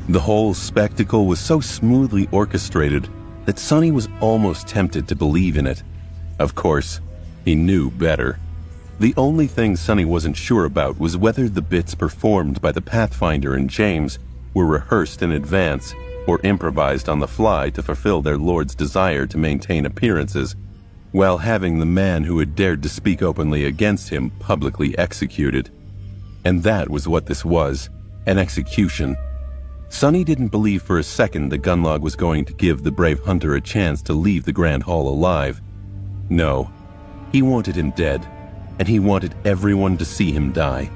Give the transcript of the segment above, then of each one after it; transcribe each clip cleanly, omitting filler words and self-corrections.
The whole spectacle was so smoothly orchestrated that Sonny was almost tempted to believe in it. Of course, he knew better. The only thing Sonny wasn't sure about was whether the bits performed by the Pathfinder and James were rehearsed in advance or improvised on the fly to fulfill their lord's desire to maintain appearances, while having the man who had dared to speak openly against him publicly executed. And that was what this was, an execution. Sonny didn't believe for a second that Gunlog was going to give the brave hunter a chance to leave the Grand Hall alive. No, he wanted him dead, and he wanted everyone to see him die,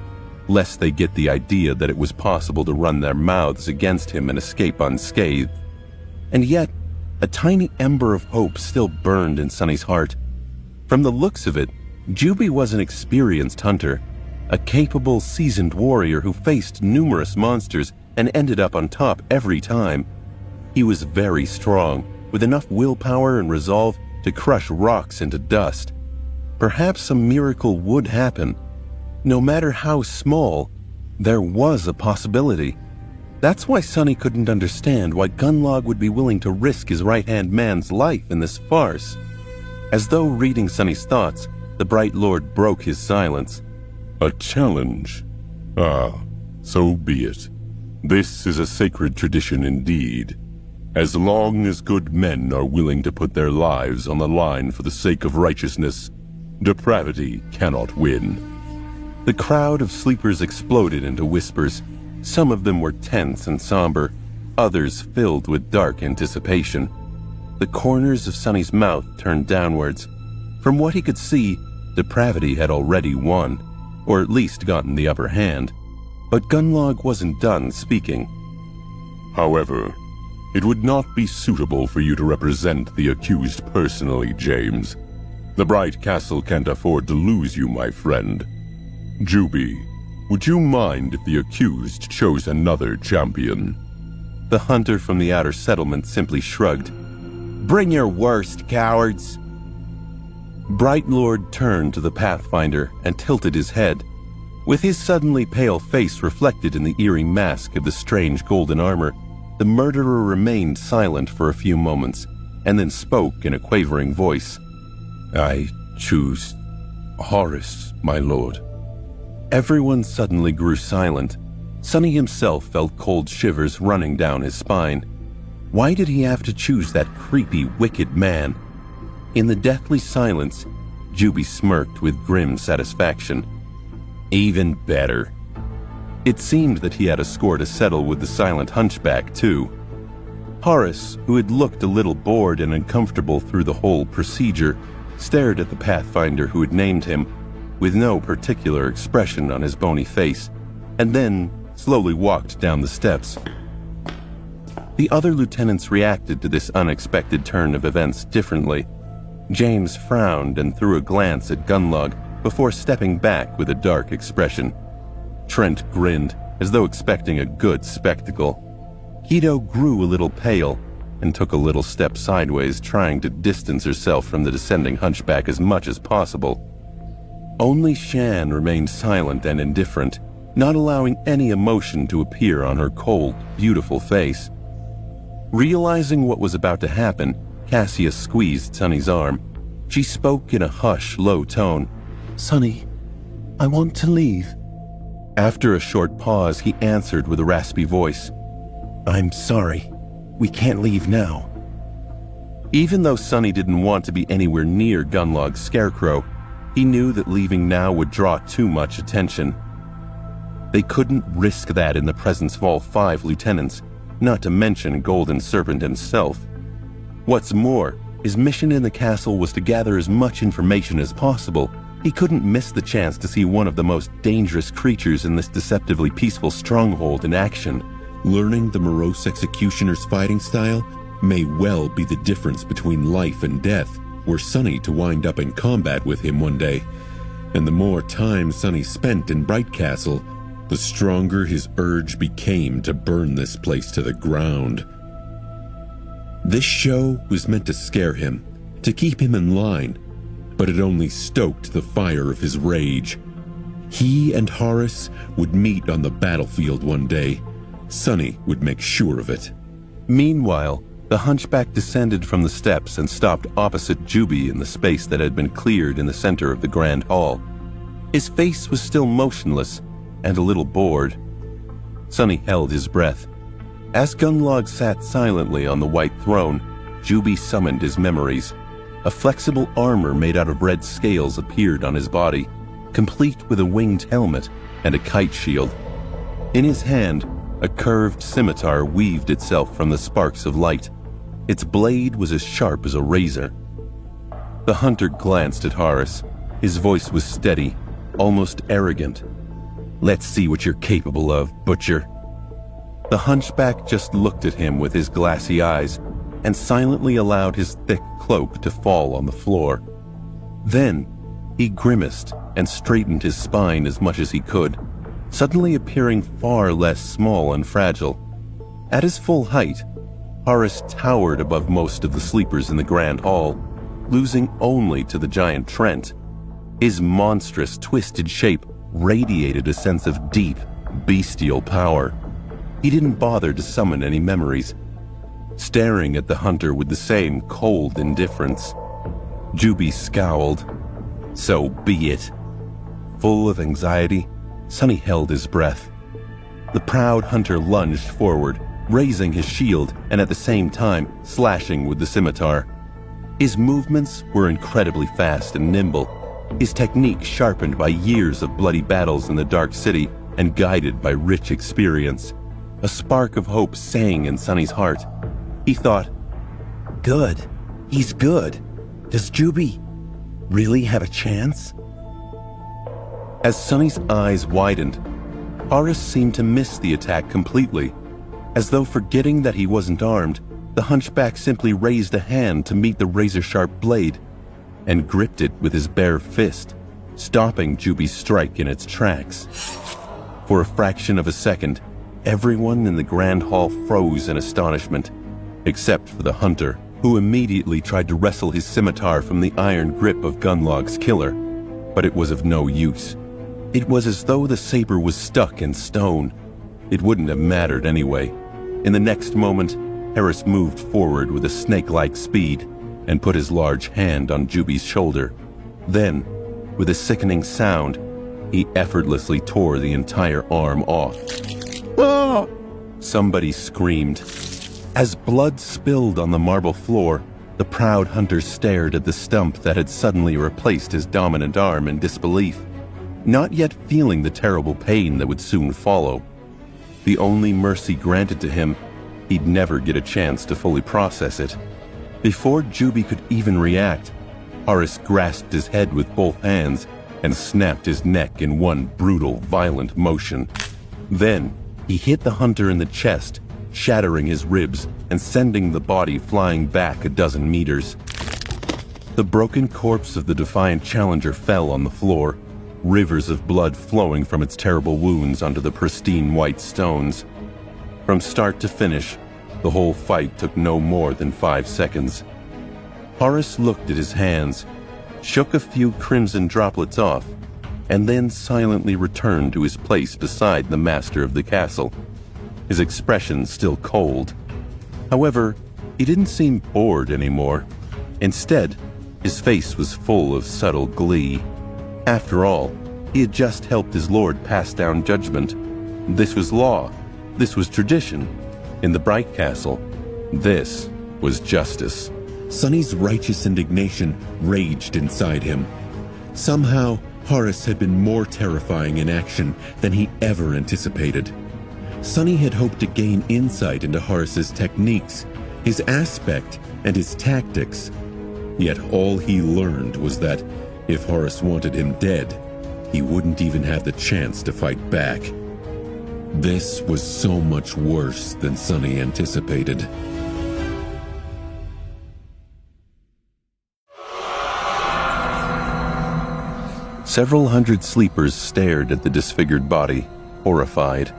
lest they get the idea that it was possible to run their mouths against him and escape unscathed. And yet, a tiny ember of hope still burned in Sonny's heart. From the looks of it, Juby was an experienced hunter, a capable, seasoned warrior who faced numerous monsters and ended up on top every time. He was very strong, with enough willpower and resolve to crush rocks into dust. Perhaps some miracle would happen. No matter how small, there was a possibility. That's why Sonny couldn't understand why Gunlog would be willing to risk his right-hand man's life in this farce. As though reading Sonny's thoughts, the Bright Lord broke his silence. A challenge? Ah, so be it. This is a sacred tradition indeed. As long as good men are willing to put their lives on the line for the sake of righteousness, depravity cannot win. The crowd of sleepers exploded into whispers. Some of them were tense and somber, others filled with dark anticipation. The corners of Sonny's mouth turned downwards. From what he could see, depravity had already won, or at least gotten the upper hand. But Gunlog wasn't done speaking. However, it would not be suitable for you to represent the accused personally, James. The Bright Castle can't afford to lose you, my friend. Juby, would you mind if the accused chose another champion? The hunter from the outer settlement simply shrugged. Bring your worst, cowards! Bright Lord turned to the Pathfinder and tilted his head. With his suddenly pale face reflected in the eerie mask of the strange golden armor, the murderer remained silent for a few moments, and then spoke in a quavering voice. I choose Horace, my lord. Everyone suddenly grew silent. Sonny himself felt cold shivers running down his spine. Why did he have to choose that creepy, wicked man? In the deathly silence, Juby smirked with grim satisfaction. Even better. It seemed that he had a score to settle with the silent hunchback, too. Horace, who had looked a little bored and uncomfortable through the whole procedure, stared at the Pathfinder who had named him, with no particular expression on his bony face, and then slowly walked down the steps. The other lieutenants reacted to this unexpected turn of events differently. James frowned and threw a glance at Gunlog before stepping back with a dark expression. Trent grinned, as though expecting a good spectacle. Keto grew a little pale and took a little step sideways, trying to distance herself from the descending hunchback as much as possible. Only Shan remained silent and indifferent, not allowing any emotion to appear on her cold, beautiful face. Realizing what was about to happen, Cassia squeezed Sonny's arm. She spoke in a hushed, low tone. "Sonny, I want to leave." After a short pause, he answered with a raspy voice. "I'm sorry. We can't leave now." Even though Sonny didn't want to be anywhere near Gunlog's scarecrow, he knew that leaving now would draw too much attention. They couldn't risk that in the presence of all 5 lieutenants, not to mention Golden Serpent himself. What's more, his mission in the castle was to gather as much information as possible. He couldn't miss the chance to see one of the most dangerous creatures in this deceptively peaceful stronghold in action. Learning the morose executioner's fighting style may well be the difference between life and death, were Sonny to wind up in combat with him one day. And the more time Sonny spent in Bright Castle, the stronger his urge became to burn this place to the ground. This show was meant to scare him, to keep him in line, but it only stoked the fire of his rage. He and Horace would meet on the battlefield one day, Sonny would make sure of it. Meanwhile, the hunchback descended from the steps and stopped opposite Juby in the space that had been cleared in the center of the grand hall. His face was still motionless and a little bored. Sonny held his breath. As Gunlog sat silently on the white throne, Juby summoned his memories. A flexible armor made out of red scales appeared on his body, complete with a winged helmet and a kite shield. In his hand, a curved scimitar weaved itself from the sparks of light. Its blade was as sharp as a razor. The hunter glanced at Horace. His voice was steady, almost arrogant. "Let's see what you're capable of, butcher." The hunchback just looked at him with his glassy eyes and silently allowed his thick cloak to fall on the floor. Then, he grimaced and straightened his spine as much as he could, suddenly appearing far less small and fragile. At his full height, Horace towered above most of the sleepers in the grand hall, losing only to the giant Trent. His monstrous, twisted shape radiated a sense of deep, bestial power. He didn't bother to summon any memories, staring at the hunter with the same cold indifference. Juby scowled. So be it. Full of anxiety, Sonny held his breath. The proud hunter lunged forward, raising his shield and at the same time slashing with the scimitar. His movements were incredibly fast and nimble, his technique sharpened by years of bloody battles in the Dark City and guided by rich experience. A spark of hope sang in Sonny's heart. He thought, "Good. He's good. Does Juby really have a chance?" As Sonny's eyes widened, Horace seemed to miss the attack completely. As though forgetting that he wasn't armed, the hunchback simply raised a hand to meet the razor-sharp blade and gripped it with his bare fist, stopping Juby's strike in its tracks. For a fraction of a second, everyone in the grand hall froze in astonishment, except for the hunter, who immediately tried to wrestle his scimitar from the iron grip of Gunlog's killer. But it was of no use. It was as though the saber was stuck in stone. It wouldn't have mattered anyway. In the next moment, Harris moved forward with a snake-like speed and put his large hand on Juby's shoulder. Then, with a sickening sound, he effortlessly tore the entire arm off. "Ah!" Somebody screamed. As blood spilled on the marble floor, the proud hunter stared at the stump that had suddenly replaced his dominant arm in disbelief, not yet feeling the terrible pain that would soon follow. The only mercy granted to him, he'd never get a chance to fully process it. Before Juby could even react, Horace grasped his head with both hands and snapped his neck in one brutal, violent motion. Then, he hit the hunter in the chest, shattering his ribs and sending the body flying back a dozen meters. The broken corpse of the defiant challenger fell on the floor, rivers of blood flowing from its terrible wounds onto the pristine white stones. From start to finish, the whole fight took no more than 5 seconds. Horace looked at his hands, shook a few crimson droplets off, and then silently returned to his place beside the master of the castle, his expression still cold. However, he didn't seem bored anymore. Instead, his face was full of subtle glee. After all, he had just helped his lord pass down judgment. This was law. This was tradition. In the Bright Castle, this was justice. Sonny's righteous indignation raged inside him. Somehow, Horace had been more terrifying in action than he ever anticipated. Sonny had hoped to gain insight into Horace's techniques, his aspect, and his tactics. Yet all he learned was that if Horace wanted him dead, he wouldn't even have the chance to fight back. This was so much worse than Sonny anticipated. Several hundred sleepers stared at the disfigured body, horrified.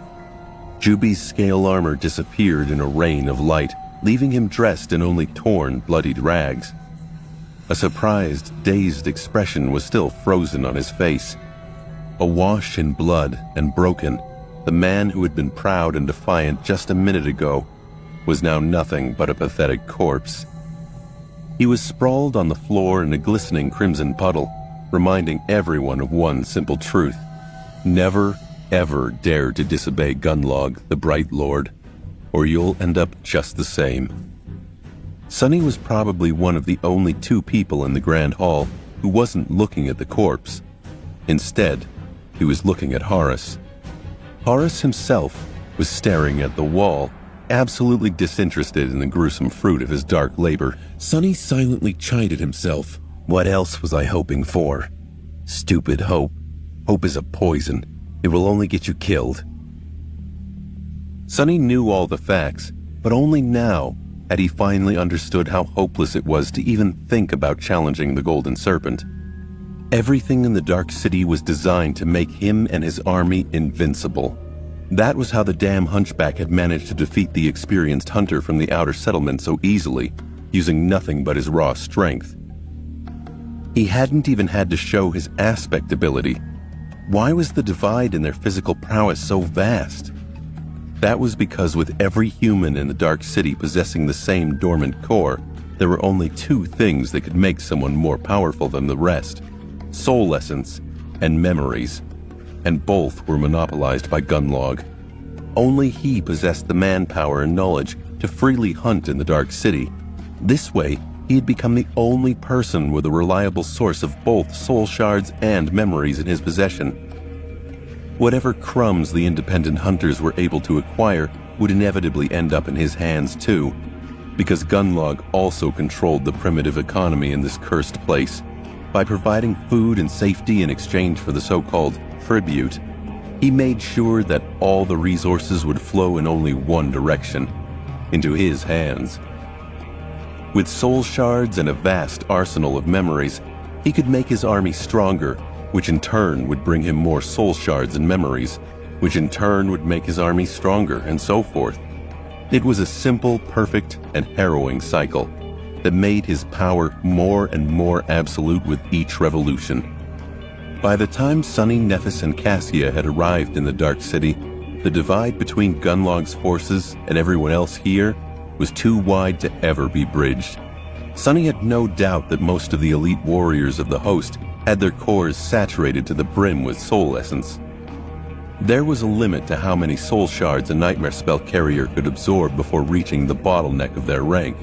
Juby's scale armor disappeared in a rain of light, leaving him dressed in only torn, bloodied rags. A surprised, dazed expression was still frozen on his face. Awash in blood and broken, the man who had been proud and defiant just a minute ago, was now nothing but a pathetic corpse. He was sprawled on the floor in a glistening crimson puddle, reminding everyone of one simple truth. Never, ever dare to disobey Gunlog, the Bright Lord, or you'll end up just the same. Sonny was probably one of the only two people in the Grand Hall who wasn't looking at the corpse. Instead, he was looking at Horace. Horace himself was staring at the wall, absolutely disinterested in the gruesome fruit of his dark labor. Sonny silently chided himself. What else was I hoping for? Stupid hope. Hope is a poison. It will only get you killed. Sonny knew all the facts, but only now had he finally understood how hopeless it was to even think about challenging the Golden Serpent. Everything in the Dark City was designed to make him and his army invincible. That was how the damn hunchback had managed to defeat the experienced hunter from the outer settlement so easily, using nothing but his raw strength. He hadn't even had to show his aspect ability. Why was the divide in their physical prowess so vast? That was because with every human in the Dark City possessing the same dormant core, there were only two things that could make someone more powerful than the rest: soul essence and memories, and both were monopolized by Gunlog. Only he possessed the manpower and knowledge to freely hunt in the Dark City. This way, he had become the only person with a reliable source of both soul shards and memories in his possession. Whatever crumbs the independent hunters were able to acquire would inevitably end up in his hands too, because Gunlog also controlled the primitive economy in this cursed place. By providing food and safety in exchange for the so-called tribute, he made sure that all the resources would flow in only one direction, into his hands. With soul shards and a vast arsenal of memories, he could make his army stronger, which in turn would bring him more soul shards and memories, which in turn would make his army stronger, and so forth. It was a simple, perfect, and harrowing cycle that made his power more and more absolute with each revolution. By the time Sonny, Nephis, and Cassia had arrived in the Dark City, the divide between Gunlog's forces and everyone else here was too wide to ever be bridged. Sonny had no doubt that most of the elite warriors of the host had their cores saturated to the brim with soul essence. There was a limit to how many soul shards a nightmare spell carrier could absorb before reaching the bottleneck of their rank.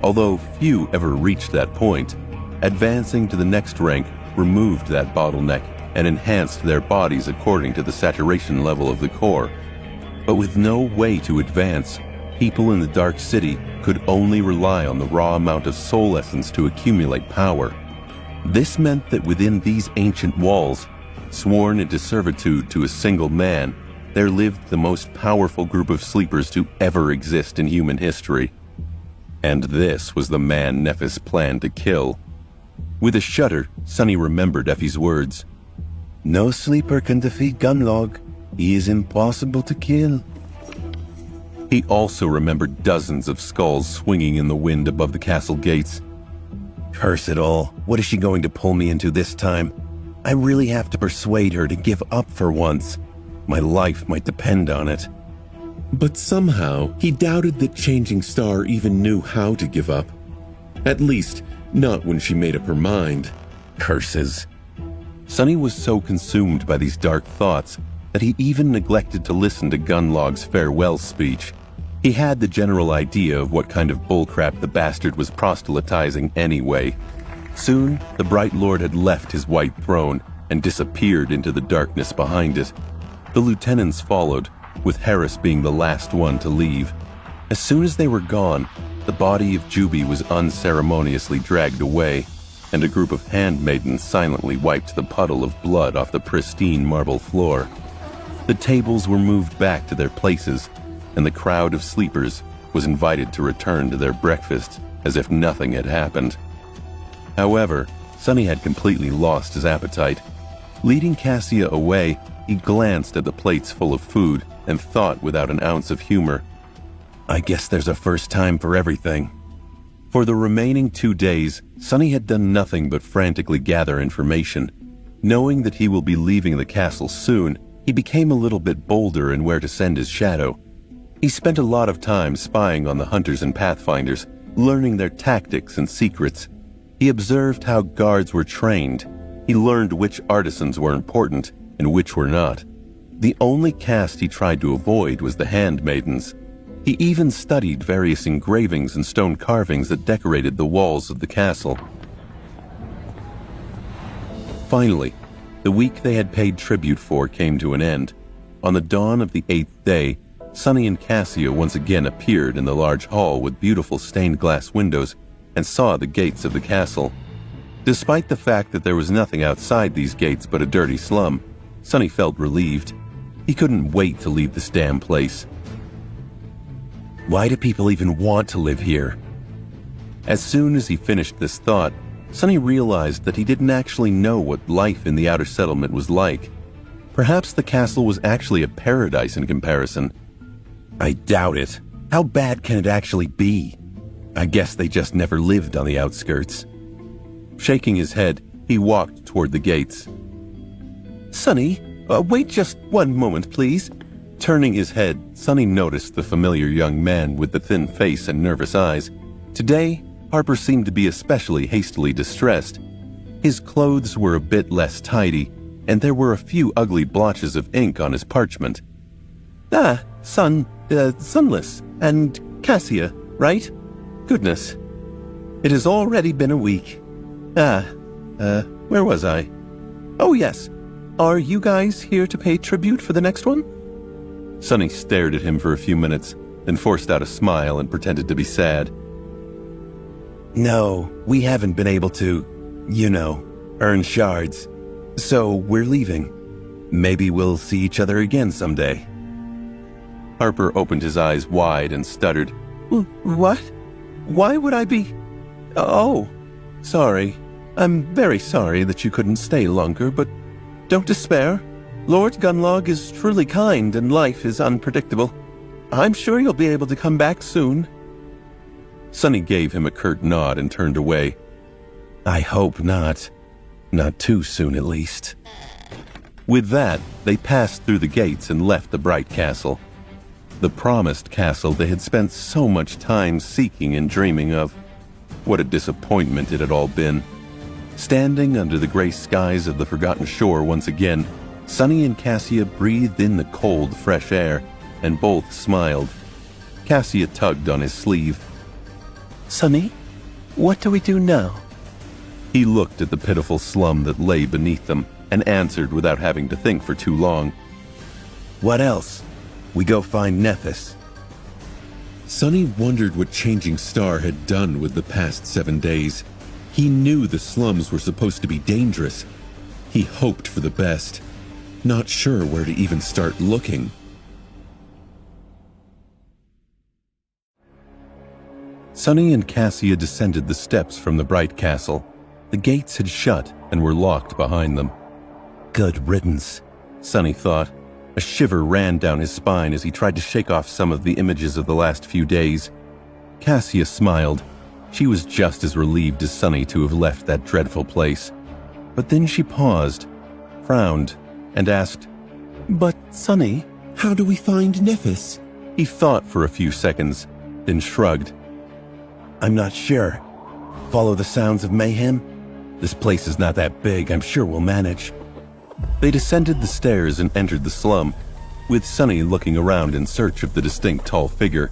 Although few ever reached that point, advancing to the next rank removed that bottleneck and enhanced their bodies according to the saturation level of the core. But with no way to advance, people in the Dark City could only rely on the raw amount of soul essence to accumulate power. This meant that within these ancient walls, sworn into servitude to a single man, there lived the most powerful group of sleepers to ever exist in human history. And this was the man Nephis planned to kill. With a shudder, Sonny remembered Effie's words. "No sleeper can defeat Gunlog. He is impossible to kill." He also remembered dozens of skulls swinging in the wind above the castle gates. Curse it all, what is she going to pull me into this time? I really have to persuade her to give up for once. My life might depend on it. But somehow, he doubted that Changing Star even knew how to give up. At least, not when she made up her mind. Curses. Sonny was so consumed by these dark thoughts that he even neglected to listen to Gunlog's farewell speech. He had the general idea of what kind of bullcrap the bastard was proselytizing anyway. Soon, the Bright Lord had left his white throne and disappeared into the darkness behind it. The lieutenants followed, with Harris being the last one to leave. As soon as they were gone, the body of Juby was unceremoniously dragged away, and a group of handmaidens silently wiped the puddle of blood off the pristine marble floor. The tables were moved back to their places, and the crowd of sleepers was invited to return to their breakfast as if nothing had happened. However, Sonny had completely lost his appetite. Leading Cassia away, he glanced at the plates full of food and thought without an ounce of humor, I guess there's a first time for everything. For the remaining 2 days, Sonny had done nothing but frantically gather information. Knowing that he will be leaving the castle soon, he became a little bit bolder in where to send his shadow. He spent a lot of time spying on the hunters and pathfinders, learning their tactics and secrets. He observed how guards were trained. He learned which artisans were important and which were not. The only caste he tried to avoid was the handmaidens. He even studied various engravings and stone carvings that decorated the walls of the castle. Finally, the week they had paid tribute for came to an end. On the dawn of the 8th day, Sunny and Cassia once again appeared in the large hall with beautiful stained glass windows and saw the gates of the castle. Despite the fact that there was nothing outside these gates but a dirty slum, Sunny felt relieved. He couldn't wait to leave this damn place. Why do people even want to live here? As soon as he finished this thought, Sunny realized that he didn't actually know what life in the outer settlement was like. Perhaps the castle was actually a paradise in comparison. I doubt it. How bad can it actually be? I guess they just never lived on the outskirts. Shaking his head, he walked toward the gates. Sunny, wait just one moment, please. Turning his head, Sunny noticed the familiar young man with the thin face and nervous eyes. Today, Harper seemed to be especially hastily distressed. His clothes were a bit less tidy, and there were a few ugly blotches of ink on his parchment. Sunless, and Cassia, right? Goodness. It has already been a week. Where was I? Oh yes, are you guys here to pay tribute for the next one? Sunny stared at him for a few minutes, then forced out a smile and pretended to be sad. No, we haven't been able to, earn shards. So we're leaving. Maybe we'll see each other again someday. Harper opened his eyes wide and stuttered. What? Why would I be... Oh, sorry. I'm very sorry that you couldn't stay longer, but don't despair. Lord Gunlog is truly kind and life is unpredictable. I'm sure you'll be able to come back soon. Sunny gave him a curt nod and turned away. I hope not. Not too soon, at least. With that, they passed through the gates and left the bright castle. The promised castle they had spent so much time seeking and dreaming of. What a disappointment it had all been. Standing under the gray skies of the forgotten shore once again, Sunny and Cassia breathed in the cold, fresh air, and both smiled. Cassia tugged on his sleeve. Sunny, what do we do now? He looked at the pitiful slum that lay beneath them and answered without having to think for too long. What else? We go find Nephis. Sunny wondered what Changing Star had done with the past 7 days. He knew the slums were supposed to be dangerous. He hoped for the best, not sure where to even start looking. Sunny and Cassia descended the steps from the bright castle. The gates had shut and were locked behind them. Good riddance, Sunny thought. A shiver ran down his spine as he tried to shake off some of the images of the last few days. Cassia smiled. She was just as relieved as Sunny to have left that dreadful place. But then she paused, frowned, and asked, But, Sunny, how do we find Nephis? He thought for a few seconds, then shrugged. I'm not sure. Follow the sounds of mayhem? This place is not that big, I'm sure we'll manage. They descended the stairs and entered the slum, with Sunny looking around in search of the distinct tall figure.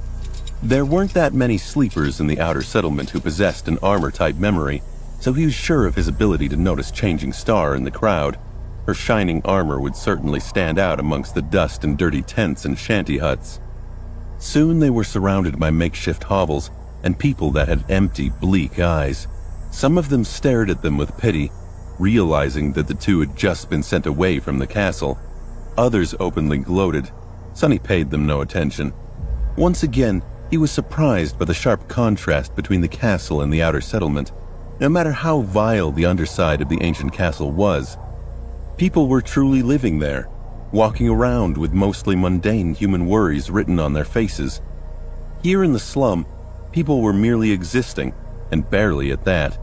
There weren't that many sleepers in the outer settlement who possessed an armor-type memory, so he was sure of his ability to notice Changing Star in the crowd. Her shining armor would certainly stand out amongst the dust and dirty tents and shanty huts. Soon they were surrounded by makeshift hovels and people that had empty, bleak eyes. Some of them stared at them with pity, realizing that the two had just been sent away from the castle. Others openly gloated. Sunny paid them no attention. Once again, he was surprised by the sharp contrast between the castle and the outer settlement. No matter how vile the underside of the ancient castle was, people were truly living there, walking around with mostly mundane human worries written on their faces. Here in the slum, people were merely existing, and barely at that.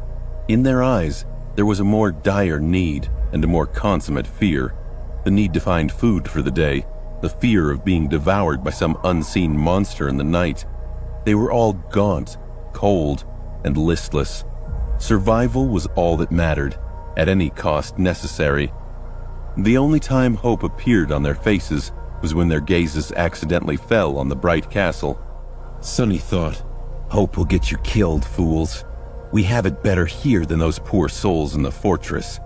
In their eyes, there was a more dire need and a more consummate fear. the need to find food for the day, the fear of being devoured by some unseen monster in the night. They were all gaunt, cold, and listless. Survival was all that mattered, at any cost necessary. The only time hope appeared on their faces was when their gazes accidentally fell on the bright castle. Sonny thought, Hope will get you killed, fools. We have it better here than those poor souls in the fortress.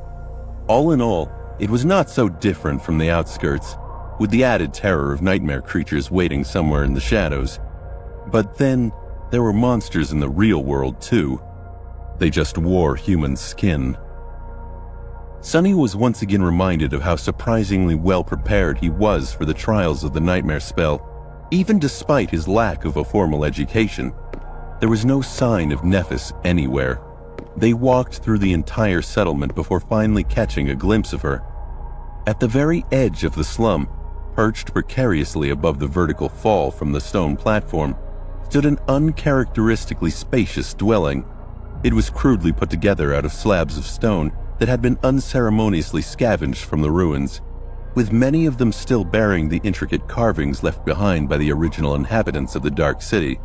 All in all, it was not so different from the outskirts, with the added terror of nightmare creatures waiting somewhere in the shadows. But then, there were monsters in the real world too. They just wore human skin. Sonny was once again reminded of how surprisingly well prepared he was for the trials of the nightmare spell, even despite his lack of a formal education. There was no sign of Nephis anywhere. They walked through the entire settlement before finally catching a glimpse of her. At the very edge of the slum, perched precariously above the vertical fall from the stone platform, stood an uncharacteristically spacious dwelling. It was crudely put together out of slabs of stone that had been unceremoniously scavenged from the ruins, with many of them still bearing the intricate carvings left behind by the original inhabitants of the Dark City.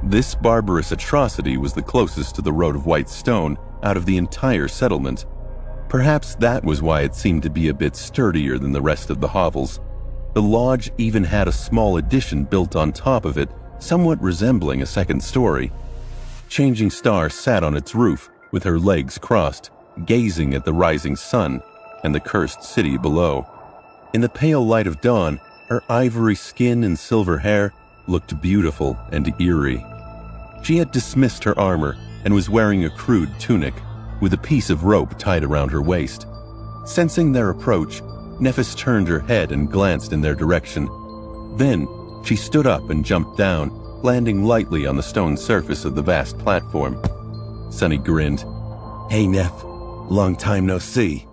This barbarous atrocity was the closest to the road of white stone out of the entire settlement. Perhaps that was why it seemed to be a bit sturdier than the rest of the hovels. The lodge even had a small addition built on top of it, somewhat resembling a second story. Changing Star sat on its roof, with her legs crossed, gazing at the rising sun and the cursed city below. In the pale light of dawn, her ivory skin and silver hair looked beautiful and eerie. She had dismissed her armor and was wearing a crude tunic, with a piece of rope tied around her waist. Sensing their approach, Nephis turned her head and glanced in their direction. Then, she stood up and jumped down, landing lightly on the stone surface of the vast platform. Sonny grinned. "Hey, Neph. Long time no see."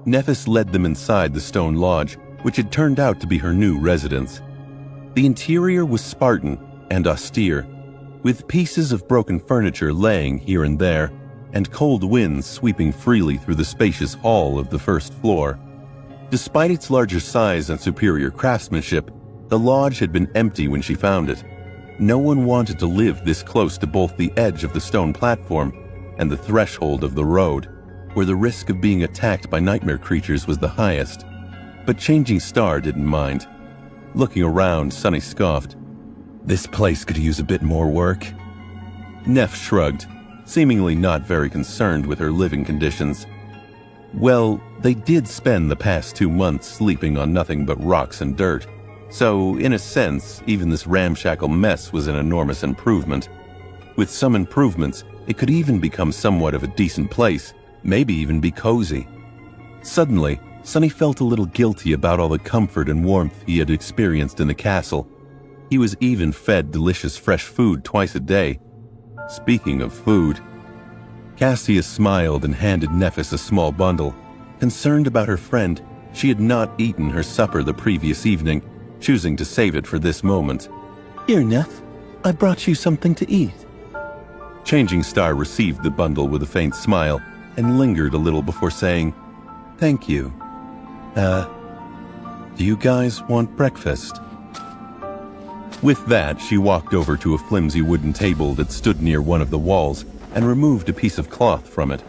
Nephis led them inside the stone lodge, which had turned out to be her new residence. The interior was Spartan and austere, with pieces of broken furniture laying here and there, and cold winds sweeping freely through the spacious hall of the first floor. Despite its larger size and superior craftsmanship, the lodge had been empty when she found it. No one wanted to live this close to both the edge of the stone platform and the threshold of the road, where the risk of being attacked by nightmare creatures was the highest. But Changing Star didn't mind. Looking around, Sonny scoffed. "This place could use a bit more work." Neph shrugged, seemingly not very concerned with her living conditions. Well, they did spend the past 2 months sleeping on nothing but rocks and dirt, so in a sense, even this ramshackle mess was an enormous improvement. With some improvements, it could even become somewhat of a decent place, maybe even be cozy. Suddenly, Sonny felt a little guilty about all the comfort and warmth he had experienced in the castle. He was even fed delicious fresh food twice a day. Speaking of food, Cassia smiled and handed Nephis a small bundle. Concerned about her friend, she had not eaten her supper the previous evening, choosing to save it for this moment. "Here, Neph, I brought you something to eat." Changing Star received the bundle with a faint smile and lingered a little before saying, "Thank you. Do you guys want breakfast?" With that, she walked over to a flimsy wooden table that stood near one of the walls and removed a piece of cloth from it.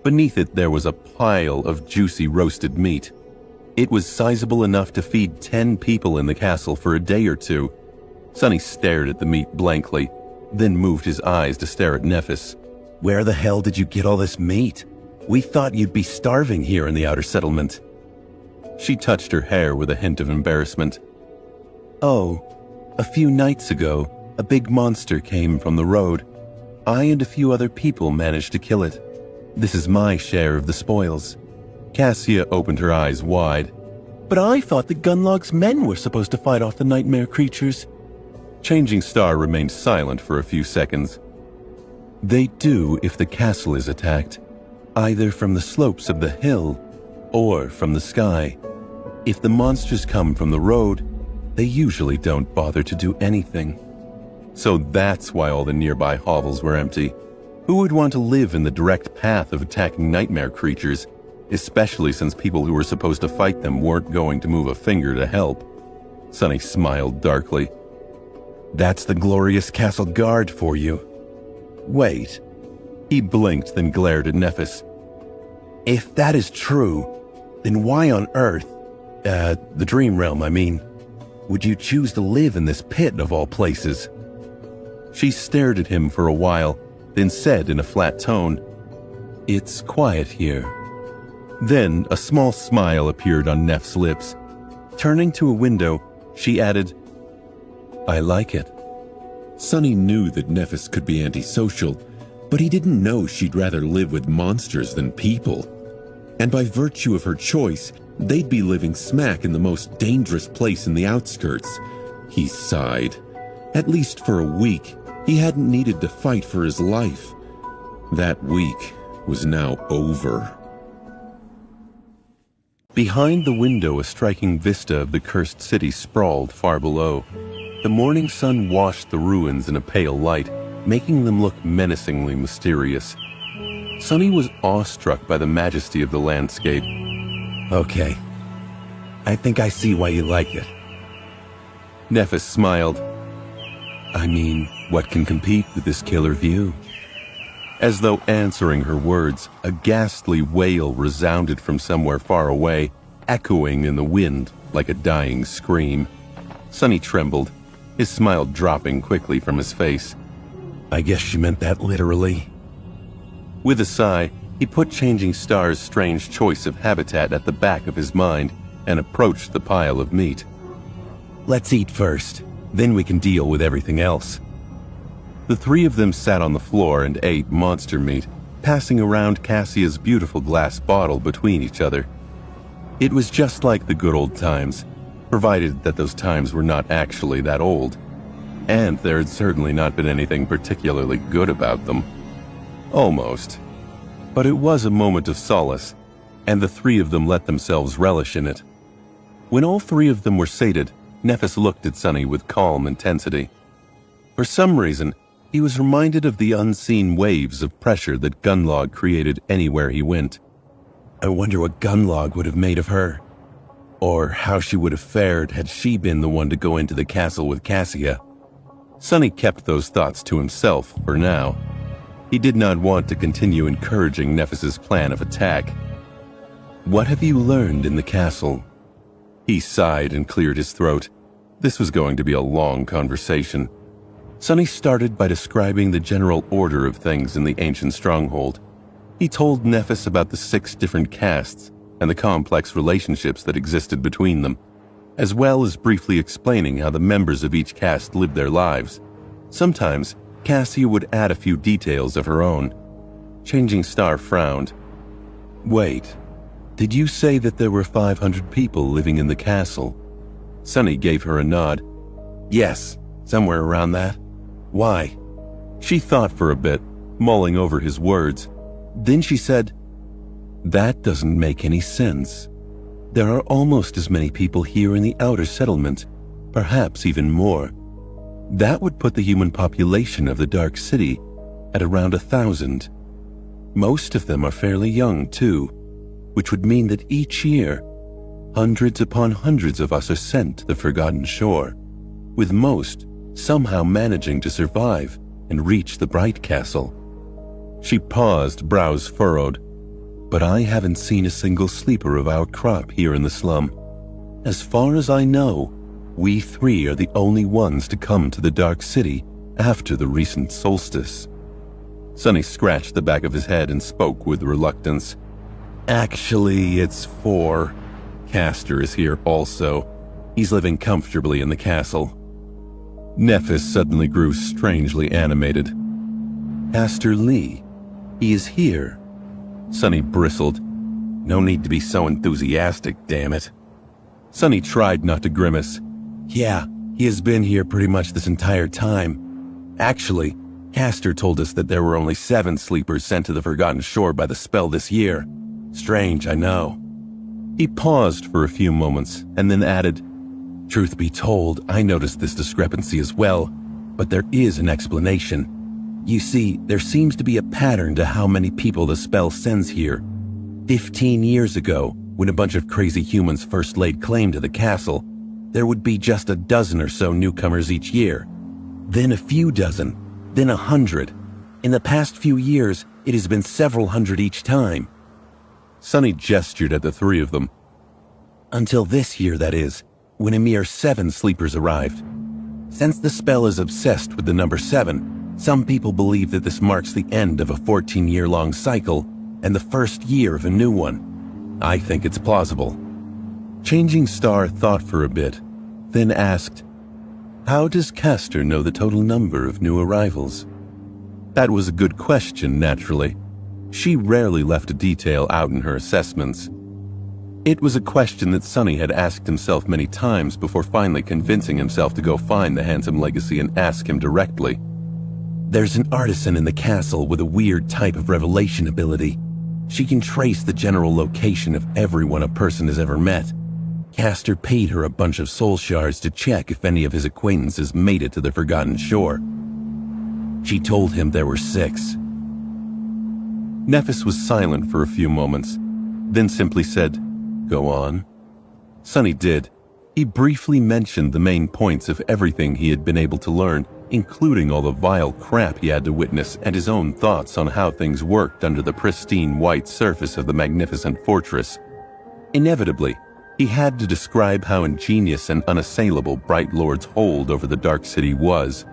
Beneath it, there was a pile of juicy roasted meat. It was sizable enough to feed 10 people in the castle for a day or two. Sonny stared at the meat blankly, then moved his eyes to stare at Nephis. "Where the hell did you get all this meat? We thought you'd be starving here in the outer settlement." She touched her hair with a hint of embarrassment. "Oh, a few nights ago, a big monster came from the road. I and a few other people managed to kill it. This is my share of the spoils." Cassia opened her eyes wide. "But I thought the Gunlog's men were supposed to fight off the nightmare creatures." Changing Star remained silent for a few seconds. "They do if the castle is attacked, either from the slopes of the hill or from the sky. If the monsters come from the road, they usually don't bother to do anything. So that's why all the nearby hovels were empty. Who would want to live in the direct path of attacking nightmare creatures, especially since people who were supposed to fight them weren't going to move a finger to help. Sonny smiled darkly. That's the glorious castle guard for you. Wait. He blinked, then glared at Nephis. If that is true, then why on earth, the dream realm, I mean, would you choose to live in this pit of all places? She stared at him for a while, then said in a flat tone, It's quiet here. Then a small smile appeared on Neff's lips. Turning to a window, she added, I like it. Sonny knew that Nephis could be antisocial, but he didn't know she'd rather live with monsters than people. And by virtue of her choice, they'd be living smack in the most dangerous place in the outskirts. He sighed. At least for a week, he hadn't needed to fight for his life. That week was now over. Behind the window, a striking vista of the cursed city sprawled far below. The morning sun washed the ruins in a pale light, making them look menacingly mysterious. Sonny was awestruck by the majesty of the landscape. Okay, I think I see why you like it. Nephis smiled. I mean, what can compete with this killer view? As though answering her words, a ghastly wail resounded from somewhere far away, echoing in the wind like a dying scream. Sonny trembled, his smile dropping quickly from his face. I guess she meant that literally. With a sigh, he put Changing Star's strange choice of habitat at the back of his mind and approached the pile of meat. Let's eat first, then we can deal with everything else. The three of them sat on the floor and ate monster meat, passing around Cassia's beautiful glass bottle between each other. It was just like the good old times, provided that those times were not actually that old. And there had certainly not been anything particularly good about them. Almost. But it was a moment of solace, and the three of them let themselves relish in it. When all three of them were sated, Nephis looked at Sonny with calm intensity. For some reason, he was reminded of the unseen waves of pressure that Gunlog created anywhere he went. I wonder what Gunlog would have made of her. Or how she would have fared had she been the one to go into the castle with Cassia. Sonny kept those thoughts to himself for now. He did not want to continue encouraging Nephis's plan of attack. What have you learned in the castle? He sighed and cleared his throat. This was going to be a long conversation. Sonny started by describing the general order of things in the ancient stronghold. He told Nephis about the 6 different castes and the complex relationships that existed between them, as well as briefly explaining how the members of each caste lived their lives. Sometimes, Cassia would add a few details of her own. Changing Star frowned. Wait, did you say that there were 500 people living in the castle? Sonny gave her a nod. Yes, somewhere around that. Why? She thought for a bit, mulling over his words. Then she said, That doesn't make any sense. There are almost as many people here in the outer settlement, perhaps even more. That would put the human population of the Dark City at around 1,000. Most of them are fairly young, too, which would mean that each year, hundreds upon hundreds of us are sent to the Forgotten Shore, with most somehow managing to survive and reach the Bright Castle. She paused, brows furrowed. But I haven't seen a single sleeper of our crop here in the slum. As far as I know, we 3 are the only ones to come to the Dark City after the recent solstice. Sonny scratched the back of his head and spoke with reluctance. Actually, it's 4. Castor is here also. He's living comfortably in the castle. Nephis suddenly grew strangely animated. Castor Lee, he is here. Sonny bristled. No need to be so enthusiastic, damn it. Sonny tried not to grimace. Yeah, he has been here pretty much this entire time. Actually, Castor told us that there were only 7 sleepers sent to the Forgotten Shore by the spell this year. Strange, I know. He paused for a few moments and then added, Truth be told, I noticed this discrepancy as well, but there is an explanation. You see, there seems to be a pattern to how many people the spell sends here. 15 years ago, when a bunch of crazy humans first laid claim to the castle, there would be just a dozen or so newcomers each year. Then a few dozen, then 100. In the past few years, it has been several hundred each time. Sonny gestured at the three of them. Until this year, that is, when a mere 7 sleepers arrived. Since the spell is obsessed with the number 7, some people believe that this marks the end of a 14-year-long cycle and the first year of a new one. I think it's plausible. Changing Star thought for a bit, then asked, "How does Castor know the total number of new arrivals?" That was a good question, naturally. She rarely left a detail out in her assessments. It was a question that Sonny had asked himself many times before finally convincing himself to go find the handsome legacy and ask him directly. There's an artisan in the castle with a weird type of revelation ability. She can trace the general location of everyone a person has ever met. Castor paid her a bunch of soul shards to check if any of his acquaintances made it to the Forgotten Shore. She told him there were 6. Nephis was silent for a few moments, then simply said, "Go on." Sonny did. He briefly mentioned the main points of everything he had been able to learn, including all the vile crap he had to witness and his own thoughts on how things worked under the pristine white surface of the magnificent fortress. Inevitably, he had to describe how ingenious and unassailable Bright Lord's hold over the Dark City was.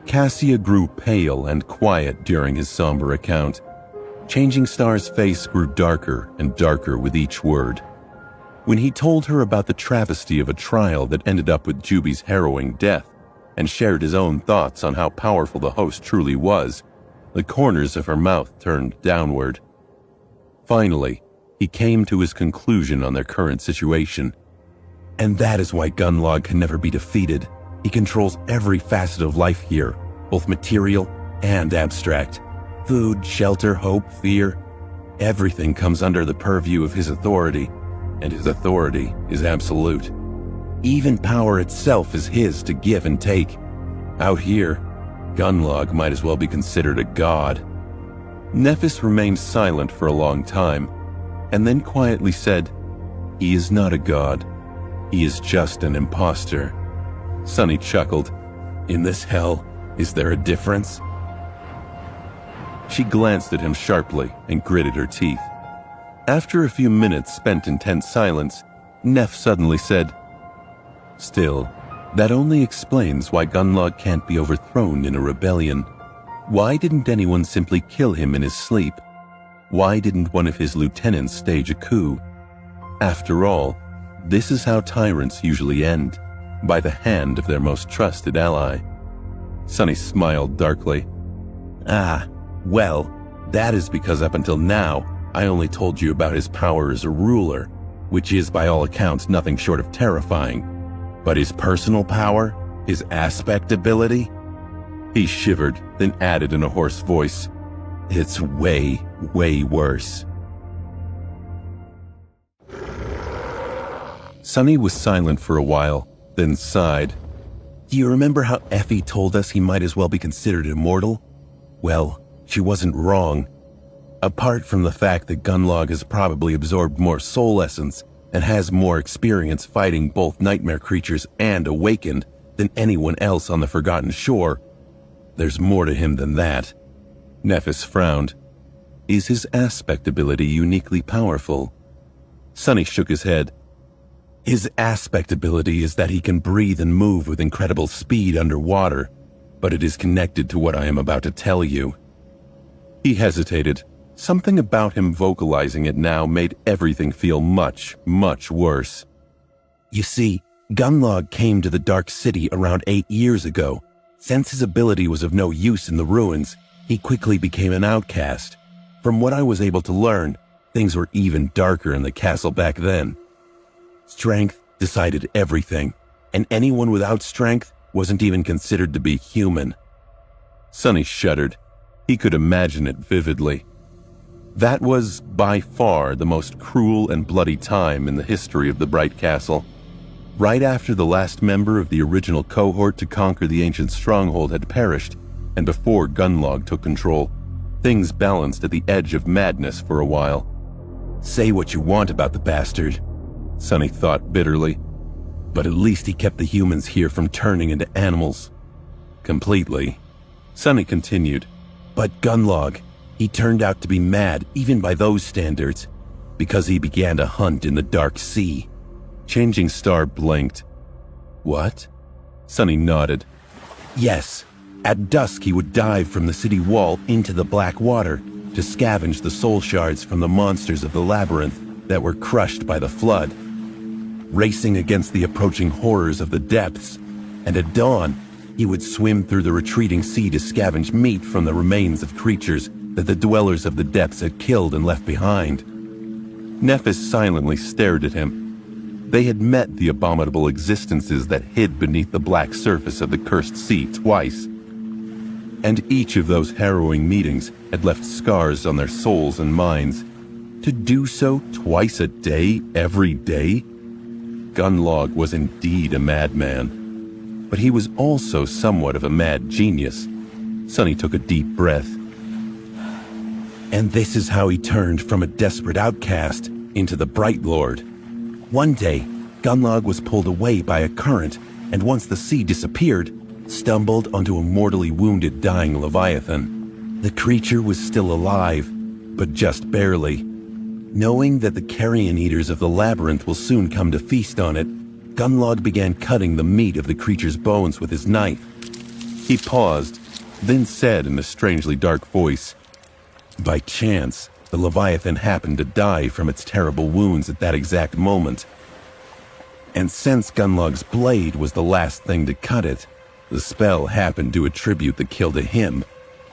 Cassia grew pale and quiet during his somber account. Changing Star's face grew darker and darker with each word. When he told her about the travesty of a trial that ended up with Juby's harrowing death, and shared his own thoughts on how powerful the host truly was, the corners of her mouth turned downward. Finally, he came to his conclusion on their current situation. And that is why Gunlog can never be defeated. He controls every facet of life here, both material and abstract. Food, shelter, hope, fear. Everything comes under the purview of his authority, and his authority is absolute. Even power itself is his to give and take. Out here, Gunlog might as well be considered a god. Nephis remained silent for a long time, and then quietly said, "He is not a god. He is just an imposter." Sonny chuckled. "In this hell, is there a difference?" She glanced at him sharply and gritted her teeth. After a few minutes spent in tense silence, Neph suddenly said, "Still, that only explains why Gunlog can't be overthrown in a rebellion. Why didn't anyone simply kill him in his sleep? Why didn't one of his lieutenants stage a coup? After all, this is how tyrants usually end, by the hand of their most trusted ally." Sonny smiled darkly. Well, that is because up until now, I only told you about his power as a ruler, which is by all accounts nothing short of terrifying. But his personal power, his aspect ability?" He shivered, then added in a hoarse voice, "It's way, way worse." Sonny was silent for a while, then sighed. "Do you remember how Effie told us he might as well be considered immortal? Well, she wasn't wrong. Apart from the fact that Gunlog has probably absorbed more soul essence and has more experience fighting both nightmare creatures and awakened than anyone else on the Forgotten Shore, there's more to him than that." Nephis frowned. "Is his aspect ability uniquely powerful?" Sonny shook his head. "His aspect ability is that he can breathe and move with incredible speed underwater, but it is connected to what I am about to tell you." He hesitated. Something about him vocalizing it now made everything feel much, much worse. "You see, Gunlog came to the Dark City around 8 years ago. Since his ability was of no use in the ruins, he quickly became an outcast. From what I was able to learn, things were even darker in the castle back then. Strength decided everything, and anyone without strength wasn't even considered to be human." Sonny shuddered. He could imagine it vividly. That was, by far, the most cruel and bloody time in the history of the Bright Castle. Right after the last member of the original cohort to conquer the ancient stronghold had perished, and before Gunlog took control, things balanced at the edge of madness for a while. Say what you want about the bastard, Sonny thought bitterly, but at least he kept the humans here from turning into animals. Completely. Sonny continued, but Gunlog, he turned out to be mad even by those standards, because he began to hunt in the dark sea. Changing Star blinked. What? Sonny nodded. Yes, at dusk he would dive from the city wall into the black water to scavenge the soul shards from the monsters of the labyrinth that were crushed by the flood. Racing against the approaching horrors of the depths, and at dawn, he would swim through the retreating sea to scavenge meat from the remains of creatures that the dwellers of the depths had killed and left behind. Nephis silently stared at him. They had met the abominable existences that hid beneath the black surface of the cursed sea twice, and each of those harrowing meetings had left scars on their souls and minds. To do so twice a day, every day? Gunlog was indeed a madman, but he was also somewhat of a mad genius. Sonny took a deep breath. And this is how he turned from a desperate outcast into the Bright Lord. One day, Gunlog was pulled away by a current, and once the sea disappeared, stumbled onto a mortally wounded dying Leviathan. The creature was still alive, but just barely. Knowing that the carrion eaters of the labyrinth will soon come to feast on it, Gunlog began cutting the meat of the creature's bones with his knife. He paused, then said in a strangely dark voice, "By chance, the Leviathan happened to die from its terrible wounds at that exact moment. And since Gunlog's blade was the last thing to cut it, the spell happened to attribute the kill to him,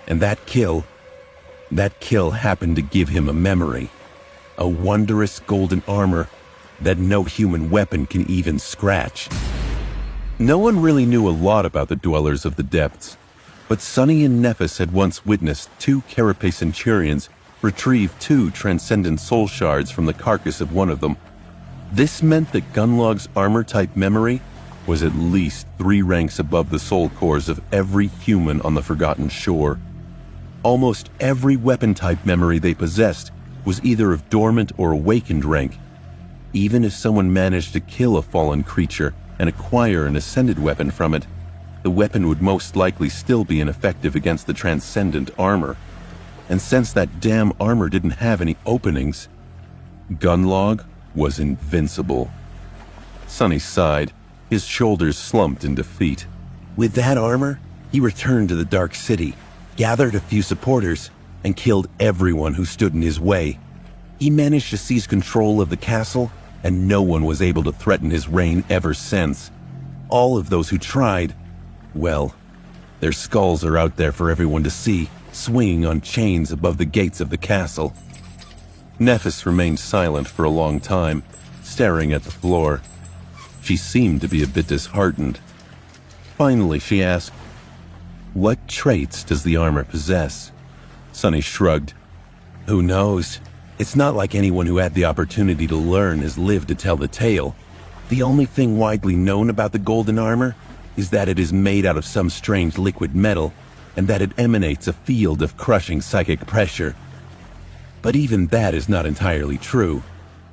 and that kill happened to give him a memory. A wondrous golden armor that no human weapon can even scratch." No one really knew a lot about the dwellers of the depths, but Sonny and Nephis had once witnessed 2 Carapace centurions retrieve 2 transcendent soul shards from the carcass of one of them. This meant that Gunlog's armor-type memory was at least 3 ranks above the soul cores of every human on the Forgotten Shore. Almost every weapon-type memory they possessed was either of dormant or awakened rank. Even if someone managed to kill a fallen creature and acquire an ascended weapon from it, the weapon would most likely still be ineffective against the transcendent armor. And since that damn armor didn't have any openings, Gunlog was invincible. Sonny sighed, his shoulders slumped in defeat. With that armor, he returned to the Dark City, gathered a few supporters, and killed everyone who stood in his way. He managed to seize control of the castle, and no one was able to threaten his reign ever since. All of those who tried, well, their skulls are out there for everyone to see, swinging on chains above the gates of the castle. Nephis remained silent for a long time, staring at the floor. She seemed to be a bit disheartened. Finally, she asked, "What traits does the armor possess?" Sonny shrugged. "Who knows? It's not like anyone who had the opportunity to learn has lived to tell the tale. The only thing widely known about the golden armor is that it is made out of some strange liquid metal, and that it emanates a field of crushing psychic pressure. But even that is not entirely true.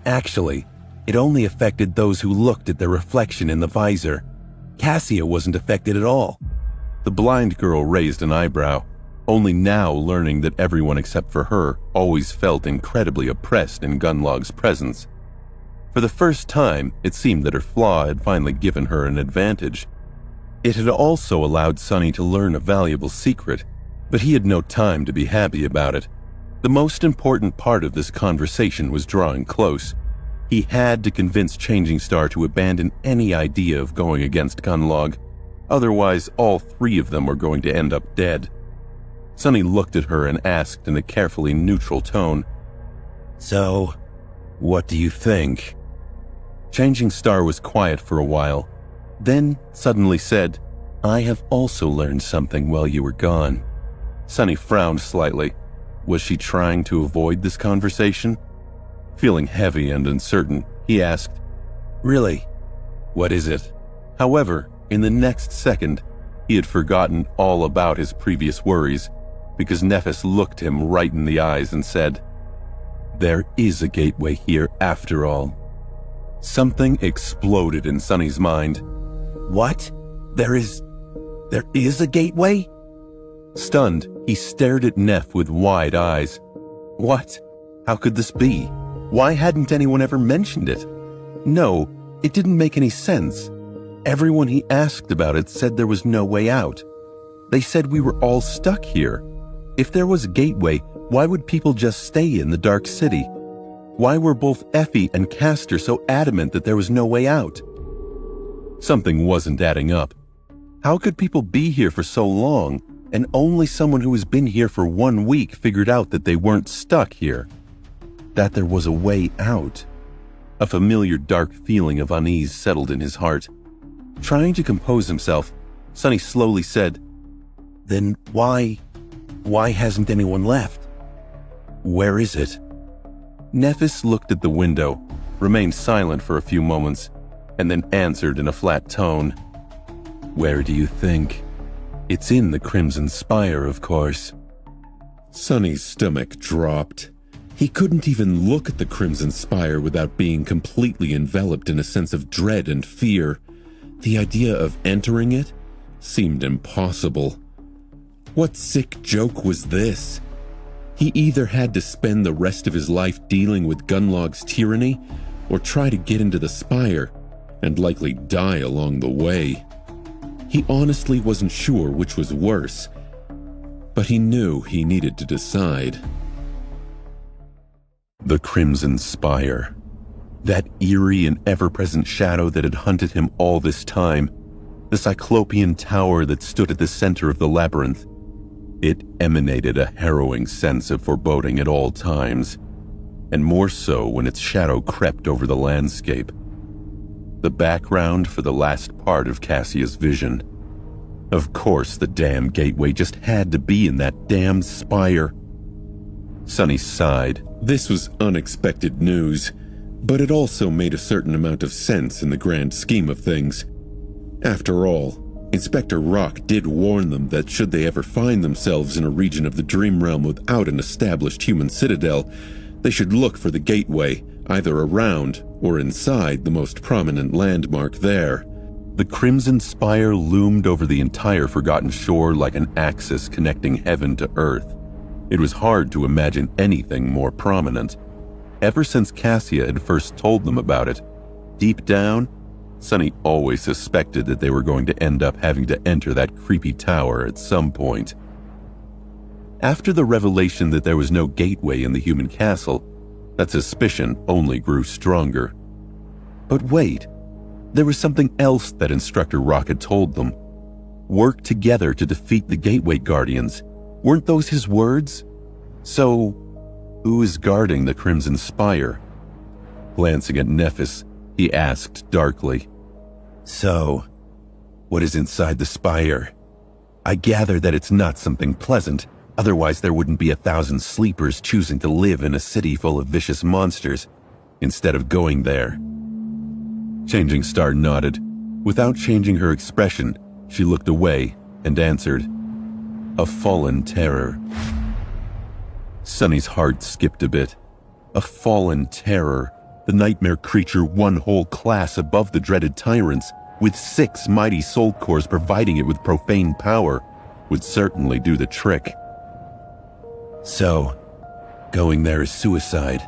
Actually, it only affected those who looked at their reflection in the visor. Cassia wasn't affected at all." The blind girl raised an eyebrow, only now learning that everyone except for her always felt incredibly oppressed in Gunlog's presence. For the first time, it seemed that her flaw had finally given her an advantage. It had also allowed Sonny to learn a valuable secret, but he had no time to be happy about it. The most important part of this conversation was drawing close. He had to convince Changing Star to abandon any idea of going against Gunlog. Otherwise, all 3 of them were going to end up dead. Sonny looked at her and asked in a carefully neutral tone, "So, what do you think?" Changing Star was quiet for a while, then suddenly said, "I have also learned something while you were gone." Sonny frowned slightly. Was she trying to avoid this conversation? Feeling heavy and uncertain, he asked, "Really? What is it?" However, in the next second, he had forgotten all about his previous worries, because Nephis looked him right in the eyes and said, There is a gateway here after all. Something exploded in Sonny's mind. What? There is a gateway? Stunned, he stared at Neff with wide eyes. What? How could this be? Why hadn't anyone ever mentioned it? No, it didn't make any sense. Everyone he asked about it said there was no way out. They said we were all stuck here. If there was a gateway, why would people just stay in the Dark City? Why were both Effie and Castor so adamant that there was no way out? Something wasn't adding up. How could people be here for so long, and only someone who has been here for 1 week figured out that they weren't stuck here? That there was a way out? A familiar dark feeling of unease settled in his heart. Trying to compose himself, Sonny slowly said, "Then why hasn't anyone left? Where is it?" Nephis looked at the window, remained silent for a few moments, and then answered in a flat tone, "Where do you think? It's in the Crimson Spire, of course." Sonny's stomach dropped. He couldn't even look at the Crimson Spire without being completely enveloped in a sense of dread and fear. The idea of entering it seemed impossible. What sick joke was this? He either had to spend the rest of his life dealing with Gunlog's tyranny, or try to get into the Spire, and likely die along the way. He honestly wasn't sure which was worse, but he knew he needed to decide. The Crimson Spire. That eerie and ever-present shadow that had hunted him all this time. The Cyclopean tower that stood at the center of the labyrinth. It emanated a harrowing sense of foreboding at all times, and more so when its shadow crept over the landscape. The background for the last part of Cassia's vision. Of course, the damn gateway just had to be in that damned spire. Sonny sighed. This was unexpected news, but it also made a certain amount of sense in the grand scheme of things. After all, Inspector Rock did warn them that should they ever find themselves in a region of the Dream Realm without an established human citadel, they should look for the gateway, either around or inside the most prominent landmark there. The Crimson Spire loomed over the entire Forgotten Shore like an axis connecting heaven to earth. It was hard to imagine anything more prominent. Ever since Cassia had first told them about it, deep down, Sonny always suspected that they were going to end up having to enter that creepy tower at some point. After the revelation that there was no gateway in the human castle, that suspicion only grew stronger. But wait, there was something else that Instructor Rock had told them. Work together to defeat the Gateway Guardians. Weren't those his words? So, who is guarding the Crimson Spire? Glancing at Nephis, he asked darkly, "So, what is inside the spire? I gather that it's not something pleasant, otherwise there wouldn't be 1,000 sleepers choosing to live in a city full of vicious monsters, instead of going there." Changing Star nodded. Without changing her expression, she looked away and answered, "A fallen terror." Sonny's heart skipped a bit. A fallen terror. The nightmare creature one whole class above the dreaded tyrants, with 6 mighty soul cores providing it with profane power, would certainly do the trick. So, going there is suicide.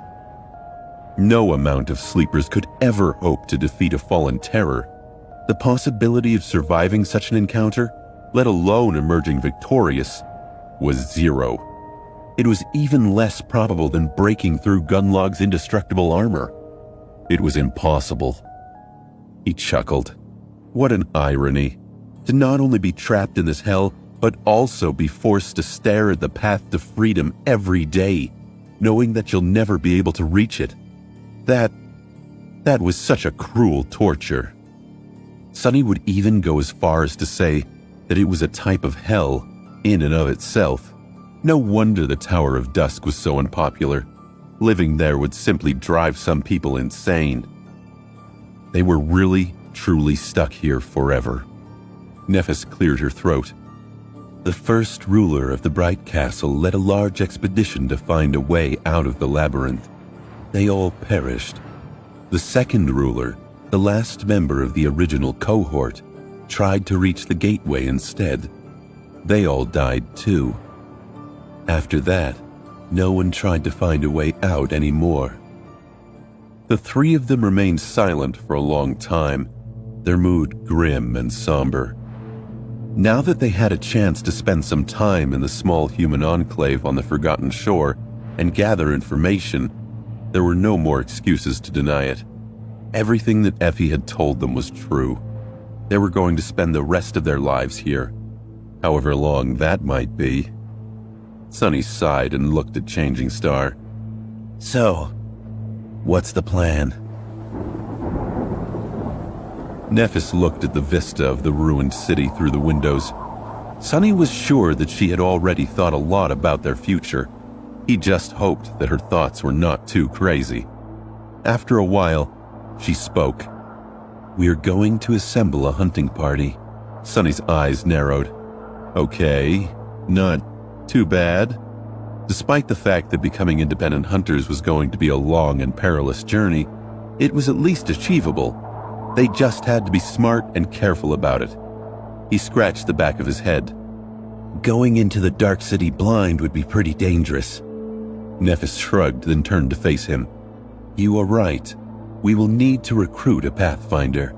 No amount of sleepers could ever hope to defeat a fallen terror. The possibility of surviving such an encounter, let alone emerging victorious, was 0. It was even less probable than breaking through Gunlog's indestructible armor. It was impossible. He chuckled. What an irony. To not only be trapped in this hell, but also be forced to stare at the path to freedom every day, knowing that you'll never be able to reach it. That was such a cruel torture. Sonny would even go as far as to say that it was a type of hell in and of itself. No wonder the Tower of Dusk was so unpopular. Living there would simply drive some people insane. They were really, truly stuck here forever. Nephis cleared her throat. The first ruler of the Bright Castle led a large expedition to find a way out of the labyrinth. They all perished. The second ruler, the last member of the original cohort, tried to reach the gateway instead. They all died too. After that, no one tried to find a way out anymore. The three of them remained silent for a long time, their mood grim and somber. Now that they had a chance to spend some time in the small human enclave on the Forgotten Shore and gather information, there were no more excuses to deny it. Everything that Effie had told them was true. They were going to spend the rest of their lives here, however long that might be. Sunny sighed and looked at Changing Star. So, what's the plan? Nephis looked at the vista of the ruined city through the windows. Sunny was sure that she had already thought a lot about their future. He just hoped that her thoughts were not too crazy. After a while, she spoke. We are going to assemble a hunting party. Sunny's eyes narrowed. Okay, not too bad. Despite the fact that becoming independent hunters was going to be a long and perilous journey, it was at least achievable. They just had to be smart and careful about it. He scratched the back of his head. Going into the Dark City blind would be pretty dangerous. Nephis shrugged, then turned to face him. You are right. We will need to recruit a pathfinder.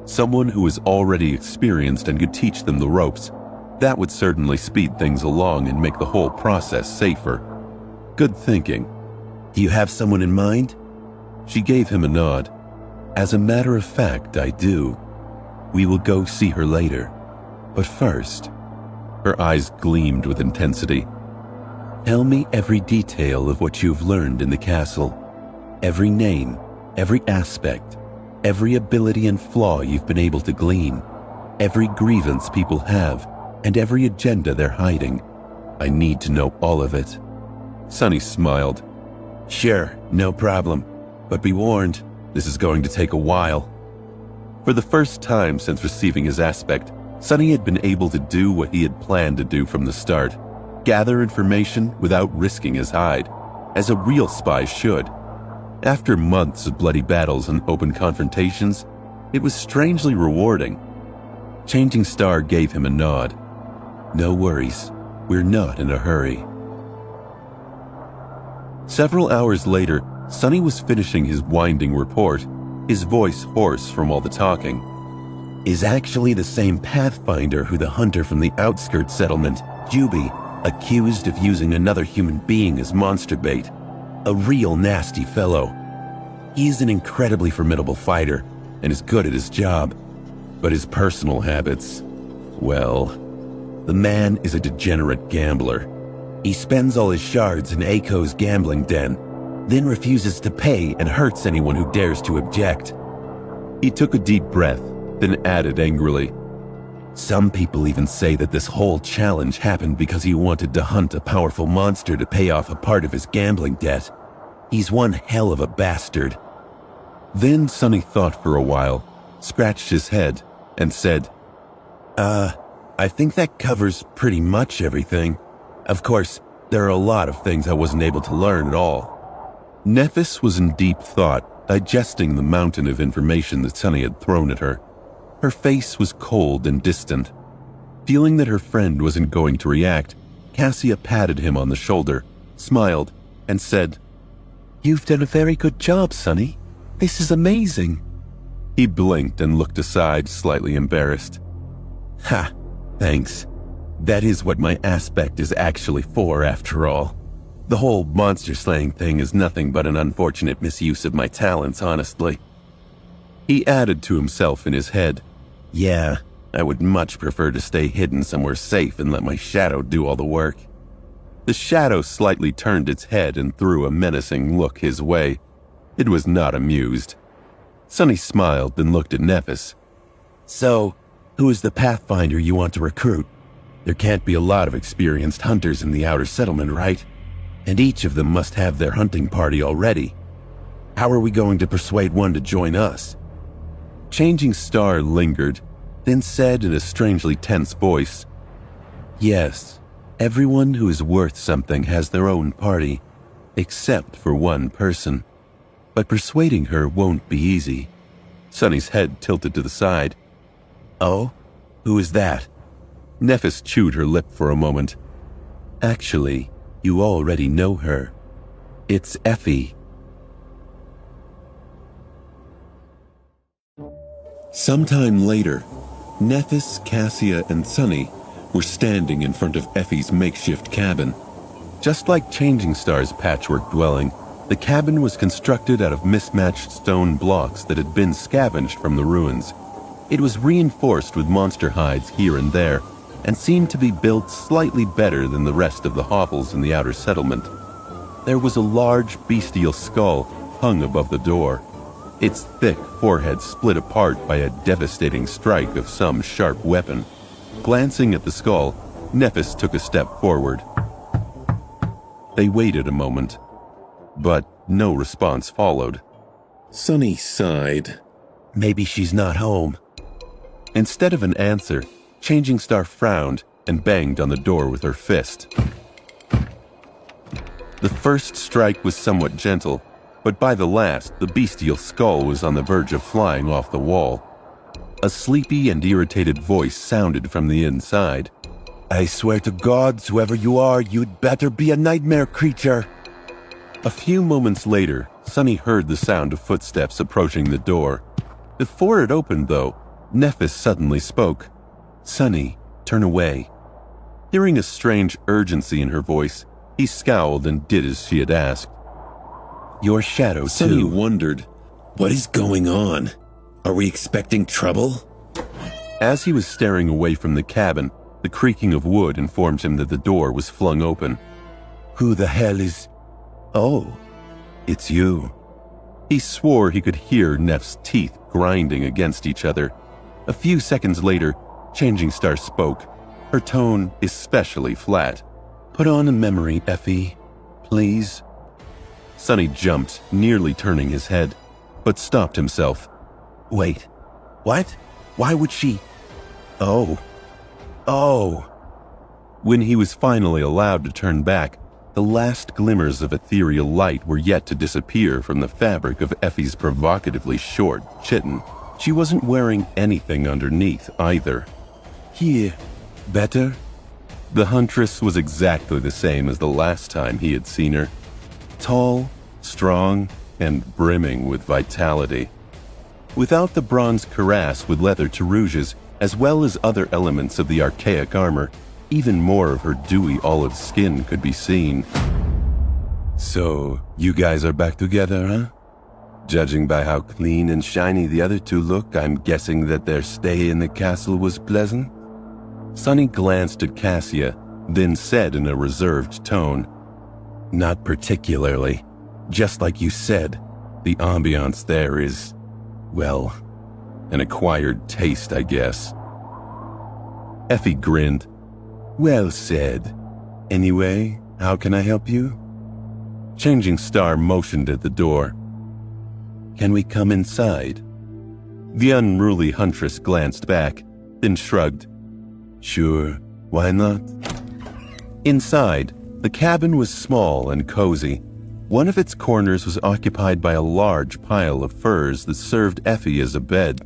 Someone who is already experienced and could teach them the ropes. That would certainly speed things along and make the whole process safer. Good thinking. Do you have someone in mind? She gave him a nod. As a matter of fact, I do. We will go see her later. But first, her eyes gleamed with intensity. Tell me every detail of what you've learned in the castle. Every name, every aspect, every ability and flaw you've been able to glean. Every grievance people have, and every agenda they're hiding. I need to know all of it. Sunny smiled. Sure, no problem. But be warned, this is going to take a while. For the first time since receiving his aspect, Sunny had been able to do what he had planned to do from the start. Gather information without risking his hide, as a real spy should. After months of bloody battles and open confrontations, it was strangely rewarding. Changing Star gave him a nod. No worries, we're not in a hurry. Several hours later, Sunny was finishing his winding report, his voice hoarse from all the talking. Is actually the same Pathfinder who the hunter from the outskirts settlement, Juby, accused of using another human being as monster bait. A real nasty fellow. He's an incredibly formidable fighter and is good at his job. But his personal habits, well, the man is a degenerate gambler. He spends all his shards in Ako's gambling den, then refuses to pay and hurts anyone who dares to object. He took a deep breath, then added angrily, Some people even say that this whole challenge happened because he wanted to hunt a powerful monster to pay off a part of his gambling debt. He's one hell of a bastard. Then Sunny thought for a while, scratched his head, and said, I think that covers pretty much everything. Of course, there are a lot of things I wasn't able to learn at all. Nephis was in deep thought, digesting the mountain of information that Sunny had thrown at her. Her face was cold and distant. Feeling that her friend wasn't going to react, Cassia patted him on the shoulder, smiled, and said, You've done a very good job, Sunny. This is amazing. He blinked and looked aside, slightly embarrassed. Ha, thanks. That is what my aspect is actually for, after all. The whole monster-slaying thing is nothing but an unfortunate misuse of my talents, honestly. He added to himself in his head, Yeah, I would much prefer to stay hidden somewhere safe and let my shadow do all the work. The shadow slightly turned its head and threw a menacing look his way. It was not amused. Sunny smiled and looked at Nephis. So, who is the Pathfinder you want to recruit? There can't be a lot of experienced hunters in the outer settlement, right? And each of them must have their hunting party already. How are we going to persuade one to join us? Changing Star lingered, then said in a strangely tense voice, Yes, everyone who is worth something has their own party, except for one person. but persuading her won't be easy. Sonny's head tilted to the side. Oh? Who is that? Nephis chewed her lip for a moment. Actually, you already know her. It's Effie. Sometime later, Nephis, Cassia, and Sunny were standing in front of Effie's makeshift cabin. Just like Changing Star's patchwork dwelling, the cabin was constructed out of mismatched stone blocks that had been scavenged from the ruins. It was reinforced with monster hides here and there, and seemed to be built slightly better than the rest of the hovels in the outer settlement. There was a large bestial skull hung above the door, its thick forehead split apart by a devastating strike of some sharp weapon. Glancing at the skull, Nephis took a step forward. They waited a moment, but no response followed. Sunny sighed. Maybe she's not home. Instead of an answer, Changing Star frowned and banged on the door with her fist. The first strike was somewhat gentle, but by the last, the bestial skull was on the verge of flying off the wall. A sleepy and irritated voice sounded from the inside. I swear to gods, whoever you are, you'd better be a nightmare creature. A few moments later, Sunny heard the sound of footsteps approaching the door. Before it opened, though, Nephis suddenly spoke. Sunny, turn away. Hearing a strange urgency in her voice, he scowled and did as she had asked. Your shadow, Sunny too. wondered, what is going on? Are we expecting trouble? As he was staring away from the cabin, the creaking of wood informed him that the door was flung open. Who the hell is... Oh, it's you. He swore he could hear Neff's teeth grinding against each other. A few seconds later, Changing Star spoke, her tone especially flat. Put on a memory, Effie, please. Sunny jumped, nearly turning his head, but stopped himself. Wait, what? Why would she... Oh. When he was finally allowed to turn back, the last glimmers of ethereal light were yet to disappear from the fabric of Effie's provocatively short chitin. She wasn't wearing anything underneath either. Here, better? The huntress was exactly the same as the last time he had seen her. Tall, strong, and brimming with vitality. Without the bronze cuirass with leather terouges, as well as other elements of the archaic armor, even more of her dewy olive skin could be seen. So, you guys are back together, huh? Judging by how clean and shiny the other two look, I'm guessing that their stay in the castle was pleasant? Sunny glanced at Cassia, then said in a reserved tone, Not particularly. Just like you said, the ambiance there is, well, an acquired taste, I guess. Effie grinned. Well said. Anyway, how can I help you? Changing Star motioned at the door. Can we come inside? The unruly huntress glanced back, then shrugged. Sure, why not? Inside, the cabin was small and cozy. One of its corners was occupied by a large pile of furs that served Effie as a bed.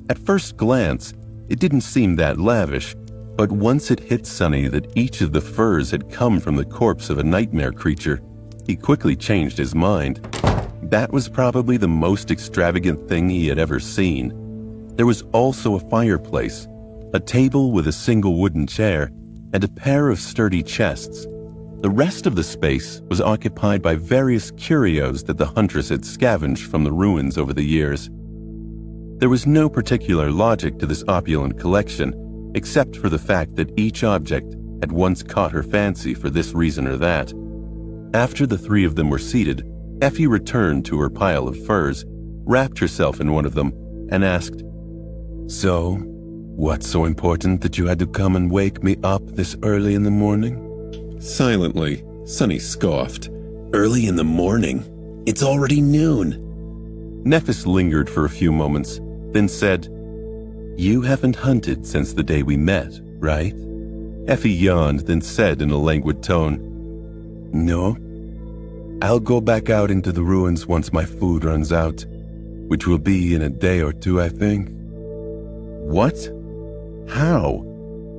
At first glance, it didn't seem that lavish, but once it hit Sunny that each of the furs had come from the corpse of a nightmare creature, he quickly changed his mind. That was probably the most extravagant thing he had ever seen. There was also a fireplace, a table with a single wooden chair, and a pair of sturdy chests. The rest of the space was occupied by various curios that the huntress had scavenged from the ruins over the years. There was no particular logic to this opulent collection, except for the fact that each object had once caught her fancy for this reason or that. After the three of them were seated, Effie returned to her pile of furs, wrapped herself in one of them, and asked, So, what's so important that you had to come and wake me up this early in the morning? Silently, Sunny scoffed. Early in the morning? It's already noon. Nephis lingered for a few moments, then said, You haven't hunted since the day we met, right? Effie yawned, then said in a languid tone, No. I'll go back out into the ruins once my food runs out, which will be in a day or two, I think. What? How?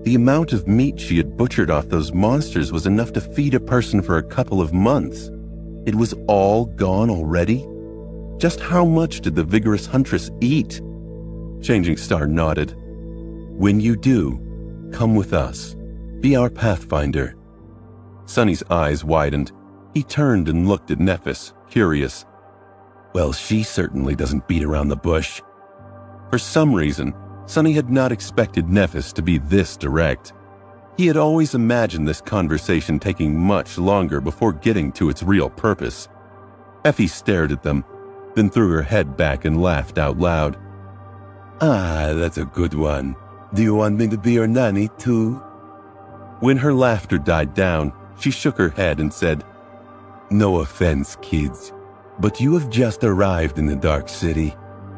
The amount of meat she had butchered off those monsters was enough to feed a person for a couple of months. It was all gone already? Just how much did the vigorous huntress eat? Changing Star nodded. When you do, come with us. Be our pathfinder. Sunny's eyes widened. He turned and looked at Nephis, curious. Well, she certainly doesn't beat around the bush. For some reason, Sunny had not expected Nephis to be this direct. He had always imagined this conversation taking much longer before getting to its real purpose. Effie stared at them, then threw her head back and laughed out loud. Ah, that's a good one. Do you want me to be your nanny too? When her laughter died down, she shook her head and said, No offense, kids, but you have just arrived in the Dark City.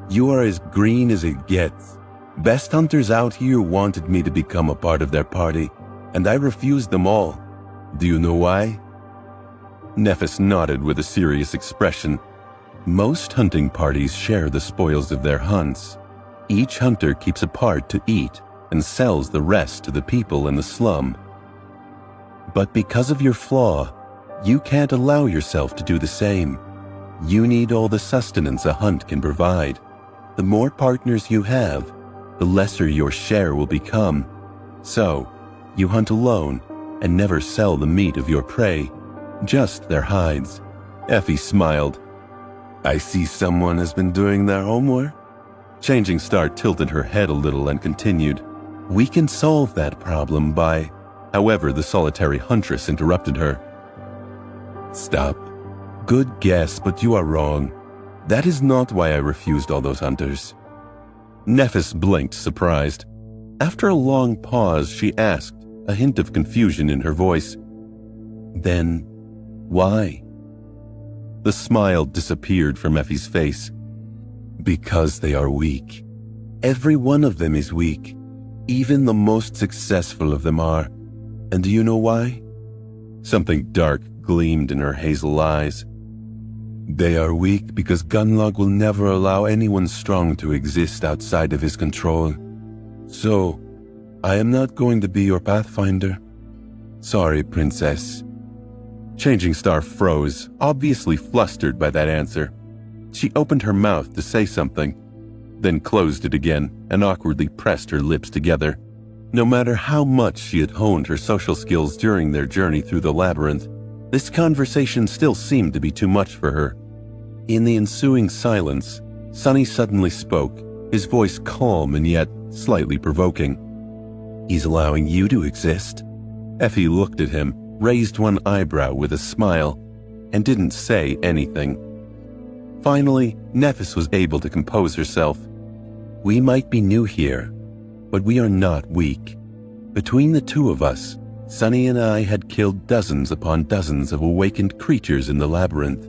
You are as green as it gets. Best hunters out here wanted me to become a part of their party, and I refused them all. Do you know why? Nephis nodded with a serious expression. Most hunting parties share the spoils of their hunts. Each hunter keeps a part to eat and sells the rest to the people in the slum. But because of your flaw, you can't allow yourself to do the same. You need all the sustenance a hunt can provide. The more partners you have, the lesser your share will become. So, you hunt alone and never sell the meat of your prey, just their hides. Effie smiled. I see someone has been doing their homework. Changing Star tilted her head a little and continued. We can solve that problem by... However, the solitary huntress interrupted her. Stop. Good guess, but you are wrong. That is not why I refused all those hunters. Nephis blinked, surprised. After a long pause, she asked, a hint of confusion in her voice. Then, why? The smile disappeared from Effie's face. Because they are weak. Every one of them is weak. Even the most successful of them are. And do you know why? Something dark gleamed in her hazel eyes. They are weak because Gunlock will never allow anyone strong to exist outside of his control. So, I am not going to be your pathfinder. Sorry, princess. Changing Star froze, obviously flustered by that answer. She opened her mouth to say something, then closed it again and awkwardly pressed her lips together. No matter how much she had honed her social skills during their journey through the labyrinth, this conversation still seemed to be too much for her. In the ensuing silence, Sunny suddenly spoke, his voice calm and yet slightly provoking. He's allowing you to exist. Effie looked at him, raised one eyebrow with a smile, and didn't say anything. Finally, Nephis was able to compose herself. We might be new here, but we are not weak. Between the two of us, Sunny and I had killed dozens upon dozens of awakened creatures in the labyrinth.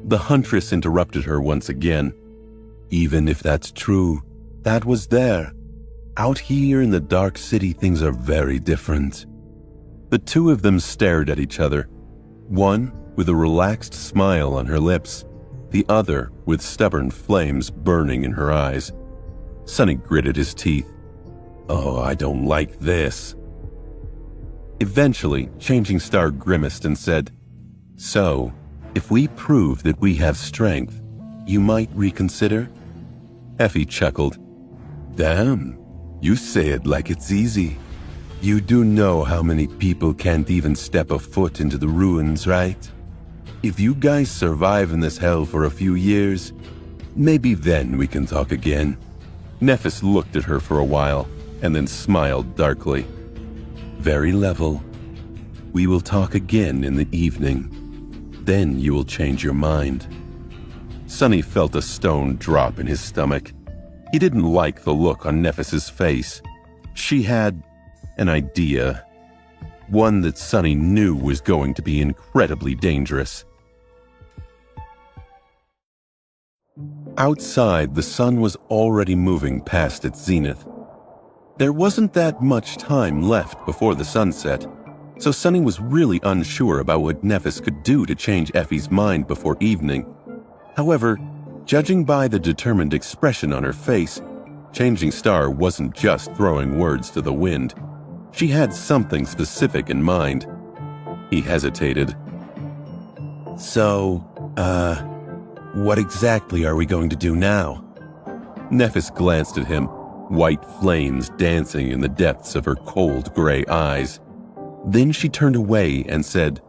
The huntress interrupted her once again. Even if that's true, that was there. Out here in the Dark City, things are very different. The two of them stared at each other, one with a relaxed smile on her lips, the other with stubborn flames burning in her eyes. Sunny gritted his teeth. Oh, I don't like this. Eventually, Changing Star grimaced and said, So, if we prove that we have strength, you might reconsider? Effie chuckled. Damn, you say it like it's easy. You do know how many people can't even step a foot into the ruins, right? If you guys survive in this hell for a few years, maybe then we can talk again. Nephis looked at her for a while, and then smiled darkly. Very level. We will talk again in the evening. Then you will change your mind. Sunny felt a stone drop in his stomach. He didn't like the look on Nephis's face. She had an idea. One that Sunny knew was going to be incredibly dangerous. Outside, the sun was already moving past its zenith. There wasn't that much time left before the sunset. so Sunny was really unsure about what Nephis could do to change Effie's mind before evening. However, judging by the determined expression on her face, Changing Star wasn't just throwing words to the wind. She had something specific in mind. He hesitated. So, what exactly are we going to do now? Nephis glanced at him, white flames dancing in the depths of her cold gray eyes. Then she turned away and said,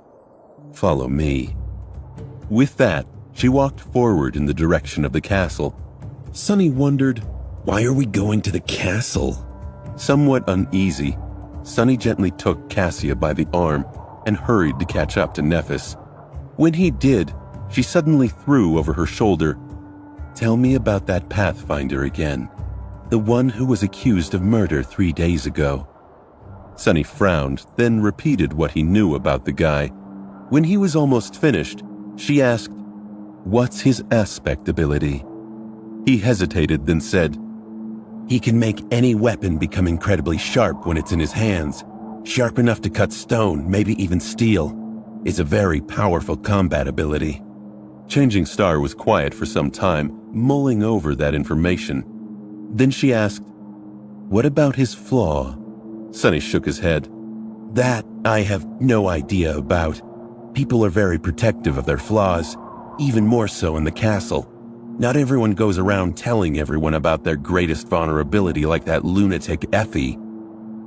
"Follow me." With that, she walked forward in the direction of the castle. Sunny wondered, why are we going to the castle? Somewhat uneasy, Sunny gently took Cassia by the arm and hurried to catch up to Nephis. When he did, she suddenly threw over her shoulder, "Tell me about that Pathfinder again, the one who was accused of murder 3 days ago." Sunny frowned, then repeated what he knew about the guy. When he was almost finished, she asked, "What's his aspect ability?" He hesitated, then said, "He can make any weapon become incredibly sharp when it's in his hands. Sharp enough to cut stone, maybe even steel. It's a very powerful combat ability." Changing Star was quiet for some time, mulling over that information. Then she asked, "What about his flaw?" Sunny shook his head. "That I have no idea about. People are very protective of their flaws, even more so in the castle. Not everyone goes around telling everyone about their greatest vulnerability like that lunatic Effie."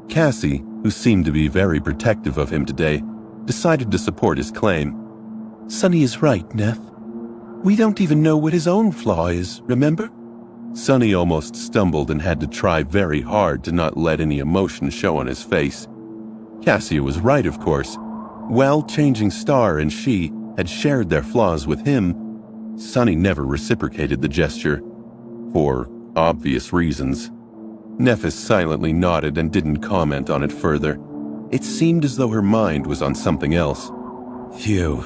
Cassie, who seemed to be very protective of him today, decided to support his claim. "Sunny is right, Neff. We don't even know what his own flaw is, remember?" Sunny almost stumbled and had to try very hard to not let any emotion show on his face. Cassia was right, of course. While Changing Star and she had shared their flaws with him, Sunny never reciprocated the gesture, for obvious reasons. Nephis silently nodded and didn't comment on it further. It seemed as though her mind was on something else. Phew.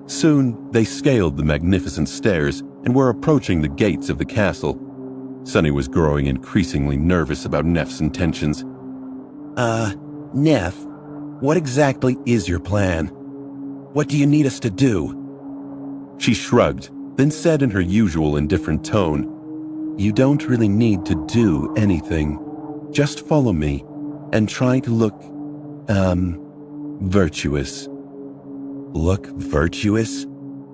Soon, they scaled the magnificent stairs and were approaching the gates of the castle. Sunny was growing increasingly nervous about Neff's intentions. Neff, what exactly is your plan? What do you need us to do?" She shrugged, then said in her usual indifferent tone, "You don't really need to do anything. Just follow me and try to look, virtuous." Look virtuous?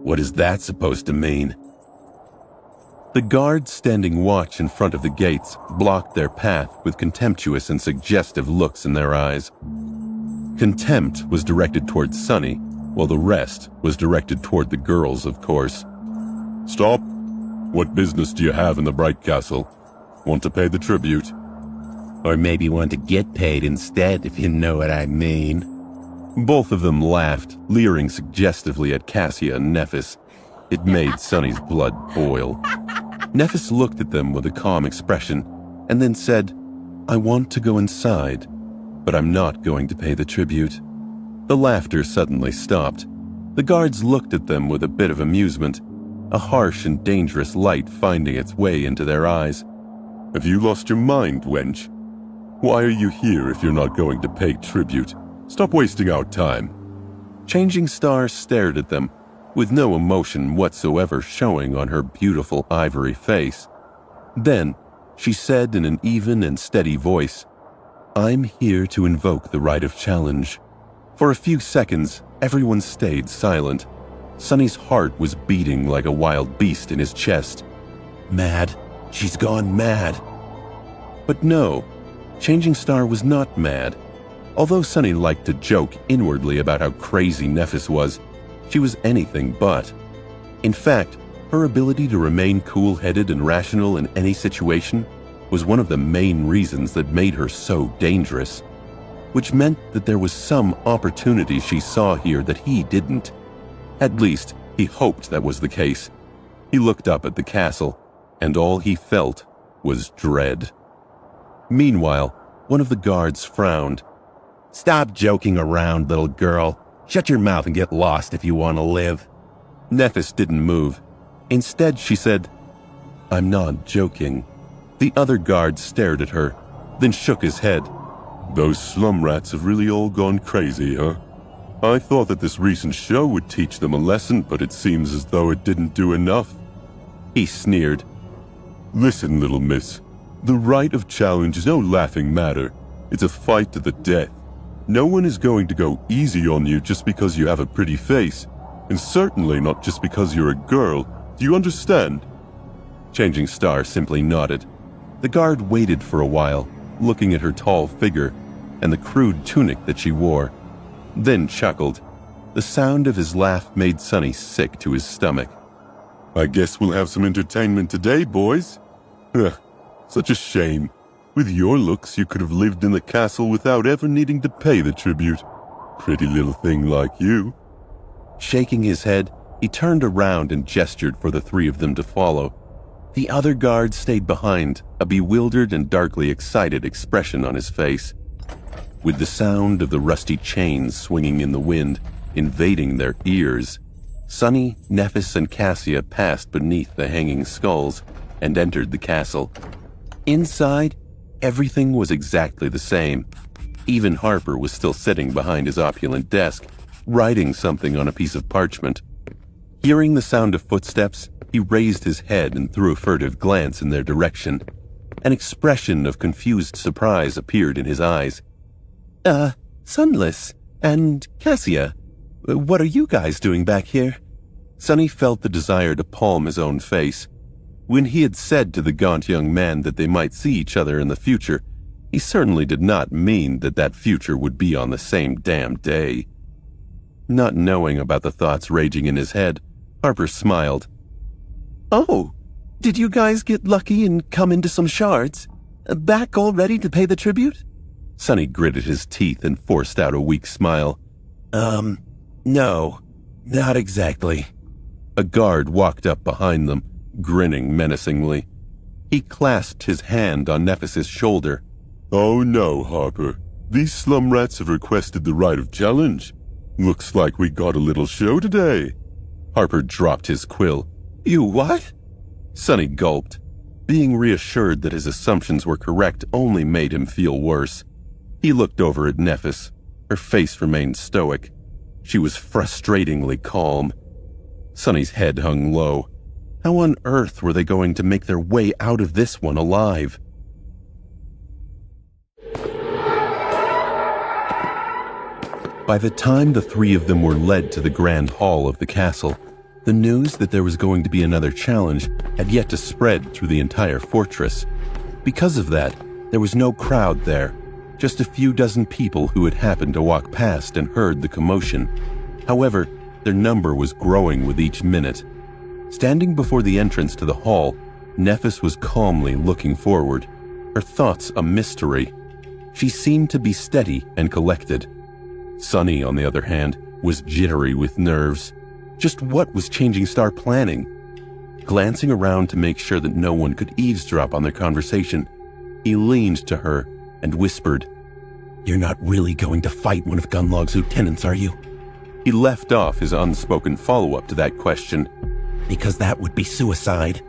What is that supposed to mean? The guards standing watch in front of the gates blocked their path with contemptuous and suggestive looks in their eyes. Contempt was directed toward Sunny, while the rest was directed toward the girls, of course. Stop. What business do you have in the Bright Castle? Want to pay the tribute? Or maybe want to get paid instead, if you know what I mean. Both of them laughed, leering suggestively at Cassia and Nephis. It made Sunny's blood boil. Nephis looked at them with a calm expression, and then said, "I want to go inside, but I'm not going to pay the tribute." The laughter suddenly stopped. The guards looked at them with a bit of amusement, a harsh and dangerous light finding its way into their eyes. Have you lost your mind, wench? Why are you here if you're not going to pay tribute? Stop wasting our time. Changing Star stared at them, with no emotion whatsoever showing on her beautiful ivory face. Then, she said in an even and steady voice, "I'm here to invoke the right of challenge." For a few seconds, everyone stayed silent. Sunny's heart was beating like a wild beast in his chest. Mad. She's gone mad. But no, Changing Star was not mad. Although Sunny liked to joke inwardly about how crazy Nephis was, she was anything but. In fact, her ability to remain cool-headed and rational in any situation was one of the main reasons that made her so dangerous, which meant that there was some opportunity she saw here that he didn't. At least, he hoped that was the case. He looked up at the castle, and all he felt was dread. Meanwhile, one of the guards frowned. "Stop joking around, little girl. Shut your mouth and get lost if you want to live." Nephis didn't move. Instead, she said, "I'm not joking." The other guard stared at her, then shook his head. Those slum rats have really all gone crazy, huh? I thought that this recent show would teach them a lesson, but it seems as though it didn't do enough. He sneered. Listen, little miss. The right of challenge is no laughing matter. It's a fight to the death. No one is going to go easy on you just because you have a pretty face, and certainly not just because you're a girl. Do you understand? Changing Star simply nodded. The guard waited for a while, looking at her tall figure and the crude tunic that she wore, then chuckled. The sound of his laugh made Sonny sick to his stomach. I guess we'll have some entertainment today, boys. Such a shame. With your looks, you could have lived in the castle without ever needing to pay the tribute. Pretty little thing like you. Shaking his head, he turned around and gestured for the three of them to follow. The other guard stayed behind, a bewildered and darkly excited expression on his face. With the sound of the rusty chains swinging in the wind, invading their ears, Sonny, Nephis, and Cassia passed beneath the hanging skulls and entered the castle. Inside, everything was exactly the same. Even Harper was still sitting behind his opulent desk, writing something on a piece of parchment. Hearing the sound of footsteps, he raised his head and threw a furtive glance in their direction. An expression of confused surprise appeared in his eyes. Sunless and Cassia, what are you guys doing back here? Sonny felt the desire to palm his own face. When he had said to the gaunt young man that they might see each other in the future, he certainly did not mean that that future would be on the same damn day. Not knowing about the thoughts raging in his head, Harper smiled. Oh, did you guys get lucky and come into some shards? Back all ready to pay the tribute? Sonny gritted his teeth and forced out a weak smile. No, not exactly. A guard walked up behind them, grinning menacingly. He clasped his hand on Nephis's shoulder. Oh no, Harper. These slum rats have requested the right of challenge. Looks like we got a little show today. Harper dropped his quill. You what? Sonny gulped. Being reassured that his assumptions were correct only made him feel worse. He looked over at Nephis. Her face remained stoic. She was frustratingly calm. Sonny's head hung low. How on earth were they going to make their way out of this one alive? By the time the three of them were led to the grand hall of the castle, the news that there was going to be another challenge had yet to spread through the entire fortress. Because of that, there was no crowd there, just a few dozen people who had happened to walk past and heard the commotion. However, their number was growing with each minute. Standing before the entrance to the hall, Nephis was calmly looking forward, her thoughts a mystery. She seemed to be steady and collected. Sonny, on the other hand, was jittery with nerves. Just what was Changing Star planning? Glancing around to make sure that no one could eavesdrop on their conversation, he leaned to her and whispered, "You're not really going to fight one of Gunlog's lieutenants, are you?" He left off his unspoken follow-up to that question. Because that would be suicide.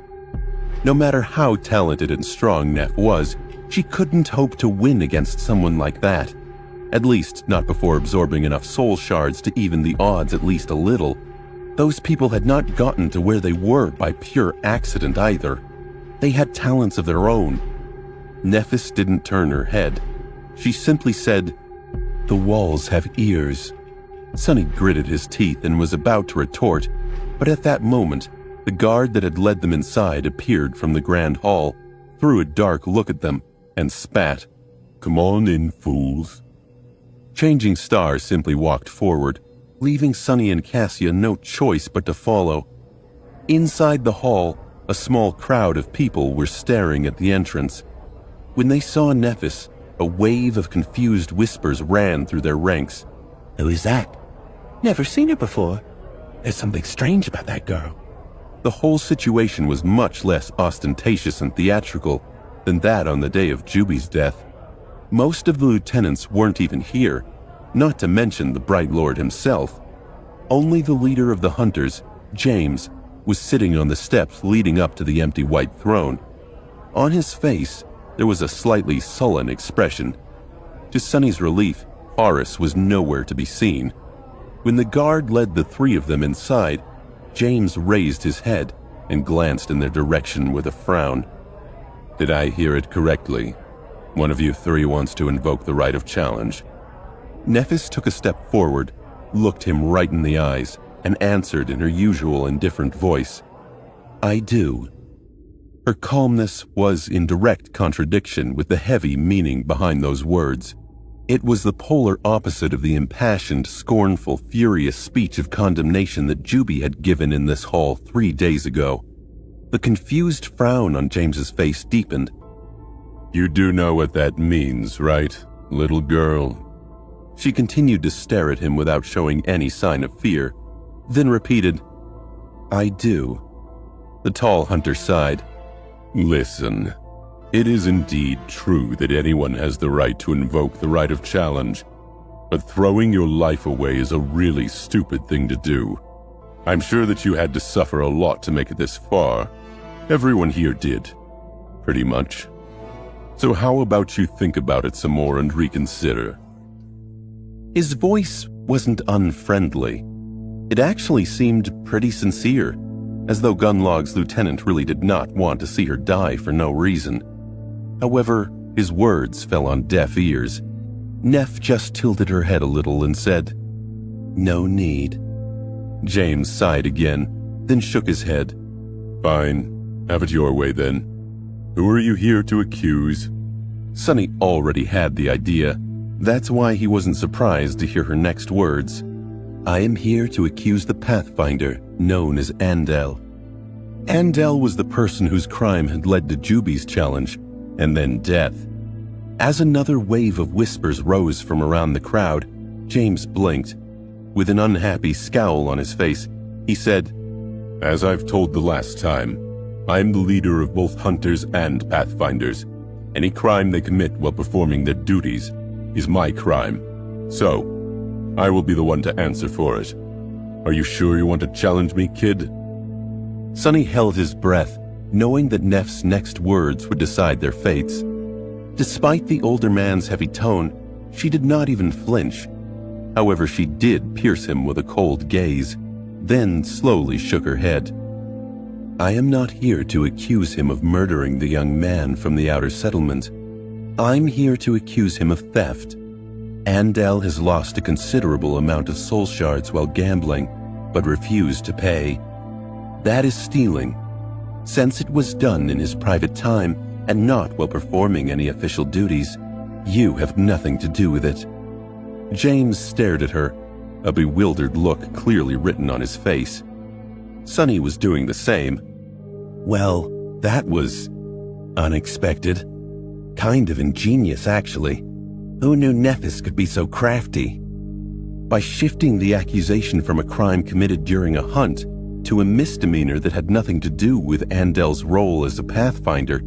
No matter how talented and strong Neff was, she couldn't hope to win against someone like that. At least not before absorbing enough soul shards to even the odds at least a little. Those people had not gotten to where they were by pure accident either. They had talents of their own. Nephis didn't turn her head. She simply said, "The walls have ears." Sonny gritted his teeth and was about to retort, but at that moment, the guard that had led them inside appeared from the grand hall, threw a dark look at them, and spat. Come on in, fools. Changing Star simply walked forward, leaving Sonny and Cassia no choice but to follow. Inside the hall, a small crowd of people were staring at the entrance. When they saw Nephis, a wave of confused whispers ran through their ranks. "Who is that? Never seen her before. There's something strange about that girl." The whole situation was much less ostentatious and theatrical than that on the day of Juby's death. Most of the lieutenants weren't even here, not to mention the Bright Lord himself. Only the leader of the hunters, James, was sitting on the steps leading up to the empty white throne. On his face, there was a slightly sullen expression. To Sonny's relief, Horace was nowhere to be seen. When the guard led the three of them inside, James raised his head and glanced in their direction with a frown. "Did I hear it correctly? One of you three wants to invoke the right of challenge." Nephis took a step forward, looked him right in the eyes, and answered in her usual indifferent voice, "I do." Her calmness was in direct contradiction with the heavy meaning behind those words. It was the polar opposite of the impassioned, scornful, furious speech of condemnation that Juby had given in this hall 3 days ago. The confused frown on James's face deepened. "You do know what that means, right, little girl?" She continued to stare at him without showing any sign of fear, then repeated, "I do." The tall hunter sighed. "Listen, it is indeed true that anyone has the right to invoke the right of challenge, but throwing your life away is a really stupid thing to do. I'm sure that you had to suffer a lot to make it this far. Everyone here did, pretty much. So how about you think about it some more and reconsider?" His voice wasn't unfriendly. It actually seemed pretty sincere, as though Gunlog's lieutenant really did not want to see her die for no reason. However, his words fell on deaf ears. Neff just tilted her head a little and said, "No need." James sighed again, then shook his head. "Fine, have it your way then. Who are you here to accuse?" Sonny already had the idea. That's why he wasn't surprised to hear her next words. "I am here to accuse the Pathfinder, known as Andel." Andel was the person whose crime had led to Juby's challenge, and then death. As another wave of whispers rose from around the crowd, James blinked. With an unhappy scowl on his face, he said, "As I've told the last time, I am the leader of both hunters and pathfinders. Any crime they commit while performing their duties is my crime. So, I will be the one to answer for it. Are you sure you want to challenge me, kid?" Sonny held his breath, knowing that Neff's next words would decide their fates. Despite the older man's heavy tone, she did not even flinch. However, she did pierce him with a cold gaze, then slowly shook her head. "I am not here to accuse him of murdering the young man from the outer settlement. I'm here to accuse him of theft. Andel has lost a considerable amount of soul shards while gambling, but refused to pay. That is stealing. Since it was done in his private time and not while performing any official duties, you have nothing to do with it." James stared at her, a bewildered look clearly written on his face. Sonny was doing the same. "Well, that was unexpected. Kind of ingenious, actually. Who knew Nephis could be so crafty?" By shifting the accusation from a crime committed during a hunt to a misdemeanor that had nothing to do with Andel's role as a pathfinder,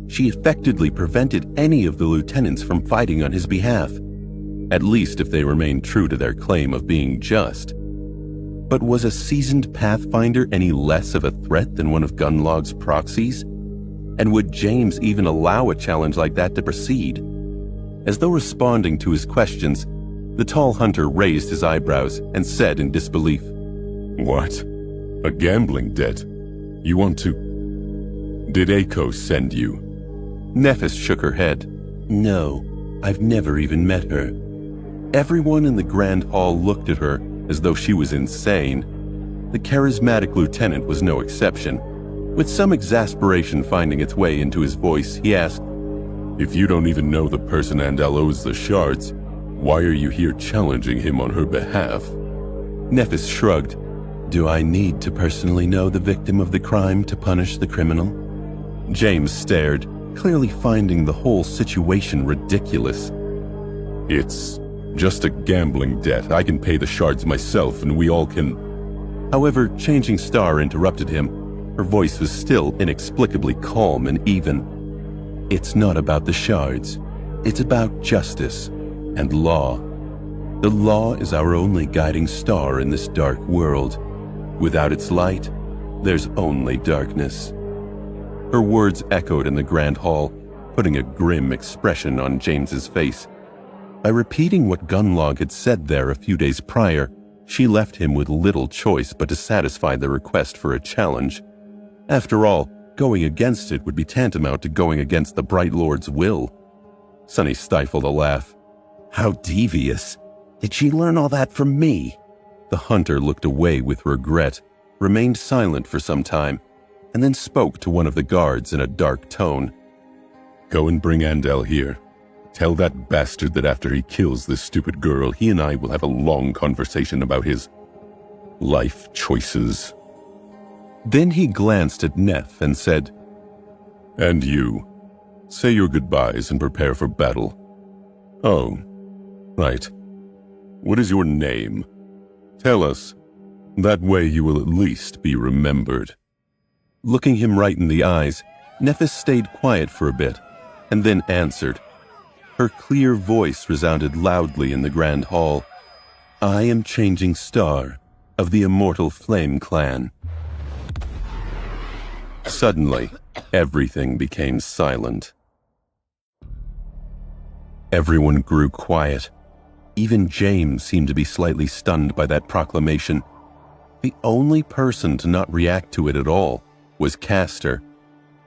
she effectively prevented any of the lieutenants from fighting on his behalf, at least if they remained true to their claim of being just. But was a seasoned pathfinder any less of a threat than one of Gunlog's proxies? And would James even allow a challenge like that to proceed? As though responding to his questions, the tall hunter raised his eyebrows and said in disbelief, "What? A gambling debt? You want to... Did Aiko send you?" Nephis shook her head. "No, I've never even met her." Everyone in the Grand Hall looked at her as though she was insane. The charismatic lieutenant was no exception. With some exasperation finding its way into his voice, he asked, "If you don't even know the person Andel owes the shards, why are you here challenging him on her behalf?" Nephis shrugged. "Do I need to personally know the victim of the crime to punish the criminal?" James stared, clearly finding the whole situation ridiculous. "It's just a gambling debt. I can pay the shards myself and we all can..." However, Changing Star interrupted him. Her voice was still inexplicably calm and even. "It's not about the shards. It's about justice and law. The law is our only guiding star in this dark world. Without its light, there's only darkness." Her words echoed in the Grand Hall, putting a grim expression on James's face. By repeating what Gunlog had said there a few days prior, she left him with little choice but to satisfy the request for a challenge. After all, going against it would be tantamount to going against the Bright Lord's will. Sunny stifled a laugh. How devious. Did she learn all that from me? The hunter looked away with regret, remained silent for some time, and then spoke to one of the guards in a dark tone. Go and bring Andel here. Tell that bastard that after he kills this stupid girl, he and I will have a long conversation about his life choices. Then he glanced at Neff and said, And you, say your goodbyes and prepare for battle. Oh, right. What is your name? Tell us. That way you will at least be remembered. Looking him right in the eyes, Nephis stayed quiet for a bit, and then answered. Her clear voice resounded loudly in the grand hall. I am Changing Star, of the Immortal Flame Clan. Suddenly, everything became silent. Everyone grew quiet. Even James seemed to be slightly stunned by that proclamation. The only person to not react to it at all was Castor,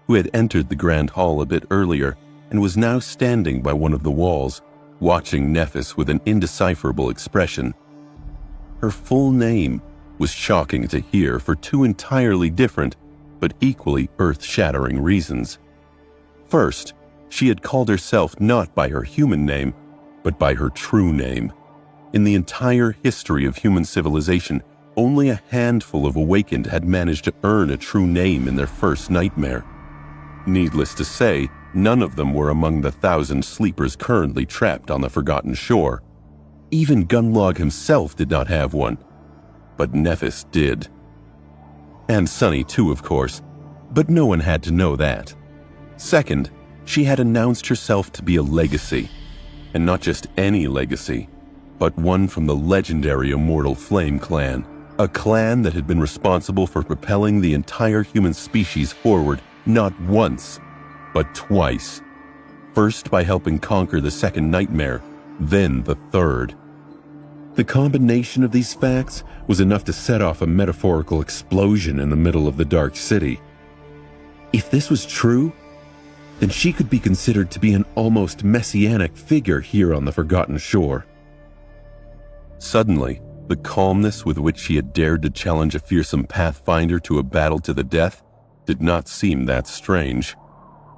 who had entered the grand hall a bit earlier and was now standing by one of the walls, watching Nephis with an indecipherable expression. Her full name was shocking to hear for two entirely different but equally earth-shattering reasons. First, she had called herself not by her human name, but by her true name. In the entire history of human civilization, only a handful of Awakened had managed to earn a true name in their first nightmare. Needless to say, none of them were among the 1,000 sleepers currently trapped on the Forgotten Shore. Even Gunlog himself did not have one, but Nephis did. And Sunny too, of course, but no one had to know that. Second, she had announced herself to be a legacy, and not just any legacy, but one from the legendary Immortal Flame Clan, a clan that had been responsible for propelling the entire human species forward not once, but twice. First by helping conquer the second nightmare, then the third. The combination of these facts was enough to set off a metaphorical explosion in the middle of the Dark City. If this was true, then she could be considered to be an almost messianic figure here on the Forgotten Shore. Suddenly, the calmness with which she had dared to challenge a fearsome pathfinder to a battle to the death did not seem that strange.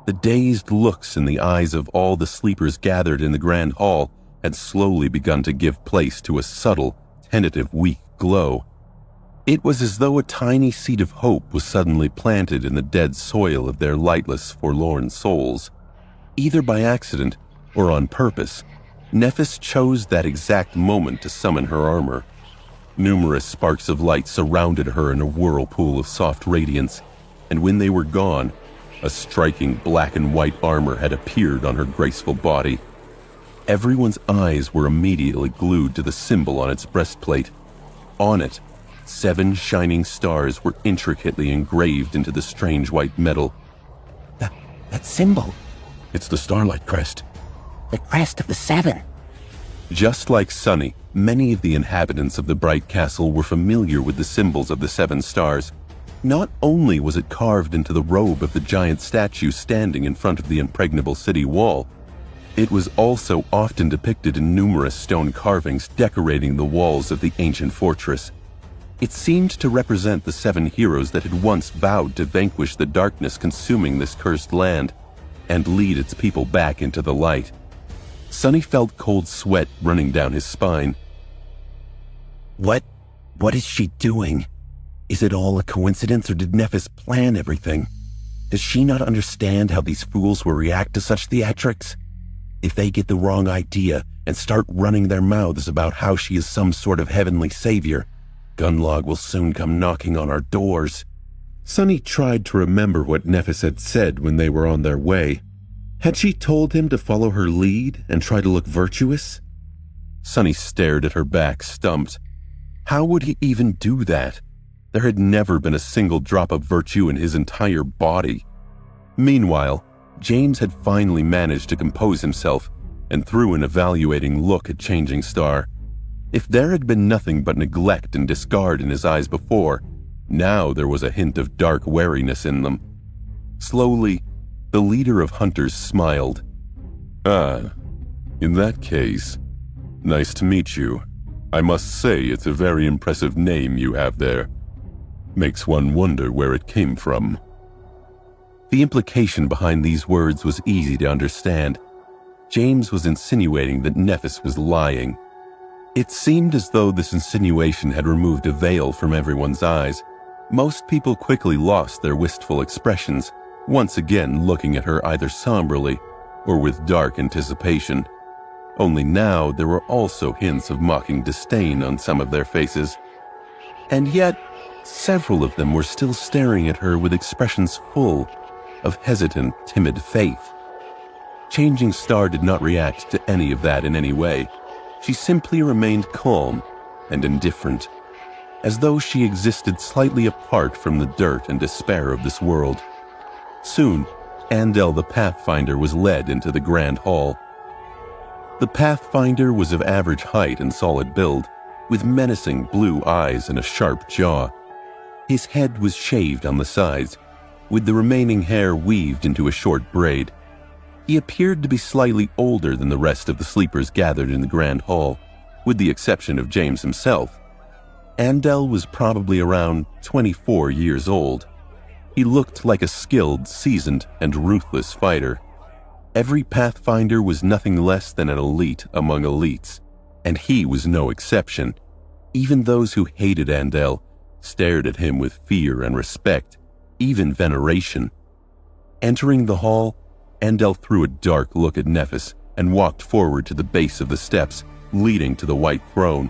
The dazed looks in the eyes of all the sleepers gathered in the grand hall had slowly begun to give place to a subtle, tentative, weak glow. It was as though a tiny seed of hope was suddenly planted in the dead soil of their lightless, forlorn souls. Either by accident or on purpose, Nephis chose that exact moment to summon her armor. Numerous sparks of light surrounded her in a whirlpool of soft radiance, and when they were gone, a striking black and white armor had appeared on her graceful body. Everyone's eyes were immediately glued to the symbol on its breastplate. On it, 7 shining stars were intricately engraved into the strange white metal. That symbol. It's the Starlight Crest. The crest of the 7. Just like Sunny, many of the inhabitants of the Bright Castle were familiar with the symbols of the 7 stars. Not only was it carved into the robe of the giant statue standing in front of the impregnable city wall, it was also often depicted in numerous stone carvings decorating the walls of the ancient fortress. It seemed to represent the 7 heroes that had once vowed to vanquish the darkness consuming this cursed land and lead its people back into the light. Sunny felt cold sweat running down his spine. What is she doing? Is it all a coincidence, or did Nephis plan everything? Does she not understand how these fools will react to such theatrics? If they get the wrong idea and start running their mouths about how she is some sort of heavenly savior, Gunlog will soon come knocking on our doors. Sunny tried to remember what Nephis had said when they were on their way. Had she told him to follow her lead and try to look virtuous? Sunny stared at her back, stumped. How would he even do that? There had never been a single drop of virtue in his entire body. Meanwhile, James had finally managed to compose himself and threw an evaluating look at Changing Star. If there had been nothing but neglect and discard in his eyes before, now there was a hint of dark wariness in them. Slowly, the leader of hunters smiled. "Ah, in that case, nice to meet you. I must say it's a very impressive name you have there. Makes one wonder where it came from." The implication behind these words was easy to understand. James was insinuating that Nephis was lying. It seemed as though this insinuation had removed a veil from everyone's eyes. Most people quickly lost their wistful expressions, once again looking at her either somberly or with dark anticipation. Only now there were also hints of mocking disdain on some of their faces. And yet, several of them were still staring at her with expressions full of hesitant, timid faith. Changing Star did not react to any of that in any way. She simply remained calm and indifferent, as though she existed slightly apart from the dirt and despair of this world. Soon, Andel the Pathfinder was led into the grand hall. The Pathfinder was of average height and solid build, with menacing blue eyes and a sharp jaw. His head was shaved on the sides, with the remaining hair weaved into a short braid. He appeared to be slightly older than the rest of the sleepers gathered in the grand hall, with the exception of James himself. Andel was probably around 24 years old. He looked like a skilled, seasoned, and ruthless fighter. Every Pathfinder was nothing less than an elite among elites, and he was no exception. Even those who hated Andel stared at him with fear and respect, even veneration. Entering the hall, Andel threw a dark look at Nephis and walked forward to the base of the steps leading to the white throne.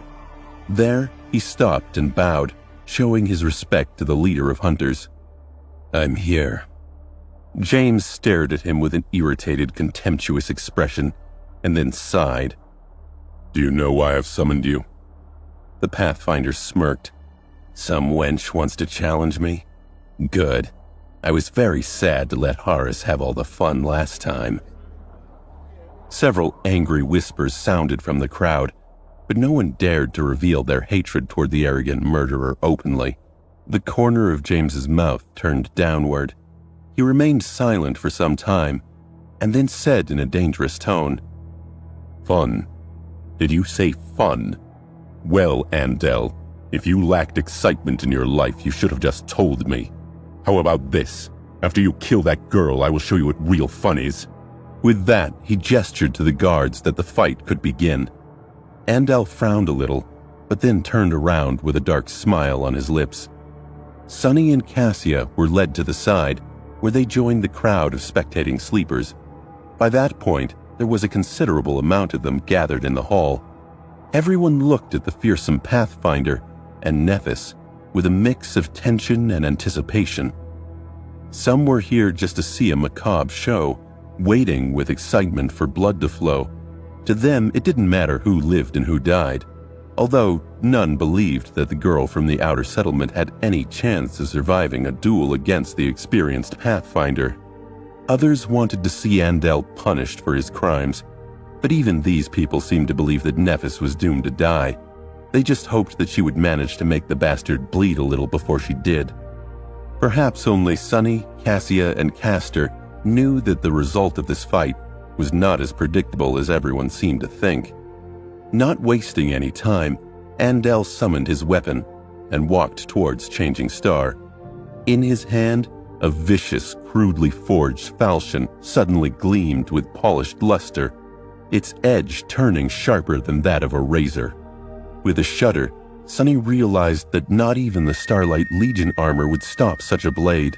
There, he stopped and bowed, showing his respect to the leader of hunters. "I'm here." James stared at him with an irritated, contemptuous expression, and then sighed. "Do you know why I've summoned you?" The Pathfinder smirked. "Some wench wants to challenge me? Good. I was very sad to let Horace have all the fun last time." Several angry whispers sounded from the crowd, but no one dared to reveal their hatred toward the arrogant murderer openly. The corner of James's mouth turned downward. He remained silent for some time, and then said in a dangerous tone, "Fun? Did you say fun? Well, Andel, if you lacked excitement in your life, you should have just told me. How about this? After you kill that girl, I will show you what real fun is." With that, he gestured to the guards that the fight could begin. Andel frowned a little, but then turned around with a dark smile on his lips. Sunny and Cassia were led to the side, where they joined the crowd of spectating sleepers. By that point, there was a considerable amount of them gathered in the hall. Everyone looked at the fearsome Pathfinder and Nephis with a mix of tension and anticipation. Some were here just to see a macabre show, waiting with excitement for blood to flow. To them, it didn't matter who lived and who died, although none believed that the girl from the outer settlement had any chance of surviving a duel against the experienced Pathfinder. Others wanted to see Andel punished for his crimes, but even these people seemed to believe that Nephis was doomed to die. They just hoped that she would manage to make the bastard bleed a little before she did. Perhaps only Sunny, Cassia, and Castor knew that the result of this fight was not as predictable as everyone seemed to think. Not wasting any time, Andel summoned his weapon and walked towards Changing Star. In his hand, a vicious, crudely forged falchion suddenly gleamed with polished luster, its edge turning sharper than that of a razor. With a shudder, Sunny realized that not even the Starlight Legion armor would stop such a blade.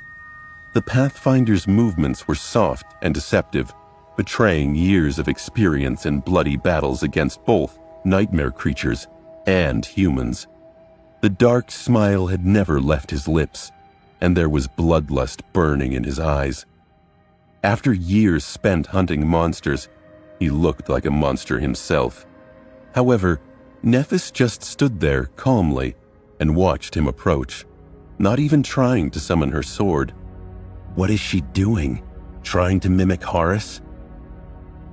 The Pathfinder's movements were soft and deceptive, betraying years of experience in bloody battles against both nightmare creatures and humans. The dark smile had never left his lips, and there was bloodlust burning in his eyes. After years spent hunting monsters, he looked like a monster himself. However, Nephis just stood there calmly and watched him approach, not even trying to summon her sword. What is she doing? Trying to mimic Horace?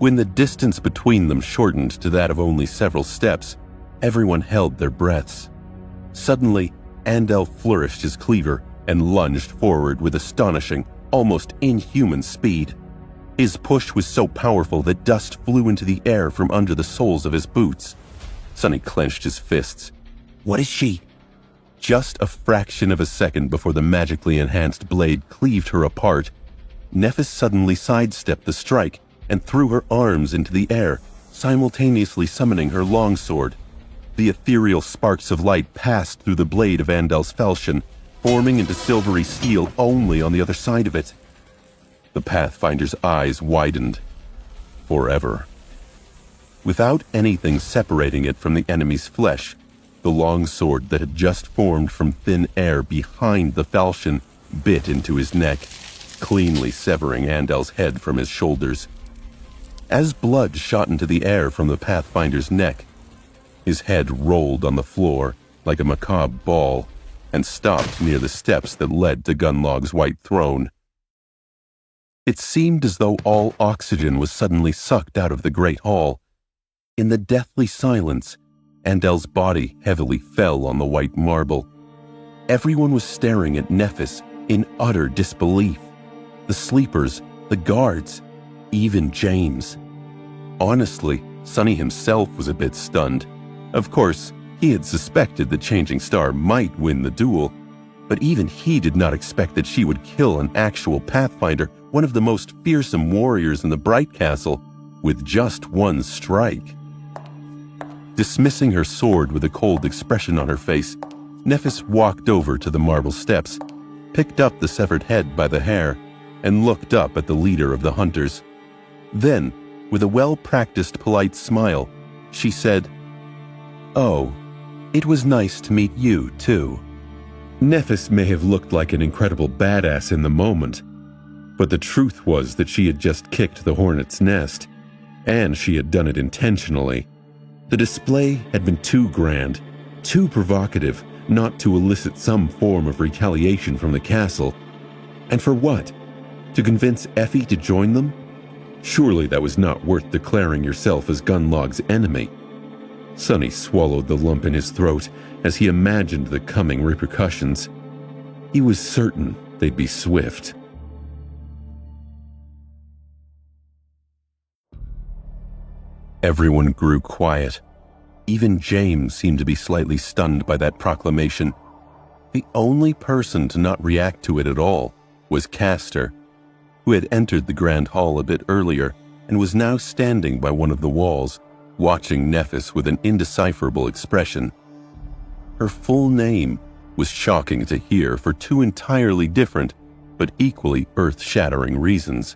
When the distance between them shortened to that of only several steps, everyone held their breaths. Suddenly, Andel flourished his cleaver and lunged forward with astonishing, almost inhuman speed. His push was so powerful that dust flew into the air from under the soles of his boots. Sonny clenched his fists. What is she? Just a fraction of a second before the magically enhanced blade cleaved her apart, Nephis suddenly sidestepped the strike and threw her arms into the air, simultaneously summoning her longsword. The ethereal sparks of light passed through the blade of Andel's falchion, forming into silvery steel only on the other side of it. The Pathfinder's eyes widened. Forever. Without anything separating it from the enemy's flesh, the longsword that had just formed from thin air behind the falchion bit into his neck, cleanly severing Andel's head from his shoulders. As blood shot into the air from the Pathfinder's neck, his head rolled on the floor like a macabre ball and stopped near the steps that led to Gunlog's white throne. It seemed as though all oxygen was suddenly sucked out of the great hall. In the deathly silence, Andel's body heavily fell on the white marble. Everyone was staring at Nephis in utter disbelief. The sleepers, the guards, even James. Honestly, Sonny himself was a bit stunned. Of course, he had suspected the Changing Star might win the duel, but even he did not expect that she would kill an actual Pathfinder, one of the most fearsome warriors in the Bright Castle, with just one strike. Dismissing her sword with a cold expression on her face, Nephis walked over to the marble steps, picked up the severed head by the hair, and looked up at the leader of the hunters. Then, with a well-practiced polite smile, she said, "Oh, it was nice to meet you, too." Nephis may have looked like an incredible badass in the moment, but the truth was that she had just kicked the hornet's nest, and she had done it intentionally. The display had been too grand, too provocative, not to elicit some form of retaliation from the castle. And for what? To convince Effie to join them? Surely that was not worth declaring yourself as Gunlog's enemy. Sonny swallowed the lump in his throat as he imagined the coming repercussions. He was certain they'd be swift. Everyone grew quiet. Even James seemed to be slightly stunned by that proclamation. The only person to not react to it at all was Castor, who had entered the Grand Hall a bit earlier and was now standing by one of the walls, watching Nephis with an indecipherable expression. Her full name was shocking to hear for two entirely different but equally earth-shattering reasons.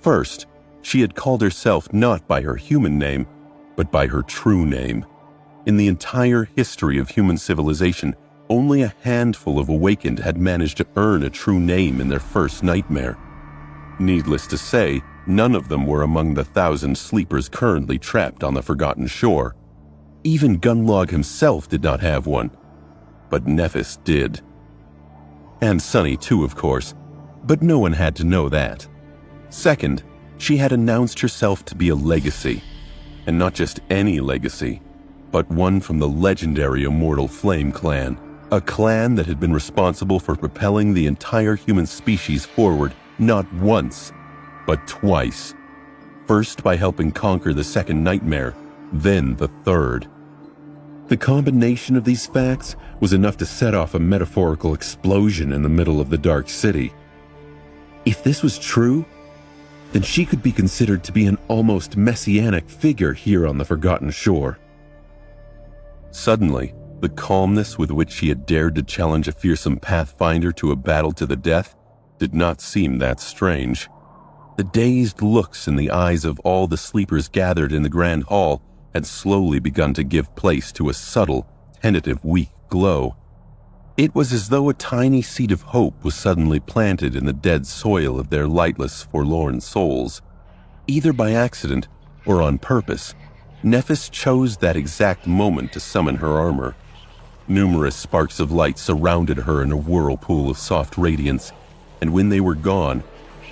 First, she had called herself not by her human name, but by her true name. In the entire history of human civilization, only a handful of Awakened had managed to earn a true name in their first nightmare. Needless to say, none of them were among the 1,000 sleepers currently trapped on the Forgotten Shore. Even Gunlog himself did not have one, but Nephis did. And Sonny too, of course, but no one had to know that. Second, she had announced herself to be a legacy, and not just any legacy, but one from the legendary Immortal Flame Clan, a clan that had been responsible for propelling the entire human species forward not once, but twice. First by helping conquer the second nightmare, then the third. The combination of these facts was enough to set off a metaphorical explosion in the middle of the Dark City. If this was true, then she could be considered to be an almost messianic figure here on the Forgotten Shore. Suddenly, the calmness with which she had dared to challenge a fearsome Pathfinder to a battle to the death did not seem that strange. The dazed looks in the eyes of all the sleepers gathered in the Grand Hall had slowly begun to give place to a subtle, tentative, weak glow. It was as though a tiny seed of hope was suddenly planted in the dead soil of their lightless, forlorn souls. Either by accident or on purpose, Nephis chose that exact moment to summon her armor. Numerous sparks of light surrounded her in a whirlpool of soft radiance, and when they were gone,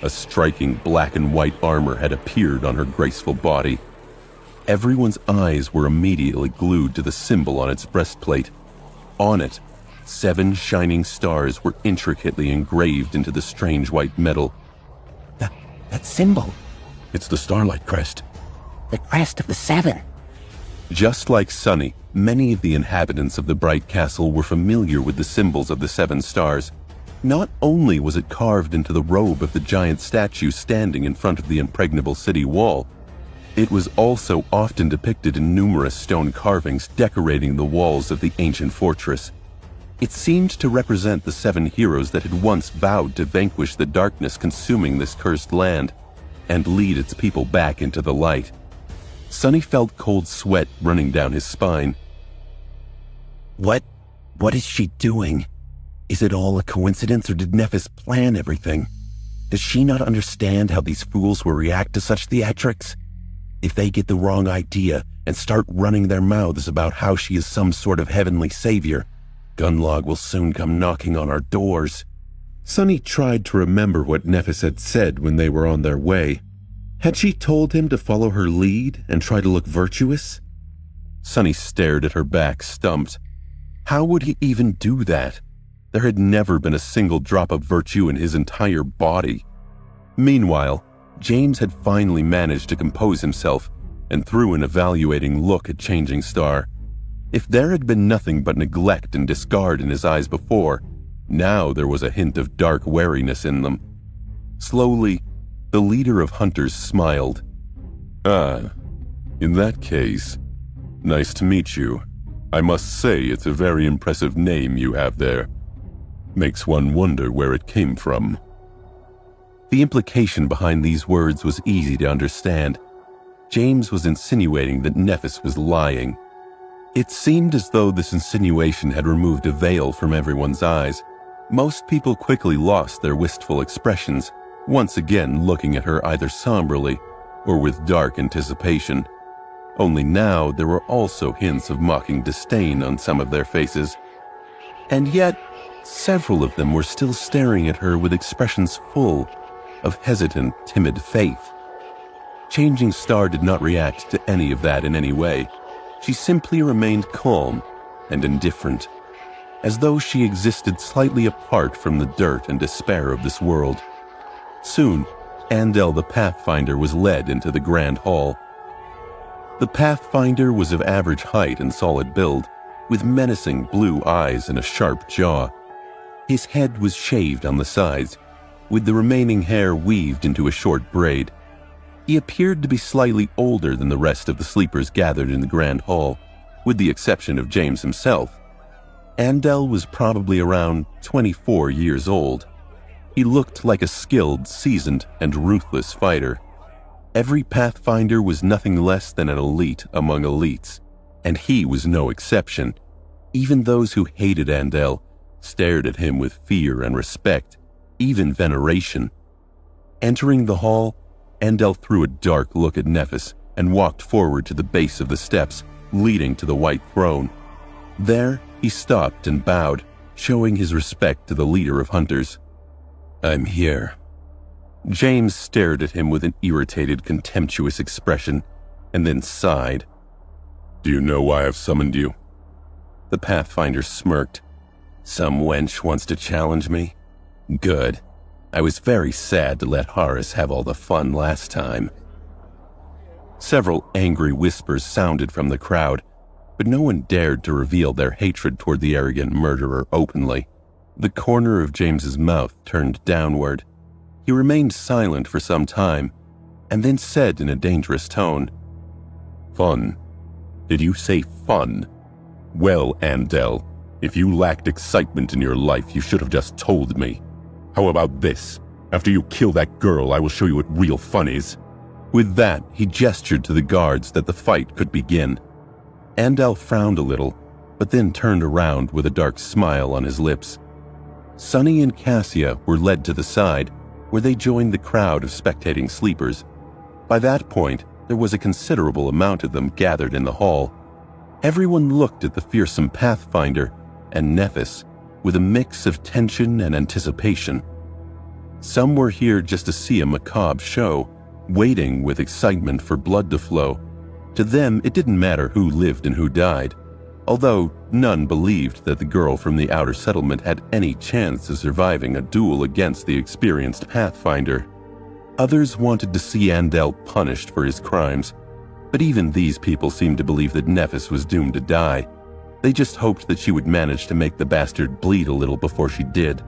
A striking black and white armor had appeared on her graceful body. Everyone's eyes were immediately glued to the symbol on its breastplate. On it, 7 shining stars were intricately engraved into the strange white metal. That symbol. It's the Starlight Crest. The crest of the 7. Just like Sunny, many of the inhabitants of the Bright Castle were familiar with the symbols of the 7 stars. Not only was it carved into the robe of the giant statue standing in front of the impregnable city wall, it was also often depicted in numerous stone carvings decorating the walls of the ancient fortress. It seemed to represent the 7 heroes that had once vowed to vanquish the darkness consuming this cursed land and lead its people back into the light. Sunny felt cold sweat running down his spine. What is she doing? Is it all a coincidence, or did Nephis plan everything? Does she not understand how these fools will react to such theatrics? If they get the wrong idea and start running their mouths about how she is some sort of heavenly savior, Gunlog will soon come knocking on our doors. Sunny tried to remember what Nephis had said when they were on their way. Had she told him to follow her lead and try to look virtuous? Sunny stared at her back, stumped. How would he even do that? There had never been a single drop of virtue in his entire body. Meanwhile, James had finally managed to compose himself and threw an evaluating look at Changing Star. If there had been nothing but neglect and discard in his eyes before, now there was a hint of dark wariness in them. Slowly, the leader of hunters smiled. Ah, in that case, nice to meet you. I must say it's a very impressive name you have there. Makes one wonder where it came from. The implication behind these words was easy to understand. James was insinuating that Nephis was lying. It seemed as though this insinuation had removed a veil from everyone's eyes. Most people quickly lost their wistful expressions, once again looking at her either somberly or with dark anticipation. Only now there were also hints of mocking disdain on some of their faces. And yet, several of them were still staring at her with expressions full of hesitant, timid faith. Changing Star did not react to any of that in any way. She simply remained calm and indifferent, as though she existed slightly apart from the dirt and despair of this world. Soon, Andel the Pathfinder was led into the grand hall. The Pathfinder was of average height and solid build, with menacing blue eyes and a sharp jaw. His head was shaved on the sides, with the remaining hair weaved into a short braid. He appeared to be slightly older than the rest of the sleepers gathered in the grand hall, with the exception of James himself. Andel was probably around 24 years old. He looked like a skilled, seasoned, and ruthless fighter. Every Pathfinder was nothing less than an elite among elites, and he was no exception. Even those who hated Andel stared at him with fear and respect, even veneration. Entering the hall, Andel threw a dark look at Nephis and walked forward to the base of the steps leading to the white throne. There, he stopped and bowed, showing his respect to the leader of hunters. "I'm here." James stared at him with an irritated, contemptuous expression, and then sighed. Do you know why I've summoned you? The Pathfinder smirked. "Some wench wants to challenge me? Good. I was very sad to let Horace have all the fun last time." Several angry whispers sounded from the crowd, but no one dared to reveal their hatred toward the arrogant murderer openly. The corner of James's mouth turned downward. He remained silent for some time, and then said in a dangerous tone, Fun? Did you say fun? Well, Andel, if you lacked excitement in your life, you should have just told me. How about this? After you kill that girl, I will show you what real fun is. With that, he gestured to the guards that the fight could begin. Andel frowned a little, but then turned around with a dark smile on his lips. Sunny and Cassia were led to the side, where they joined the crowd of spectating sleepers. By that point, there was a considerable amount of them gathered in the hall. Everyone looked at the fearsome Pathfinder and Nephis with a mix of tension and anticipation. Some were here just to see a macabre show, waiting with excitement for blood to flow. To them, it didn't matter who lived and who died, although none believed that the girl from the outer settlement had any chance of surviving a duel against the experienced Pathfinder. Others wanted to see Andel punished for his crimes, but even these people seemed to believe that Nephis was doomed to die. They just hoped that she would manage to make the bastard bleed a little before she did.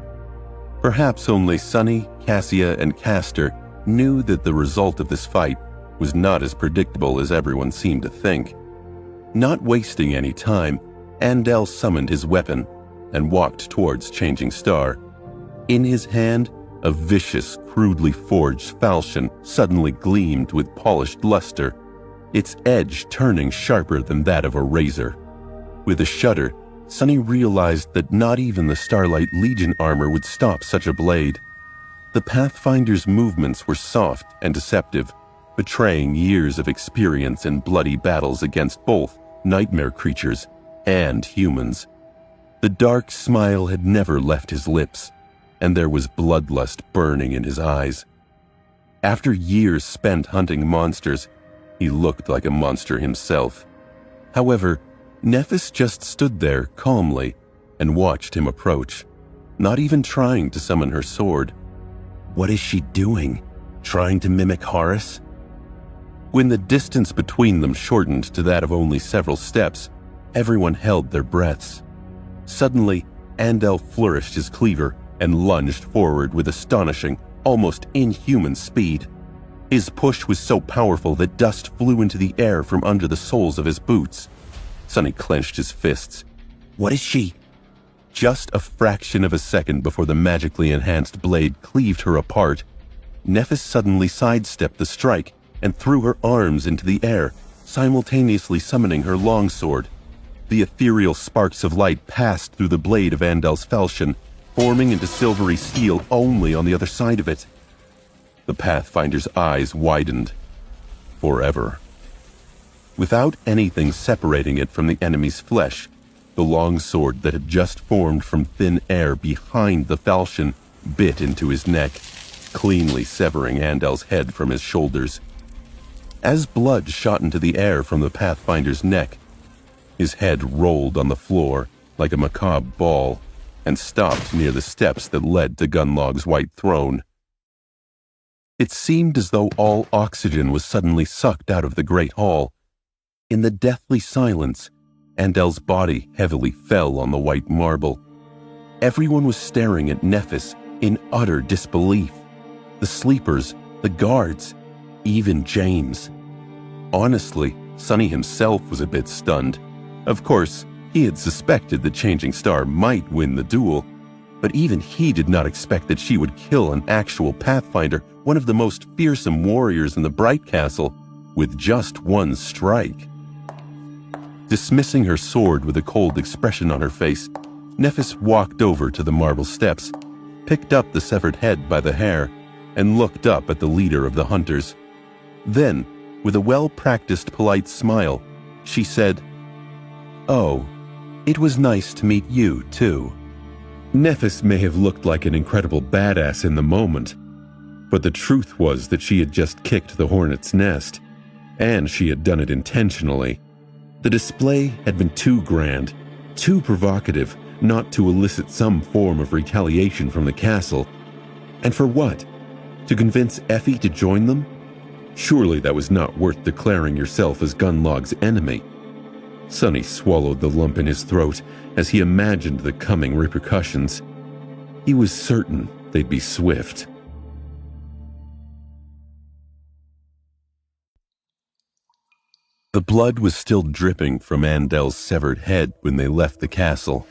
Perhaps only Sunny, Cassia, and Castor knew that the result of this fight was not as predictable as everyone seemed to think. Not wasting any time, Andel summoned his weapon and walked towards Changing Star. In his hand, a vicious, crudely forged falchion suddenly gleamed with polished luster, its edge turning sharper than that of a razor. With a shudder, Sunny realized that not even the Starlight Legion armor would stop such a blade. The Pathfinder's movements were soft and deceptive, betraying years of experience in bloody battles against both nightmare creatures and humans. The dark smile had never left his lips, and there was bloodlust burning in his eyes. After years spent hunting monsters, he looked like a monster himself. However, Nephis just stood there calmly and watched him approach, not even trying to summon her sword. What is she doing? Trying to mimic Horus? When the distance between them shortened to that of only several steps, everyone held their breaths. Suddenly, Andel flourished his cleaver and lunged forward with astonishing, almost inhuman speed. His push was so powerful that dust flew into the air from under the soles of his boots. Sunny clenched his fists. What is she? Just a fraction of a second before the magically enhanced blade cleaved her apart, Nephis suddenly sidestepped the strike and threw her arms into the air, simultaneously summoning her longsword. The ethereal sparks of light passed through the blade of Andel's falchion, forming into silvery steel only on the other side of it. The Pathfinder's eyes widened. Forever. Without anything separating it from the enemy's flesh, the longsword that had just formed from thin air behind the falchion bit into his neck, cleanly severing Andel's head from his shoulders. As blood shot into the air from the Pathfinder's neck, his head rolled on the floor like a macabre ball and stopped near the steps that led to Gunlog's white throne. It seemed as though all oxygen was suddenly sucked out of the great hall. In the deathly silence, Andel's body heavily fell on the white marble. Everyone was staring at Nephis in utter disbelief. The sleepers, the guards, even James. Honestly, Sunny himself was a bit stunned. Of course, he had suspected that Changing Star might win the duel, but even he did not expect that she would kill an actual Pathfinder, one of the most fearsome warriors in the Bright Castle, with just one strike. Dismissing her sword with a cold expression on her face, Nephis walked over to the marble steps, picked up the severed head by the hair, and looked up at the leader of the hunters. Then, with a well-practiced polite smile, she said, "Oh, it was nice to meet you, too." Nephis may have looked like an incredible badass in the moment, but the truth was that she had just kicked the hornet's nest, and she had done it intentionally. The display had been too grand, too provocative, not to elicit some form of retaliation from the castle. And for what? To convince Effie to join them? Surely that was not worth declaring yourself as Gunlog's enemy. Sunny swallowed the lump in his throat as he imagined the coming repercussions. He was certain they'd be swift. The blood was still dripping from Andel's severed head when they left the castle.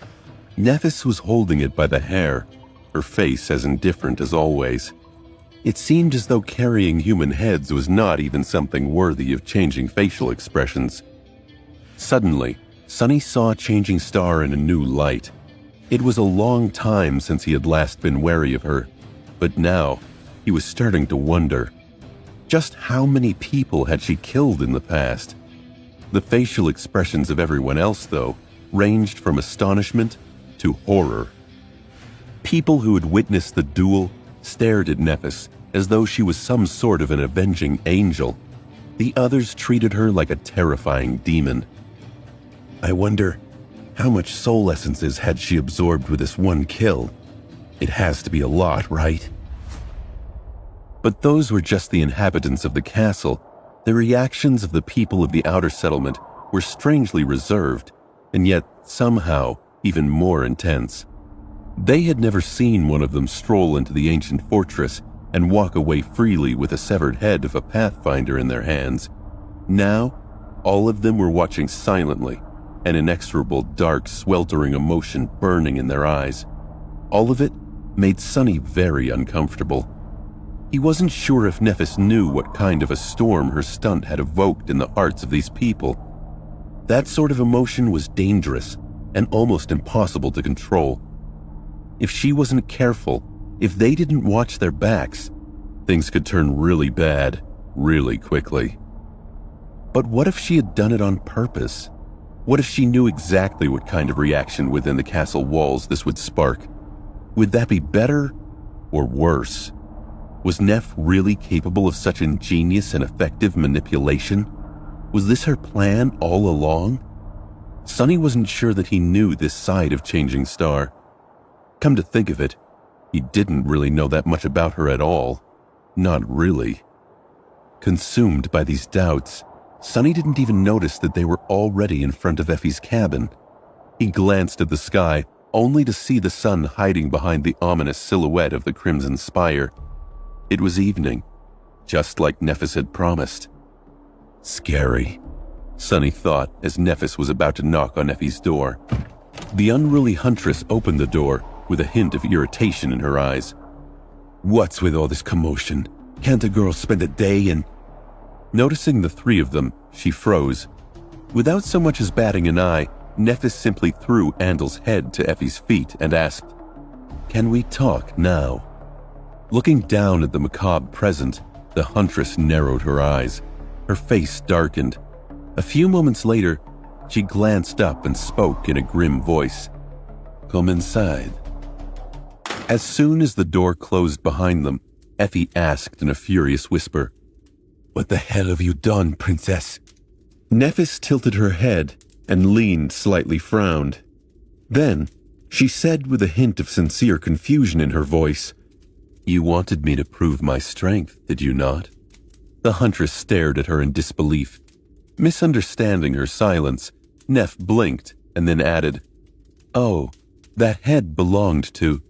Nephis was holding it by the hair, her face as indifferent as always. It seemed as though carrying human heads was not even something worthy of changing facial expressions. Suddenly, Sunny saw Changing Star in a new light. It was a long time since he had last been wary of her, but now he was starting to wonder. Just how many people had she killed in the past? The facial expressions of everyone else, though, ranged from astonishment to horror. People who had witnessed the duel stared at Nephis as though she was some sort of an avenging angel. The others treated her like a terrifying demon. I wonder, how much soul essences had she absorbed with this one kill? It has to be a lot, right? But those were just the inhabitants of the castle. The reactions of the people of the outer settlement were strangely reserved, and yet somehow even more intense. They had never seen one of them stroll into the ancient fortress and walk away freely with a severed head of a pathfinder in their hands. Now, all of them were watching silently, an inexorable, dark, sweltering emotion burning in their eyes. All of it made Sunny very uncomfortable. He wasn't sure if Nephis knew what kind of a storm her stunt had evoked in the hearts of these people. That sort of emotion was dangerous and almost impossible to control. If she wasn't careful, if they didn't watch their backs, things could turn really bad, really quickly. But what if she had done it on purpose? What if she knew exactly what kind of reaction within the castle walls this would spark? Would that be better or worse? Was Neff really capable of such ingenious and effective manipulation? Was this her plan all along? Sunny wasn't sure that he knew this side of Changing Star. Come to think of it, he didn't really know that much about her at all. Not really. Consumed by these doubts, Sunny didn't even notice that they were already in front of Effie's cabin. He glanced at the sky, only to see the sun hiding behind the ominous silhouette of the Crimson Spire. It was evening, just like Nephis had promised. Scary, Sunny thought as Nephis was about to knock on Effie's door. The unruly huntress opened the door with a hint of irritation in her eyes. What's with all this commotion? Can't a girl spend a day in... Noticing the three of them, she froze. Without so much as batting an eye, Nephis simply threw Andel's head to Effie's feet and asked, "Can we talk now?" Looking down at the macabre present, the huntress narrowed her eyes. Her face darkened. A few moments later, she glanced up and spoke in a grim voice. "Come inside." As soon as the door closed behind them, Effie asked in a furious whisper, "What the hell have you done, princess?" Nephis tilted her head and leaned slightly frowned. Then, she said with a hint of sincere confusion in her voice, "You wanted me to prove my strength, did you not?" The huntress stared at her in disbelief. Misunderstanding her silence, Neff blinked and then added, "Oh, that head belonged to..."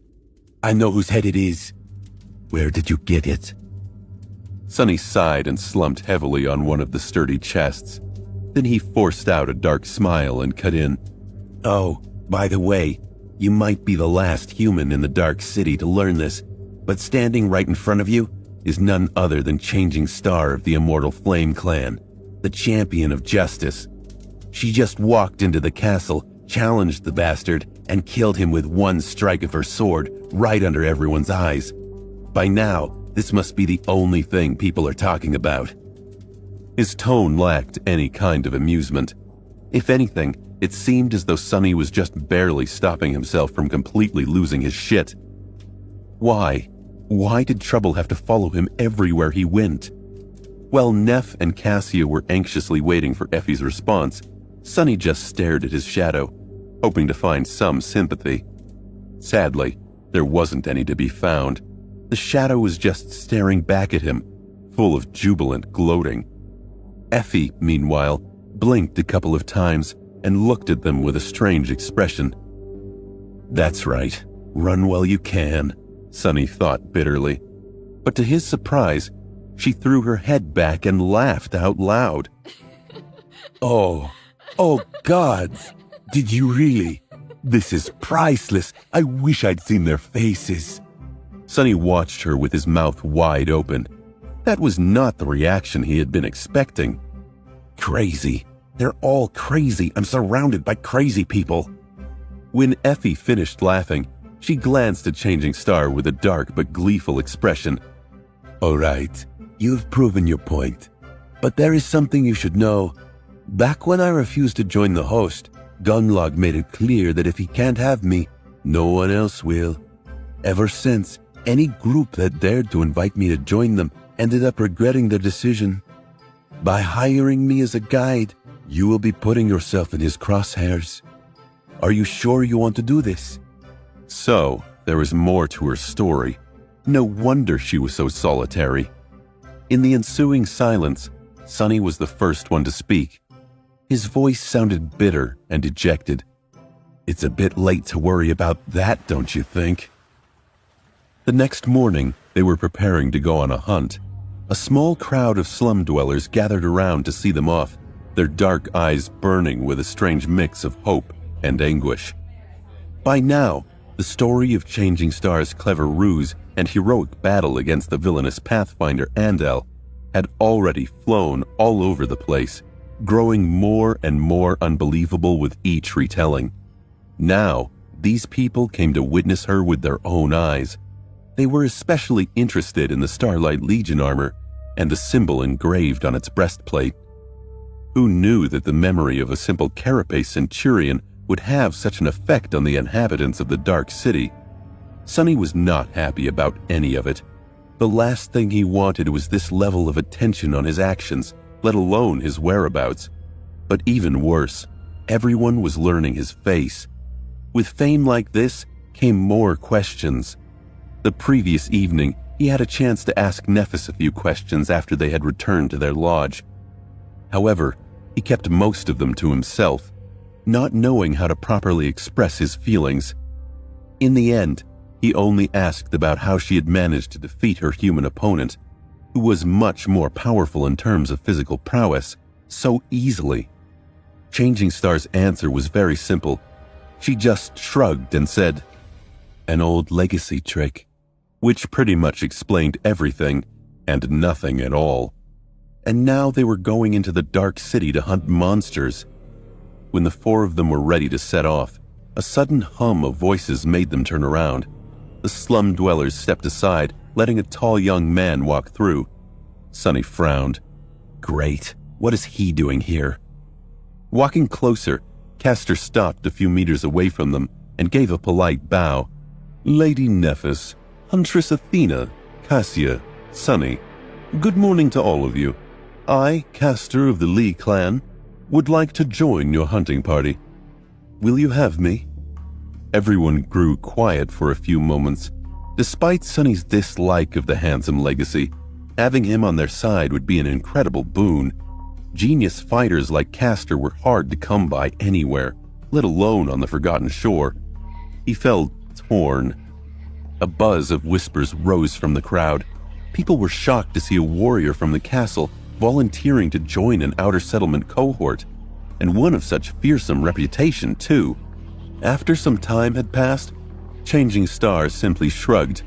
"I know whose head it is. Where did you get it?" Sunny sighed and slumped heavily on one of the sturdy chests. Then he forced out a dark smile and cut in, "Oh, by the way, you might be the last human in the Dark City to learn this, but standing right in front of you is none other than Changing Star of the Immortal Flame Clan, the champion of justice. She just walked into the castle, challenged the bastard, and killed him with one strike of her sword right under everyone's eyes. By now, this must be the only thing people are talking about." His tone lacked any kind of amusement. If anything, it seemed as though Sunny was just barely stopping himself from completely losing his shit. Why? Why did trouble have to follow him everywhere he went? While Neff and Cassia were anxiously waiting for Effie's response, Sunny just stared at his shadow, hoping to find some sympathy. Sadly, there wasn't any to be found. The shadow was just staring back at him, full of jubilant gloating. Effie, meanwhile, blinked a couple of times and looked at them with a strange expression. "That's right, run while you can," Sunny thought bitterly. But to his surprise, she threw her head back and laughed out loud. Oh gods, did you really? This is priceless. I wish I'd seen their faces. Sunny watched her with his mouth wide open. That was not the reaction he had been expecting. Crazy. They're all crazy. I'm surrounded by crazy people. When Effie finished laughing, she glanced at Changing Star with a dark but gleeful expression. "All right, you've proven your point. But there is something you should know. Back when I refused to join the host, Gunlog made it clear that if he can't have me, no one else will. Ever since, Any group that dared to invite me to join them ended up regretting their decision. By hiring me as a guide, you will be putting yourself in his crosshairs. Are you sure you want to do this?" So, there was more to her story. No wonder she was so solitary. In the ensuing silence, Sonny was the first one to speak. His voice sounded bitter and dejected. "It's a bit late to worry about that, don't you think?" The next morning, they were preparing to go on a hunt. A small crowd of slum dwellers gathered around to see them off, their dark eyes burning with a strange mix of hope and anguish. By now, the story of Changing Star's clever ruse and heroic battle against the villainous Pathfinder Andel had already flown all over the place, growing more and more unbelievable with each retelling. Now, these people came to witness her with their own eyes. They were especially interested in the Starlight Legion armor and the symbol engraved on its breastplate. Who knew that the memory of a simple carapace centurion would have such an effect on the inhabitants of the Dark City? Sonny was not happy about any of it. The last thing he wanted was this level of attention on his actions, let alone his whereabouts. But even worse, everyone was learning his face. With fame like this came more questions. The previous evening, he had a chance to ask Nephis a few questions after they had returned to their lodge. However, he kept most of them to himself, not knowing how to properly express his feelings. In the end, he only asked about how she had managed to defeat her human opponent, who was much more powerful in terms of physical prowess, so easily. Changing Star's answer was very simple. She just shrugged and said, "An old legacy trick," which pretty much explained everything and nothing at all. And now they were going into the Dark City to hunt monsters. When the four of them were ready to set off, a sudden hum of voices made them turn around. The slum dwellers stepped aside, letting a tall young man walk through. Sonny frowned. Great, what is he doing here? Walking closer, Castor stopped a few meters away from them and gave a polite bow. "Lady Nephis, Huntress Athena, Cassia, Sonny, good morning to all of you. I, Castor of the Lee clan, would like to join your hunting party. Will you have me?" Everyone grew quiet for a few moments. Despite Sonny's dislike of the handsome legacy, having him on their side would be an incredible boon. Genius fighters like Castor were hard to come by anywhere, let alone on the Forgotten Shore. He felt torn. A buzz of whispers rose from the crowd. People were shocked to see a warrior from the castle volunteering to join an outer settlement cohort, and one of such fearsome reputation, too. After some time had passed, Changing Star simply shrugged,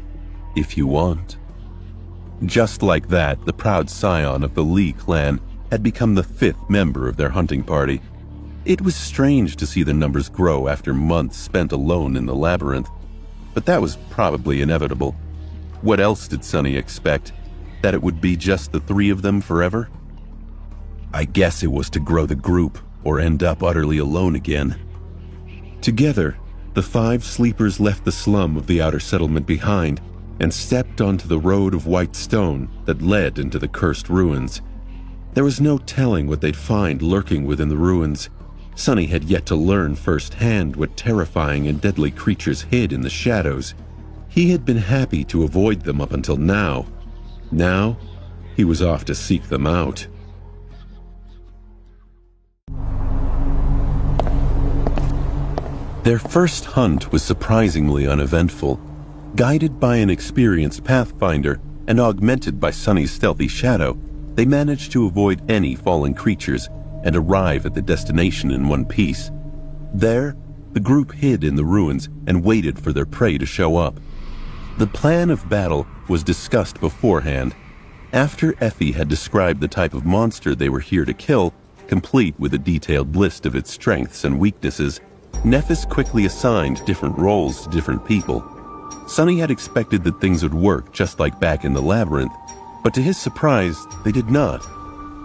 "If you want." Just like that, the proud scion of the Lee clan had become the 5th member of their hunting party. It was strange to see the numbers grow after months spent alone in the labyrinth, but that was probably inevitable. What else did Sonny expect? That it would be just the 3 of them forever? I guess it was to grow the group or end up utterly alone again. Together, the 5 sleepers left the slum of the outer settlement behind and stepped onto the road of white stone that led into the cursed ruins. There was no telling what they'd find lurking within the ruins. Sonny had yet to learn firsthand what terrifying and deadly creatures hid in the shadows. He had been happy to avoid them up until now. Now, he was off to seek them out. Their first hunt was surprisingly uneventful. Guided by an experienced pathfinder and augmented by Sonny's stealthy shadow, they managed to avoid any fallen creatures and arrive at the destination in one piece. There, the group hid in the ruins and waited for their prey to show up. The plan of battle was discussed beforehand. After Effie had described the type of monster they were here to kill, complete with a detailed list of its strengths and weaknesses, Nephis quickly assigned different roles to different people. Sonny had expected that things would work just like back in the labyrinth, but to his surprise, they did not.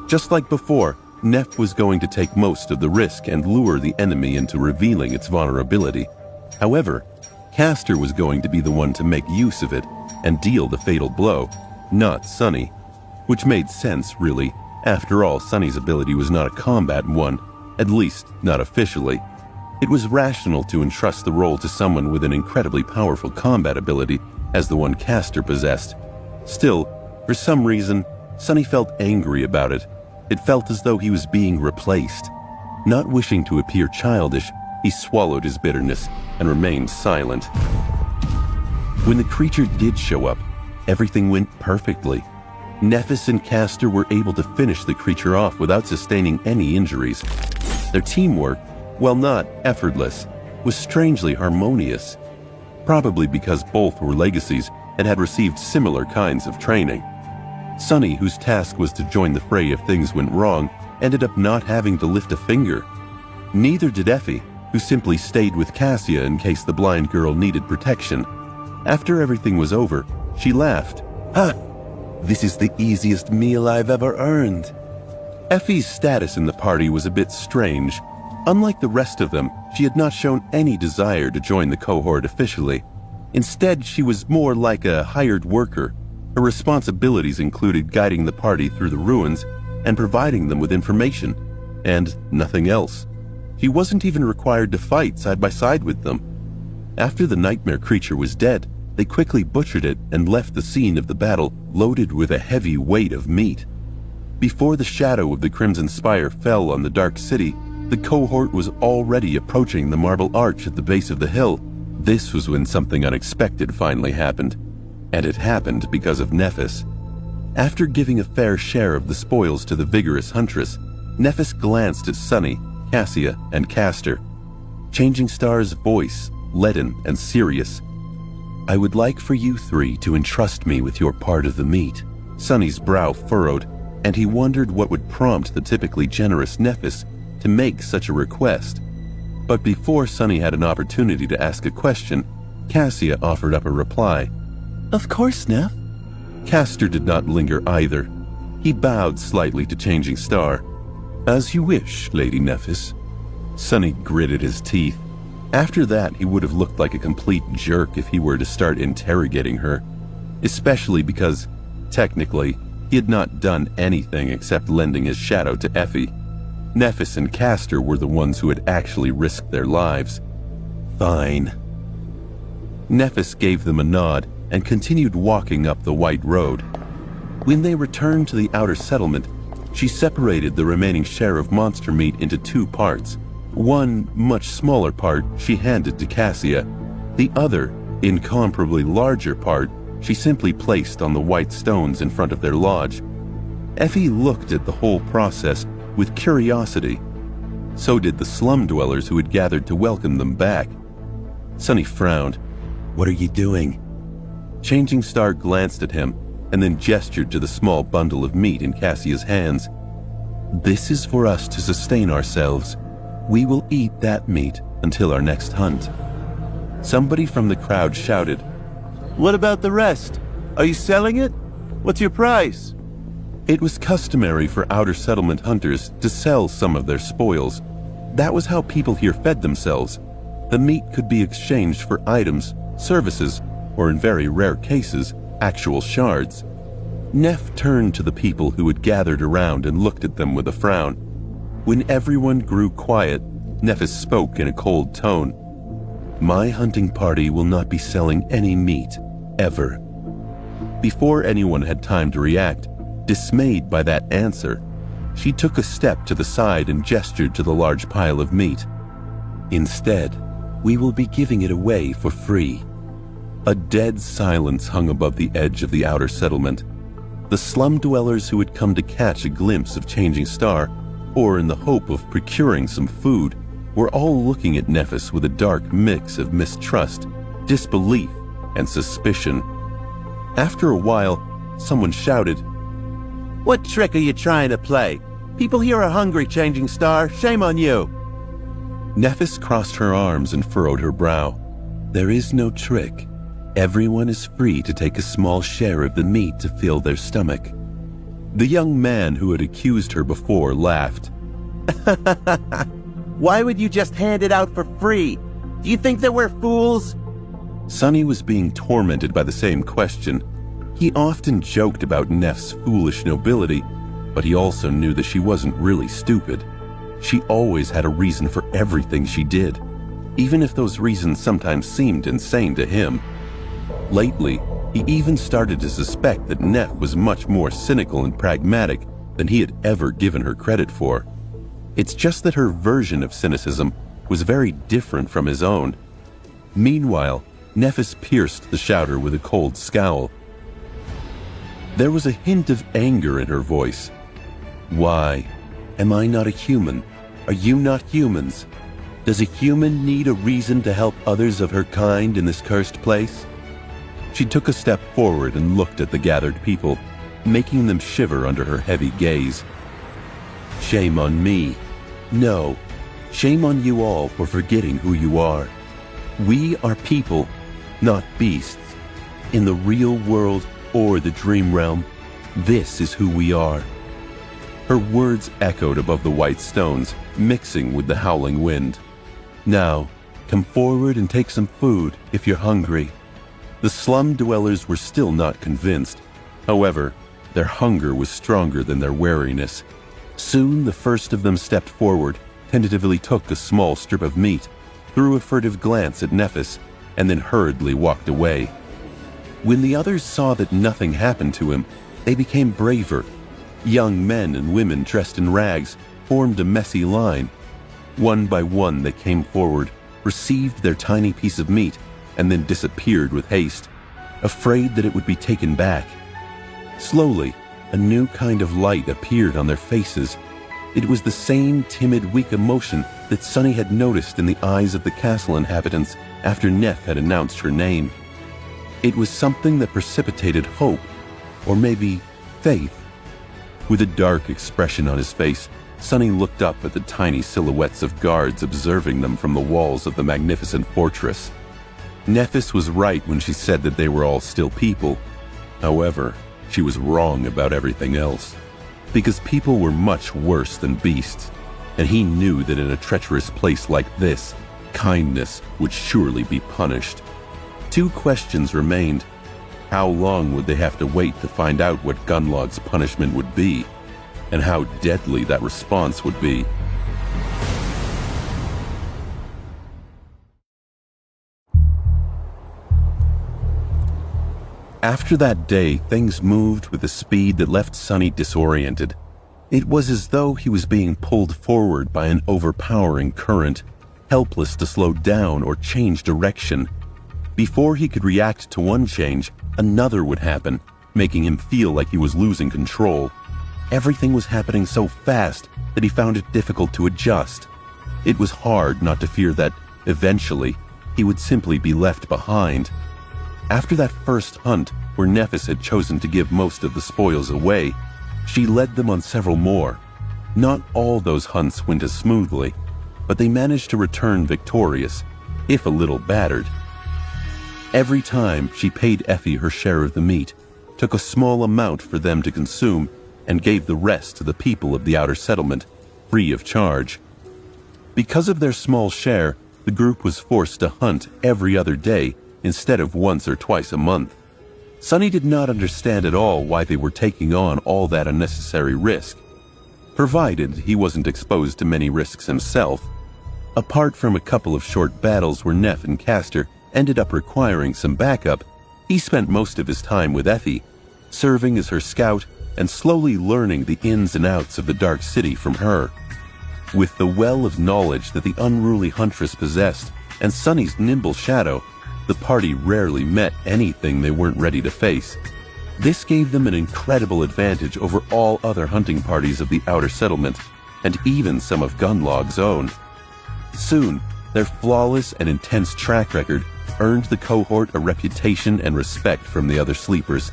Just like before, Neph was going to take most of the risk and lure the enemy into revealing its vulnerability. However, Castor was going to be the one to make use of it. and deal the fatal blow, not Sunny. Which made sense, really. After all, Sunny's ability was not a combat one, at least not officially. It was rational to entrust the role to someone with an incredibly powerful combat ability, as the one Castor possessed. Still, for some reason, Sunny felt angry about it. It felt as though he was being replaced. Not wishing to appear childish, he swallowed his bitterness and remained silent. When the creature did show up, everything went perfectly. Nephis and Castor were able to finish the creature off without sustaining any injuries. Their teamwork, while not effortless, was strangely harmonious, probably because both were legacies and had received similar kinds of training. Sunny, whose task was to join the fray if things went wrong, ended up not having to lift a finger. Neither did Effie, who simply stayed with Cassia in case the blind girl needed protection. After everything was over, she laughed. This is the easiest meal I've ever earned. Effie's status in the party was a bit strange. Unlike the rest of them, she had not shown any desire to join the cohort officially. Instead, she was more like a hired worker. Her responsibilities included guiding the party through the ruins and providing them with information, and nothing else. She wasn't even required to fight side by side with them. After the nightmare creature was dead, they quickly butchered it and left the scene of the battle loaded with a heavy weight of meat. Before the shadow of the Crimson Spire fell on the Dark City, the cohort was already approaching the marble arch at the base of the hill. This was when something unexpected finally happened. And it happened because of Nephis. After giving a fair share of the spoils to the vigorous huntress, Nephis glanced at Sunny, Cassia, and Castor. Changing Star's voice, leaden and serious. I would like for you three to entrust me with your part of the meat. Sunny's brow furrowed, and he wondered what would prompt the typically generous Nephis to make such a request. But before Sunny had an opportunity to ask a question, Cassia offered up a reply. Of course, Neph. Castor did not linger either. He bowed slightly to Changing Star. As you wish, Lady Nephis. Sunny gritted his teeth. After that, he would have looked like a complete jerk if he were to start interrogating her. Especially because, technically, he had not done anything except lending his shadow to Effie. Nephis and Castor were the ones who had actually risked their lives. Fine. Nephis gave them a nod and continued walking up the white road. When they returned to the outer settlement, she separated the remaining share of monster meat into two parts. One, much smaller part, she handed to Cassia. The other, incomparably larger part, she simply placed on the white stones in front of their lodge. Effie looked at the whole process with curiosity. So did the slum dwellers who had gathered to welcome them back. Sunny frowned. What are you doing? Changing Star glanced at him and then gestured to the small bundle of meat in Cassia's hands. This is for us to sustain ourselves. We will eat that meat until our next hunt. Somebody from the crowd shouted, What about the rest? Are you selling it? What's your price? It was customary for outer settlement hunters to sell some of their spoils. That was how people here fed themselves. The meat could be exchanged for items, services, or in very rare cases, actual shards. Neph turned to the people who had gathered around and looked at them with a frown. When everyone grew quiet, Nephis spoke in a cold tone. My hunting party will not be selling any meat, ever. Before anyone had time to react, dismayed by that answer, she took a step to the side and gestured to the large pile of meat. Instead, we will be giving it away for free. A dead silence hung above the edge of the outer settlement. The slum dwellers who had come to catch a glimpse of Changing Star, or in the hope of procuring some food, were all looking at Nephis with a dark mix of mistrust, disbelief, and suspicion. After a while, someone shouted, What trick are you trying to play? People here are hungry, Changing Star. Shame on you. Nephis crossed her arms and furrowed her brow. There is no trick. Everyone is free to take a small share of the meat to fill their stomach. The young man who had accused her before laughed. Why would you just hand it out for free? Do you think that we're fools? Sonny was being tormented by the same question. He often joked about Neff's foolish nobility, but he also knew that she wasn't really stupid. She always had a reason for everything she did, even if those reasons sometimes seemed insane to him. Lately, he even started to suspect that Neff was much more cynical and pragmatic than he had ever given her credit for. It's just that her version of cynicism was very different from his own. Meanwhile, Nephis pierced the shouter with a cold scowl. There was a hint of anger in her voice. Why? Am I not a human? Are you not humans? Does a human need a reason to help others of her kind in this cursed place? She took a step forward and looked at the gathered people, making them shiver under her heavy gaze. Shame on me. No, shame on you all for forgetting who you are. We are people, not beasts. In the real world or the dream realm, this is who we are. Her words echoed above the white stones, mixing with the howling wind. Now, come forward and take some food if you're hungry. The slum dwellers were still not convinced. However, their hunger was stronger than their wariness. Soon the first of them stepped forward, tentatively took a small strip of meat, threw a furtive glance at Nephis, and then hurriedly walked away. When the others saw that nothing happened to him, they became braver. Young men and women dressed in rags formed a messy line. One by one they came forward, received their tiny piece of meat, and then disappeared with haste, afraid that it would be taken back. Slowly, a new kind of light appeared on their faces. It was the same timid, weak emotion that Sonny had noticed in the eyes of the castle inhabitants after Neff had announced her name. It was something that precipitated hope, or maybe faith. With a dark expression on his face, Sonny looked up at the tiny silhouettes of guards observing them from the walls of the magnificent fortress. Nephis was right when she said that they were all still people. However, she was wrong about everything else. Because people were much worse than beasts, and he knew that in a treacherous place like this, kindness would surely be punished. Two questions remained. How long would they have to wait to find out what Gunlog's punishment would be, and how deadly that response would be? After that day, things moved with a speed that left Sonny disoriented. It was as though he was being pulled forward by an overpowering current, helpless to slow down or change direction. Before he could react to one change, another would happen, making him feel like he was losing control. Everything was happening so fast that he found it difficult to adjust. It was hard not to fear that, eventually, he would simply be left behind. After that first hunt, where Nephis had chosen to give most of the spoils away, she led them on several more. Not all those hunts went as smoothly, but they managed to return victorious, if a little battered. Every time she paid Effie her share of the meat, took a small amount for them to consume, and gave the rest to the people of the outer settlement, free of charge. Because of their small share, the group was forced to hunt every other day instead of once or twice a month. Sonny did not understand at all why they were taking on all that unnecessary risk, provided he wasn't exposed to many risks himself. Apart from a couple of short battles where Neff and Castor ended up requiring some backup, he spent most of his time with Effie, serving as her scout and slowly learning the ins and outs of the Dark City from her. With the well of knowledge that the unruly huntress possessed and Sonny's nimble shadow, the party rarely met anything they weren't ready to face. This gave them an incredible advantage over all other hunting parties of the outer settlement, and even some of Gunlog's own. Soon, their flawless and intense track record earned the cohort a reputation and respect from the other sleepers.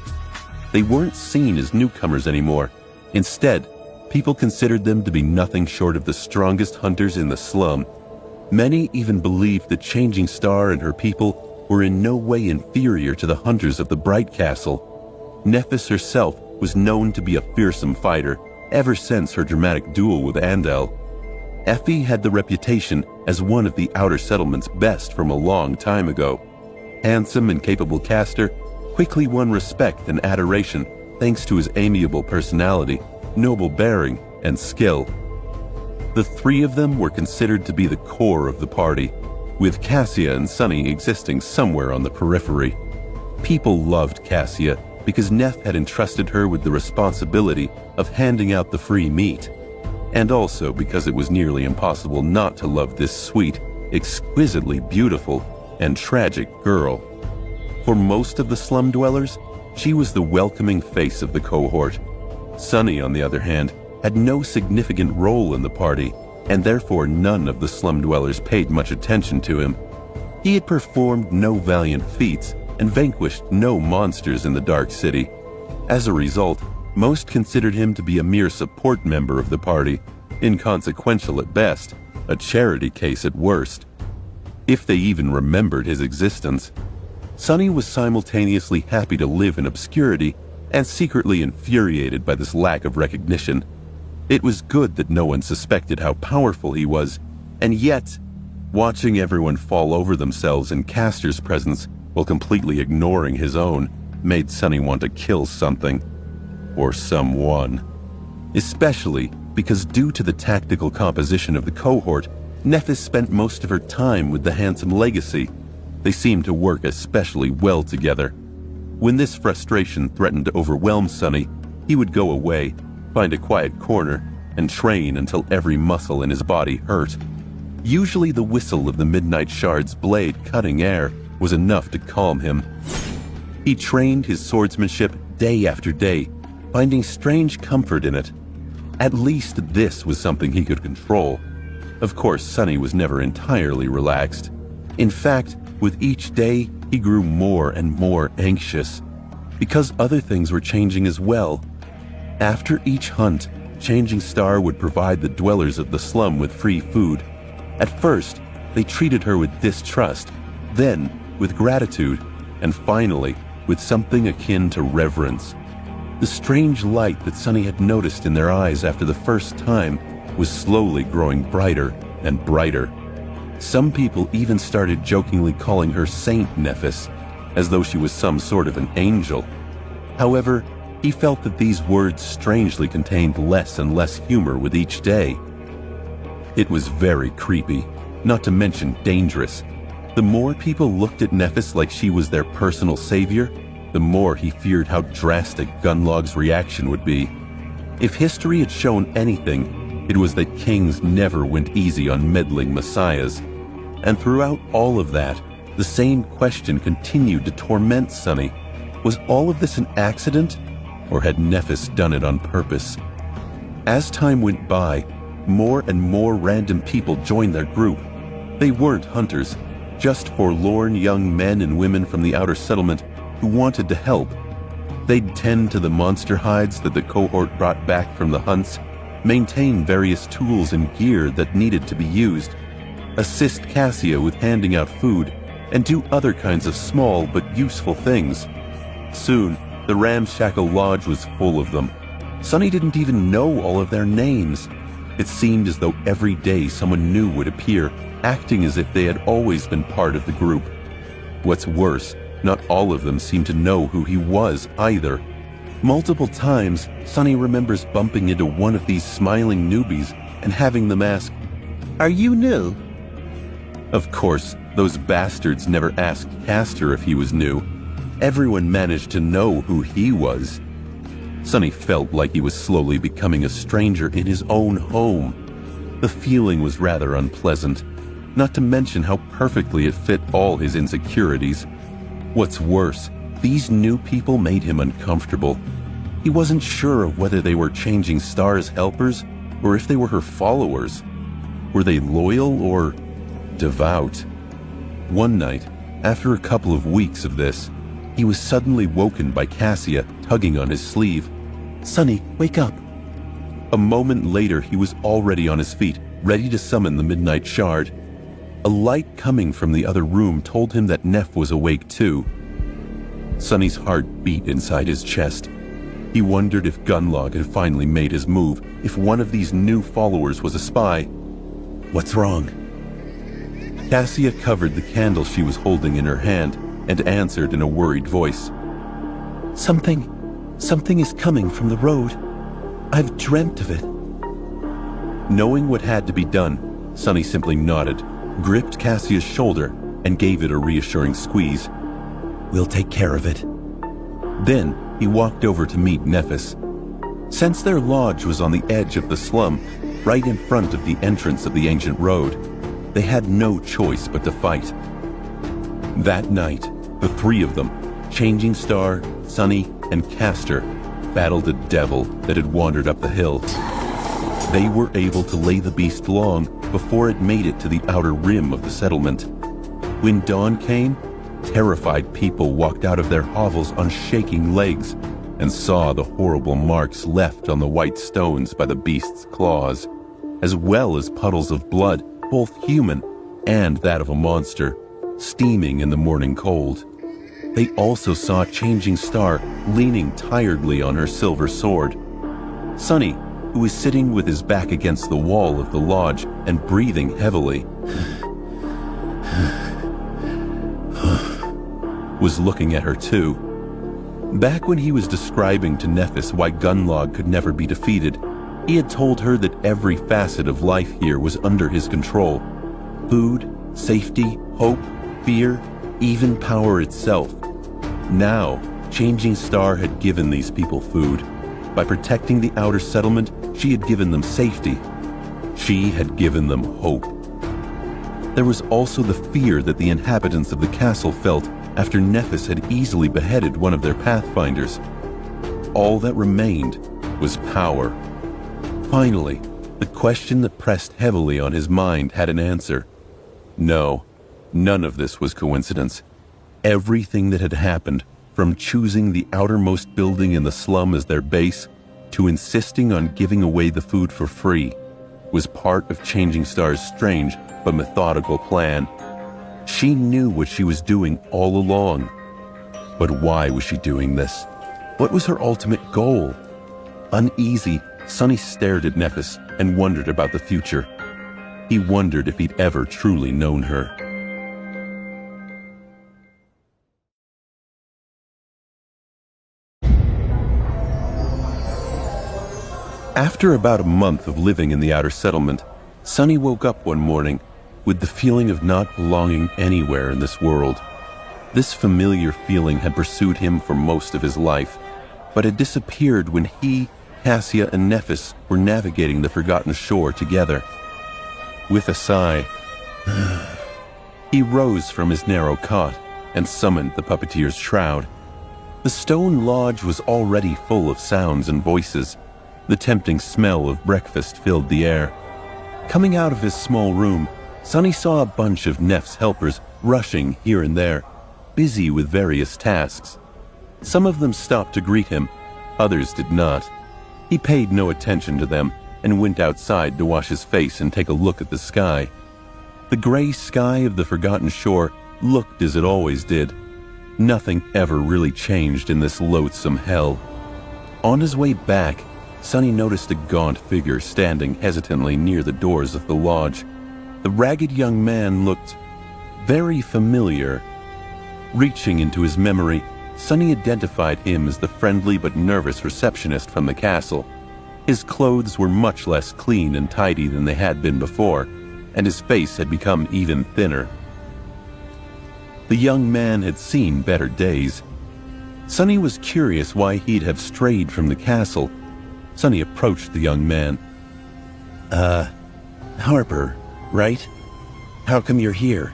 They weren't seen as newcomers anymore. Instead, people considered them to be nothing short of the strongest hunters in the slum. Many even believed that Changing Star and her people were in no way inferior to the hunters of the Bright Castle. Nephis herself was known to be a fearsome fighter ever since her dramatic duel with Andel. Effie had the reputation as one of the outer settlement's best from a long time ago. handsome and capable caster, quickly won respect and adoration thanks to his amiable personality, noble bearing, and skill. The three of them were considered to be the core of the party, with Cassia and Sunny existing somewhere on the periphery. People loved Cassia because Neff had entrusted her with the responsibility of handing out the free meat, and also because it was nearly impossible not to love this sweet, exquisitely beautiful, and tragic girl. For most of the slum dwellers, she was the welcoming face of the cohort. Sunny, on the other hand, had no significant role in the party, and therefore none of the slum dwellers paid much attention to him. He had performed no valiant feats and vanquished no monsters in the Dark City. As a result, most considered him to be a mere support member of the party, inconsequential at best, a charity case at worst, if they even remembered his existence. Sunny was simultaneously happy to live in obscurity and secretly infuriated by this lack of recognition. It was good that no one suspected how powerful he was, and yet, watching everyone fall over themselves in Castor's presence while completely ignoring his own made Sunny want to kill something. Or someone. Especially because due to the tactical composition of the cohort, Nephis spent most of her time with the handsome legacy. They seemed to work especially well together. When this frustration threatened to overwhelm Sunny, he would go away, find a quiet corner, and train until every muscle in his body hurt. Usually the whistle of the Midnight Shard's blade cutting air was enough to calm him. He trained his swordsmanship day after day, finding strange comfort in it. At least this was something he could control. Of course, Sunny was never entirely relaxed. In fact, with each day, he grew more and more anxious, because other things were changing as well. After each hunt, Changing Star would provide the dwellers of the slum with free food. At first, they treated her with distrust, then with gratitude, and finally with something akin to reverence. The strange light that Sunny had noticed in their eyes after the first time was slowly growing brighter and brighter. Some people even started jokingly calling her Saint Nephis, as though she was some sort of an angel. However, he felt that these words strangely contained less and less humor with each day. It was very creepy, not to mention dangerous. The more people looked at Nephis like she was their personal savior, the more he feared how drastic Gunlog's reaction would be. If history had shown anything, it was that kings never went easy on meddling messiahs. And throughout all of that, the same question continued to torment Sunny. Was all of this an accident, or had Nephis done it on purpose? As time went by, more and more random people joined their group. They weren't hunters, just forlorn young men and women from the outer settlement who wanted to help. They'd tend to the monster hides that the cohort brought back from the hunts, maintain various tools and gear that needed to be used, assist Cassia with handing out food, and do other kinds of small but useful things. Soon, the ramshackle lodge was full of them. Sunny didn't even know all of their names. It seemed as though every day someone new would appear, acting as if they had always been part of the group. What's worse, not all of them seemed to know who he was either. Multiple times, Sunny remembers bumping into one of these smiling newbies and having them ask, "Are you new?" Of course, those bastards never asked Castor if he was new. Everyone managed to know who he was. Sunny felt like he was slowly becoming a stranger in his own home. The feeling was rather unpleasant, not to mention how perfectly it fit all his insecurities. What's worse, these new people made him uncomfortable. He wasn't sure of whether they were Changing Star's helpers or if they were her followers. Were they loyal or devout? One night, after a couple of weeks of this, he was suddenly woken by Cassia tugging on his sleeve. "Sunny, wake up." A moment later, he was already on his feet, ready to summon the Midnight Shard. A light coming from the other room told him that Neff was awake too. Sunny's heart beat inside his chest. He wondered if Gunlog had finally made his move, if one of these new followers was a spy. "What's wrong?" Cassia covered the candle she was holding in her hand, and answered in a worried voice. Something is coming from the road. I've dreamt of it. Knowing what had to be done, Sonny simply nodded, gripped Cassia's shoulder, and gave it a reassuring squeeze. We'll take care of it. Then he walked over to meet Nephis. Since their lodge was on the edge of the slum, right in front of the entrance of the ancient road, they had no choice but to fight. That night, the three of them, Changing Star, Sonny, and Castor, battled a devil that had wandered up the hill. They were able to lay the beast long before it made it to the outer rim of the settlement. When dawn came, terrified people walked out of their hovels on shaking legs and saw the horrible marks left on the white stones by the beast's claws, as well as puddles of blood, both human and that of a monster, steaming in the morning cold. They also saw Changing Star leaning tiredly on her silver sword. Sonny, who was sitting with his back against the wall of the lodge and breathing heavily, was looking at her too. Back when he was describing to Nephis why Gunlog could never be defeated, he had told her that every facet of life here was under his control. Food, safety, hope, fear, even power itself. Now, Changing Star had given these people food. By protecting the outer settlement, she had given them safety. She had given them hope. There was also the fear that the inhabitants of the castle felt after Nephis had easily beheaded one of their pathfinders. All that remained was power. Finally, the question that pressed heavily on his mind had an answer. No, none of this was coincidence. Everything that had happened, from choosing the outermost building in the slum as their base, to insisting on giving away the food for free, was part of Changing Star's strange but methodical plan. She knew what she was doing all along. But why was she doing this? What was her ultimate goal? Uneasy, Sonny stared at Nephis and wondered about the future. He wondered if he'd ever truly known her. After about a month of living in the outer settlement, Sonny woke up one morning with the feeling of not belonging anywhere in this world. This familiar feeling had pursued him for most of his life, but had disappeared when he, Cassia, and Nephis were navigating the Forgotten Shore together. With a sigh, he rose from his narrow cot and summoned the puppeteer's shroud. The stone lodge was already full of sounds and voices. The tempting smell of breakfast filled the air. Coming out of his small room, Sonny saw a bunch of Neph's helpers rushing here and there, busy with various tasks. Some of them stopped to greet him, others did not. He paid no attention to them and went outside to wash his face and take a look at the sky. The gray sky of the Forgotten Shore looked as it always did. Nothing ever really changed in this loathsome hell. On his way back, Sonny noticed a gaunt figure standing hesitantly near the doors of the lodge. The ragged young man looked very familiar. Reaching into his memory, Sonny identified him as the friendly but nervous receptionist from the castle. His clothes were much less clean and tidy than they had been before, and his face had become even thinner. The young man had seen better days. Sonny was curious why he'd have strayed from the castle. Sonny approached the young man. Harper, right? How come you're here?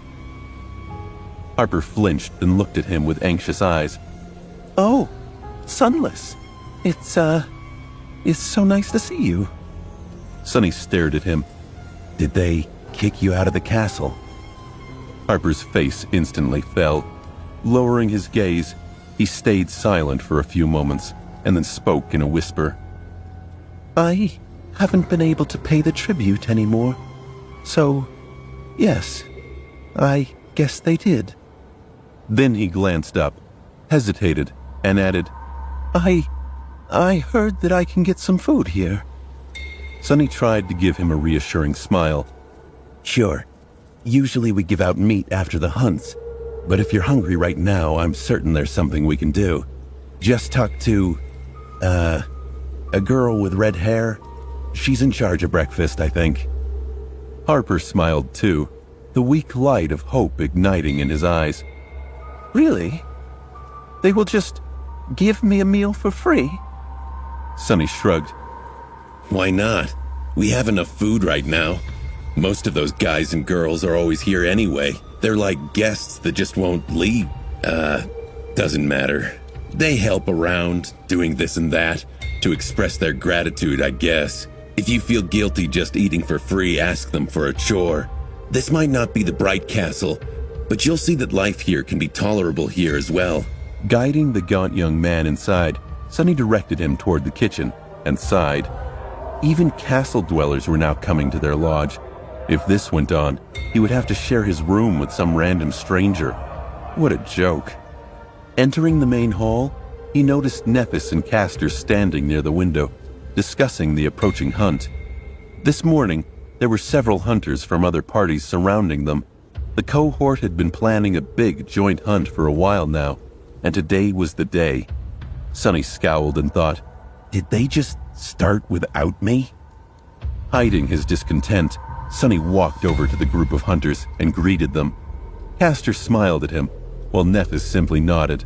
Harper flinched and looked at him with anxious eyes. Oh, Sunless. It's so nice to see you. Sonny stared at him. Did they kick you out of the castle? Harper's face instantly fell. Lowering his gaze, he stayed silent for a few moments and then spoke in a whisper. I haven't been able to pay the tribute anymore. So, yes, I guess they did. Then he glanced up, hesitated, and added, I heard that I can get some food here. Sonny tried to give him a reassuring smile. Sure. Usually we give out meat after the hunts. But if you're hungry right now, I'm certain there's something we can do. Just talk to, a girl with red hair. She's in charge of breakfast, I think." Harper smiled too, the weak light of hope igniting in his eyes. Really? They will just give me a meal for free? Sonny shrugged. Why not? We have enough food right now. Most of those guys and girls are always here anyway. They're like guests that just won't leave. Doesn't matter. They help around, doing this and that, to express their gratitude, I guess. If you feel guilty just eating for free, ask them for a chore. This might not be the Bright Castle, but you'll see that life here can be tolerable here as well. Guiding the gaunt young man inside, Sonny directed him toward the kitchen and sighed. Even castle dwellers were now coming to their lodge. If this went on, he would have to share his room with some random stranger. What a joke. Entering the main hall, he noticed Nephis and Castor standing near the window, discussing the approaching hunt. This morning, there were several hunters from other parties surrounding them. The cohort had been planning a big joint hunt for a while now, and today was the day. Sonny scowled and thought, Did they just start without me? hiding his discontent, Sonny walked over to the group of hunters and greeted them. Castor smiled at him, while Nephis simply nodded.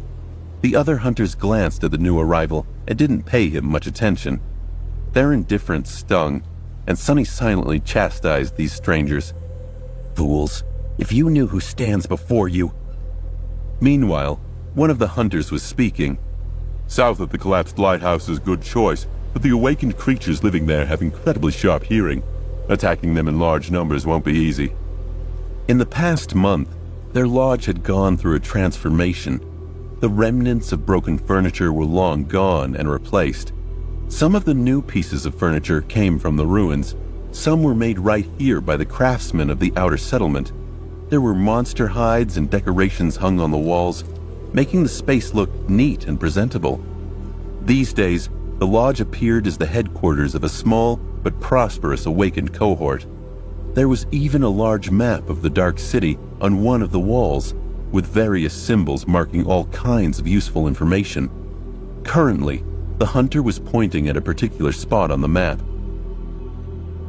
The other hunters glanced at the new arrival and didn't pay him much attention. Their indifference stung, and Sonny silently chastised these strangers. Fools, if you knew who stands before you. Meanwhile, one of the hunters was speaking. South of the collapsed lighthouse is a good choice, but the awakened creatures living there have incredibly sharp hearing. Attacking them in large numbers won't be easy. In the past month, their lodge had gone through a transformation. The remnants of broken furniture were long gone and replaced. Some of the new pieces of furniture came from the ruins. Some were made right here by the craftsmen of the outer settlement. There were monster hides and decorations hung on the walls, making the space look neat and presentable. These days, the lodge appeared as the headquarters of a small but prosperous awakened cohort. There was even a large map of the Dark City on one of the walls, with various symbols marking all kinds of useful information. Currently, the hunter was pointing at a particular spot on the map.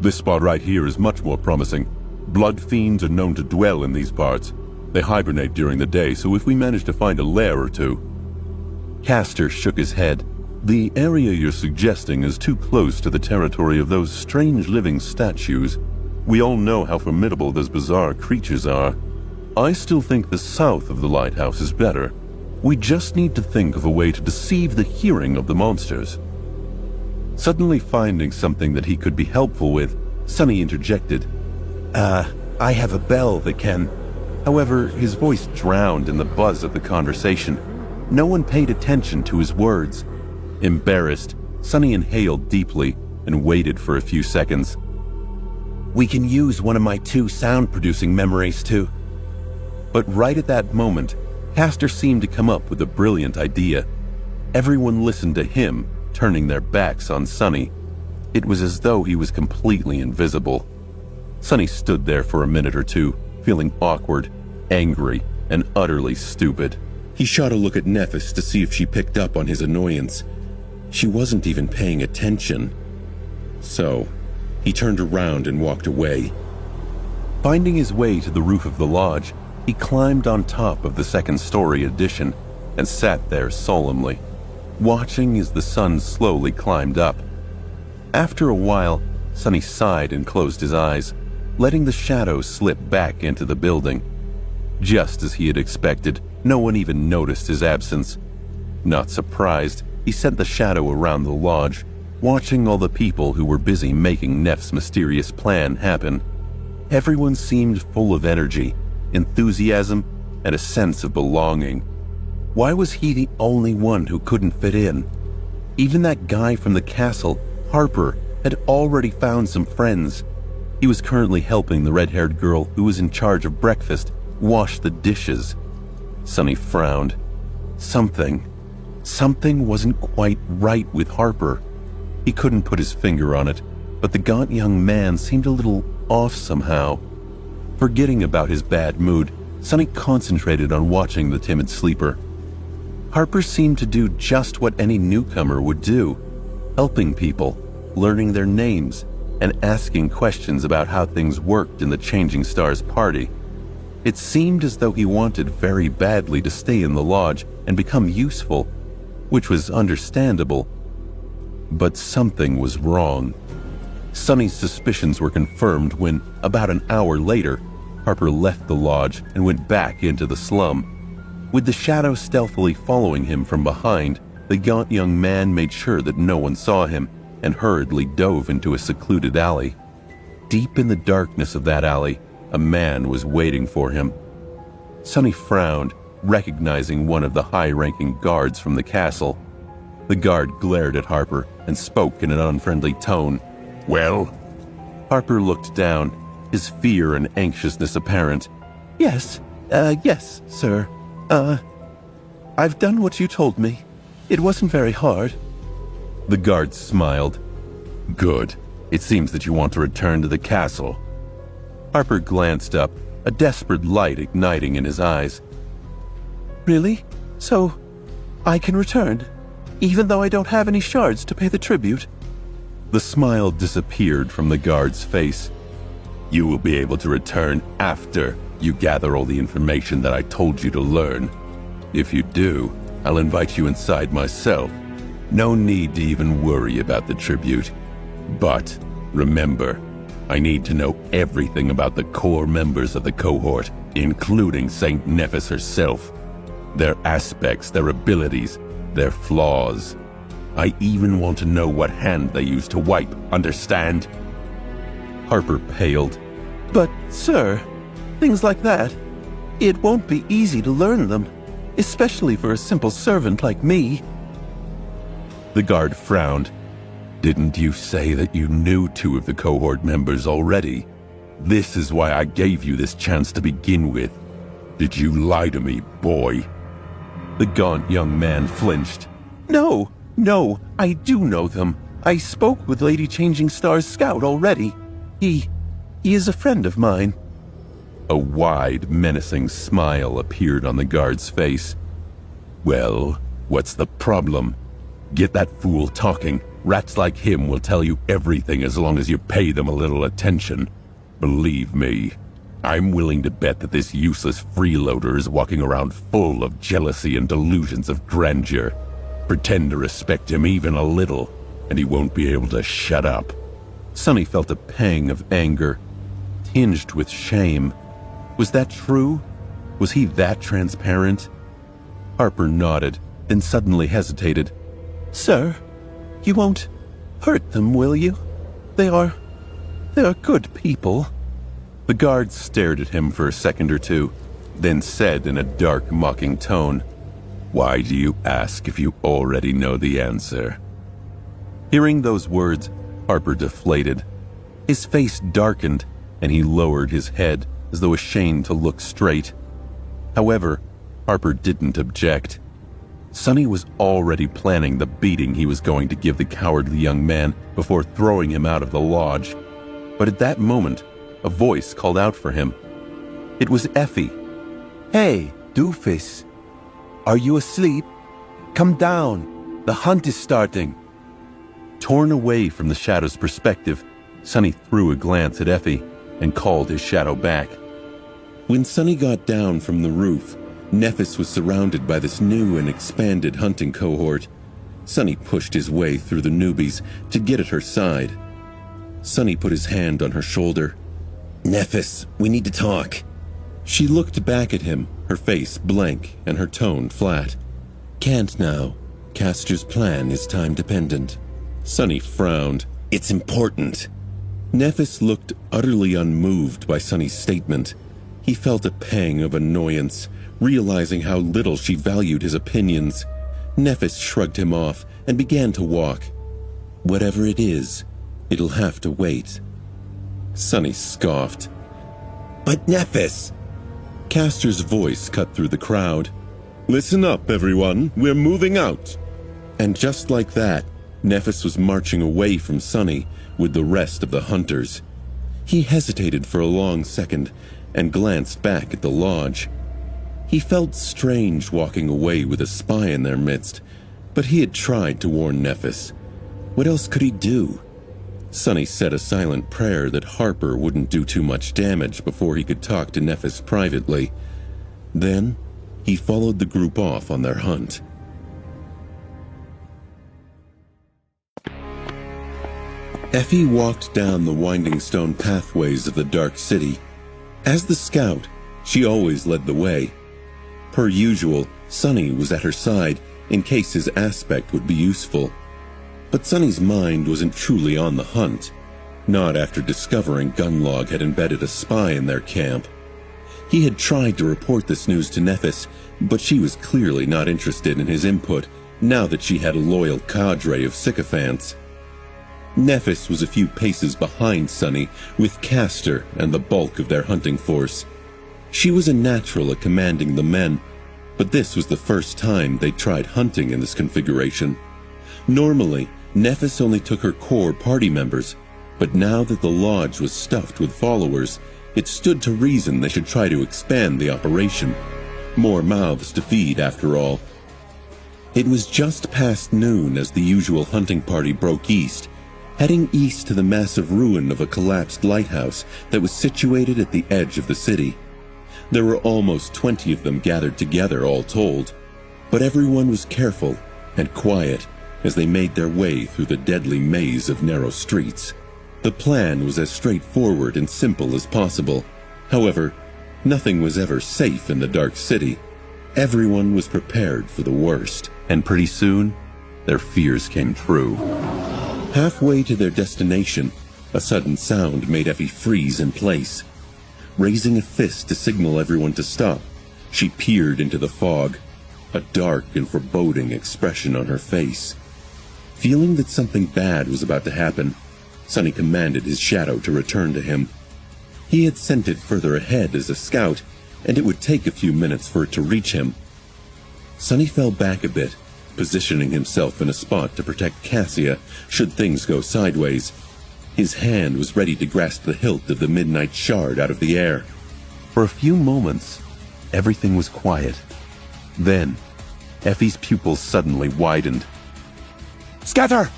This spot right here is much more promising. Blood fiends are known to dwell in these parts. They hibernate during the day, so if we manage to find a lair or two... Castor shook his head. The area you're suggesting is too close to the territory of those strange living statues. We all know how formidable those bizarre creatures are. I still think the south of the lighthouse is better. We just need to think of a way to deceive the hearing of the monsters. Suddenly finding something that he could be helpful with, Sonny interjected. I have a bell that can... However, his voice drowned in the buzz of the conversation. No one paid attention to his words. Embarrassed, Sonny inhaled deeply and waited for a few seconds. We can use one of my 2 sound-producing memories too. But right at that moment, Castor seemed to come up with a brilliant idea. Everyone listened to him, turning their backs on Sonny. It was as though he was completely invisible. Sonny stood there for a minute or two, feeling awkward, angry, and utterly stupid. He shot a look at Nephis to see if she picked up on his annoyance. She wasn't even paying attention. So, he turned around and walked away. Finding his way to the roof of the lodge, he climbed on top of the second-story addition and sat there solemnly, watching as the sun slowly climbed up. After a while, Sonny sighed and closed his eyes, letting the shadows slip back into the building. Just as he had expected, no one even noticed his absence. Not surprised, he sent the shadow around the lodge, watching all the people who were busy making Neff's mysterious plan happen. Everyone seemed full of energy, enthusiasm, and a sense of belonging. Why was he the only one who couldn't fit in? Even that guy from the castle, Harper, had already found some friends. He was currently helping the red-haired girl who was in charge of breakfast wash the dishes. Sonny frowned. Something wasn't quite right with Harper. He couldn't put his finger on it, but the gaunt young man seemed a little off somehow. Forgetting about his bad mood, Sonny concentrated on watching the timid sleeper. Harper seemed to do just what any newcomer would do, helping people, learning their names, and asking questions about how things worked in the Changing Stars party. It seemed as though he wanted very badly to stay in the lodge and become useful, which was understandable. But something was wrong. Sonny's suspicions were confirmed when, about an hour later, Harper left the lodge and went back into the slum. With the shadow stealthily following him from behind, the gaunt young man made sure that no one saw him and hurriedly dove into a secluded alley. Deep in the darkness of that alley, a man was waiting for him. Sonny frowned, recognizing one of the high-ranking guards from the castle. The guard glared at Harper and spoke in an unfriendly tone. Well? Harper looked down, his fear and anxiousness apparent. Yes, sir. I've done what you told me. It wasn't very hard." The guard smiled. Good. It seems that you want to return to the castle. Harper glanced up, a desperate light igniting in his eyes. "Really? So, I can return, even though I don't have any shards to pay the tribute?" The smile disappeared from the guard's face. You will be able to return after you gather all the information that I told you to learn. If you do, I'll invite you inside myself. No need to even worry about the tribute. But remember, I need to know everything about the core members of the cohort, including St. Nephis herself. Their aspects, their abilities, their flaws. I even want to know what hand they use to wipe, understand? Harper paled. "But, sir, things like that, it won't be easy to learn them, especially for a simple servant like me." The guard frowned. Didn't you say that you knew 2 of the cohort members already? This is why I gave you this chance to begin with. Did you lie to me, boy? The gaunt young man flinched. No, I do know them. I spoke with Lady Changing Star's scout already. He is a friend of mine." A wide, menacing smile appeared on the guard's face. Well, what's the problem? Get that fool talking. Rats like him will tell you everything as long as you pay them a little attention. Believe me, I'm willing to bet that this useless freeloader is walking around full of jealousy and delusions of grandeur. Pretend to respect him even a little, and he won't be able to shut up. Sonny felt a pang of anger, tinged with shame. Was that true? Was he that transparent? Harper nodded, then suddenly hesitated. "Sir, you won't hurt them, will you? They are good people." The guard stared at him for a second or two, then said in a dark, mocking tone, "Why do you ask if you already know the answer?" Hearing those words, Harper deflated. His face darkened, and he lowered his head as though ashamed to look straight. However, Harper didn't object. Sonny was already planning the beating he was going to give the cowardly young man before throwing him out of the lodge. But at that moment, a voice called out for him. It was Effie. "Hey, doofus. Are you asleep? Come down. The hunt is starting." Torn away from the shadow's perspective, Sonny threw a glance at Effie and called his shadow back. When Sonny got down from the roof, Nephis was surrounded by this new and expanded hunting cohort. Sonny pushed his way through the newbies to get at her side. Sonny put his hand on her shoulder. "Nephis, we need to talk." She looked back at him, her face blank and her tone flat. "Can't now. Castor's plan is time-dependent." Sonny frowned. "It's important." Nephis looked utterly unmoved by Sonny's statement. He felt a pang of annoyance, realizing how little she valued his opinions. Nephis shrugged him off and began to walk. "Whatever it is, it'll have to wait." Sonny scoffed. "But Nephis!" Castor's voice cut through the crowd. "Listen up, everyone. We're moving out." And just like that, Nephis was marching away from Sonny with the rest of the hunters. He hesitated for a long second, and glanced back at the lodge. He felt strange walking away with a spy in their midst, but he had tried to warn Nephis. What else could he do? Sonny said a silent prayer that Harper wouldn't do too much damage before he could talk to Nephis privately. Then, he followed the group off on their hunt. Effie walked down the winding stone pathways of the dark city. As the scout, she always led the way. Per usual, Sonny was at her side in case his aspect would be useful. But Sonny's mind wasn't truly on the hunt, not after discovering Gunlog had embedded a spy in their camp. He had tried to report this news to Nephis, but she was clearly not interested in his input now that she had a loyal cadre of sycophants. Nephis was a few paces behind Sonny, with Castor and the bulk of their hunting force. She was a natural at commanding the men, but this was the first time they tried hunting in this configuration. Normally, Nephis only took her core party members, but now that the lodge was stuffed with followers, it stood to reason they should try to expand the operation. More mouths to feed, after all. It was just past noon as the usual hunting party broke east, heading east to the massive ruin of a collapsed lighthouse that was situated at the edge of the city. There were almost 20 of them gathered together, all told, but everyone was careful and quiet as they made their way through the deadly maze of narrow streets. The plan was as straightforward and simple as possible. However, nothing was ever safe in the dark city. Everyone was prepared for the worst. And pretty soon, their fears came true. Halfway to their destination, a sudden sound made Effie freeze in place. Raising a fist to signal everyone to stop, she peered into the fog, a dark and foreboding expression on her face. Feeling that something bad was about to happen, Sonny commanded his shadow to return to him. He had sent it further ahead as a scout, and it would take a few minutes for it to reach him. Sonny fell back a bit, positioning himself in a spot to protect Cassia should things go sideways. His hand was ready to grasp the hilt of the midnight shard out of the air. For a few moments, everything was quiet. Then, Effie's pupils suddenly widened. Scatter!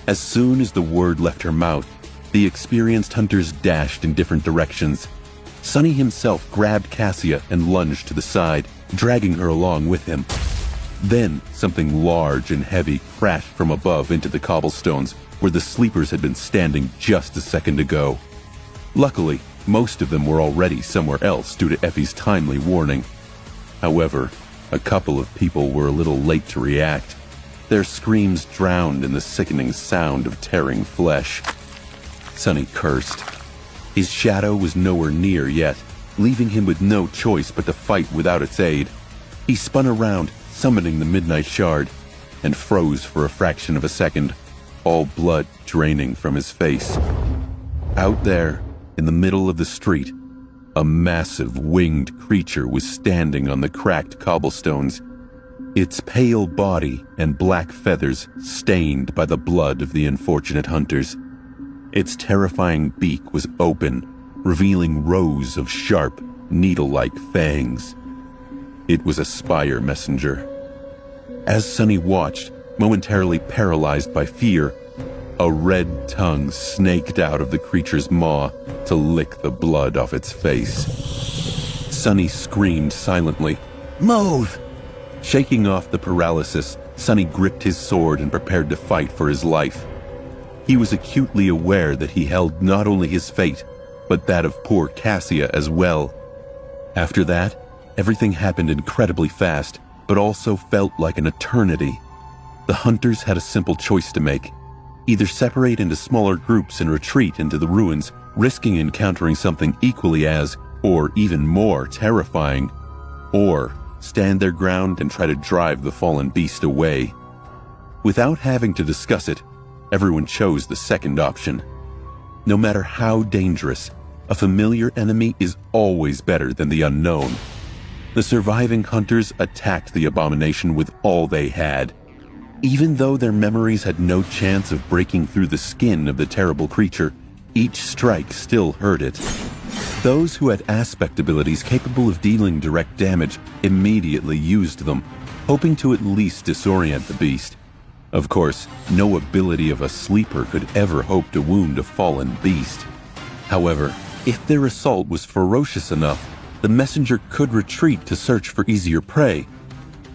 As soon as the word left her mouth, the experienced hunters dashed in different directions. Sonny himself grabbed Cassia and lunged to the side, dragging her along with him. Then, something large and heavy crashed from above into the cobblestones where the sleepers had been standing just a second ago. Luckily, most of them were already somewhere else due to Effie's timely warning. However, a couple of people were a little late to react. Their screams drowned in the sickening sound of tearing flesh. Sonny cursed. His shadow was nowhere near yet, leaving him with no choice but to fight without its aid. He spun around, summoning the midnight shard, and froze for a fraction of a second, all blood draining from his face. Out there, in the middle of the street, a massive winged creature was standing on the cracked cobblestones, its pale body and black feathers stained by the blood of the unfortunate hunters. Its terrifying beak was open, revealing rows of sharp, needle-like fangs. It was a spire messenger. As Sonny watched, momentarily paralyzed by fear, a red tongue snaked out of the creature's maw to lick the blood off its face. Sonny screamed silently, "Move!" Shaking off the paralysis, Sonny gripped his sword and prepared to fight for his life. He was acutely aware that he held not only his fate, but that of poor Cassia as well. After that, everything happened incredibly fast, but also felt like an eternity. The hunters had a simple choice to make. Either separate into smaller groups and retreat into the ruins, risking encountering something equally as, or even more terrifying, or stand their ground and try to drive the fallen beast away. Without having to discuss it, everyone chose the second option. No matter how dangerous, a familiar enemy is always better than the unknown. The surviving hunters attacked the abomination with all they had. Even though their memories had no chance of breaking through the skin of the terrible creature, each strike still hurt it. Those who had aspect abilities capable of dealing direct damage immediately used them, hoping to at least disorient the beast. Of course, no ability of a sleeper could ever hope to wound a fallen beast. However, if their assault was ferocious enough, the messenger could retreat to search for easier prey.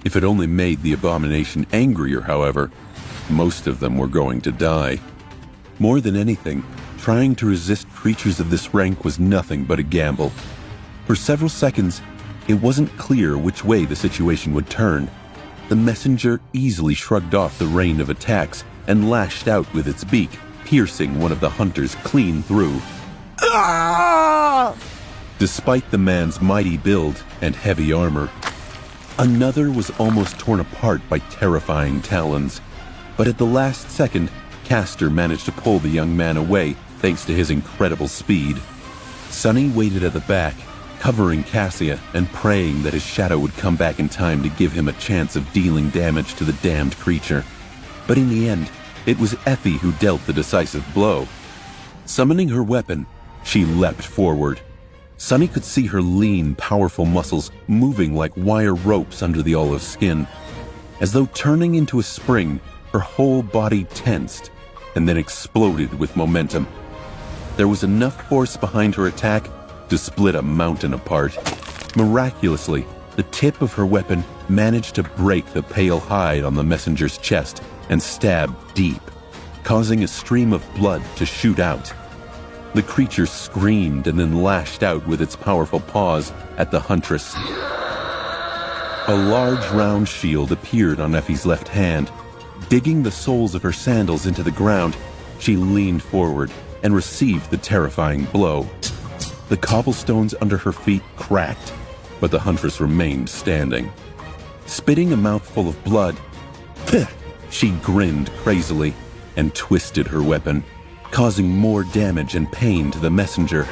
If it only made the abomination angrier, however, most of them were going to die. More than anything, trying to resist creatures of this rank was nothing but a gamble. For several seconds, it wasn't clear which way the situation would turn. The messenger easily shrugged off the rain of attacks and lashed out with its beak, piercing one of the hunters clean through. Ah! Despite the man's mighty build and heavy armor, another was almost torn apart by terrifying talons. But at the last second, Castor managed to pull the young man away thanks to his incredible speed. Sunny waited at the back, covering Cassia and praying that his shadow would come back in time to give him a chance of dealing damage to the damned creature. But in the end, it was Effie who dealt the decisive blow. Summoning her weapon, she leapt forward. Sunny could see her lean, powerful muscles moving like wire ropes under the olive skin. As though turning into a spring, her whole body tensed and then exploded with momentum. There was enough force behind her attack to split a mountain apart. Miraculously, the tip of her weapon managed to break the pale hide on the messenger's chest and stab deep, causing a stream of blood to shoot out. The creature screamed and then lashed out with its powerful paws at the huntress. A large round shield appeared on Effie's left hand. Digging the soles of her sandals into the ground, she leaned forward and received the terrifying blow. The cobblestones under her feet cracked, but the huntress remained standing. Spitting a mouthful of blood, she grinned crazily and twisted her weapon, causing more damage and pain to the messenger.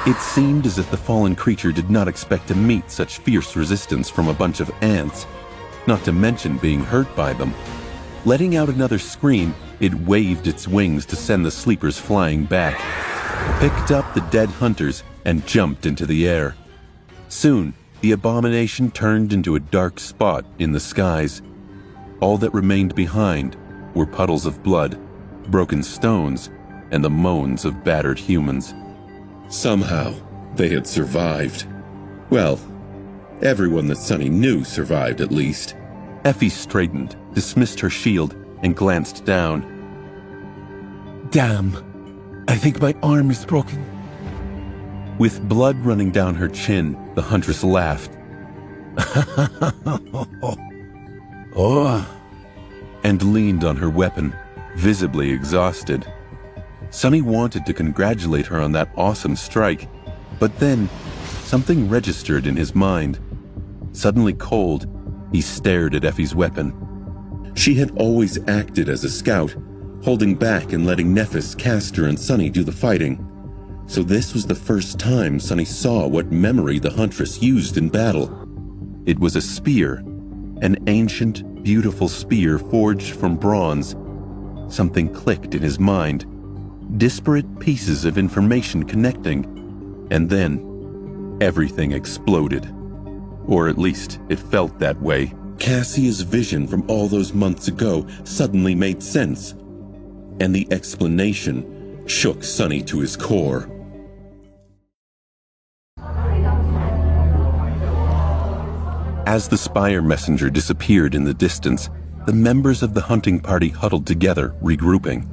It seemed as if the fallen creature did not expect to meet such fierce resistance from a bunch of ants, not to mention being hurt by them. Letting out another scream, it waved its wings to send the sleepers flying back, picked up the dead hunters, and jumped into the air. Soon, the abomination turned into a dark spot in the skies. All that remained behind were puddles of blood, broken stones, and the moans of battered humans. Somehow, they had survived. Well, everyone that Sunny knew survived at least. Effie straightened, dismissed her shield, and glanced down. Damn, I think my arm is broken. With blood running down her chin, the huntress laughed. And leaned on her weapon, visibly exhausted. Sunny wanted to congratulate her on that awesome strike, but then something registered in his mind. Suddenly cold, he stared at Effie's weapon. She had always acted as a scout, holding back and letting Nephis, Castor, and Sunny do the fighting. So this was the first time Sunny saw what memory the huntress used in battle. It was a spear, an ancient, beautiful spear forged from bronze. Something clicked in his mind. Disparate pieces of information connecting, and then everything exploded. Or at least it felt that way. Cassia's vision from all those months ago suddenly made sense, and the explanation shook Sunny to his core. As the spire messenger disappeared in the distance, the members of the hunting party huddled together, regrouping.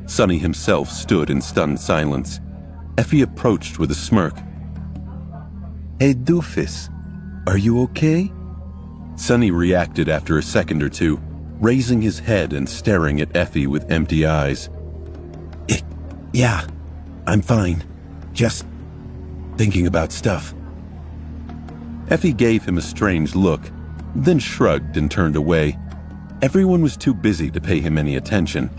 Sunny himself stood in stunned silence. Effie approached with a smirk. Hey, doofus, are you okay? Sunny reacted after a second or two, raising his head and staring at Effie with empty eyes. Yeah, I'm fine. Just thinking about stuff. Effie gave him a strange look, then shrugged and turned away. Everyone was too busy to pay him any attention.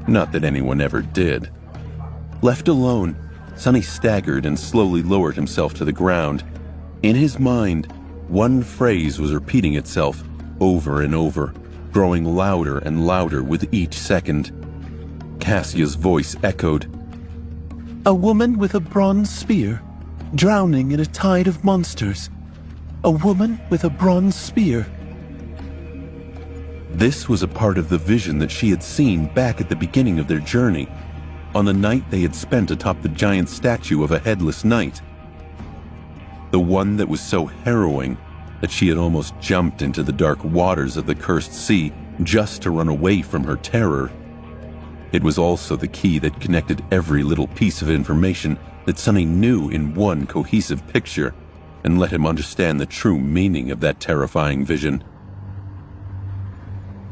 Not that anyone ever did. Left alone, Sunny staggered and slowly lowered himself to the ground. In his mind, one phrase was repeating itself over and over, growing louder and louder with each second. Cassia's voice echoed. A woman with a bronze spear, drowning in a tide of monsters. A woman with a bronze spear. This was a part of the vision that she had seen back at the beginning of their journey, on the night they had spent atop the giant statue of a headless knight. The one that was so harrowing that she had almost jumped into the dark waters of the cursed sea just to run away from her terror. It was also the key that connected every little piece of information that Sonny knew in one cohesive picture and let him understand the true meaning of that terrifying vision.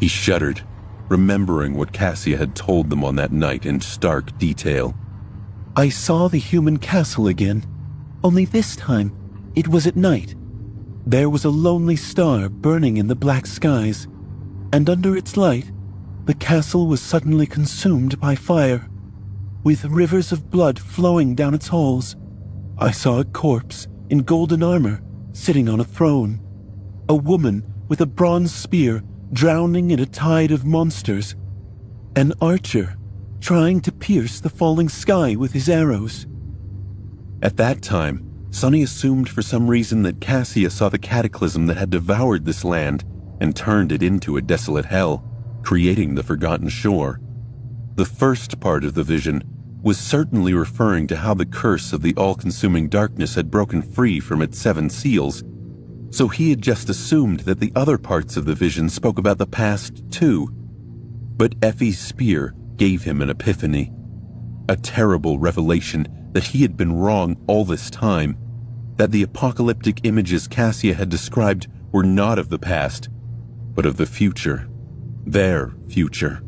He shuddered, remembering what Cassia had told them on that night in stark detail. I saw the human castle again, only this time it was at night. There was a lonely star burning in the black skies, and under its light, the castle was suddenly consumed by fire, with rivers of blood flowing down its halls. I saw a corpse in golden armor sitting on a throne, a woman with a bronze spear drowning in a tide of monsters, an archer trying to pierce the falling sky with his arrows. At that time, Sonny assumed for some reason that Cassia saw the cataclysm that had devoured this land and turned it into a desolate hell, creating the Forgotten Shore. The first part of the vision was certainly referring to how the curse of the all-consuming darkness had broken free from its 7 seals, so he had just assumed that the other parts of the vision spoke about the past too. But Effie's spear gave him an epiphany, a terrible revelation that he had been wrong all this time, that the apocalyptic images Cassia had described were not of the past, but of the future, their future.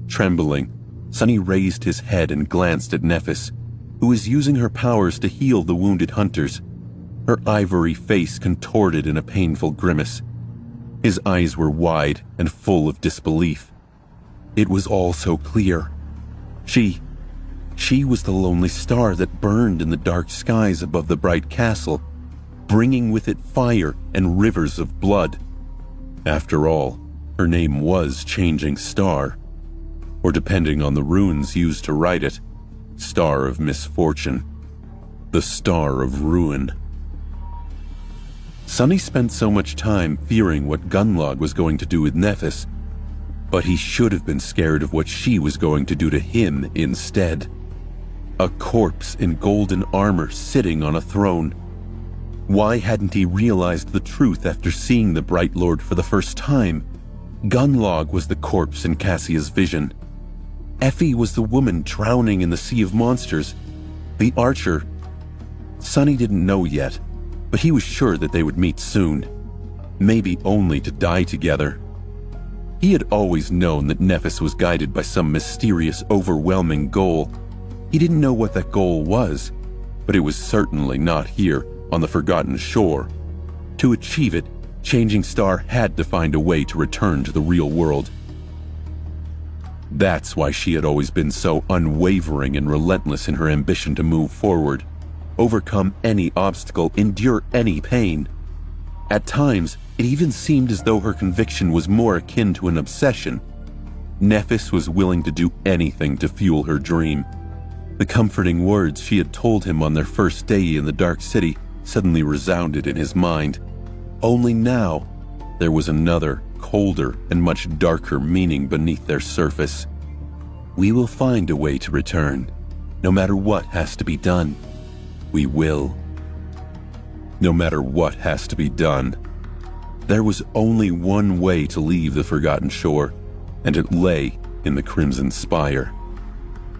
Trembling, Sonny raised his head and glanced at Nephis, who was using her powers to heal the wounded hunters, her ivory face contorted in a painful grimace. His eyes were wide and full of disbelief. It was all so clear. She was the lonely star that burned in the dark skies above the bright castle, bringing with it fire and rivers of blood. After all, her name was Changing Star, or depending on the runes used to write it, Star of Misfortune, the Star of Ruin. Sonny spent so much time fearing what Gunlog was going to do with Nephis, but he should have been scared of what she was going to do to him instead. A corpse in golden armor sitting on a throne. Why hadn't he realized the truth after seeing the Bright Lord for the first time? Gunlog was the corpse in Cassia's vision. Effie was the woman drowning in the sea of monsters. The archer. Sonny didn't know yet, but he was sure that they would meet soon, maybe only to die together. He had always known that Nephis was guided by some mysterious, overwhelming goal. He didn't know what that goal was, but it was certainly not here on the Forgotten Shore. To achieve it, Changing Star had to find a way to return to the real world. That's why she had always been so unwavering and relentless in her ambition to move forward, overcome any obstacle, endure any pain. At times, it even seemed as though her conviction was more akin to an obsession. Nephis was willing to do anything to fuel her dream. The comforting words she had told him on their first day in the Dark City suddenly resounded in his mind. Only now, there was another, colder and much darker meaning beneath their surface. We will find a way to return, no matter what has to be done. We will. No matter what has to be done. There was only one way to leave the Forgotten Shore, and it lay in the Crimson Spire.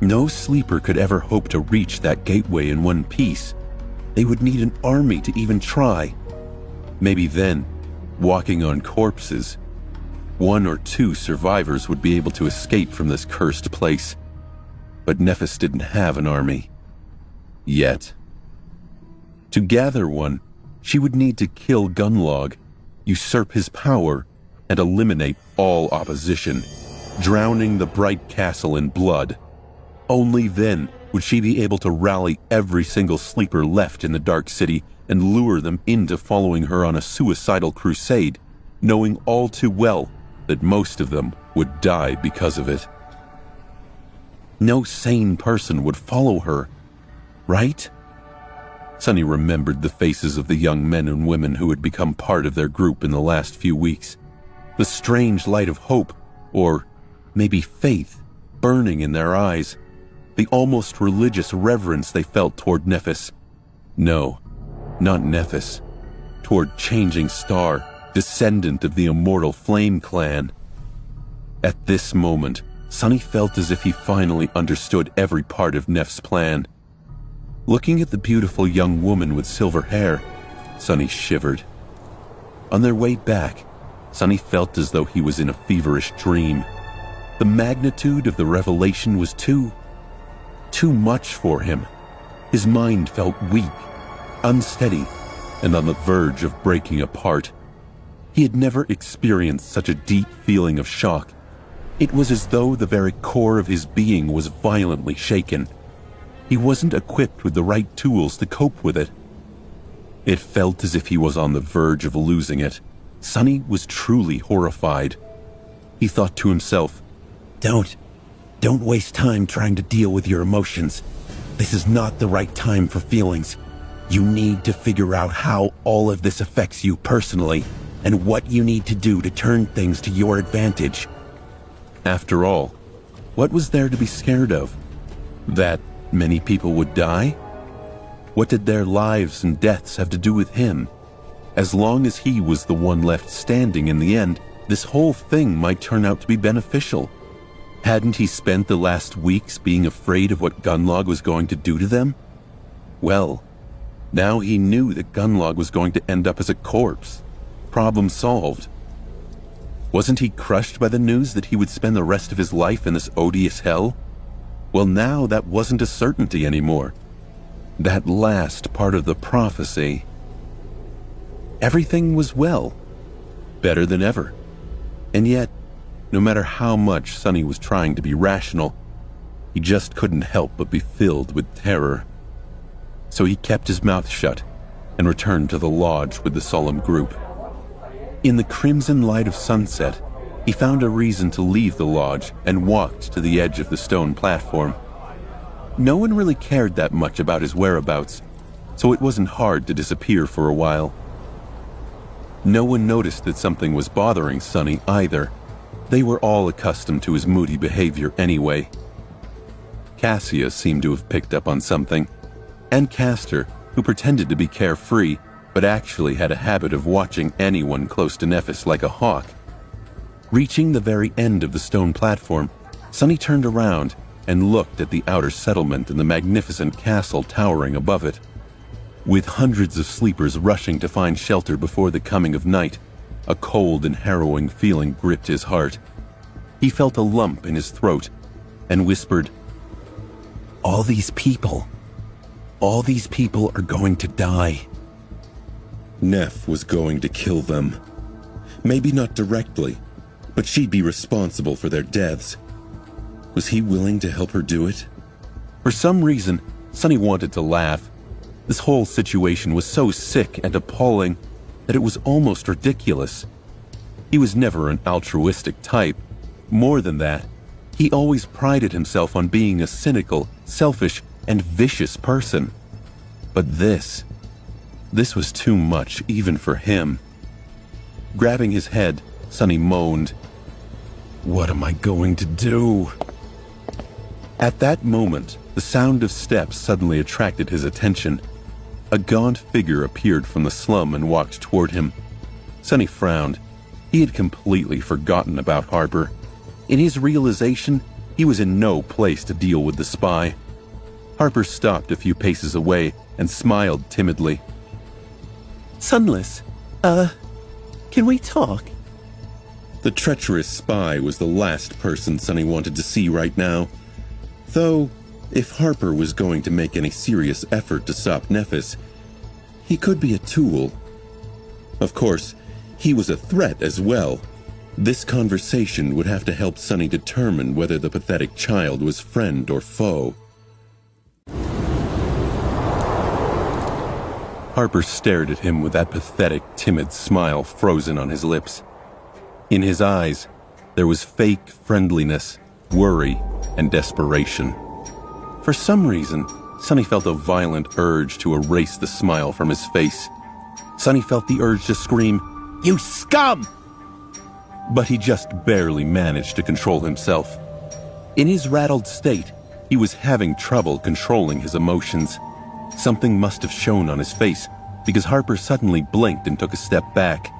No sleeper could ever hope to reach that gateway in one piece. They would need an army to even try. Maybe then, walking on corpses, 1 or 2 survivors would be able to escape from this cursed place. But Nephis didn't have an army. Yet. To gather one, she would need to kill Gunlog, usurp his power, and eliminate all opposition, drowning the bright castle in blood. Only then would she be able to rally every single sleeper left in the Dark City and lure them into following her on a suicidal crusade, knowing all too well that most of them would die because of it. No sane person would follow her, right? Sunny remembered the faces of the young men and women who had become part of their group in the last few weeks. The strange light of hope, or maybe faith, burning in their eyes. The almost religious reverence they felt toward Nephis. No, not Nephis. Toward Changing Star, descendant of the immortal Flame Clan. At this moment, Sunny felt as if he finally understood every part of Neph's plan. Looking at the beautiful young woman with silver hair, Sunny shivered. On their way back, Sunny felt as though he was in a feverish dream. The magnitude of the revelation was too much for him. His mind felt weak, unsteady, and on the verge of breaking apart. He had never experienced such a deep feeling of shock. It was as though the very core of his being was violently shaken. He wasn't equipped with the right tools to cope with it. It felt as if he was on the verge of losing it. Sunny was truly horrified. He thought to himself, Don't waste time trying to deal with your emotions. This is not the right time for feelings. You need to figure out how all of this affects you personally and what you need to do to turn things to your advantage. after all, what was there to be scared of? That many people would die? What did their lives and deaths have to do with him? As long as he was the one left standing in the end, this whole thing might turn out to be beneficial. Hadn't he spent the last weeks being afraid of what Gunlog was going to do to them? Well, now he knew that Gunlog was going to end up as a corpse. Problem solved. Wasn't he crushed by the news that he would spend the rest of his life in this odious hell? Well, now that wasn't a certainty anymore. That last part of the prophecy. Everything was well. Better than ever. And yet, no matter how much Sunny was trying to be rational, he just couldn't help but be filled with terror. So he kept his mouth shut and returned to the lodge with the solemn group. In the crimson light of sunset, he found a reason to leave the lodge and walked to the edge of the stone platform. No one really cared that much about his whereabouts, so it wasn't hard to disappear for a while. No one noticed that something was bothering Sunny either. They were all accustomed to his moody behavior anyway. Cassia seemed to have picked up on something, and Castor, who pretended to be carefree, but actually had a habit of watching anyone close to Nephis like a hawk. Reaching the very end of the stone platform, Sunny turned around and looked at the outer settlement and the magnificent castle towering above it. With hundreds of sleepers rushing to find shelter before the coming of night, a cold and harrowing feeling gripped his heart. He felt a lump in his throat and whispered, All these people are going to die. Neph was going to kill them. Maybe not directly, but she'd be responsible for their deaths. Was he willing to help her do it? For some reason, Sunny wanted to laugh. This whole situation was so sick and appalling that it was almost ridiculous. He was never an altruistic type. More than that, he always prided himself on being a cynical, selfish, and vicious person. But this was too much even for him. Grabbing his head, Sunny moaned, What am I going to do? At that moment, the sound of steps suddenly attracted his attention. A gaunt figure appeared from the slum and walked toward him. Sunny frowned. He had completely forgotten about Harper. In his realization, he was in no place to deal with the spy. Harper stopped a few paces away and smiled timidly. Sunless, can we talk? The treacherous spy was the last person Sunny wanted to see right now. Though, if Harper was going to make any serious effort to stop Nephis, he could be a tool. Of course, he was a threat as well. This conversation would have to help Sunny determine whether the pathetic child was friend or foe. Harper stared at him with that pathetic, timid smile frozen on his lips. In his eyes, there was fake friendliness, worry, and desperation. For some reason, Sonny felt a violent urge to erase the smile from his face. Sonny felt the urge to scream, "You scum!" But he just barely managed to control himself. In his rattled state, he was having trouble controlling his emotions. Something must have shown on his face, because Harper suddenly blinked and took a step back.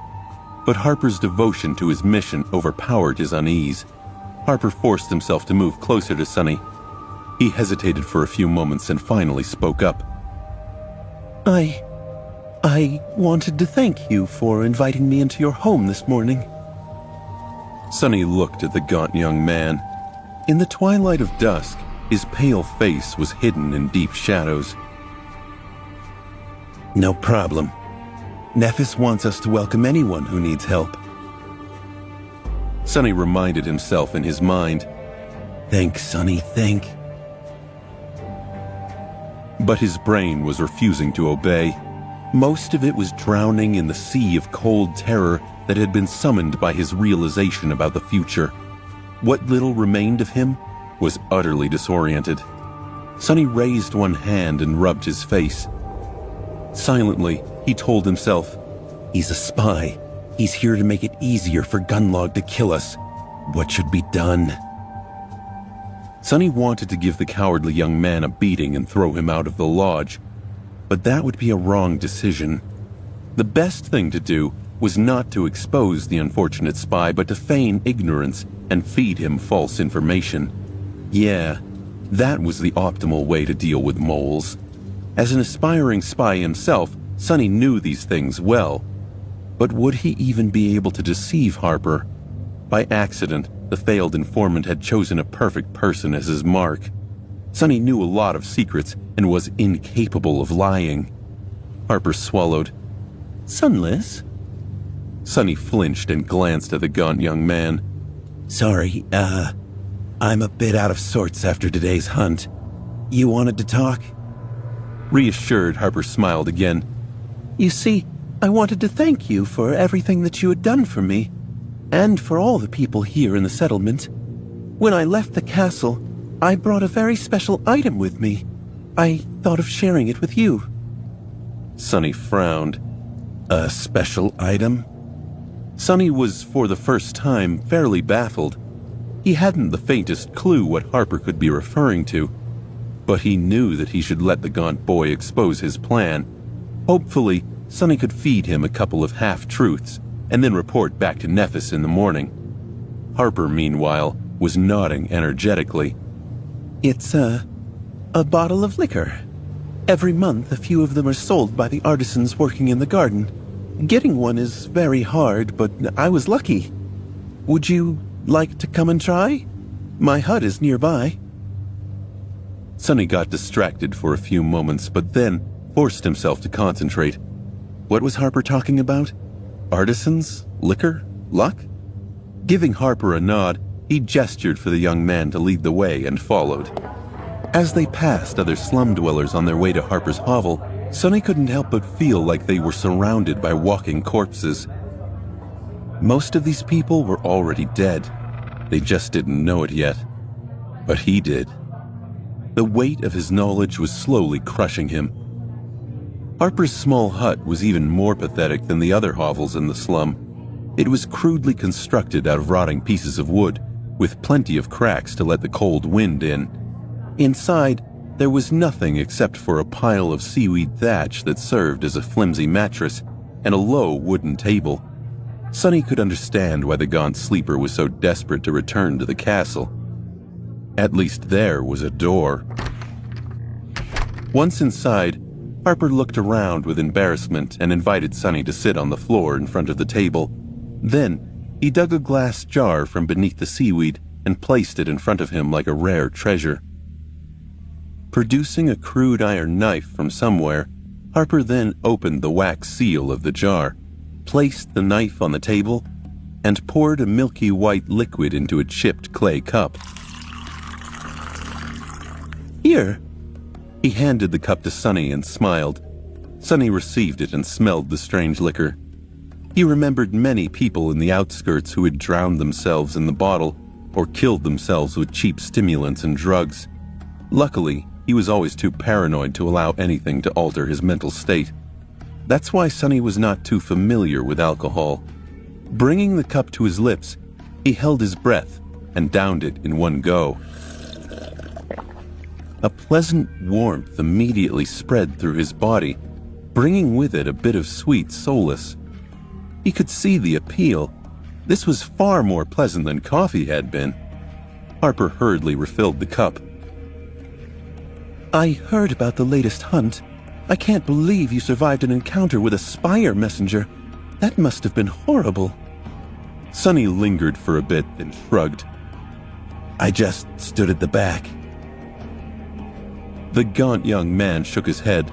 But Harper's devotion to his mission overpowered his unease. Harper forced himself to move closer to Sonny. He hesitated for a few moments and finally spoke up. I wanted to thank you for inviting me into your home this morning." Sonny looked at the gaunt young man. In the twilight of dusk, his pale face was hidden in deep shadows. "No problem. Nephis wants us to welcome anyone who needs help." Sonny reminded himself in his mind, "Think, Sonny, think." But his brain was refusing to obey. Most of it was drowning in the sea of cold terror that had been summoned by his realization about the future. What little remained of him was utterly disoriented. Sonny raised one hand and rubbed his face. Silently, he told himself, "He's a spy. He's here to make it easier for Gunlog to kill us. What should be done?" Sonny wanted to give the cowardly young man a beating and throw him out of the lodge, but that would be a wrong decision. The best thing to do was not to expose the unfortunate spy, but to feign ignorance and feed him false information. Yeah, that was the optimal way to deal with moles. As an aspiring spy himself, Sonny knew these things well. But would he even be able to deceive Harper? By accident, the failed informant had chosen a perfect person as his mark. Sonny knew a lot of secrets and was incapable of lying. Harper swallowed. "Sunless?" Sonny flinched and glanced at the gaunt young man. "Sorry, I'm a bit out of sorts after today's hunt. You wanted to talk?" Reassured, Harper smiled again. "You see, I wanted to thank you for everything that you had done for me, and for all the people here in the settlement. When I left the castle, I brought a very special item with me. I thought of sharing it with you." Sonny frowned. "A special item?" Sonny was, for the first time, fairly baffled. He hadn't the faintest clue what Harper could be referring to, but he knew that he should let the gaunt boy expose his plan. Hopefully, Sonny could feed him a couple of half-truths and then report back to Nephis in the morning. Harper, meanwhile, was nodding energetically. "It's a bottle of liquor. Every month, a few of them are sold by the artisans working in the garden. Getting one is very hard, but I was lucky. Would you like to come and try? My hut is nearby." Sonny got distracted for a few moments, but then forced himself to concentrate. What was Harper talking about? Artisans? Liquor? Luck? Giving Harper a nod, he gestured for the young man to lead the way and followed. As they passed other slum dwellers on their way to Harper's hovel, Sonny couldn't help but feel like they were surrounded by walking corpses. Most of these people were already dead. They just didn't know it yet. But he did. The weight of his knowledge was slowly crushing him. Harper's small hut was even more pathetic than the other hovels in the slum. It was crudely constructed out of rotting pieces of wood, with plenty of cracks to let the cold wind in. Inside, there was nothing except for a pile of seaweed thatch that served as a flimsy mattress and a low wooden table. Sonny could understand why the gaunt sleeper was so desperate to return to the castle. At least there was a door. Once inside, Harper looked around with embarrassment and invited Sonny to sit on the floor in front of the table. Then, he dug a glass jar from beneath the seaweed and placed it in front of him like a rare treasure. Producing a crude iron knife from somewhere, Harper then opened the wax seal of the jar, placed the knife on the table, and poured a milky white liquid into a chipped clay cup. "Here." He handed the cup to Sonny and smiled. Sonny received it and smelled the strange liquor. He remembered many people in the outskirts who had drowned themselves in the bottle, or killed themselves with cheap stimulants and drugs. Luckily, he was always too paranoid to allow anything to alter his mental state. That's why Sonny was not too familiar with alcohol. Bringing the cup to his lips, he held his breath and downed it in one go. A pleasant warmth immediately spread through his body, bringing with it a bit of sweet solace. He could see the appeal. This was far more pleasant than coffee had been. Harper hurriedly refilled the cup. "I heard about the latest hunt. I can't believe you survived an encounter with a spire messenger. That must have been horrible." Sonny lingered for a bit, then shrugged. I just stood at the back. The gaunt young man shook his head.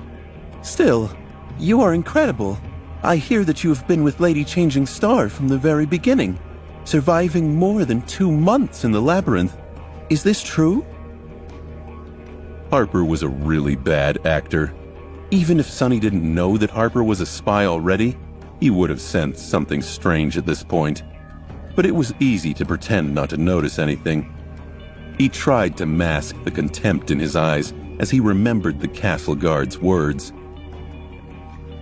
"Still, you are incredible. I hear that you have been with Lady Changing Star from the very beginning, surviving more than 2 months in the labyrinth. Is this true?" Harper was a really bad actor. Even if Sonny didn't know that Harper was a spy already, he would have sensed something strange at this point. But it was easy to pretend not to notice anything. He tried to mask the contempt in his eyes as he remembered the castle guard's words.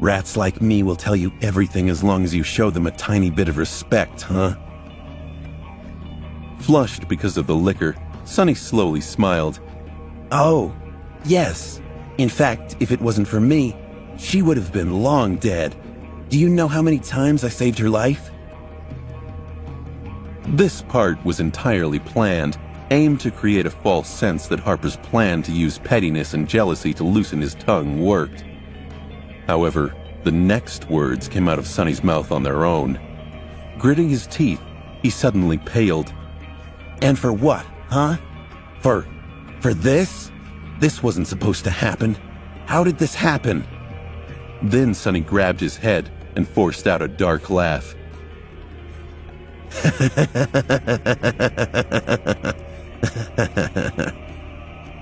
Rats like me will tell you everything as long as you show them a tiny bit of respect, huh? Flushed because of the liquor, Sonny slowly smiled. Oh, yes. In fact, if it wasn't for me, she would have been long dead. Do you know how many times I saved her life? This part was entirely planned, aimed to create a false sense that Harper's plan to use pettiness and jealousy to loosen his tongue worked. However, the next words came out of Sonny's mouth on their own. Gritting his teeth, he suddenly paled. And for what, huh? For this? This wasn't supposed to happen. How did this happen? Then Sonny grabbed his head and forced out a dark laugh.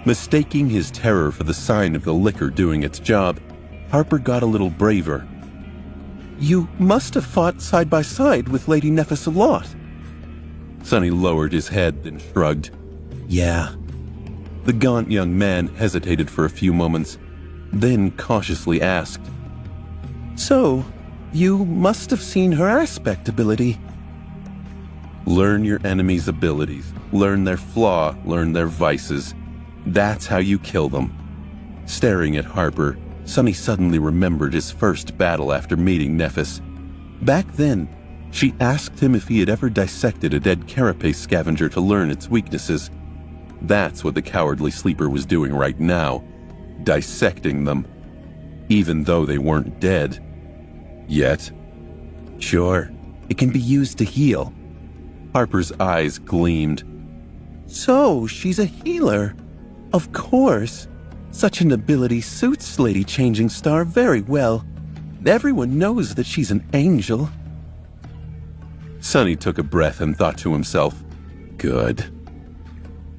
Mistaking his terror for the sign of the liquor doing its job, Harper got a little braver. "You must have fought side by side with Lady Nephis a lot." Sonny lowered his head, then shrugged. Yeah. The gaunt young man hesitated for a few moments, then cautiously asked, "So, you must have seen her aspect ability." Learn your enemy's abilities, learn their flaw, learn their vices. That's how you kill them. Staring at Harper, Sonny suddenly remembered his first battle after meeting Nephis. Back then, she asked him if he had ever dissected a dead carapace scavenger to learn its weaknesses. That's what the cowardly sleeper was doing right now, dissecting them, even though they weren't dead. Yet. Sure, it can be used to heal. Harper's eyes gleamed. "So, she's a healer. Of course. Such an ability suits Lady Changing Star very well. Everyone knows that she's an angel." Sonny took a breath and thought to himself, good.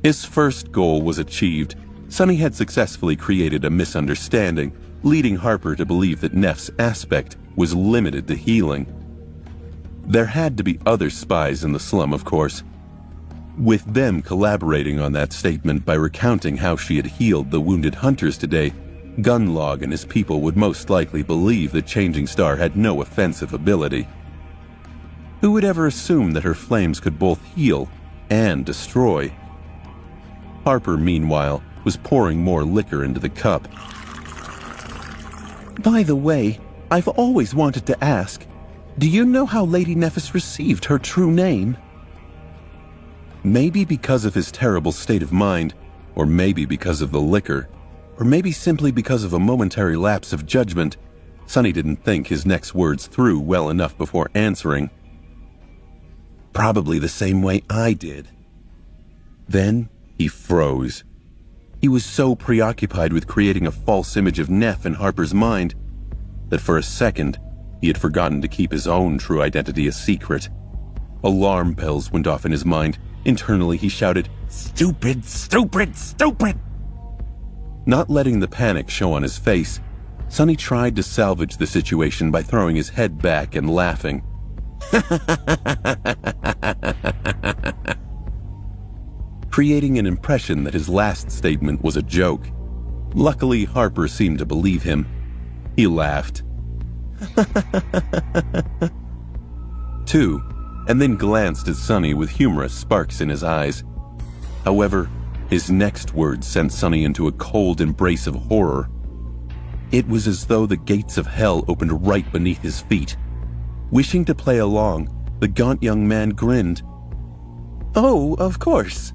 His first goal was achieved. Sonny had successfully created a misunderstanding, leading Harper to believe that Neff's aspect was limited to healing. There had to be other spies in the slum, of course, with them collaborating on that statement by recounting how she had healed the wounded hunters today. Gunlog and his people would most likely believe that Changing Star had no offensive ability. Who would ever assume that her flames could both heal and destroy? Harper, meanwhile, was pouring more liquor into the cup. "By the way, I've always wanted to ask, do you know how Lady Nephis received her true name?" Maybe because of his terrible state of mind, or maybe because of the liquor, or maybe simply because of a momentary lapse of judgment, Sonny didn't think his next words through well enough before answering. Probably the same way I did. Then he froze. He was so preoccupied with creating a false image of Neff in Harper's mind that for a second he had forgotten to keep his own true identity a secret. Alarm bells went off in his mind. Internally he shouted, "Stupid, stupid, stupid!" Not letting the panic show on his face, Sonny tried to salvage the situation by throwing his head back and laughing. creating an impression that his last statement was a joke. Luckily, Harper seemed to believe him. He laughed. Too, and then glanced at Sonny with humorous sparks in his eyes. However, his next words sent Sonny into a cold embrace of horror. It was as though the gates of hell opened right beneath his feet. Wishing to play along, the gaunt young man grinned. Oh, of course,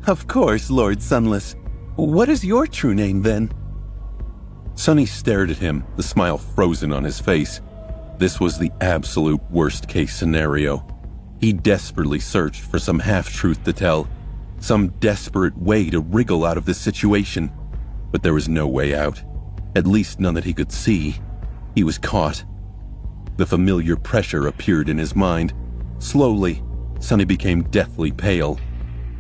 Lord Sunless. What is your true name, then? Sonny stared at him, the smile frozen on his face. This was the absolute worst-case scenario. He desperately searched for some half-truth to tell, some desperate way to wriggle out of this situation. But there was no way out, at least none that he could see. He was caught. The familiar pressure appeared in his mind. Slowly, Sonny became deathly pale.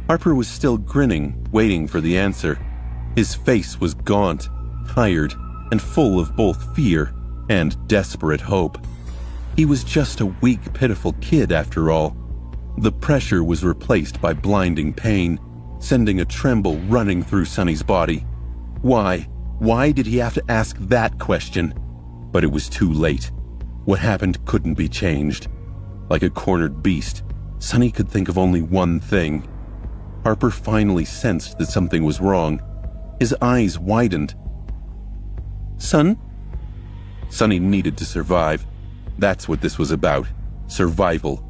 Harper was still grinning, waiting for the answer. His face was gaunt, tired, and full of both fear and desperate hope. He was just a weak, pitiful kid after all. The pressure was replaced by blinding pain, sending a tremble running through Sonny's body. Why? Why did he have to ask that question? But it was too late. What happened couldn't be changed. Like a cornered beast, Sonny could think of only one thing. Harper finally sensed that something was wrong. His eyes widened. Son? Sonny needed to survive. That's what this was about. Survival.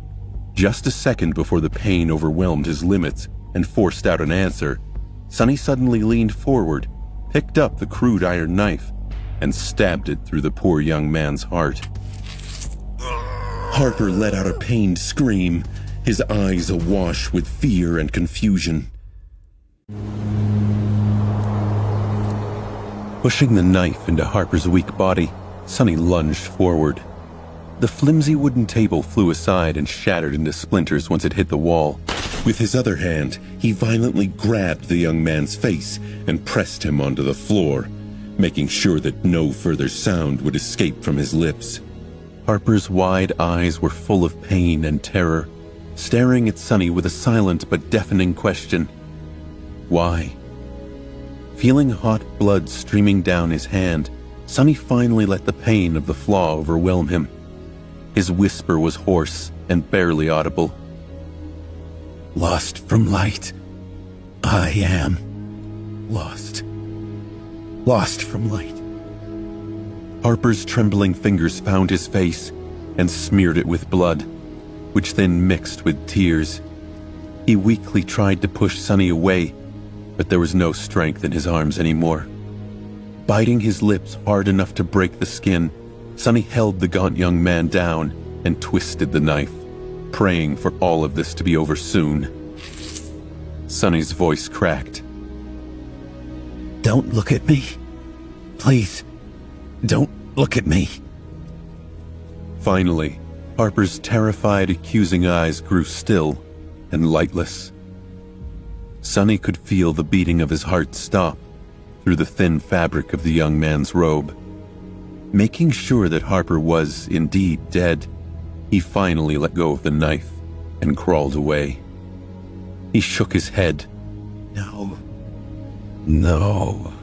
Just a second before the pain overwhelmed his limits and forced out an answer, Sonny suddenly leaned forward, picked up the crude iron knife, and stabbed it through the poor young man's heart. Harper let out a pained scream, his eyes awash with fear and confusion. Pushing the knife into Harper's weak body, Sonny lunged forward. The flimsy wooden table flew aside and shattered into splinters once it hit the wall. With his other hand, he violently grabbed the young man's face and pressed him onto the floor, making sure that no further sound would escape from his lips. Harper's wide eyes were full of pain and terror, staring at Sonny with a silent but deafening question. Why? Feeling hot blood streaming down his hand, Sonny finally let the pain of the flaw overwhelm him. His whisper was hoarse and barely audible. Lost from light. I am lost. Lost from light. Harper's trembling fingers found his face and smeared it with blood, which then mixed with tears. He weakly tried to push Sonny away, but there was no strength in his arms anymore. Biting his lips hard enough to break the skin, Sonny held the gaunt young man down and twisted the knife, praying for all of this to be over soon. Sonny's voice cracked. Don't look at me. Please, don't look at me. Finally, Harper's terrified, accusing eyes grew still and lightless. Sonny could feel the beating of his heart stop through the thin fabric of the young man's robe. Making sure that Harper was indeed dead, he finally let go of the knife and crawled away. He shook his head. No. No.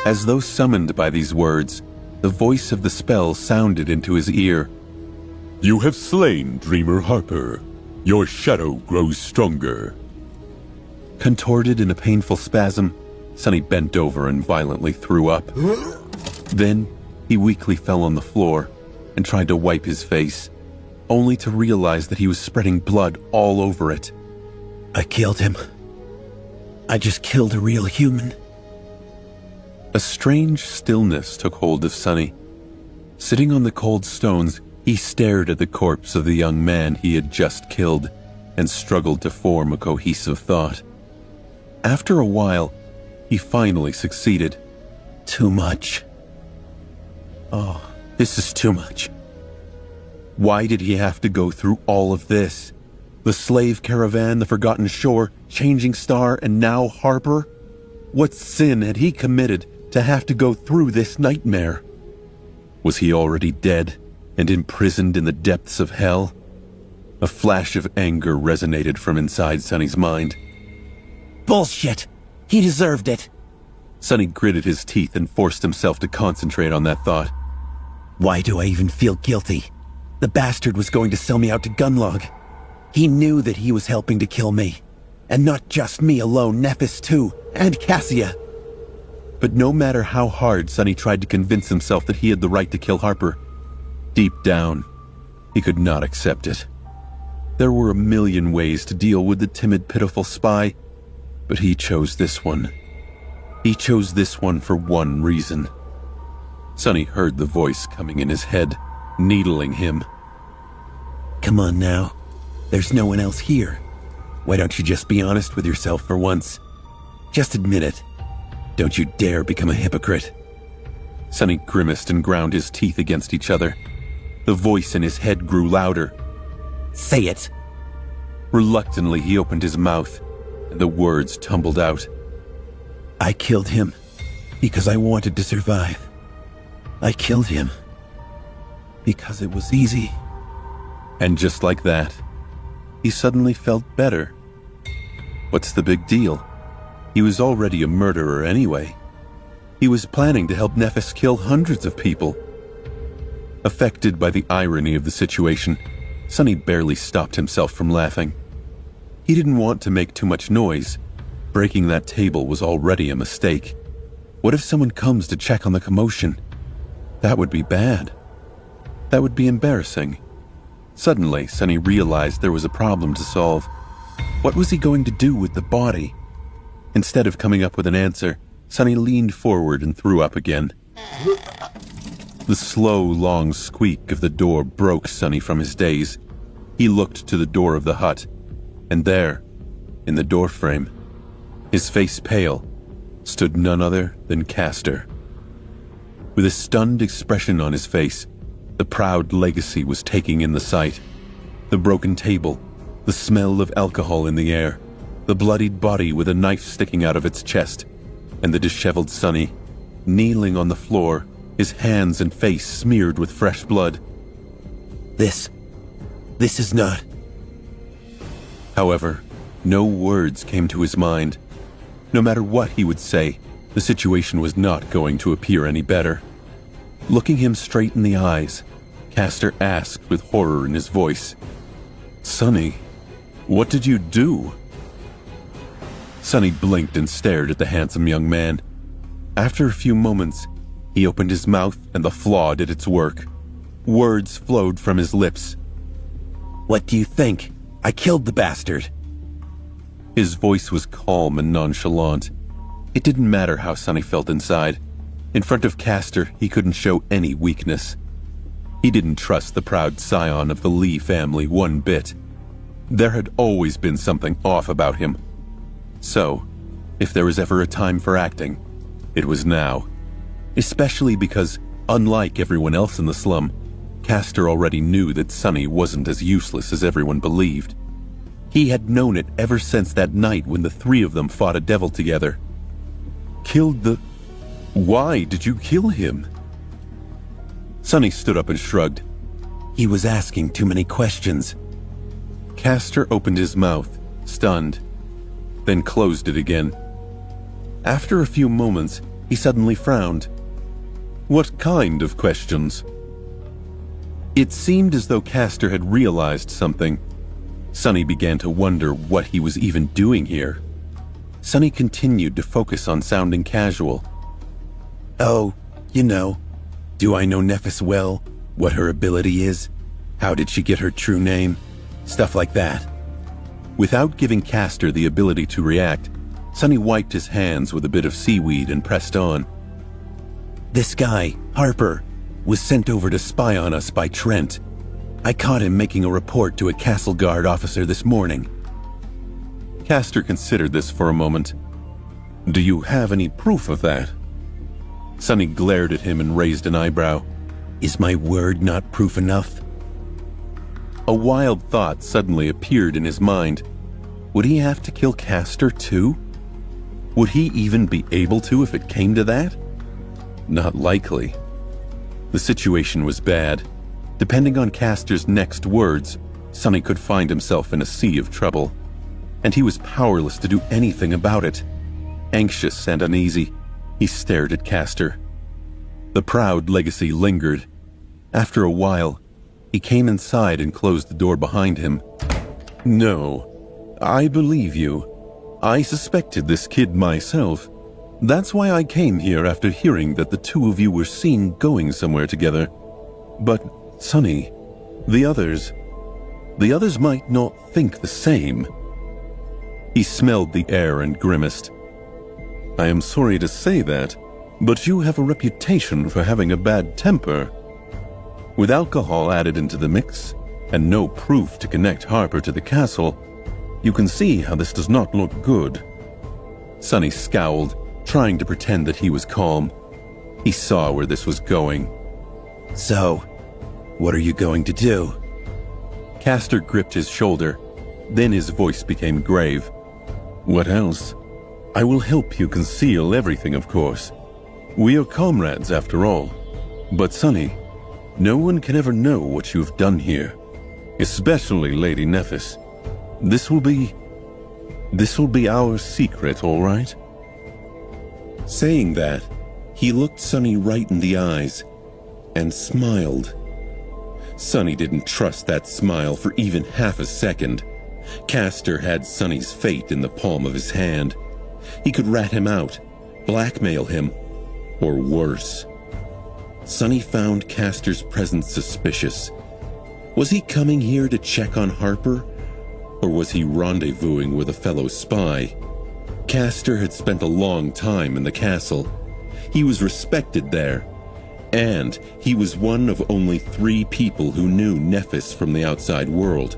As though summoned by these words, the voice of the spell sounded into his ear. You have slain Dreamer Harper. Your shadow grows stronger. Contorted in a painful spasm, Sonny bent over and violently threw up. Then, he weakly fell on the floor and tried to wipe his face, only to realize that he was spreading blood all over it. I killed him. I just killed a real human. A strange stillness took hold of Sonny. Sitting on the cold stones, he stared at the corpse of the young man he had just killed and struggled to form a cohesive thought. After a while, he finally succeeded. Too much. Oh, this is too much. Why did he have to go through all of this? The slave caravan, the forgotten shore, Changing Star, and now Harper? What sin had he committed to have to go through this nightmare? Was he already dead and imprisoned in the depths of hell? A flash of anger resonated from inside Sonny's mind. Bullshit! He deserved it! Sonny gritted his teeth and forced himself to concentrate on that thought. Why do I even feel guilty? The bastard was going to sell me out to Gunlog. He knew that he was helping to kill me. And not just me alone, Nephis too, and Cassia. But no matter how hard Sonny tried to convince himself that he had the right to kill Harper, deep down, he could not accept it. There were a million ways to deal with the timid, pitiful spy, but he chose this one. He chose this one for one reason. Sonny heard the voice coming in his head, needling him. Come on now. There's no one else here. Why don't you just be honest with yourself for once? Just admit it. Don't you dare become a hypocrite. Sonny grimaced and ground his teeth against each other. The voice in his head grew louder. Say it. Reluctantly, he opened his mouth, and the words tumbled out. I killed him because I wanted to survive. I killed him because it was easy. And just like that, he suddenly felt better. What's the big deal? He was already a murderer anyway. He was planning to help Nephis kill hundreds of people. Affected by the irony of the situation, Sonny barely stopped himself from laughing. He didn't want to make too much noise. Breaking that table was already a mistake. What if someone comes to check on the commotion? That would be bad. That would be embarrassing. Suddenly, Sonny realized there was a problem to solve. What was he going to do with the body? Instead of coming up with an answer, Sonny leaned forward and threw up again. The slow, long squeak of the door broke Sonny from his daze. He looked to the door of the hut, and there, in the doorframe, his face pale, stood none other than Castor. With a stunned expression on his face, the proud legacy was taking in the sight. The broken table, the smell of alcohol in the air, the bloodied body with a knife sticking out of its chest, and the disheveled Sonny, kneeling on the floor, his hands and face smeared with fresh blood. This is not... However, no words came to his mind. No matter what he would say, the situation was not going to appear any better. Looking him straight in the eyes, Castor asked with horror in his voice, "Sonny, what did you do?" Sonny blinked and stared at the handsome young man. After a few moments, he opened his mouth and the flaw did its work. Words flowed from his lips. What do you think? I killed the bastard. His voice was calm and nonchalant. It didn't matter how Sonny felt inside. In front of Castor, he couldn't show any weakness. He didn't trust the proud scion of the Lee family one bit. There had always been something off about him. So, if there was ever a time for acting, it was now. Especially because, unlike everyone else in the slum, Castor already knew that Sonny wasn't as useless as everyone believed. He had known it ever since that night when the three of them fought a devil together. Killed the... Why did you kill him? Sonny stood up and shrugged. He was asking too many questions. Castor opened his mouth, stunned, then closed it again. After a few moments, he suddenly frowned. What kind of questions? It seemed as though Castor had realized something. Sonny began to wonder what he was even doing here. Sonny continued to focus on sounding casual. Oh, you know, do I know Nephis well? What her ability is? How did she get her true name? Stuff like that. Without giving Castor the ability to react, Sonny wiped his hands with a bit of seaweed and pressed on. This guy, Harper, was sent over to spy on us by Trent. I caught him making a report to a castle guard officer this morning. Castor considered this for a moment. Do you have any proof of that? Sonny glared at him and raised an eyebrow. Is my word not proof enough? A wild thought suddenly appeared in his mind. Would he have to kill Castor too? Would he even be able to if it came to that? Not likely. The situation was bad. Depending on Castor's next words, Sonny could find himself in a sea of trouble, and he was powerless to do anything about it. Anxious and uneasy, he stared at Castor. The proud legacy lingered. After a while, he came inside and closed the door behind him. "No, I believe you. I suspected this kid myself. That's why I came here after hearing that the two of you were seen going somewhere together. But, Sonny, the others might not think the same." He smelled the air and grimaced. "I am sorry to say that, but you have a reputation for having a bad temper. With alcohol added into the mix, and no proof to connect Harper to the castle, you can see how this does not look good." Sonny scowled, trying to pretend that he was calm. He saw where this was going. So, what are you going to do? Castor gripped his shoulder. Then his voice became grave. "What else? I will help you conceal everything, of course. We are comrades, after all. But, Sonny, no one can ever know what you have done here. Especially Lady Nephis. This will be our secret, all right?" Saying that, he looked Sonny right in the eyes and smiled. Sonny didn't trust that smile for even half a second. Castor had Sonny's fate in the palm of his hand. He could rat him out, blackmail him, or worse. Sonny found Castor's presence suspicious. Was he coming here to check on Harper, or was he rendezvousing with a fellow spy? Castor had spent a long time in the castle. He was respected there, and he was one of only 3 people who knew Nephis from the outside world.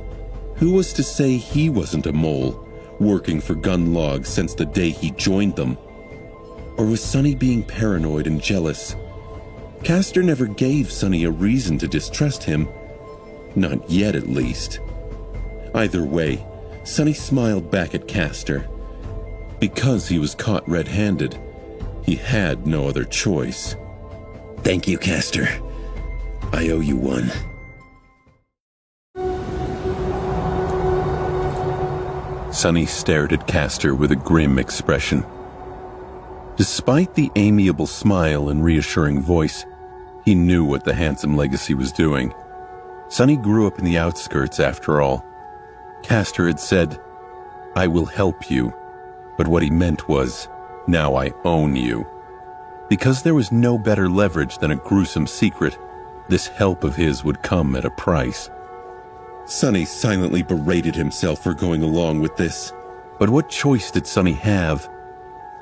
Who was to say he wasn't a mole, working for Gunlog since the day he joined them? Or was Sonny being paranoid and jealous? Castor never gave Sonny a reason to distrust him. Not yet, at least. Either way, Sonny smiled back at Castor. Because he was caught red-handed, he had no other choice. Thank you, Castor. I owe you one. Sonny stared at Castor with a grim expression. Despite the amiable smile and reassuring voice, he knew what the handsome legacy was doing. Sonny grew up in the outskirts, after all. Castor had said, "I will help you," but what he meant was, "Now I own you." Because there was no better leverage than a gruesome secret, this help of his would come at a price. Sonny silently berated himself for going along with this. But what choice did Sonny have?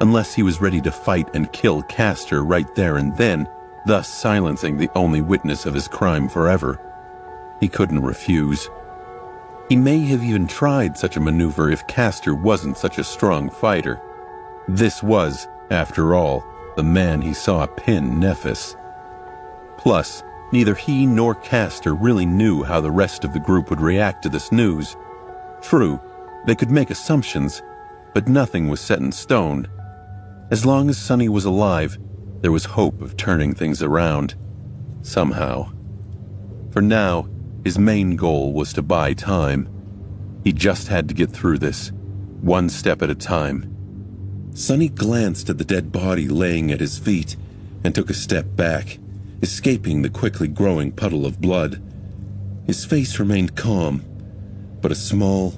Unless he was ready to fight and kill Castor right there and then, thus silencing the only witness of his crime forever. He couldn't refuse. He may have even tried such a maneuver if Castor wasn't such a strong fighter. This was, after all, the man he saw pin Nephis. Plus, neither he nor Castor really knew how the rest of the group would react to this news. True, they could make assumptions, but nothing was set in stone. As long as Sonny was alive, there was hope of turning things around. Somehow. For now, his main goal was to buy time. He just had to get through this, one step at a time. Sonny glanced at the dead body laying at his feet and took a step back, escaping the quickly growing puddle of blood. His face remained calm, but a small,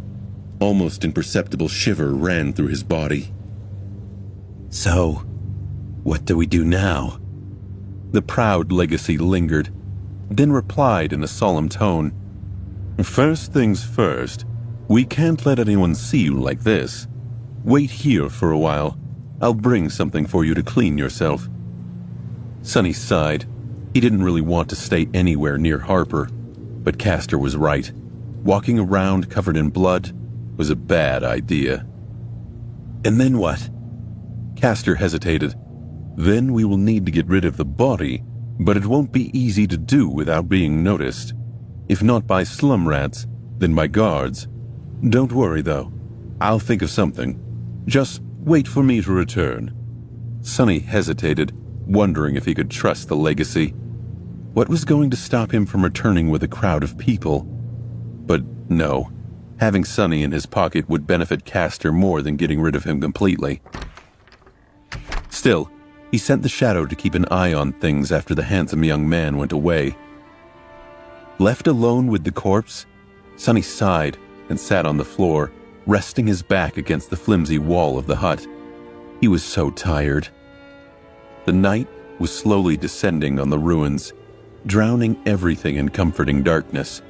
almost imperceptible shiver ran through his body. So, what do we do now? The proud legacy lingered, then replied in a solemn tone. "First things first, we can't let anyone see you like this. Wait here for a while. I'll bring something for you to clean yourself." Sonny sighed. He didn't really want to stay anywhere near Harper, but Castor was right. Walking around covered in blood was a bad idea. And then what? Castor hesitated. "Then we will need to get rid of the body, but it won't be easy to do without being noticed. If not by slum rats, then by guards. Don't worry, though. I'll think of something. Just wait for me to return." Sonny hesitated, wondering if he could trust the legacy. What was going to stop him from returning with a crowd of people? But No, having Sonny in his pocket would benefit Castor more than getting rid of him completely. Still, he sent the shadow to keep an eye on things after the handsome young man went away. Left alone with the corpse, Sonny sighed and sat on the floor, resting his back against the flimsy wall of the hut. He was so tired. The night was slowly descending on the ruins, drowning everything in comforting darkness.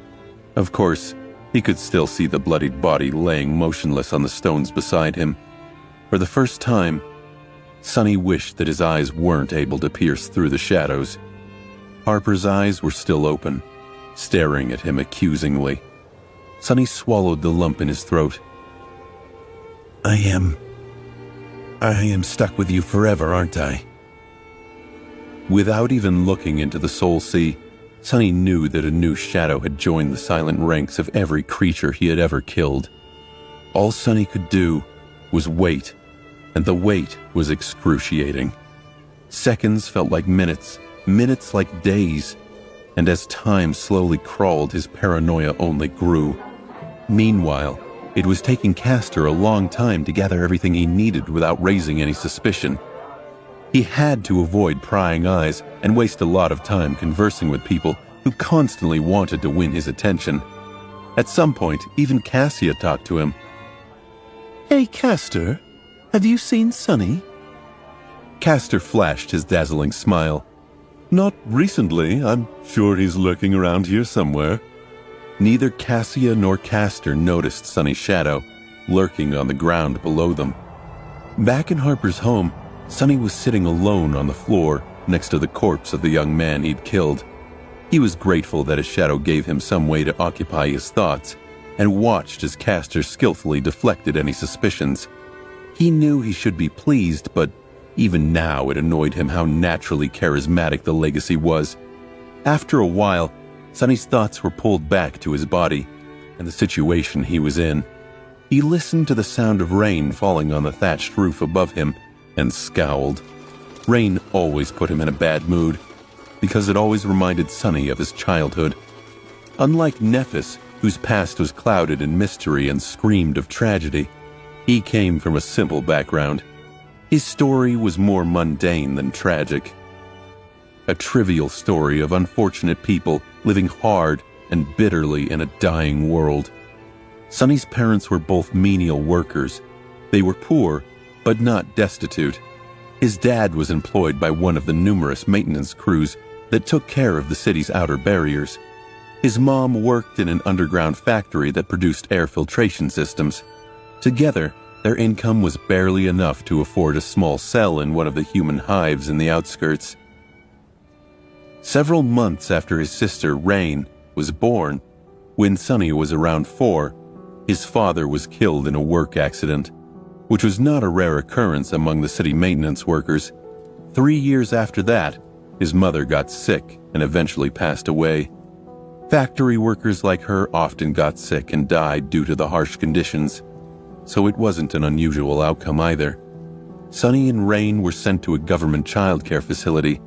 Of course, he could still see the bloodied body laying motionless on the stones beside him. For the first time, Sonny wished that his eyes weren't able to pierce through the shadows. Harper's eyes were still open, staring at him accusingly. Sonny swallowed the lump in his throat. I am stuck with you forever, aren't I? Without even looking into the soul sea, Sonny knew that a new shadow had joined the silent ranks of every creature he had ever killed. All Sonny could do was wait, and the wait was excruciating. Seconds felt like minutes, minutes like days, and as time slowly crawled, his paranoia only grew. Meanwhile, it was taking Castor a long time to gather everything he needed without raising any suspicion. He had to avoid prying eyes and waste a lot of time conversing with people who constantly wanted to win his attention. At some point, even Cassia talked to him. Hey, Castor, have you seen Sonny? Castor flashed his dazzling smile. Not recently. I'm sure he's lurking around here somewhere. Neither Cassia nor Castor noticed Sonny's shadow, lurking on the ground below them. Back in Harper's home, Sonny was sitting alone on the floor next to the corpse of the young man he'd killed. He was grateful that his shadow gave him some way to occupy his thoughts, and watched as Castor skillfully deflected any suspicions. He knew he should be pleased, but even now it annoyed him how naturally charismatic the legacy was. After a while, Sonny's thoughts were pulled back to his body and the situation he was in. He listened to the sound of rain falling on the thatched roof above him and scowled. Rain always put him in a bad mood, because it always reminded Sonny of his childhood. Unlike Nephis, whose past was clouded in mystery and screamed of tragedy, he came from a simple background. His story was more mundane than tragic. A trivial story of unfortunate people living hard and bitterly in a dying world. Sonny's parents were both menial workers. They were poor, but not destitute. His dad was employed by one of the numerous maintenance crews that took care of the city's outer barriers. His mom worked in an underground factory that produced air filtration systems. Together, their income was barely enough to afford a small cell in one of the human hives in the outskirts. Several months after his sister, Rain, was born, when Sonny was around 4, his father was killed in a work accident, which was not a rare occurrence among the city maintenance workers. 3 years after that, his mother got sick and eventually passed away. Factory workers like her often got sick and died due to the harsh conditions, so it wasn't an unusual outcome either. Sonny and Rain were sent to a government childcare facility.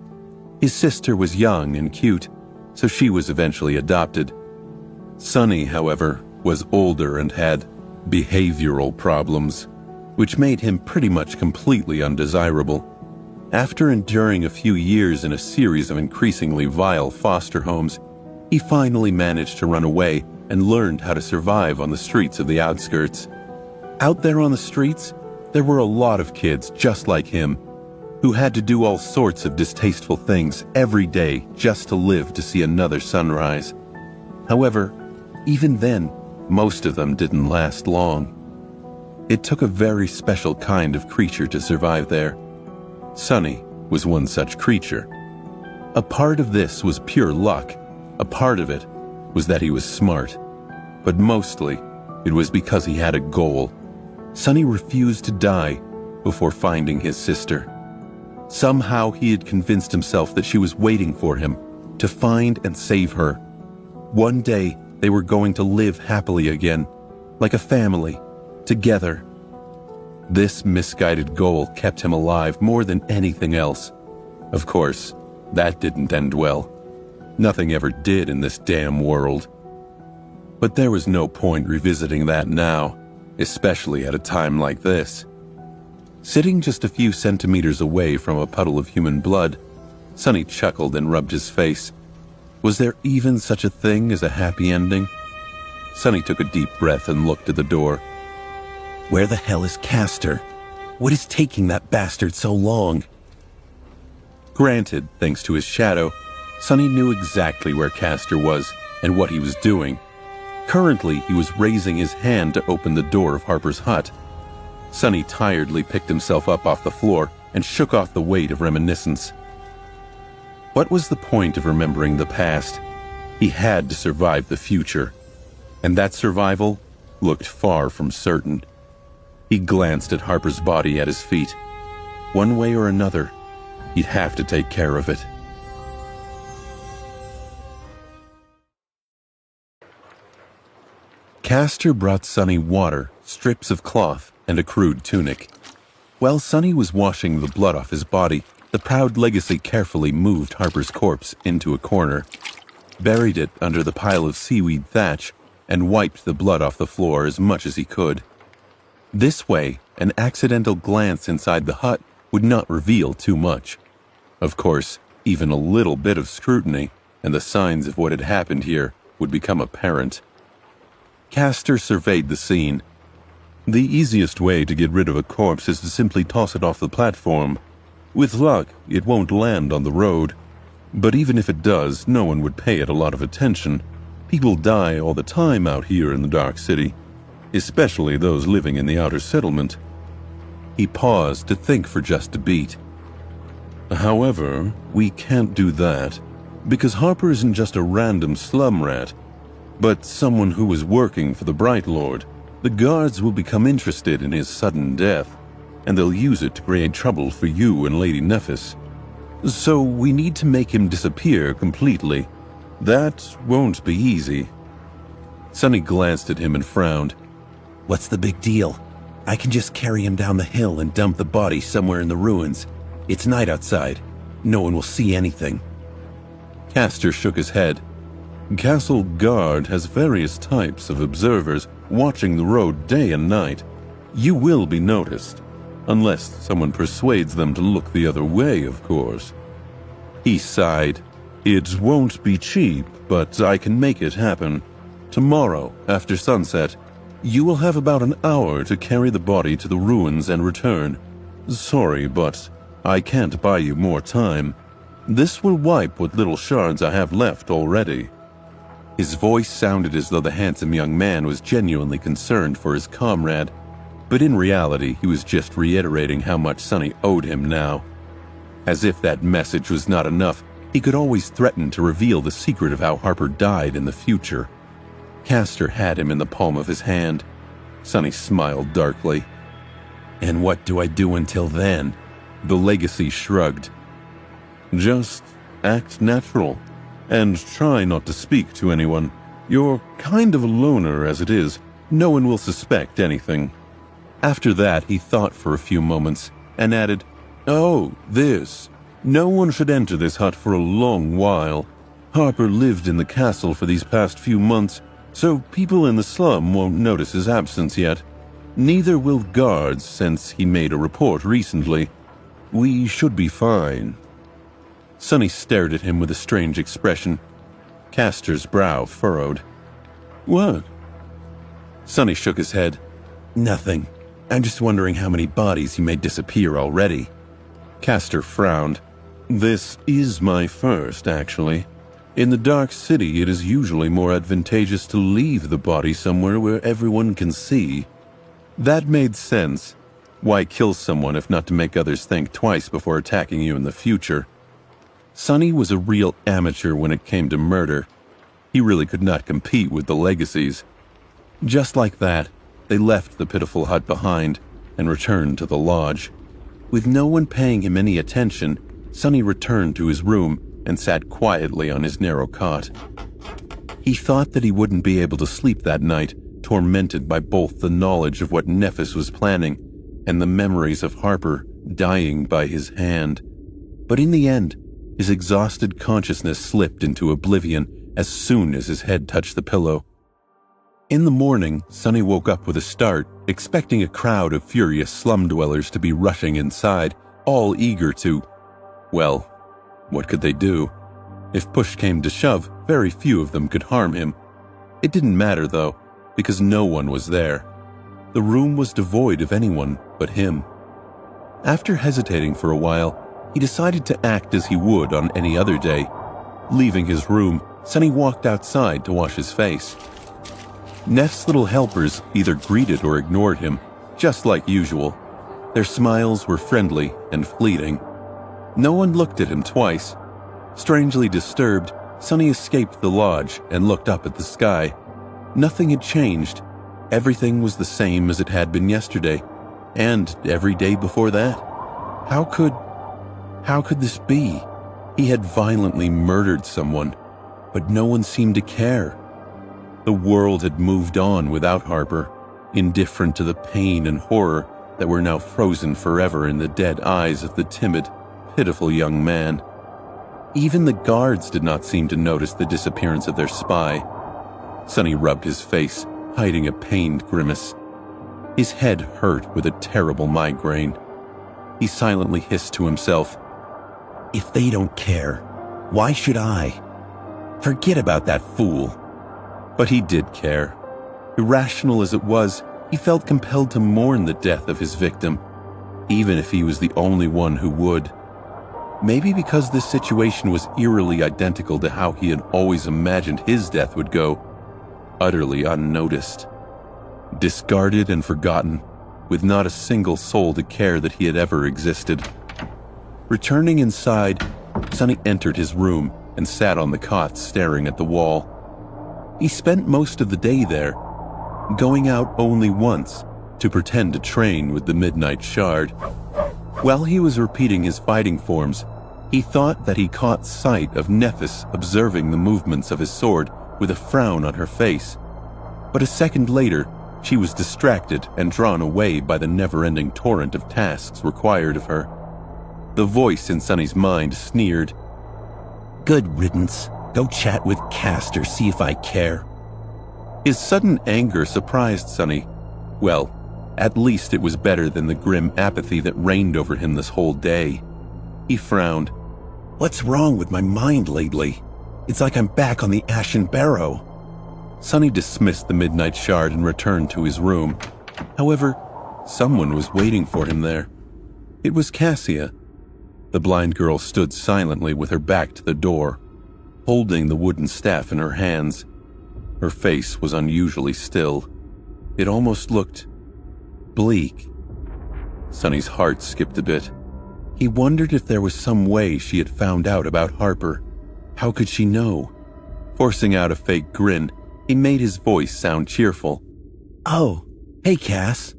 His sister was young and cute, so she was eventually adopted. Sonny, however, was older and had behavioral problems, which made him pretty much completely undesirable. After enduring a few years in a series of increasingly vile foster homes, he finally managed to run away and learned how to survive on the streets of the outskirts. Out there on the streets, there were a lot of kids just like him, who had to do all sorts of distasteful things every day just to live to see another sunrise. However, even then, most of them didn't last long. It took a very special kind of creature to survive there. Sonny was one such creature. A part of this was pure luck. A part of it was that he was smart. But mostly, it was because he had a goal. Sonny refused to die before finding his sister. Somehow he had convinced himself that she was waiting for him to find and save her. One day, they were going to live happily again, like a family, together. This misguided goal kept him alive more than anything else. Of course, that didn't end well. Nothing ever did in this damn world. But there was no point revisiting that now, especially at a time like this. Sitting just a few centimeters away from a puddle of human blood, Sonny chuckled and rubbed his face. Was there even such a thing as a happy ending? Sonny took a deep breath and looked at the door. Where the hell is Castor? What is taking that bastard so long? Granted, thanks to his shadow, Sonny knew exactly where Castor was and what he was doing. Currently, he was raising his hand to open the door of Harper's hut. Sonny tiredly picked himself up off the floor and shook off the weight of reminiscence. What was the point of remembering the past? He had to survive the future, and that survival looked far from certain. He glanced at Harper's body at his feet. One way or another, he'd have to take care of it. Castor brought Sonny water, strips of cloth, and a crude tunic. While Sonny was washing the blood off his body, the proud legacy carefully moved Harper's corpse into a corner, buried it under the pile of seaweed thatch, and wiped the blood off the floor as much as he could. This way, an accidental glance inside the hut would not reveal too much. Of course, even a little bit of scrutiny, and the signs of what had happened here would become apparent. Castor surveyed the scene. The easiest way to get rid of a corpse is to simply toss it off the platform. With luck, it won't land on the road. But even if it does, no one would pay it a lot of attention. People die all the time out here in the Dark City, especially those living in the outer settlement. He paused to think for just a beat. However, we can't do that, because Harper isn't just a random slum rat, but someone who is working for the Bright Lord. The guards will become interested in his sudden death, and they'll use it to create trouble for you and Lady Nephis. So we need to make him disappear completely. That won't be easy. Sonny glanced at him and frowned. What's the big deal? I can just carry him down the hill and dump the body somewhere in the ruins. It's night outside. No one will see anything. Castor shook his head. Castle Guard has various types of observers watching the road day and night. You will be noticed, unless someone persuades them to look the other way, of course. He sighed. It won't be cheap, but I can make it happen. Tomorrow, after sunset, you will have about an hour to carry the body to the ruins and return. Sorry, but I can't buy you more time. This will wipe what little shards I have left already. His voice sounded as though the handsome young man was genuinely concerned for his comrade, but in reality he was just reiterating how much Sonny owed him now. As if that message was not enough, he could always threaten to reveal the secret of how Harper died in the future. Castor had him in the palm of his hand. Sonny smiled darkly. And what do I do until then? The legacy shrugged. Just act natural, and try not to speak to anyone. You're kind of a loner as it is. No one will suspect anything. After that, he thought for a few moments and added, Oh, this. No one should enter this hut for a long while. Harper lived in the castle for these past few months, so people in the slum won't notice his absence yet. Neither will guards, since he made a report recently. We should be fine. Sonny stared at him with a strange expression. Castor's brow furrowed. What? Sonny shook his head. Nothing. I'm just wondering how many bodies he made disappear already. Castor frowned. This is my first, actually. In the Dark City, it is usually more advantageous to leave the body somewhere where everyone can see. That made sense. Why kill someone if not to make others think twice before attacking you in the future? Sonny was a real amateur when it came to murder. He really could not compete with the legacies. Just like that, they left the pitiful hut behind and returned to the lodge. With no one paying him any attention, Sonny returned to his room and sat quietly on his narrow cot. He thought that he wouldn't be able to sleep that night, tormented by both the knowledge of what Nephis was planning and the memories of Harper dying by his hand. But in the end, his exhausted consciousness slipped into oblivion as soon as his head touched the pillow. In the morning, Sunny woke up with a start, expecting a crowd of furious slum dwellers to be rushing inside, all eager to, well, what could they do? If push came to shove, very few of them could harm him. It didn't matter, though, because no one was there. The room was devoid of anyone but him. After hesitating for a while, he decided to act as he would on any other day. Leaving his room, Sunny walked outside to wash his face. Neff's little helpers either greeted or ignored him, just like usual. Their smiles were friendly and fleeting. No one looked at him twice. Strangely disturbed, Sunny escaped the lodge and looked up at the sky. Nothing had changed. Everything was the same as it had been yesterday, and every day before that. How could this be? He had violently murdered someone, but no one seemed to care. The world had moved on without Harper, indifferent to the pain and horror that were now frozen forever in the dead eyes of the timid, pitiful young man. Even the guards did not seem to notice the disappearance of their spy. Sunny rubbed his face, hiding a pained grimace. His head hurt with a terrible migraine. He silently hissed to himself, If they don't care, why should I? Forget about that fool. But he did care. Irrational as it was, he felt compelled to mourn the death of his victim, even if he was the only one who would. Maybe because this situation was eerily identical to how he had always imagined his death would go, utterly unnoticed. Discarded and forgotten, with not a single soul to care that he had ever existed. Returning inside, Sunny entered his room and sat on the cot staring at the wall. He spent most of the day there, going out only once to pretend to train with the Midnight Shard. While he was repeating his fighting forms, he thought that he caught sight of Nephis observing the movements of his sword with a frown on her face. But a second later, she was distracted and drawn away by the never-ending torrent of tasks required of her. The voice in Sunny's mind sneered, Good riddance. Go chat with Castor, see if I care. His sudden anger surprised Sunny. Well, at least it was better than the grim apathy that reigned over him this whole day. He frowned. What's wrong with my mind lately? It's like I'm back on the Ashen Barrow. Sunny dismissed the Midnight Shard and returned to his room. However, someone was waiting for him there. It was Cassia. The blind girl stood silently with her back to the door, holding the wooden staff in her hands. Her face was unusually still. It almost looked bleak. Sunny's heart skipped a bit. He wondered if there was some way she had found out about Harper. How could she know? Forcing out a fake grin, he made his voice sound cheerful. Oh, hey Cass.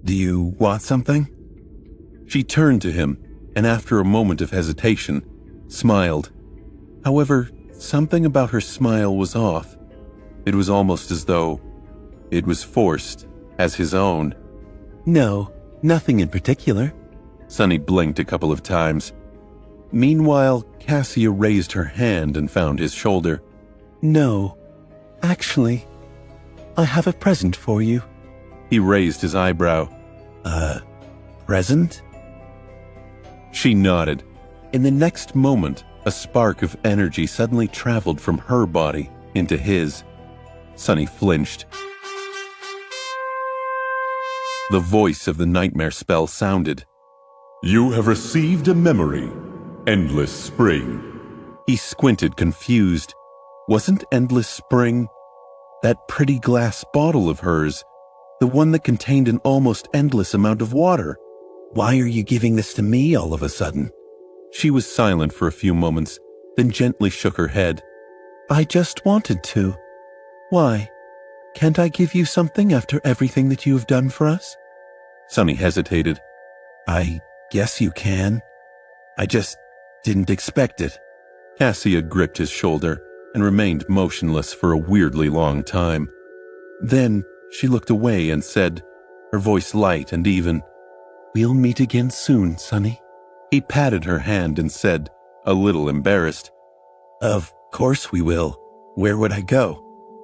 Do you want something? She turned to him, and after a moment of hesitation, smiled. However, something about her smile was off. It was almost as though it was forced as his own. No, nothing in particular. Sunny blinked a couple of times. Meanwhile, Cassia raised her hand and found his shoulder. No, actually, I have a present for you. He raised his eyebrow. Present? She nodded. In the next moment, a spark of energy suddenly traveled from her body into his. Sunny flinched. The voice of the nightmare spell sounded. You have received a memory, Endless Spring. He squinted, confused. Wasn't Endless Spring that pretty glass bottle of hers, the one that contained an almost endless amount of water? Why are you giving this to me all of a sudden? She was silent for a few moments, then gently shook her head. I just wanted to. Why? Can't I give you something after everything that you have done for us? Sunny hesitated. I guess you can. I just didn't expect it. Cassia gripped his shoulder and remained motionless for a weirdly long time. Then she looked away and said, her voice light and even, We'll meet again soon, Sunny. He patted her hand and said, a little embarrassed, Of course we will. Where would I go?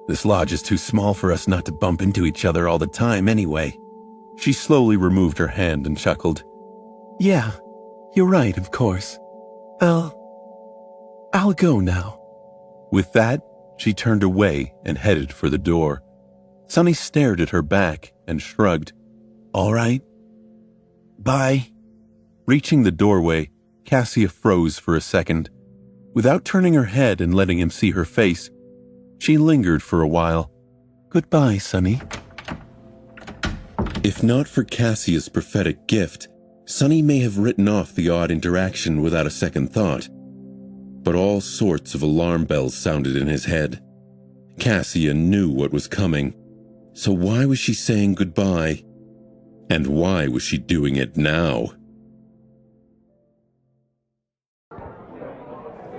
This lodge is too small for us not to bump into each other all the time anyway. She slowly removed her hand and chuckled. Yeah, you're right, of course. I'll go now. With that, she turned away and headed for the door. Sunny stared at her back and shrugged. All right. Bye. Reaching the doorway, Cassia froze for a second. Without turning her head and letting him see her face, she lingered for a while. Goodbye, Sunny. If not for Cassia's prophetic gift, Sunny may have written off the odd interaction without a second thought. But all sorts of alarm bells sounded in his head. Cassia knew what was coming. So why was she saying goodbye? And why was she doing it now?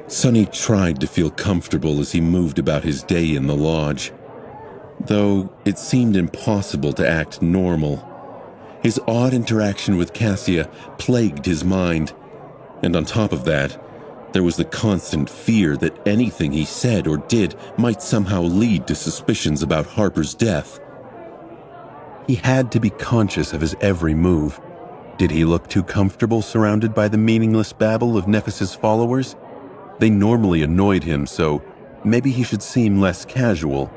Sunny tried to feel comfortable as he moved about his day in the lodge, though it seemed impossible to act normal. His odd interaction with Cassia plagued his mind, and on top of that, there was the constant fear that anything he said or did might somehow lead to suspicions about Harper's death. He had to be conscious of his every move. Did he look too comfortable surrounded by the meaningless babble of Nephis' followers? They normally annoyed him, so maybe he should seem less casual.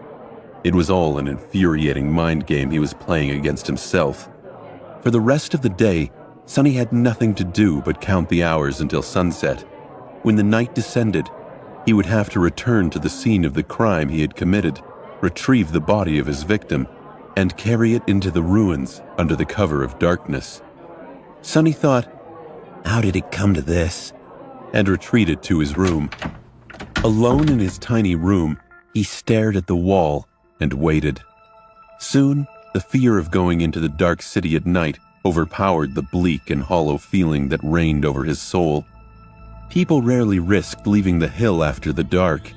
It was all an infuriating mind game he was playing against himself. For the rest of the day, Sunny had nothing to do but count the hours until sunset. When the night descended, he would have to return to the scene of the crime he had committed, retrieve the body of his victim, and carry it into the ruins under the cover of darkness. Sunny thought, How did it come to this? And retreated to his room. Alone in his tiny room, he stared at the wall and waited. Soon, the fear of going into the dark city at night overpowered the bleak and hollow feeling that reigned over his soul. People rarely risked leaving the hill after the dark.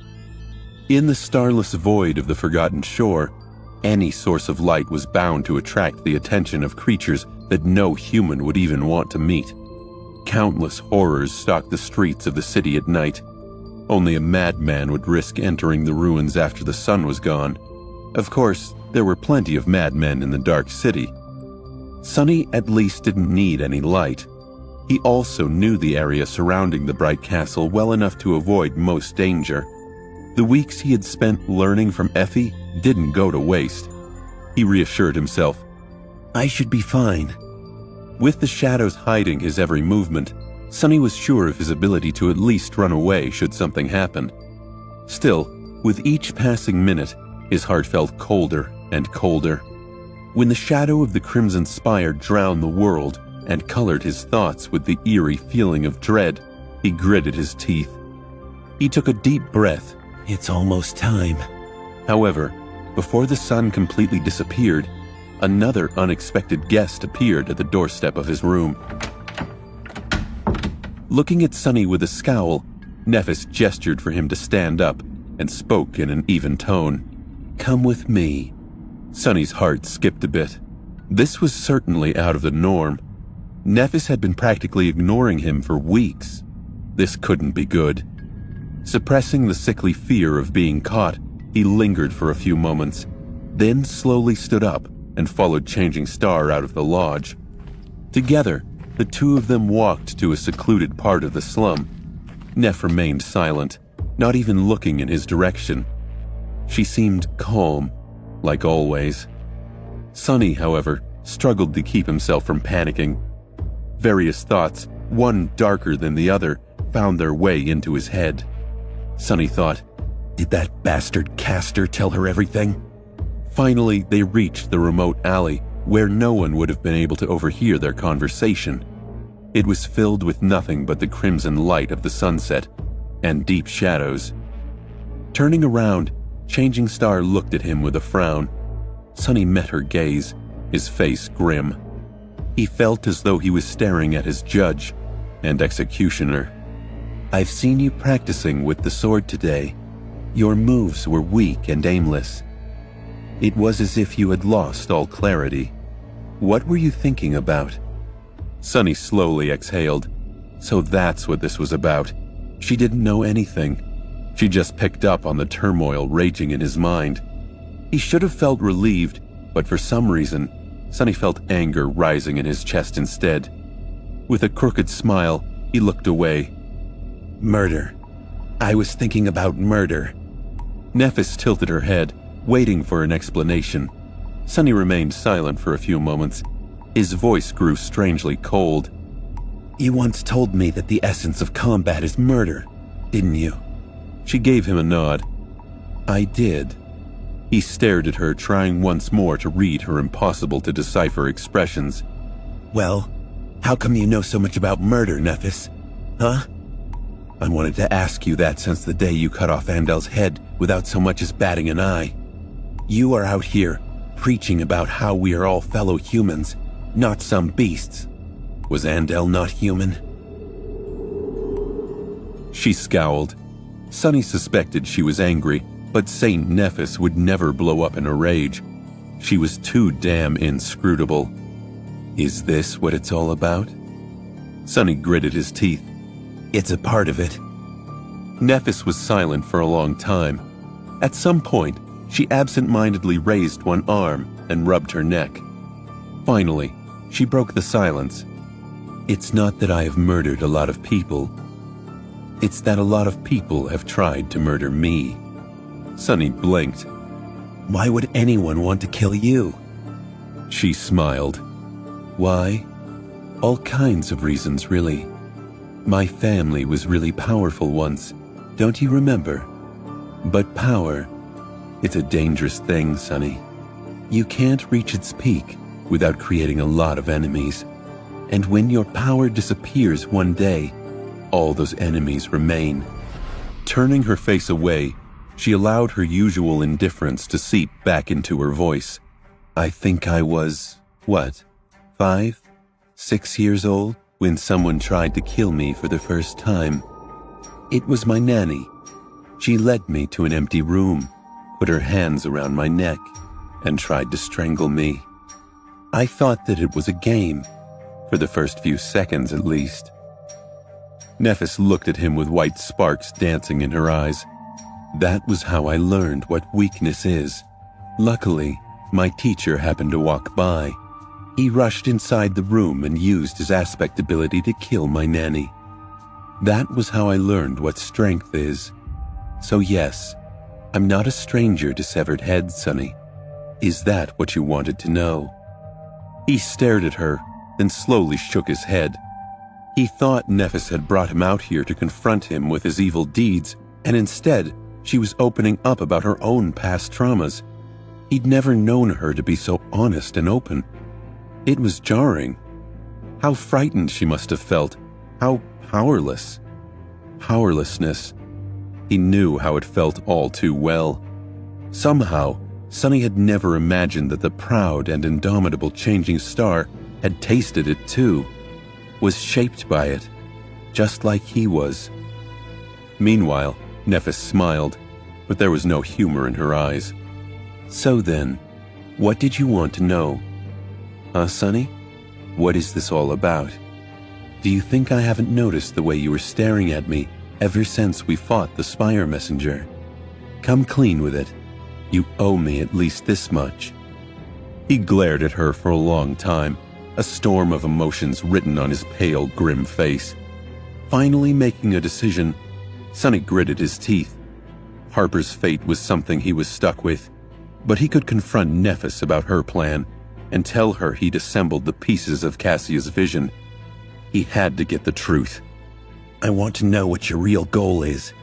In the starless void of the forgotten shore, any source of light was bound to attract the attention of creatures that no human would even want to meet. Countless horrors stalked the streets of the city at night. Only a madman would risk entering the ruins after the sun was gone. Of course, there were plenty of madmen in the dark city. Sunny at least didn't need any light. He also knew the area surrounding the bright castle well enough to avoid most danger. The weeks he had spent learning from Effie didn't go to waste. He reassured himself. I should be fine. With the shadows hiding his every movement, Sunny was sure of his ability to at least run away should something happen. Still, with each passing minute, his heart felt colder and colder. When the shadow of the Crimson Spire drowned the world and colored his thoughts with the eerie feeling of dread, he gritted his teeth. He took a deep breath. It's almost time. However, before the sun completely disappeared, another unexpected guest appeared at the doorstep of his room. Looking at Sunny with a scowl, Nephis gestured for him to stand up and spoke in an even tone. Come with me. Sunny's heart skipped a bit. This was certainly out of the norm. Nephis had been practically ignoring him for weeks. This couldn't be good. Suppressing the sickly fear of being caught, he lingered for a few moments, then slowly stood up and followed Changing Star out of the lodge. Together, the two of them walked to a secluded part of the slum. Neff remained silent, not even looking in his direction. She seemed calm, like always. Sunny, however, struggled to keep himself from panicking. Various thoughts, one darker than the other, found their way into his head. Sunny thought, Did that bastard Castor tell her everything? Finally, they reached the remote alley where no one would have been able to overhear their conversation. It was filled with nothing but the crimson light of the sunset and deep shadows. Turning around, Changing Star looked at him with a frown. Sunny met her gaze, his face grim. He felt as though he was staring at his judge and executioner. I've seen you practicing with the sword today. Your moves were weak and aimless. It was as if you had lost all clarity. What were you thinking about? Sunny slowly exhaled. So that's what this was about. She didn't know anything. She just picked up on the turmoil raging in his mind He should have felt relieved, but for some reason, Sonny felt anger rising in his chest instead. With a crooked smile, he looked away. Murder. I was thinking about murder. Nephis tilted her head, waiting for an explanation. Sonny remained silent for a few moments. His voice grew strangely cold. You once told me that the essence of combat is murder, didn't you? She gave him a nod. I did. He stared at her, trying once more to read her impossible-to-decipher expressions. Well, how come you know so much about murder, Nephis? Huh? I wanted to ask you that since the day you cut off Andel's head without so much as batting an eye. You are out here preaching about how we are all fellow humans, not some beasts. Was Andel not human? She scowled. Sonny suspected she was angry, but Saint Nephis would never blow up in a rage. She was too damn inscrutable. Is this what it's all about? Sonny gritted his teeth. It's a part of it. Nephis was silent for a long time. At some point, she absent-mindedly raised one arm and rubbed her neck. Finally, she broke the silence. It's not that I have murdered a lot of people. It's that a lot of people have tried to murder me. Sonny blinked. Why would anyone want to kill you? She smiled. Why? All kinds of reasons, really. My family was really powerful once, don't you remember? But power, it's a dangerous thing, Sonny. You can't reach its peak without creating a lot of enemies. And when your power disappears one day, all those enemies remain. Turning her face away, she allowed her usual indifference to seep back into her voice. I think I was, 5, 6 years old when someone tried to kill me for the first time. It was my nanny. She led me to an empty room, put her hands around my neck, and tried to strangle me. I thought that it was a game, for the first few seconds at least. Nephis looked at him with white sparks dancing in her eyes. That was how I learned what weakness is. Luckily, my teacher happened to walk by. He rushed inside the room and used his aspect ability to kill my nanny. That was how I learned what strength is. So yes, I'm not a stranger to severed heads, Sonny. Is that what you wanted to know? He stared at her, then slowly shook his head. He thought Nephis had brought him out here to confront him with his evil deeds, and instead, she was opening up about her own past traumas. He'd never known her to be so honest and open. It was jarring. How frightened she must have felt. How powerless. Powerlessness. He knew how it felt all too well. Somehow, Sonny had never imagined that the proud and indomitable changing star had tasted it too, was shaped by it, just like he was. Meanwhile, Nephis smiled, but there was no humor in her eyes. So then, what did you want to know? Sonny? What is this all about? Do you think I haven't noticed the way you were staring at me ever since we fought the Spire Messenger? Come clean with it. You owe me at least this much. He glared at her for a long time, a storm of emotions written on his pale, grim face. Finally making a decision, Sonny gritted his teeth. Harper's fate was something he was stuck with, but he could confront Nephis about her plan and tell her he'd assembled the pieces of Cassia's vision. He had to get the truth. I want to know what your real goal is.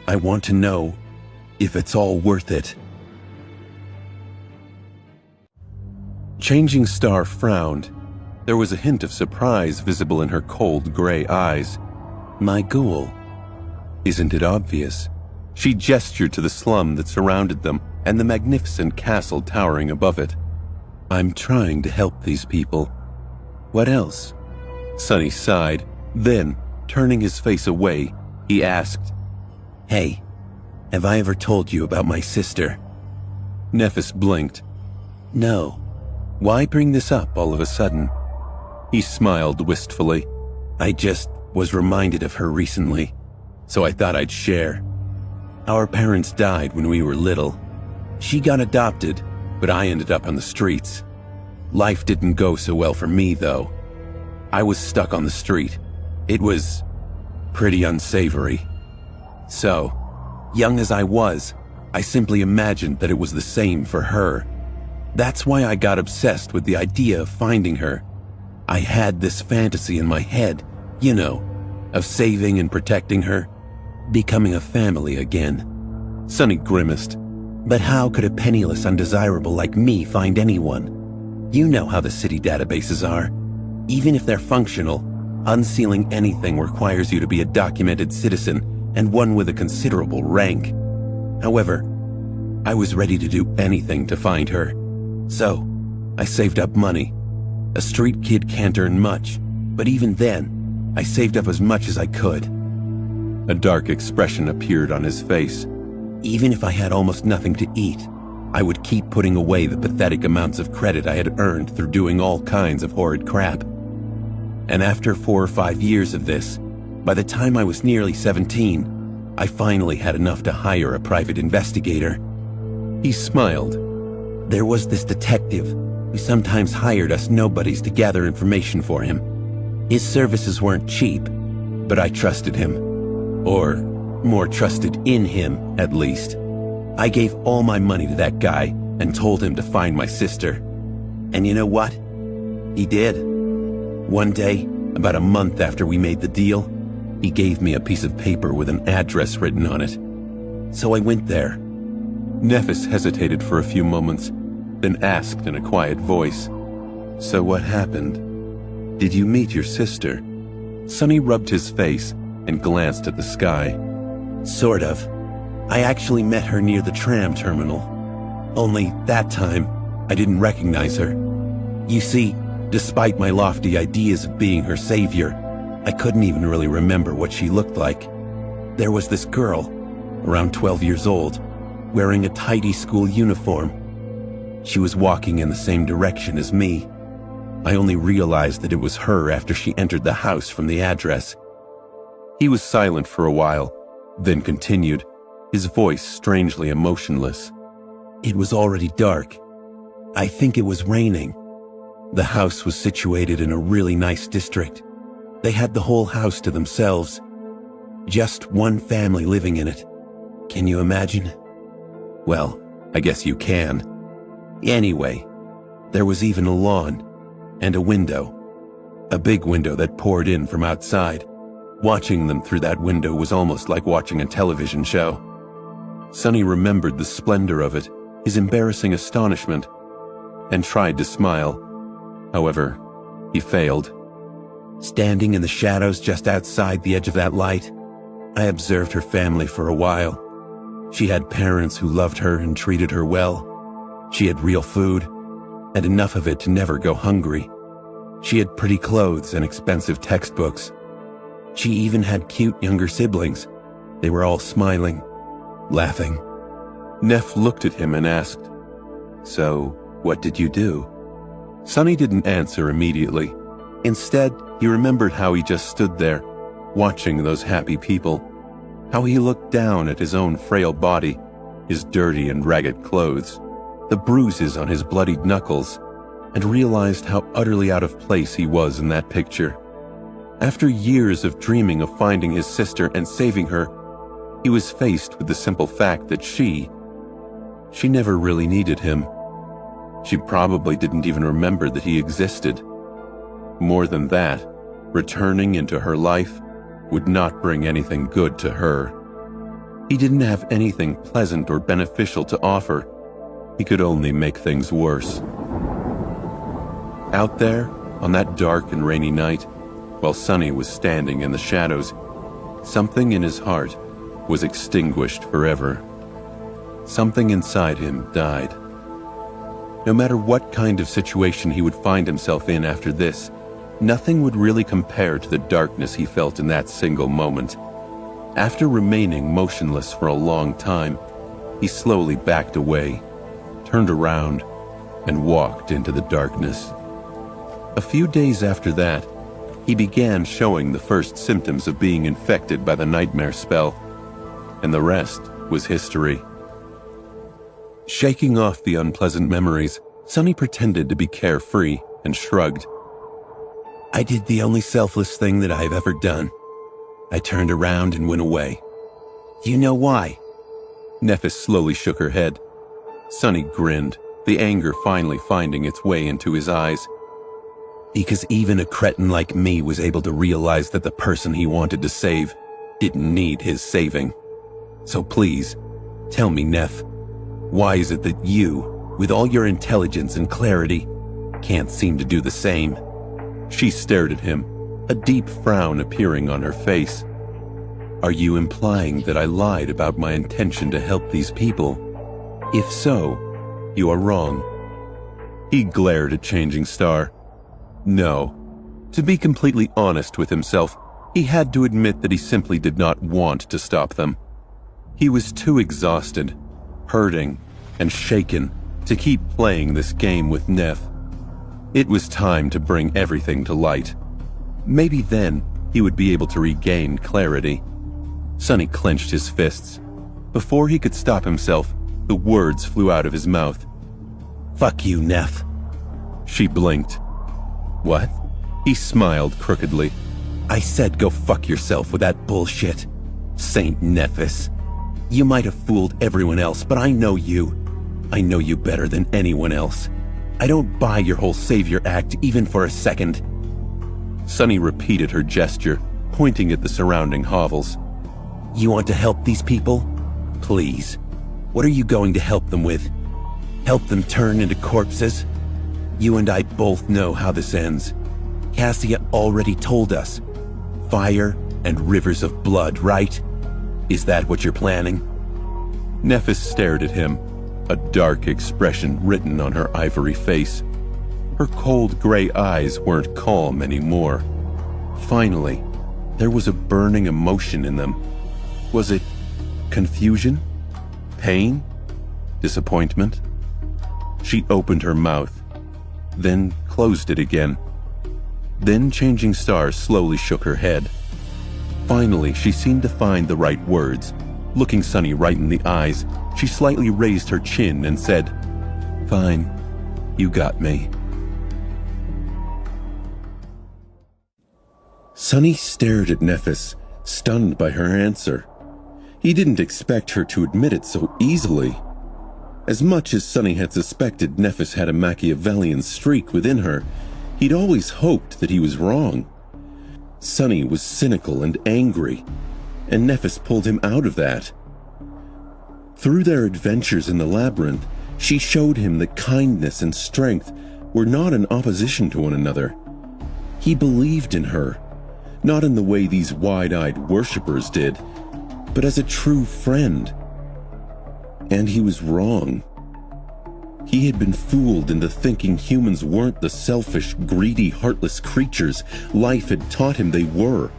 I want to know if it's all worth it. Changing Star frowned. There was a hint of surprise visible in her cold gray eyes. My goal? Isn't it obvious? She gestured to the slum that surrounded them and the magnificent castle towering above it. I'm trying to help these people. What else? Sonny sighed. Then, turning his face away, he asked, Hey, have I ever told you about my sister? Nephis blinked. No. Why bring this up all of a sudden? He smiled wistfully. I just was reminded of her recently, so I thought I'd share. Our parents died when we were little. She got adopted, but I ended up on the streets. Life didn't go so well for me, though. I was stuck on the street. It was pretty unsavory. So, young as I was, I simply imagined that it was the same for her. That's why I got obsessed with the idea of finding her. I had this fantasy in my head, you know, of saving and protecting her, becoming a family again. Sonny grimaced. But how could a penniless undesirable like me find anyone? You know how the city databases are. Even if they're functional, unsealing anything requires you to be a documented citizen and one with a considerable rank. However, I was ready to do anything to find her. So, I saved up money. A street kid can't earn much, but even then, I saved up as much as I could. A dark expression appeared on his face. Even if I had almost nothing to eat, I would keep putting away the pathetic amounts of credit I had earned through doing all kinds of horrid crap. And after 4 or 5 years of this, by the time I was nearly 17, I finally had enough to hire a private investigator. He smiled. There was this detective who sometimes hired us nobodies to gather information for him. His services weren't cheap, but I trusted him. Or more trusted in him, at least. I gave all my money to that guy and told him to find my sister. And you know what? He did. One day, about a month after we made the deal, he gave me a piece of paper with an address written on it. So I went there. Nephis hesitated for a few moments, then asked in a quiet voice, "So what happened? Did you meet your sister?" Sonny rubbed his face and glanced at the sky. Sort of. I actually met her near the tram terminal. Only that time, I didn't recognize her. You see, despite my lofty ideas of being her savior, I couldn't even really remember what she looked like. There was this girl, around 12 years old, wearing a tidy school uniform. She was walking in the same direction as me. I only realized that it was her after she entered the house from the address. He was silent for a while, then continued, his voice strangely emotionless. It was already dark. I think it was raining. The house was situated in a really nice district. They had the whole house to themselves. Just one family living in it. Can you imagine? Well, I guess you can. Anyway, there was even a lawn and a window. A big window that poured in from outside. Watching them through that window was almost like watching a television show. Sonny remembered the splendor of it, his embarrassing astonishment, and tried to smile. However, he failed. Standing in the shadows just outside the edge of that light, I observed her family for a while. She had parents who loved her and treated her well. She had real food, and enough of it to never go hungry. She had pretty clothes and expensive textbooks. She even had cute younger siblings. They were all smiling, laughing. Neff looked at him and asked, "So, what did you do?" Sonny didn't answer immediately. Instead, he remembered how he just stood there, watching those happy people, how he looked down at his own frail body, his dirty and ragged clothes, the bruises on his bloodied knuckles, and realized how utterly out of place he was in that picture. After years of dreaming of finding his sister and saving her, he was faced with the simple fact that she never really needed him. She probably didn't even remember that he existed. More than that, returning into her life would not bring anything good to her. He didn't have anything pleasant or beneficial to offer. He could only make things worse. Out there, on that dark and rainy night, while Sonny was standing in the shadows, something in his heart was extinguished forever. Something inside him died. No matter what kind of situation he would find himself in after this, nothing would really compare to the darkness he felt in that single moment. After remaining motionless for a long time, he slowly backed away, turned around, and walked into the darkness. A few days after that, he began showing the first symptoms of being infected by the nightmare spell, and the rest was history. Shaking off the unpleasant memories, Sonny pretended to be carefree and shrugged. I did the only selfless thing that I've ever done. I turned around and went away. You know why? Nephis slowly shook her head. Sonny grinned, the anger finally finding its way into his eyes. Because even a cretin like me was able to realize that the person he wanted to save didn't need his saving. So please, tell me, Neph, why is it that you, with all your intelligence and clarity, can't seem to do the same? She stared at him, a deep frown appearing on her face. Are you implying that I lied about my intention to help these people? If so, you are wrong. He glared at Changing Star. No. To be completely honest with himself, he had to admit that he simply did not want to stop them. He was too exhausted, hurting, and shaken to keep playing this game with Neph. It was time to bring everything to light. Maybe then he would be able to regain clarity. Sonny clenched his fists. Before he could stop himself, the words flew out of his mouth. Fuck you, Neph. She blinked. What? He smiled crookedly. I said go fuck yourself with that bullshit. Saint Nephis. You might have fooled everyone else, but I know you. I know you better than anyone else. I don't buy your whole savior act even for a second. Sonny repeated her gesture, pointing at the surrounding hovels. You want to help these people? Please. What are you going to help them with? Help them turn into corpses? You and I both know how this ends. Cassia already told us. Fire and rivers of blood, right? Is that what you're planning? Nephis stared at him, a dark expression written on her ivory face. Her cold gray eyes weren't calm anymore. Finally, there was a burning emotion in them. Was it confusion? Pain? Disappointment? She opened her mouth, then closed it again. Then Changing Star slowly shook her head. Finally, she seemed to find the right words. Looking Sonny right in the eyes, she slightly raised her chin and said, "Fine, you got me." Sonny stared at Nephis, stunned by her answer. He didn't expect her to admit it so easily. As much as Sonny had suspected Nephis had a Machiavellian streak within her, he'd always hoped that he was wrong. Sonny was cynical and angry, and Nephis pulled him out of that. Through their adventures in the labyrinth, she showed him that kindness and strength were not in opposition to one another. He believed in her, not in the way these wide-eyed worshippers did, but as a true friend. And he was wrong. He had been fooled into thinking humans weren't the selfish, greedy, heartless creatures life had taught him they were.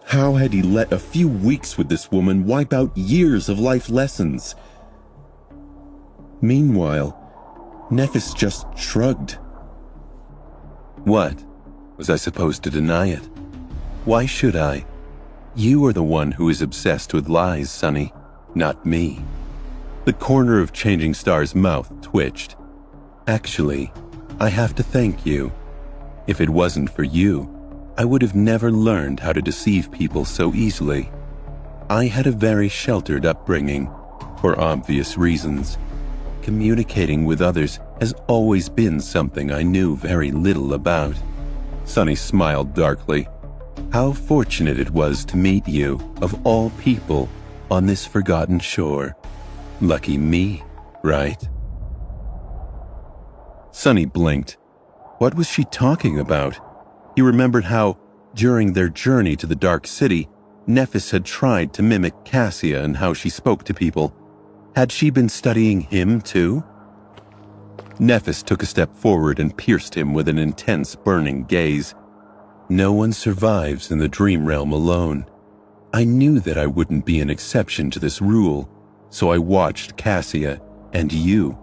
How had he let a few weeks with this woman wipe out years of life lessons? Meanwhile, Nephis just shrugged. What? Was I supposed to deny it? Why should I? You are the one who is obsessed with lies, Sonny, not me. The corner of Changing Star's mouth twitched. Actually, I have to thank you. If it wasn't for you, I would have never learned how to deceive people so easily. I had a very sheltered upbringing, for obvious reasons. Communicating with others has always been something I knew very little about. Sonny smiled darkly. How fortunate it was to meet you, of all people, on this forgotten shore. Lucky me, right? Sonny blinked. What was she talking about? He remembered how, during their journey to the Dark City, Nephis had tried to mimic Cassia and how she spoke to people. Had she been studying him too? Nephis took a step forward and pierced him with an intense, burning gaze. No one survives in the dream realm alone. I knew that I wouldn't be an exception to this rule, so I watched Cassia and you,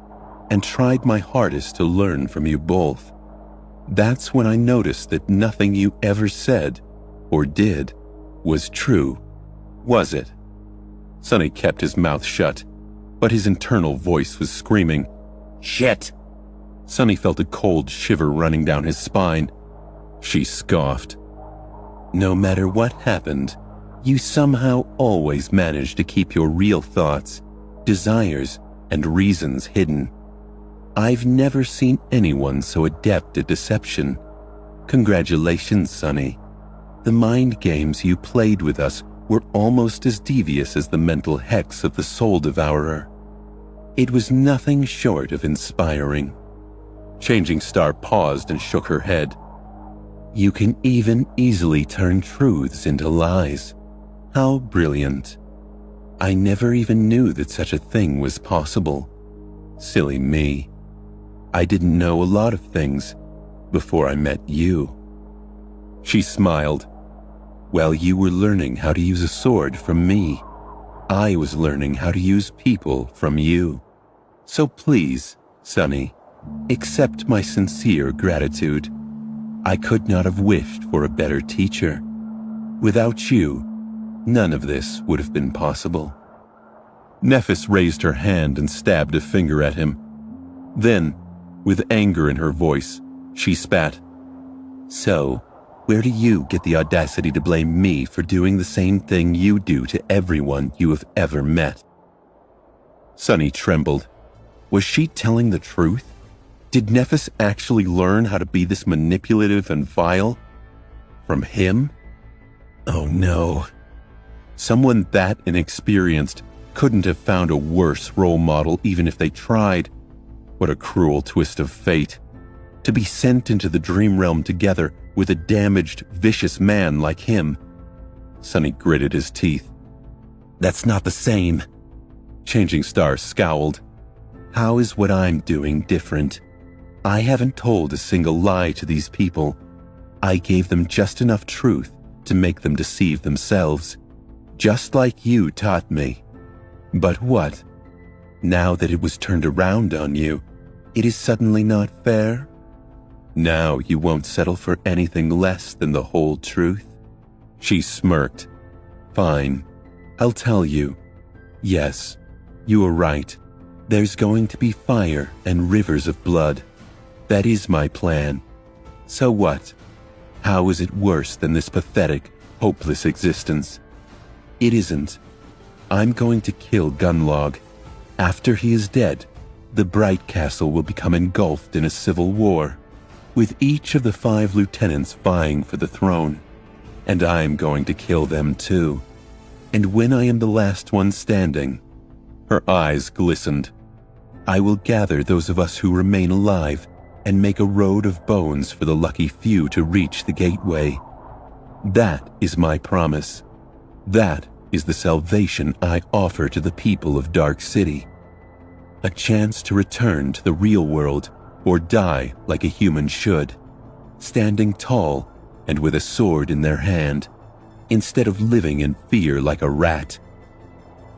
and tried my hardest to learn from you both. That's when I noticed that nothing you ever said or did was true, was it? Sonny kept his mouth shut. but his internal voice was screaming, Shit! Sonny felt a cold shiver running down his spine. She scoffed. No matter what happened, you somehow always managed to keep your real thoughts, desires, and reasons hidden. I've never seen anyone so adept at deception. Congratulations, Sonny. The mind games you played with us were almost as devious as the mental hex of the Soul Devourer. It was nothing short of inspiring. Changing Star paused and shook her head. You can even easily turn truths into lies. How brilliant. I never even knew that such a thing was possible. Silly me. I didn't know a lot of things before I met you. She smiled. While you were learning how to use a sword from me, I was learning how to use people from you. So please, Sonny, accept my sincere gratitude. I could not have wished for a better teacher. Without you, none of this would have been possible. Nephis raised her hand and stabbed a finger at him. Then, with anger in her voice, she spat. So, where do you get the audacity to blame me for doing the same thing you do to everyone you have ever met? Sonny trembled. Was she telling the truth? Did Nephis actually learn how to be this manipulative and vile? From him? Oh no. Someone that inexperienced couldn't have found a worse role model even if they tried. What a cruel twist of fate. To be sent into the dream realm together with a damaged, vicious man like him. Sonny gritted his teeth. That's not the same. Changing Star scowled. How is what I'm doing different? I haven't told a single lie to these people. I gave them just enough truth to make them deceive themselves, just like you taught me. But what? Now that it was turned around on you, it is suddenly not fair? Now you won't settle for anything less than the whole truth? She smirked. Fine, I'll tell you. Yes, you are right. There's going to be fire and rivers of blood. That is my plan. So what? How is it worse than this pathetic, hopeless existence? It isn't. I'm going to kill Gunlog. After he is dead, the Bright Castle will become engulfed in a civil war, with each of the 5 lieutenants vying for the throne. And I'm going to kill them too. And when I am the last one standing, her eyes glistened, I will gather those of us who remain alive and make a road of bones for the lucky few to reach the gateway. That is my promise. That is the salvation I offer to the people of Dark City. A chance to return to the real world or die like a human should, standing tall and with a sword in their hand, instead of living in fear like a rat.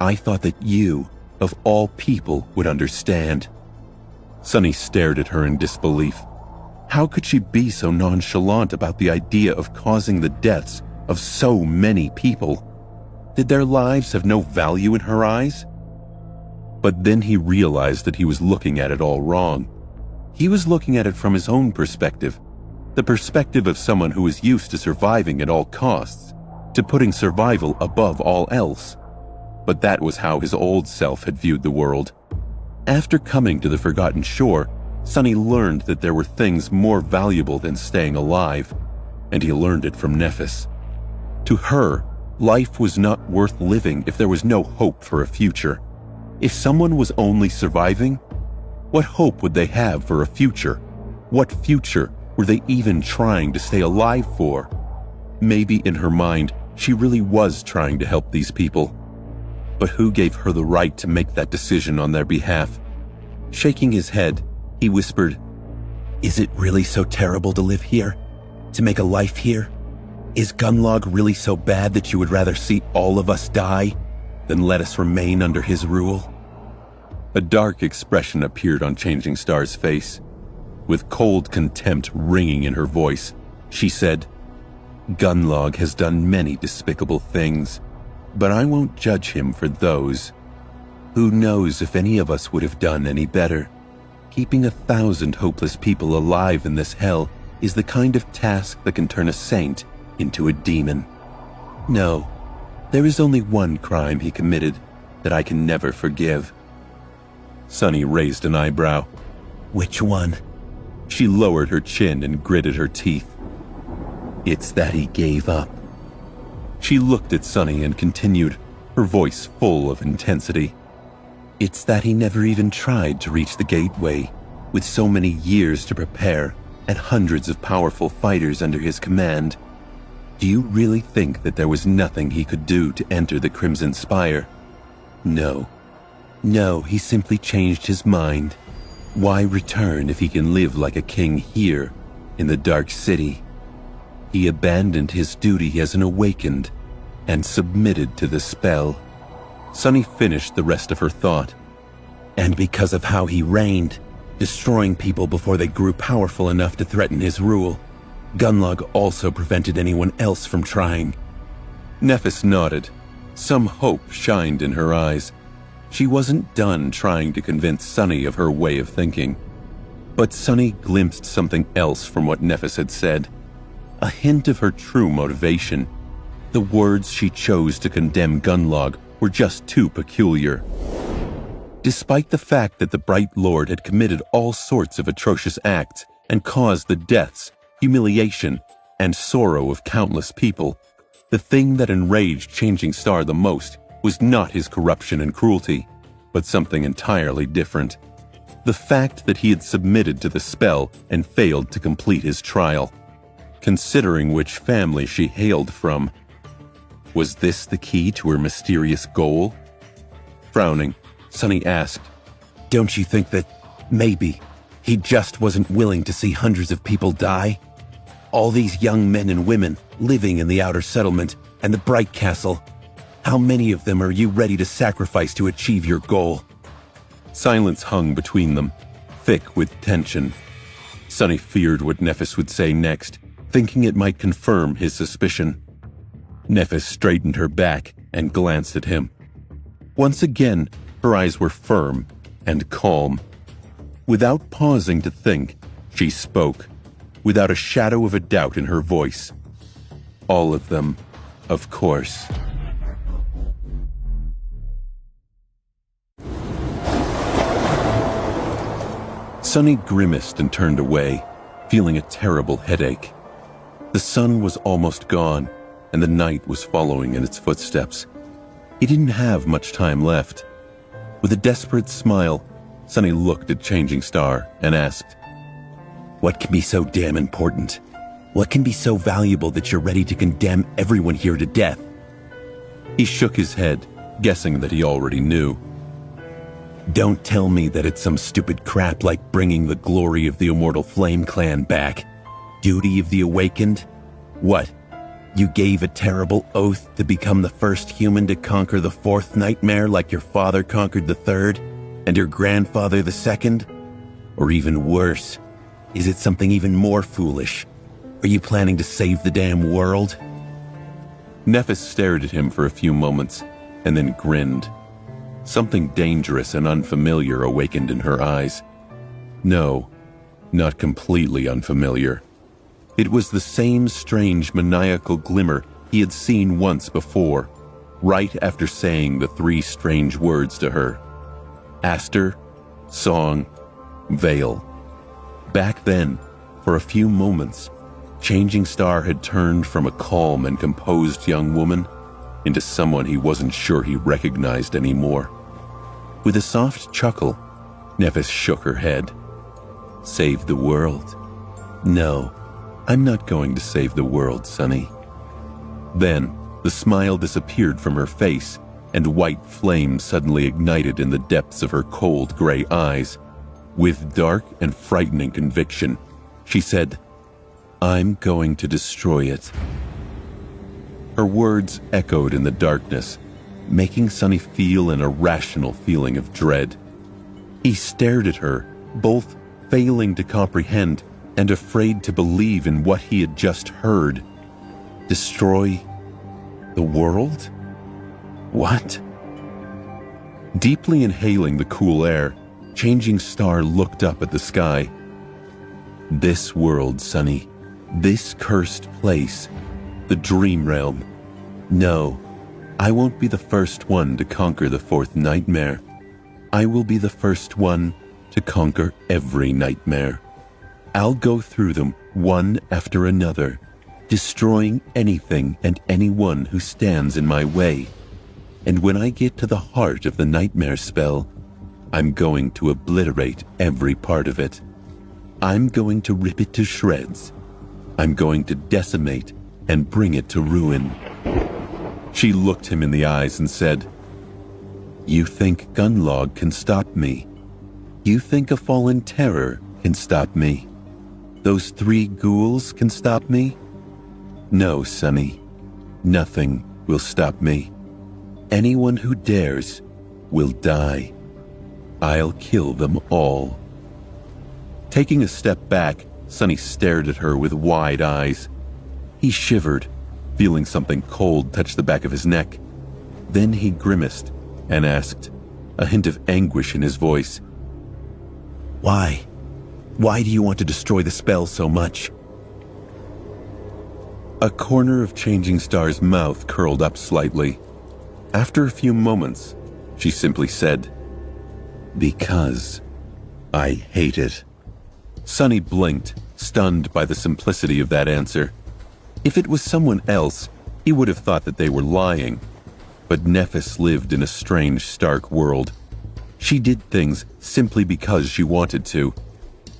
I thought that you, of all people, would understand. Sonny stared at her in disbelief. How could she be so nonchalant about the idea of causing the deaths of so many people? Did their lives have no value in her eyes? But then he realized that he was looking at it all wrong. He was looking at it from his own perspective, the perspective of someone who is used to surviving at all costs, to putting survival above all else. But that was how his old self had viewed the world. After coming to the Forgotten Shore, Sonny learned that there were things more valuable than staying alive, and he learned it from Nephis. To her, life was not worth living if there was no hope for a future. If someone was only surviving, what hope would they have for a future? What future were they even trying to stay alive for? Maybe in her mind, she really was trying to help these people. But who gave her the right to make that decision on their behalf? Shaking his head, he whispered, Is it really so terrible to live here? To make a life here? Is Gunlog really so bad that you would rather see all of us die than let us remain under his rule? A dark expression appeared on Changing Star's face. With cold contempt ringing in her voice, she said, Gunlog has done many despicable things, but I won't judge him for those. Who knows if any of us would have done any better? Keeping 1,000 hopeless people alive in this hell is the kind of task that can turn a saint into a demon. No, there is only one crime he committed that I can never forgive. Sunny raised an eyebrow. Which one? She lowered her chin and gritted her teeth. It's that he gave up. She looked at Sunny and continued, her voice full of intensity. It's that he never even tried to reach the gateway, with so many years to prepare and hundreds of powerful fighters under his command. Do you really think that there was nothing he could do to enter the Crimson Spire? No. No, he simply changed his mind. Why return if he can live like a king here, in the Dark City? He abandoned his duty as an awakened and submitted to the spell. Sunny finished the rest of her thought. And because of how he reigned, destroying people before they grew powerful enough to threaten his rule, Gunlog also prevented anyone else from trying. Nephis nodded. Some hope shined in her eyes. She wasn't done trying to convince Sunny of her way of thinking. But Sunny glimpsed something else from what Nephis had said. A hint of her true motivation. The words she chose to condemn Gunlog were just too peculiar. Despite the fact that the Bright Lord had committed all sorts of atrocious acts and caused the deaths, humiliation, and sorrow of countless people, the thing that enraged Changing Star the most was not his corruption and cruelty, but something entirely different. The fact that he had submitted to the spell and failed to complete his trial. Considering which family she hailed from, was this the key to her mysterious goal? Frowning, Sunny asked, Don't you think that maybe he just wasn't willing to see hundreds of people die? All these young men and women living in the outer settlement and the Bright Castle. How many of them are you ready to sacrifice to achieve your goal? Silence hung between them, thick with tension. Sunny feared what Nephis would say next, thinking it might confirm his suspicion. Nephis straightened her back and glanced at him. Once again, her eyes were firm and calm. Without pausing to think, she spoke, without a shadow of a doubt in her voice. All of them, of course. Sunny grimaced and turned away, feeling a terrible headache. The sun was almost gone, and the night was following in its footsteps. He didn't have much time left. With a desperate smile, Sunny looked at Changing Star and asked, What can be so damn important? What can be so valuable that you're ready to condemn everyone here to death? He shook his head, guessing that he already knew. Don't tell me that it's some stupid crap like bringing the glory of the Immortal Flame Clan back. Duty of the Awakened? What? You gave a terrible oath to become the first human to conquer the fourth nightmare like your father conquered the third, and your grandfather the second? Or even worse, is it something even more foolish? Are you planning to save the damn world? Nephis stared at him for a few moments, and then grinned. Something dangerous and unfamiliar awakened in her eyes. No, not completely unfamiliar. It was the same strange maniacal glimmer he had seen once before, right after saying the three strange words to her. Aster, Song, Veil. Back then, for a few moments, Changing Star had turned from a calm and composed young woman into someone he wasn't sure he recognized anymore. With a soft chuckle, Nephis shook her head. Save the world? No, I'm not going to save the world, Sunny. Then, the smile disappeared from her face, and white flame suddenly ignited in the depths of her cold gray eyes. With dark and frightening conviction, she said, I'm going to destroy it. Her words echoed in the darkness, making Sunny feel an irrational feeling of dread. He stared at her, both failing to comprehend and afraid to believe in what he had just heard. Destroy the world? What? Deeply inhaling the cool air, Changing Star looked up at the sky. This world, Sonny, this cursed place, the dream realm. No, I won't be the first one to conquer the fourth nightmare. I will be the first one to conquer every nightmare. I'll go through them one after another, destroying anything and anyone who stands in my way. And when I get to the heart of the nightmare spell, I'm going to obliterate every part of it. I'm going to rip it to shreds. I'm going to decimate and bring it to ruin. She looked him in the eyes and said, "You think Gunlog can stop me? You think a fallen terror can stop me? Those 3 ghouls can stop me? No, Sonny, nothing will stop me. Anyone who dares will die. I'll kill them all." Taking a step back, Sonny stared at her with wide eyes. He shivered, feeling something cold touch the back of his neck. Then he grimaced and asked, a hint of anguish in his voice, "Why? Why do you want to destroy the spell so much?" A corner of Changing Star's mouth curled up slightly. After a few moments, she simply said, "Because I hate it." Sonny blinked, stunned by the simplicity of that answer. If it was someone else, he would have thought that they were lying. But Nephis lived in a strange, stark world. She did things simply because she wanted to,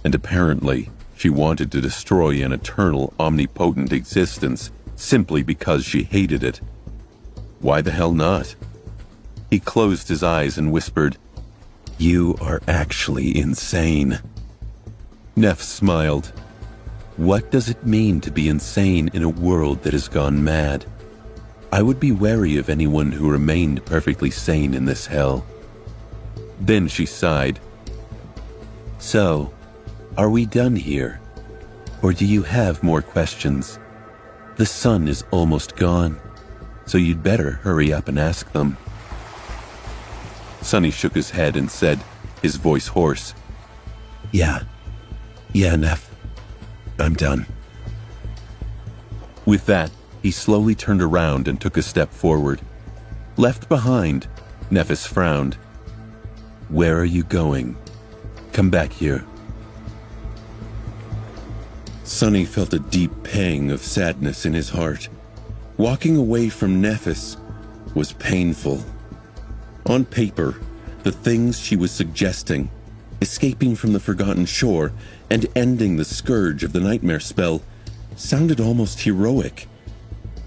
and apparently she wanted to destroy an eternal, omnipotent existence simply because she hated it. Why the hell not? He closed his eyes and whispered, "You are actually insane." Neff smiled. What does it mean to be insane in a world that has gone mad? I would be wary of anyone who remained perfectly sane in this hell. Then she sighed. "So, are we done here? Or do you have more questions? The sun is almost gone, so you'd better hurry up and ask them." Sonny shook his head and said, his voice hoarse, Yeah, Neff, I'm done." With that, he slowly turned around and took a step forward. Left behind, Nephis frowned. "Where are you going? Come back here." Sonny felt a deep pang of sadness in his heart. Walking away from Nephis was painful. On paper, the things she was suggesting, escaping from the Forgotten Shore and ending the scourge of the nightmare spell, sounded almost heroic.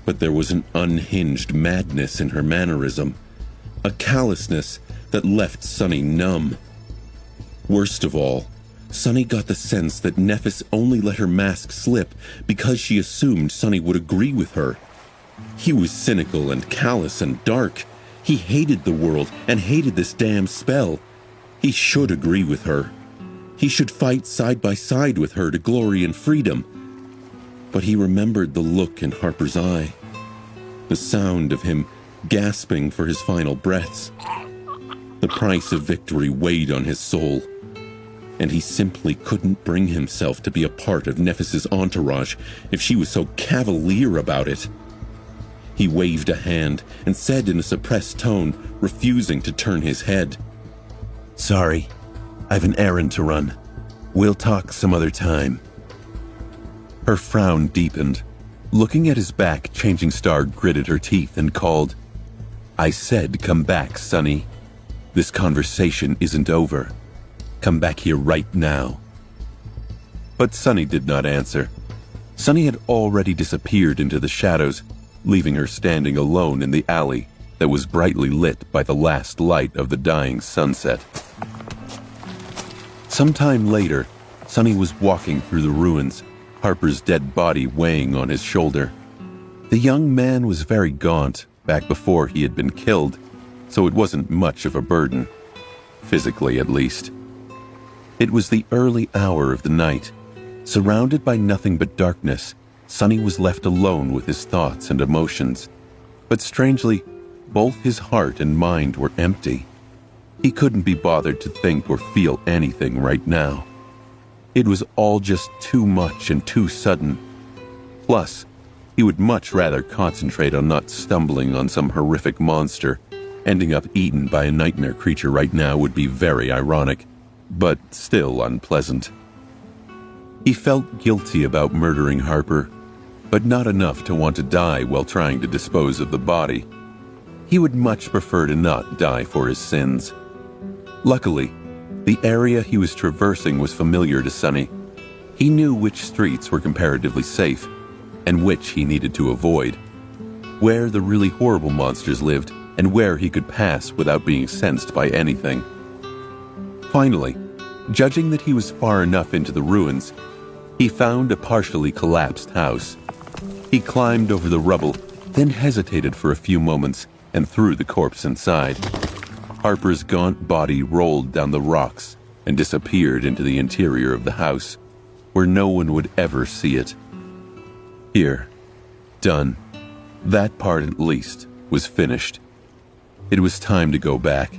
But there was an unhinged madness in her mannerism, a callousness that left Sonny numb. Worst of all, Sonny got the sense that Nephis only let her mask slip because she assumed Sonny would agree with her. He was cynical and callous and dark. He hated the world and hated this damn spell. He should agree with her. He should fight side by side with her to glory and freedom. But he remembered the look in Harper's eye, the sound of him gasping for his final breaths. The price of victory weighed on his soul, and he simply couldn't bring himself to be a part of Nephis's entourage if she was so cavalier about it. He waved a hand and said in a suppressed tone, refusing to turn his head, "Sorry, I've an errand to run. We'll talk some other time." Her frown deepened. Looking at his back, Changing Star gritted her teeth and called, "I said come back, Sonny. This conversation isn't over. Come back here right now." But Sonny did not answer. Sonny had already disappeared into the shadows, leaving her standing alone in the alley that was brightly lit by the last light of the dying sunset. Sometime later, Sonny was walking through the ruins, Harper's dead body weighing on his shoulder. The young man was very gaunt back before he had been killed, so it wasn't much of a burden, physically at least. It was the early hour of the night. Surrounded by nothing but darkness, Sonny was left alone with his thoughts and emotions. But strangely, both his heart and mind were empty. He couldn't be bothered to think or feel anything right now. It was all just too much and too sudden. Plus, he would much rather concentrate on not stumbling on some horrific monster. Ending up eaten by a nightmare creature right now would be very ironic, but still unpleasant. He felt guilty about murdering Harper, but not enough to want to die while trying to dispose of the body. He would much prefer to not die for his sins. Luckily, the area he was traversing was familiar to Sonny. He knew which streets were comparatively safe, and which he needed to avoid, where the really horrible monsters lived, and where he could pass without being sensed by anything. Finally, judging that he was far enough into the ruins, he found a partially collapsed house. He climbed over the rubble, then hesitated for a few moments and threw the corpse inside. Harper's gaunt body rolled down the rocks and disappeared into the interior of the house, where no one would ever see it. Here, done. That part, at least, was finished. It was time to go back.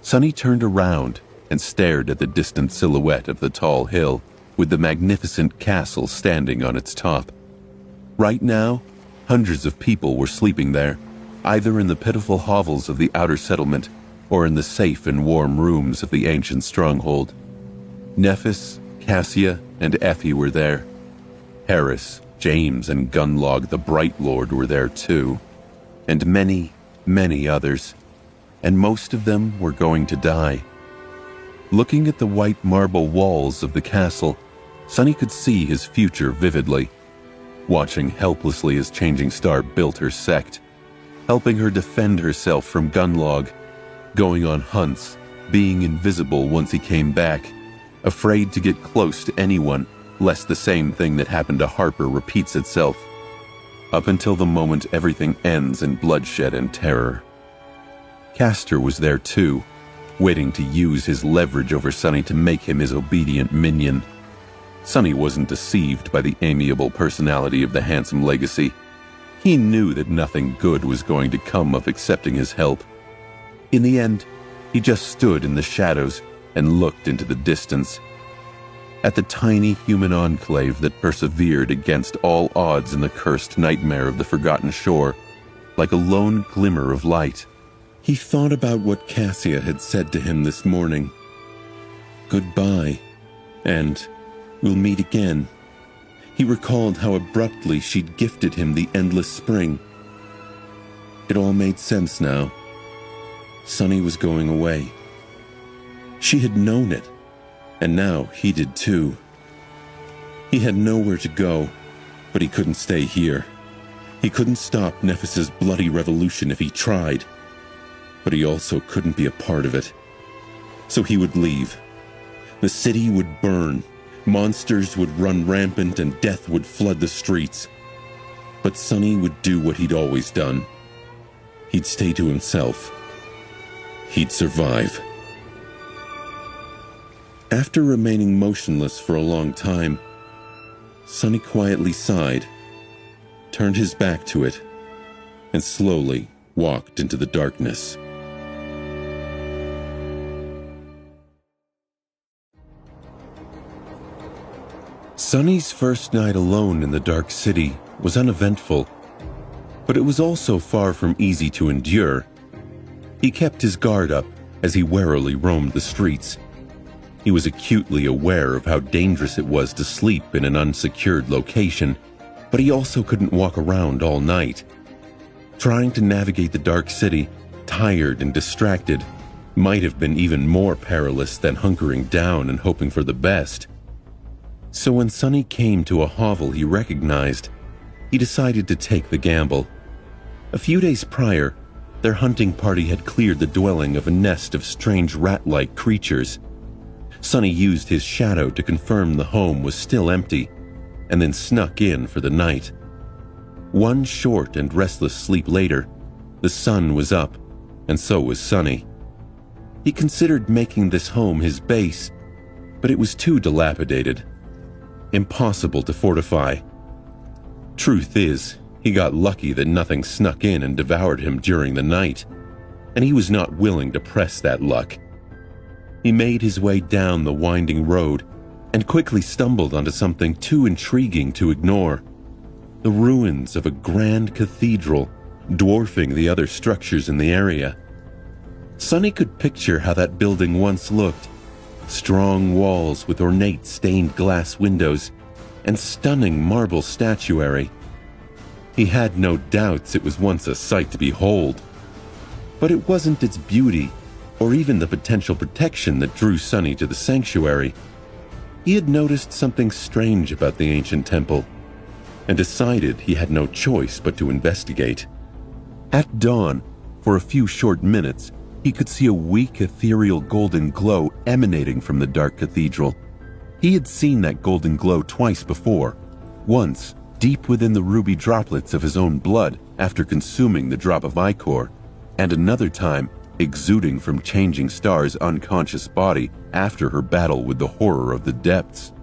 Sonny turned around and stared at the distant silhouette of the tall hill, with the magnificent castle standing on its top. Right now, hundreds of people were sleeping there, either in the pitiful hovels of the outer settlement or in the safe and warm rooms of the ancient stronghold. Nephis, Cassia, and Effie were there. Harris, James, and Gunlog the Bright Lord were there too, and many, many others, and most of them were going to die. Looking at the white marble walls of the castle, Sonny could see his future vividly, watching helplessly as Changing Star built her sect, helping her defend herself from Gunlog, going on hunts, being invisible once he came back, afraid to get close to anyone, lest the same thing that happened to Harper repeats itself, up until the moment everything ends in bloodshed and terror. Castor was there too, waiting to use his leverage over Sonny to make him his obedient minion. Sonny wasn't deceived by the amiable personality of the handsome legacy. He knew that nothing good was going to come of accepting his help. In the end, he just stood in the shadows and looked into the distance, at the tiny human enclave that persevered against all odds in the cursed nightmare of the Forgotten Shore, like a lone glimmer of light. He thought about what Cassia had said to him this morning. Goodbye, and we'll meet again. He recalled how abruptly she'd gifted him the endless spring. It all made sense now. Sonny was going away. She had known it, and now he did too. He had nowhere to go, but he couldn't stay here. He couldn't stop Nephis's bloody revolution if he tried, but he also couldn't be a part of it. So he would leave. The city would burn, monsters would run rampant, and death would flood the streets. But Sonny would do what he'd always done. He'd stay to himself. He'd survive. After remaining motionless for a long time, Sonny quietly sighed, turned his back to it, and slowly walked into the darkness. Sonny's first night alone in the dark city was uneventful, but it was also far from easy to endure. He kept his guard up as he warily roamed the streets. He was acutely aware of how dangerous it was to sleep in an unsecured location, but he also couldn't walk around all night. Trying to navigate the dark city, tired and distracted, might have been even more perilous than hunkering down and hoping for the best. So when Sonny came to a hovel he recognized, he decided to take the gamble. A few days prior, their hunting party had cleared the dwelling of a nest of strange rat-like creatures. Sonny used his shadow to confirm the home was still empty, and then snuck in for the night. One short and restless sleep later, the sun was up, and so was Sonny. He considered making this home his base, but it was too dilapidated. Impossible to fortify. Truth is, he got lucky that nothing snuck in and devoured him during the night. and he was not willing to press that luck. He made his way down the winding road and quickly stumbled onto something too intriguing to ignore: the ruins of a grand cathedral dwarfing the other structures in the area. Sonny could picture how that building once looked: strong walls with ornate stained glass windows and stunning marble statuary. He had no doubts it was once a sight to behold. But it wasn't its beauty or even the potential protection that drew Sonny to the sanctuary. He had noticed something strange about the ancient temple and decided he had no choice but to investigate. At dawn, for a few short minutes, he could see a weak, ethereal golden glow emanating from the dark cathedral. He had seen that golden glow twice before. Once, deep within the ruby droplets of his own blood after consuming the drop of ichor, and another time, exuding from Changing Star's unconscious body after her battle with the horror of the depths.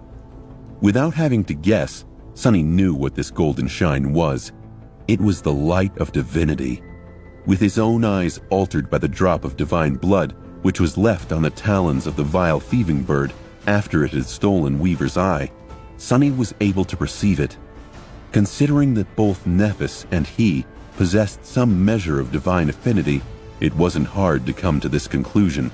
Without having to guess, Sonny knew what this golden shine was. It was the light of divinity. With his own eyes altered by the drop of divine blood which was left on the talons of the vile thieving bird after it had stolen Weaver's eye, Sonny was able to perceive it. Considering that both Nephis and he possessed some measure of divine affinity, it wasn't hard to come to this conclusion.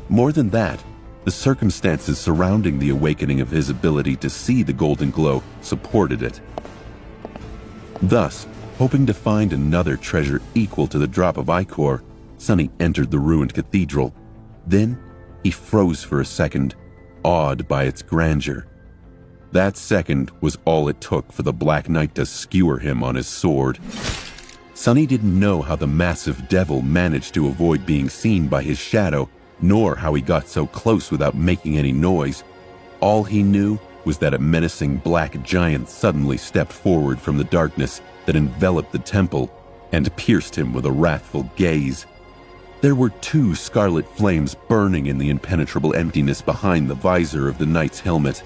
More than that, the circumstances surrounding the awakening of his ability to see the golden glow supported it. Thus, hoping to find another treasure equal to the drop of ichor, Sonny entered the ruined cathedral. Then, he froze for a second, awed by its grandeur. That second was all it took for the Black Knight to skewer him on his sword. Sonny didn't know how the massive devil managed to avoid being seen by his shadow, nor how he got so close without making any noise. All he knew was that a menacing black giant suddenly stepped forward from the darkness that enveloped the temple and pierced him with a wrathful gaze. There were 2 scarlet flames burning in the impenetrable emptiness behind the visor of the knight's helmet.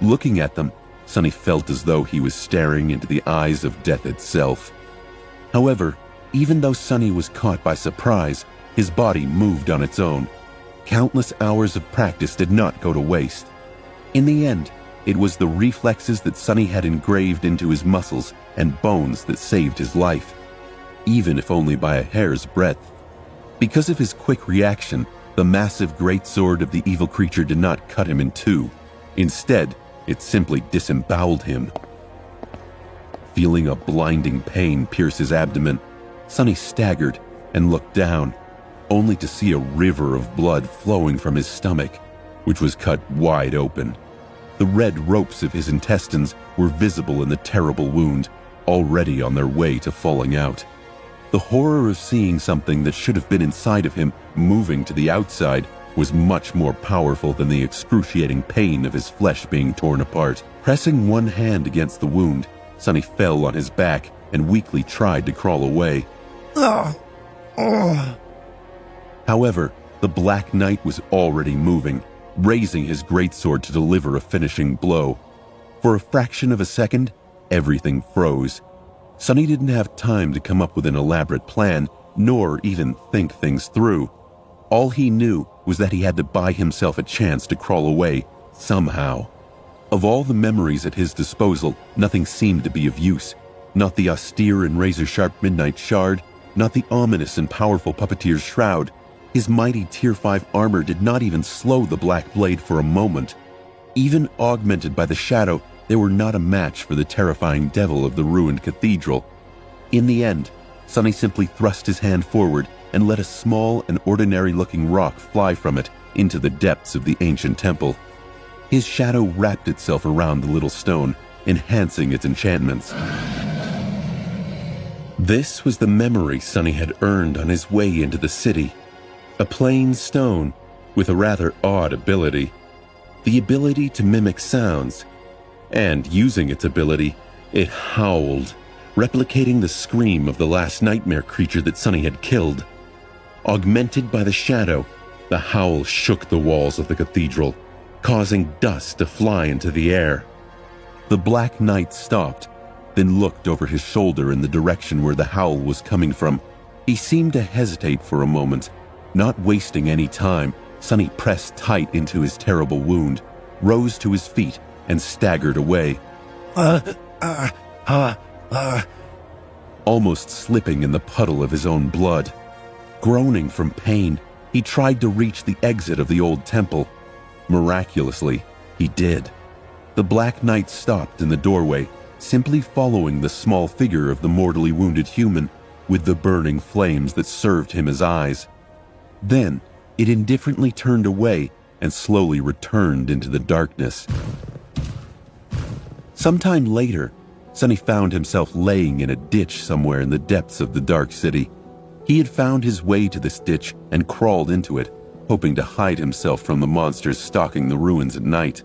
Looking at them, Sonny felt as though he was staring into the eyes of death itself. However, even though Sonny was caught by surprise, his body moved on its own. Countless hours of practice did not go to waste. In the end, it was the reflexes that Sonny had engraved into his muscles and bones that saved his life, even if only by a hair's breadth. Because of his quick reaction, the massive greatsword of the evil creature did not cut him in two. Instead, it simply disemboweled him. Feeling a blinding pain pierce his abdomen, Sonny staggered and looked down, only to see a river of blood flowing from his stomach, which was cut wide open. The red ropes of his intestines were visible in the terrible wound, already on their way to falling out. The horror of seeing something that should have been inside of him moving to the outside was much more powerful than the excruciating pain of his flesh being torn apart. Pressing one hand against the wound, Sonny fell on his back and weakly tried to crawl away. However, the Black Knight was already moving, raising his greatsword to deliver a finishing blow. For a fraction of a second, everything froze. Sonny didn't have time to come up with an elaborate plan, nor even think things through. All he knew was that he had to buy himself a chance to crawl away, somehow. Of all the memories at his disposal, nothing seemed to be of use. Not the austere and razor-sharp midnight shard, not the ominous and powerful puppeteer's shroud. His mighty Tier 5 armor did not even slow the Black Blade for a moment. Even augmented by the shadow, they were not a match for the terrifying devil of the ruined cathedral. In the end, Sonny simply thrust his hand forward and let a small and ordinary-looking rock fly from it into the depths of the ancient temple. His shadow wrapped itself around the little stone, enhancing its enchantments. This was the memory Sonny had earned on his way into the city. A plain stone with a rather odd ability. The ability to mimic sounds. And using its ability, it howled, replicating the scream of the last nightmare creature that Sonny had killed. Augmented by the shadow, the howl shook the walls of the cathedral, causing dust to fly into the air. The Black Knight stopped, then looked over his shoulder in the direction where the howl was coming from, He seemed to hesitate for a moment. Not wasting any time, Sonny pressed tight into his terrible wound, rose to his feet, and staggered away. Almost slipping in the puddle of his own blood. Groaning from pain, he tried to reach the exit of the old temple. Miraculously, he did. The Black Knight stopped in the doorway, simply following the small figure of the mortally wounded human with the burning flames that served him as eyes. Then, it indifferently turned away and slowly returned into the darkness. Sometime later, Sonny found himself laying in a ditch somewhere in the depths of the dark city. He had found his way to this ditch and crawled into it, hoping to hide himself from the monsters stalking the ruins at night.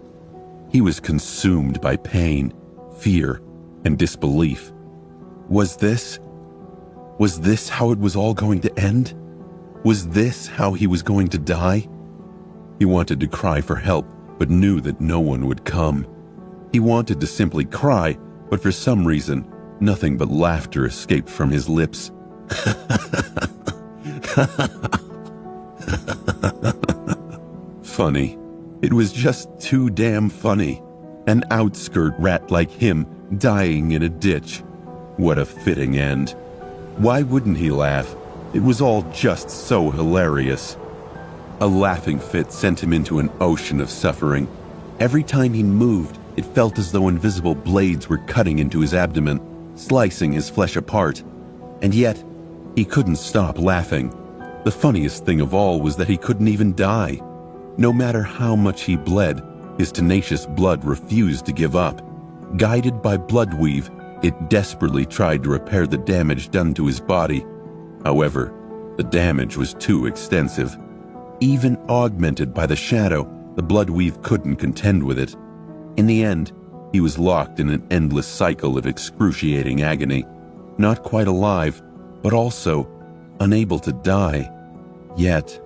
He was consumed by pain, fear, and disbelief. Was this how it was all going to end? Was this how he was going to die? He wanted to cry for help, but knew that no one would come. He wanted to simply cry, but for some reason, nothing but laughter escaped from his lips. Funny. It was just too damn funny. An outskirt rat like him dying in a ditch. What a fitting end. Why wouldn't he laugh? It was all just so hilarious. A laughing fit sent him into an ocean of suffering. Every time he moved, it felt as though invisible blades were cutting into his abdomen, slicing his flesh apart. And yet, he couldn't stop laughing. The funniest thing of all was that he couldn't even die. No matter how much he bled, his tenacious blood refused to give up. Guided by Bloodweave, it desperately tried to repair the damage done to his body. However, the damage was too extensive. Even augmented by the shadow, the Bloodweave couldn't contend with it. In the end, he was locked in an endless cycle of excruciating agony, not quite alive, but also unable to die. Yet,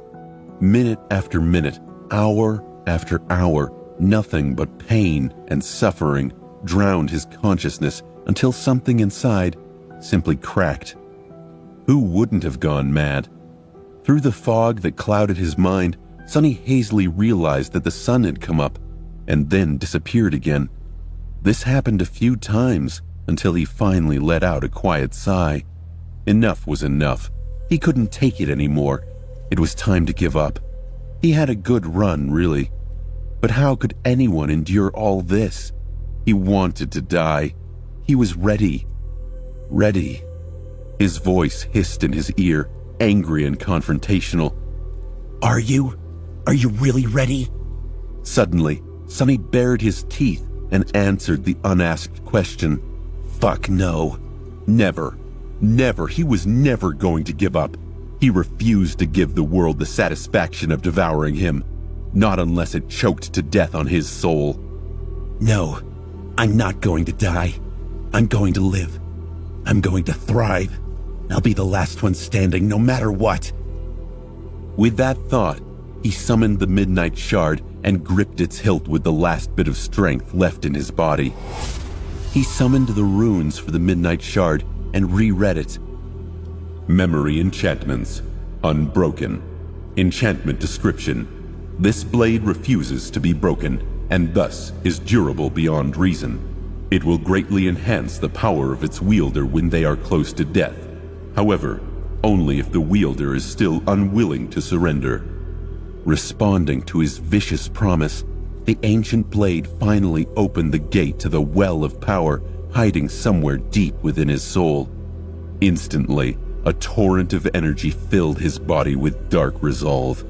minute after minute, hour after hour, nothing but pain and suffering drowned his consciousness until something inside simply cracked. Who wouldn't have gone mad? Through the fog that clouded his mind, Sonny hazily realized that the sun had come up and then disappeared again. This happened a few times until he finally let out a quiet sigh. Enough was enough. He couldn't take it anymore. It was time to give up. He had a good run, really. But how could anyone endure all this? He wanted to die. He was ready. Ready. His voice hissed in his ear, angry and confrontational. Are you really ready? Suddenly, Sonny bared his teeth and answered the unasked question. Fuck no. Never. Never. He was never going to give up. He refused to give the world the satisfaction of devouring him, not unless it choked to death on his soul. No, I'm not going to die. I'm going to live. I'm going to thrive. I'll be the last one standing, no matter what. With that thought, he summoned the Midnight Shard and gripped its hilt with the last bit of strength left in his body. He summoned the runes for the Midnight Shard and reread it. Memory enchantments. Unbroken. Enchantment description. This blade refuses to be broken, and thus is durable beyond reason. It will greatly enhance the power of its wielder when they are close to death. However, only if the wielder is still unwilling to surrender. Responding to his vicious promise, the ancient blade finally opened the gate to the well of power hiding somewhere deep within his soul. Instantly, a torrent of energy filled his body with dark resolve.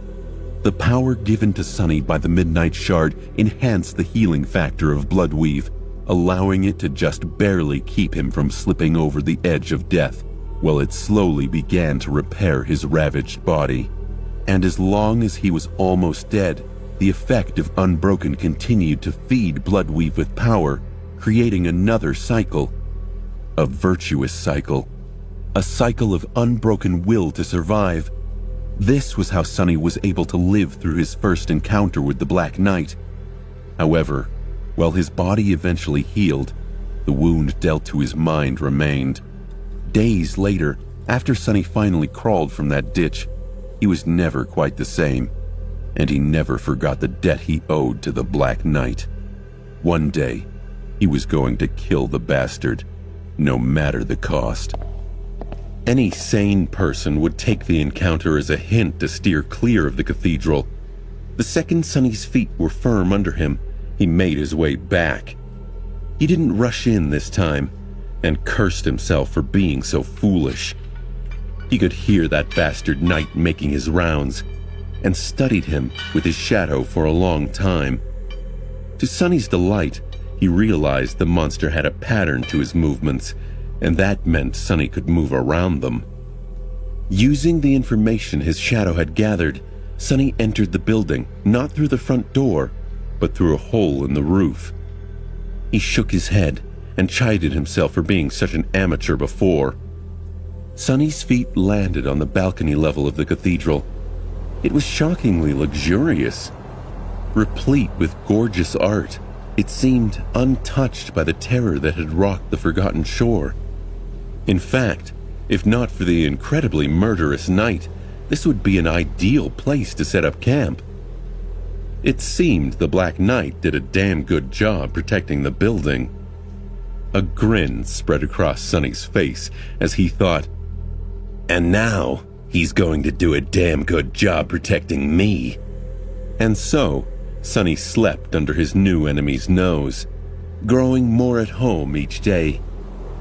The power given to Sonny by the Midnight Shard enhanced the healing factor of Bloodweave, allowing it to just barely keep him from slipping over the edge of death, while it slowly began to repair his ravaged body. And as long as he was almost dead, the effect of Unbroken continued to feed Bloodweave with power, creating another cycle. A virtuous cycle. A cycle of unbroken will to survive. This was how Sonny was able to live through his first encounter with the Black Knight. However, while his body eventually healed, the wound dealt to his mind remained. Days later, After Sonny finally crawled from that ditch, he was never quite the same, and he never forgot the debt he owed to the Black Knight. One day, he was going to kill the bastard, no matter the cost. Any sane person would take the encounter as a hint to steer clear of the cathedral. The second Sonny's feet were firm under him, he made his way back. He didn't rush in this time, and cursed himself for being so foolish. He could hear that bastard knight making his rounds, and studied him with his shadow for a long time. To Sonny's delight, he realized the monster had a pattern to his movements, and that meant Sonny could move around them. Using the information his shadow had gathered, Sonny entered the building, not through the front door, but through a hole in the roof. He shook his head and chided himself for being such an amateur before. Sonny's feet landed on the balcony level of the cathedral. It was shockingly luxurious. Replete with gorgeous art, it seemed untouched by the terror that had rocked the forgotten shore. In fact, if not for the incredibly murderous night, this would be an ideal place to set up camp. It seemed the Black Knight did a damn good job protecting the building. A grin spread across Sonny's face as he thought, and now he's going to do a damn good job protecting me. And so, Sonny slept under his new enemy's nose. Growing more at home each day,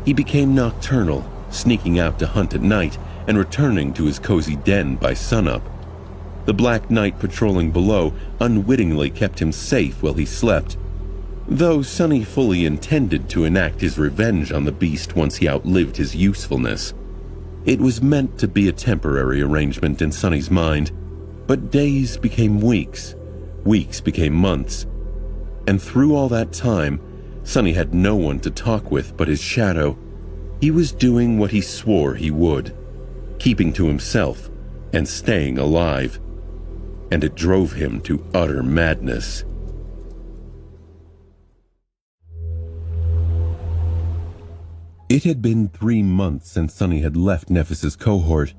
he became nocturnal, sneaking out to hunt at night and returning to his cozy den by sunup. The Black Knight patrolling below unwittingly kept him safe while he slept, though Sonny fully intended to enact his revenge on the beast once he outlived his usefulness. It was meant to be a temporary arrangement in Sonny's mind, but days became weeks, weeks became months, and through all that time, Sonny had no one to talk with but his shadow. He was doing what he swore he would, keeping to himself and staying alive, and it drove him to utter madness. It had been 3 months since Sonny had left Nephis' cohort.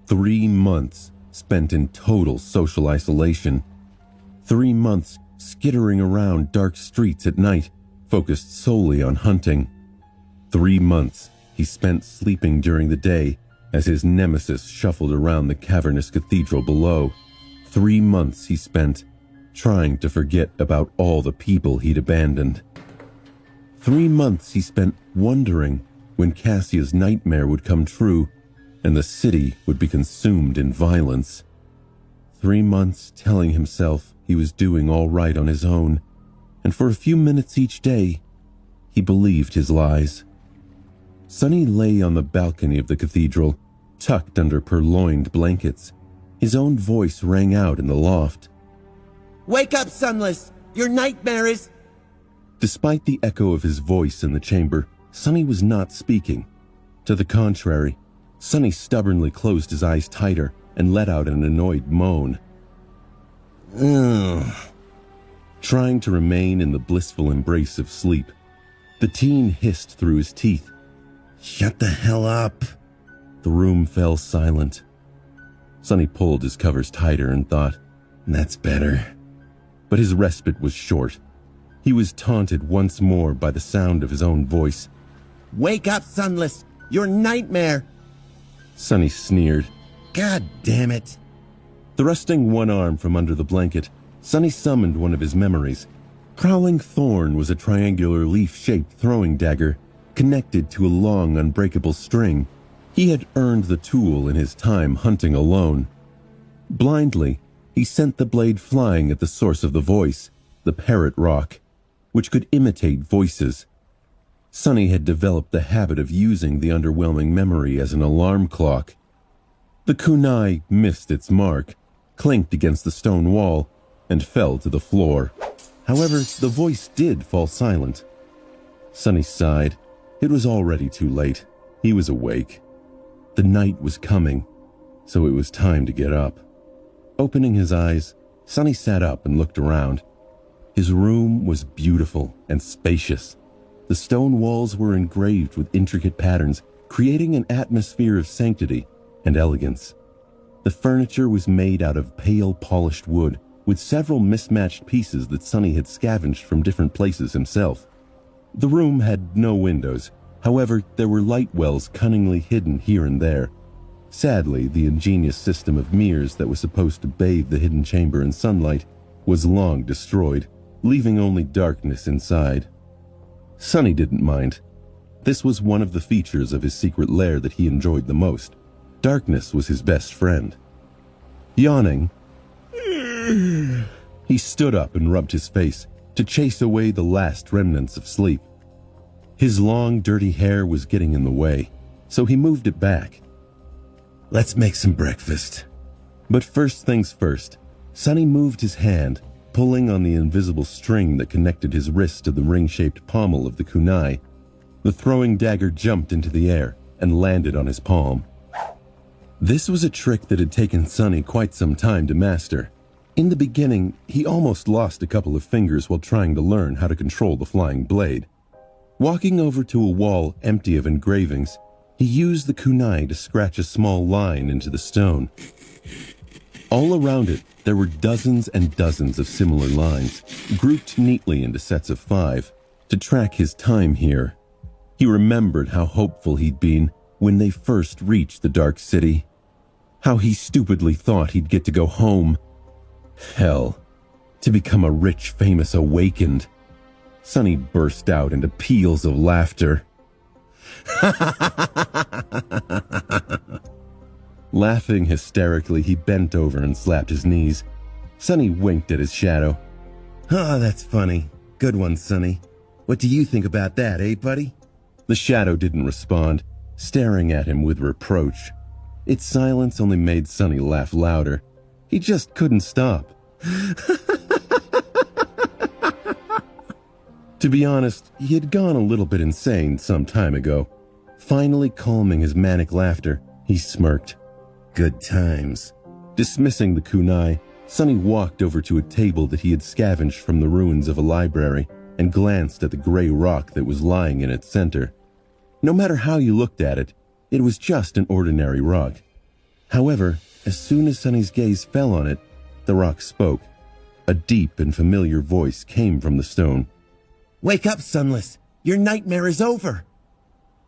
3 months spent in total social isolation. 3 months skittering around dark streets at night, focused solely on hunting. 3 months he spent sleeping during the day as his nemesis shuffled around the cavernous cathedral below. 3 months he spent trying to forget about all the people he'd abandoned. 3 months he spent wondering when Cassia's nightmare would come true and the city would be consumed in violence. 3 months telling himself he was doing all right on his own, and for a few minutes each day, he believed his lies. Sonny lay on the balcony of the cathedral, tucked under purloined blankets. His own voice rang out in the loft. Wake up, Sunless! Your nightmare is... Despite the echo of his voice in the chamber, Sonny was not speaking. To the contrary, Sonny stubbornly closed his eyes tighter and let out an annoyed moan. Ugh. Trying to remain in the blissful embrace of sleep, the teen hissed through his teeth. Shut the hell up. The room fell silent. Sonny pulled his covers tighter and thought, That's better. But his respite was short. He was taunted once more by the sound of his own voice. Wake up, Sunless! Your nightmare! Sonny sneered. God damn it. Thrusting one arm from under the blanket, Sonny summoned one of his memories. Prowling Thorn was a triangular leaf-shaped throwing dagger connected to a long, unbreakable string. He had earned the tool in his time hunting alone. Blindly, he sent the blade flying at the source of the voice, the parrot rock, which could imitate voices. Sonny had developed the habit of using the underwhelming memory as an alarm clock. The kunai missed its mark, clinked against the stone wall, and fell to the floor. However, the voice did fall silent. Sonny sighed. It was already too late. He was awake. The night was coming, so it was time to get up. Opening his eyes, Sonny sat up and looked around. His room was beautiful and spacious. The stone walls were engraved with intricate patterns, creating an atmosphere of sanctity and elegance. The furniture was made out of pale polished wood, with several mismatched pieces that Sonny had scavenged from different places himself. The room had no windows. However, there were light wells cunningly hidden here and there. Sadly, the ingenious system of mirrors that was supposed to bathe the hidden chamber in sunlight was long destroyed, leaving only darkness inside. Sonny didn't mind. This was one of the features of his secret lair that he enjoyed the most. Darkness was his best friend. Yawning, he stood up and rubbed his face to chase away the last remnants of sleep. His long, dirty hair was getting in the way, so he moved it back. Let's make some breakfast. But first things first, Sonny moved his hand, pulling on the invisible string that connected his wrist to the ring-shaped pommel of the kunai. The throwing dagger jumped into the air and landed on his palm. This was a trick that had taken Sonny quite some time to master. In the beginning, he almost lost a couple of fingers while trying to learn how to control the flying blade. Walking over to a wall empty of engravings, he used the kunai to scratch a small line into the stone. All around it, there were dozens and dozens of similar lines, grouped neatly into sets of 5, to track his time here. He remembered how hopeful he'd been when they first reached the Dark City. How he stupidly thought he'd get to go home. Hell, to become a rich, famous awakened. Sonny burst out into peals of laughter. Laughing hysterically, he bent over and slapped his knees. Sonny winked at his shadow. Oh, that's funny. Good one, Sonny. What do you think about that, eh, buddy? The shadow didn't respond, staring at him with reproach. Its silence only made Sonny laugh louder. He just couldn't stop. To be honest, he had gone a little bit insane some time ago. Finally calming his manic laughter, he smirked. Good times. Dismissing the kunai, Sonny walked over to a table that he had scavenged from the ruins of a library and glanced at the gray rock that was lying in its center. No matter how you looked at it, it was just an ordinary rock. However, as soon as Sonny's gaze fell on it, the rock spoke. A deep and familiar voice came from the stone. Wake up, Sunless! Your nightmare is over!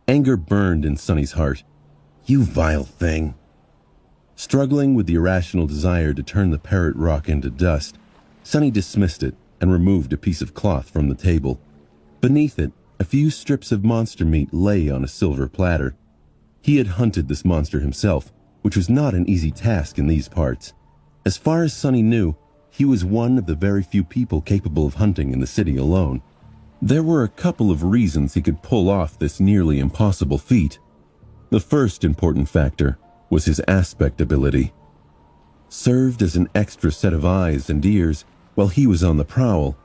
Anger burned in Sonny's heart. You vile thing. Struggling with the irrational desire to turn the parrot rock into dust, Sonny dismissed it and removed a piece of cloth from the table. Beneath it, a few strips of monster meat lay on a silver platter. He had hunted this monster himself, which was not an easy task in these parts. As far as Sonny knew, he was one of the very few people capable of hunting in the city alone. There were a couple of reasons he could pull off this nearly impossible feat. The first important factor was his aspect ability. Served as an extra set of eyes and ears while he was on the prowl.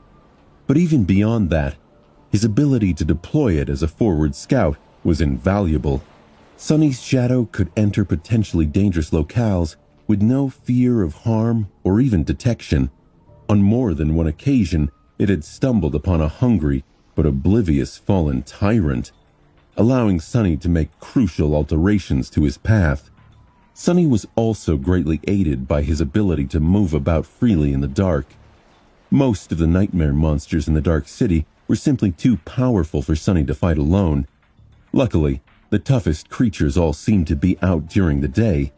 But even beyond that, his ability to deploy it as a forward scout was invaluable. Sonny's shadow could enter potentially dangerous locales with no fear of harm or even detection. On more than one occasion, it had stumbled upon a hungry but oblivious fallen tyrant, allowing Sonny to make crucial alterations to his path. Sonny was also greatly aided by his ability to move about freely in the dark. Most of the nightmare monsters in the Dark City were simply too powerful for Sonny to fight alone. Luckily, the toughest creatures all seemed to be out during the day.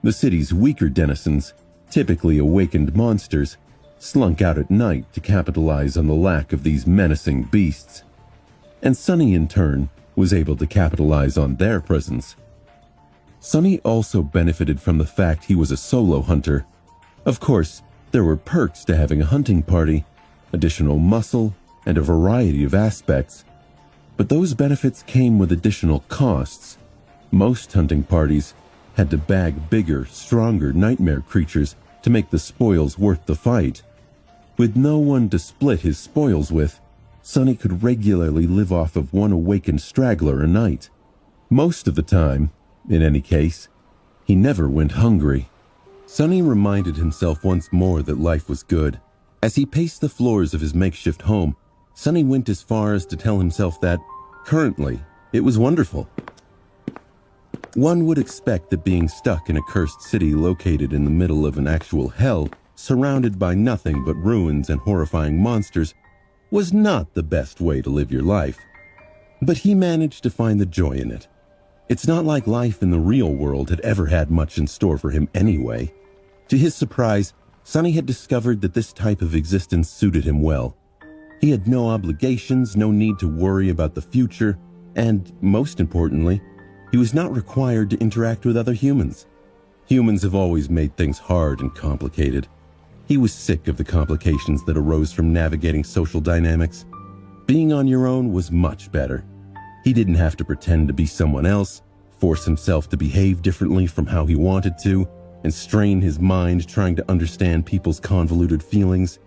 The city's weaker denizens, typically awakened monsters, slunk out at night to capitalize on the lack of these menacing beasts. And Sonny, in turn, was able to capitalize on their presence. Sonny also benefited from the fact he was a solo hunter. Of course, there were perks to having a hunting party, additional muscle, and a variety of aspects. But those benefits came with additional costs. Most hunting parties had to bag bigger, stronger nightmare creatures to make the spoils worth the fight. With no one to split his spoils with, Sonny could regularly live off of one awakened straggler a night. Most of the time, in any case, he never went hungry. Sonny reminded himself once more that life was good. As he paced the floors of his makeshift home, Sonny went as far as to tell himself that, currently, it was wonderful. One would expect that being stuck in a cursed city located in the middle of an actual hell, surrounded by nothing but ruins and horrifying monsters, was not the best way to live your life. But he managed to find the joy in it. It's not like life in the real world had ever had much in store for him anyway. To his surprise, Sonny had discovered that this type of existence suited him well. He had no obligations, no need to worry about the future, and, most importantly, he was not required to interact with other humans. Humans have always made things hard and complicated. He was sick of the complications that arose from navigating social dynamics. Being on your own was much better. He didn't have to pretend to be someone else, force himself to behave differently from how he wanted to, and strain his mind trying to understand people's convoluted feelings.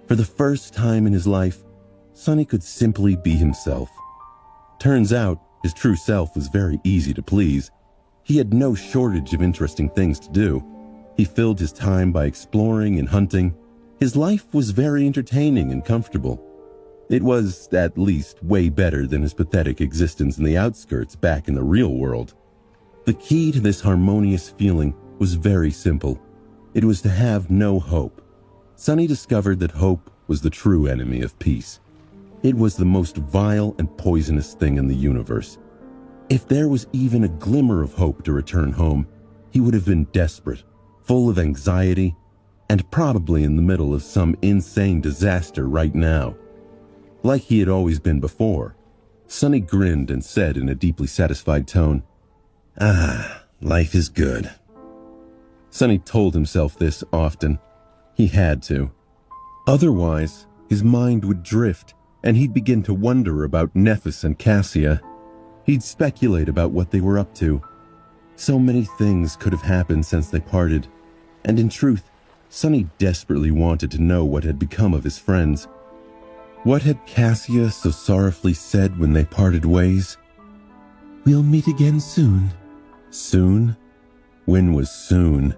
For the first time in his life, Sonny could simply be himself. Turns out, his true self was very easy to please. He had no shortage of interesting things to do. He filled his time by exploring and hunting. His life was very entertaining and comfortable. It was, at least, way better than his pathetic existence in the outskirts back in the real world. The key to this harmonious feeling was very simple. It was to have no hope. Sonny discovered that hope was the true enemy of peace. It was the most vile and poisonous thing in the universe. If there was even a glimmer of hope to return home, he would have been desperate, full of anxiety, and probably in the middle of some insane disaster right now. Like he had always been before, Sonny grinned and said in a deeply satisfied tone, life is good. Sonny told himself this often. He had to. Otherwise, his mind would drift, and he'd begin to wonder about Nephis and Cassia. He'd speculate about what they were up to. So many things could have happened since they parted, and in truth, Sonny desperately wanted to know what had become of his friends. What had Cassia so sorrowfully said when they parted ways? "We'll meet again soon." Soon? When was soon?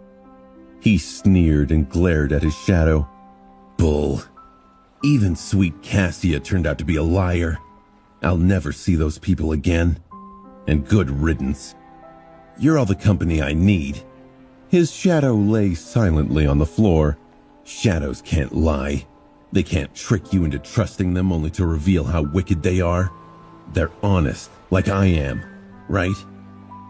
He sneered and glared at his shadow. Bull. Even sweet Cassia turned out to be a liar. I'll never see those people again. And good riddance. You're all the company I need. His shadow lay silently on the floor. Shadows can't lie. They can't trick you into trusting them only to reveal how wicked they are. They're honest, like I am, right?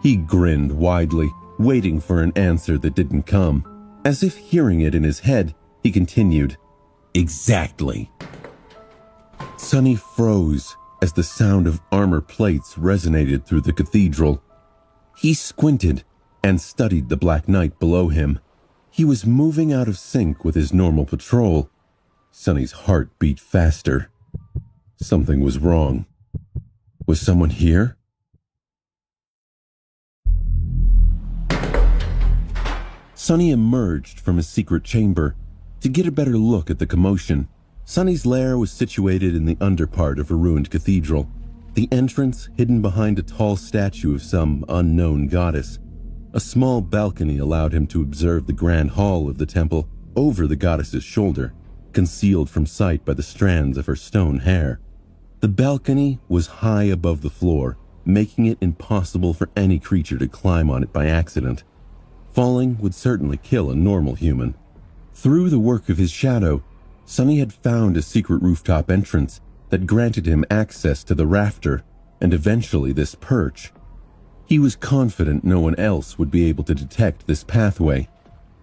He grinned widely, waiting for an answer that didn't come. As if hearing it in his head, he continued, "Exactly." Sonny froze as the sound of armor plates resonated through the cathedral. He squinted and studied the Black Knight below him. He was moving out of sync with his normal patrol. Sonny's heart beat faster. Something was wrong. Was someone here? Sonny emerged from his secret chamber to get a better look at the commotion. Sonny's lair was situated in the underpart of a ruined cathedral, the entrance hidden behind a tall statue of some unknown goddess. A small balcony allowed him to observe the grand hall of the temple over the goddess's shoulder, concealed from sight by the strands of her stone hair. The balcony was high above the floor, making it impossible for any creature to climb on it by accident. Falling would certainly kill a normal human. Through the work of his shadow, Sonny had found a secret rooftop entrance that granted him access to the rafter and eventually this perch. He was confident no one else would be able to detect this pathway,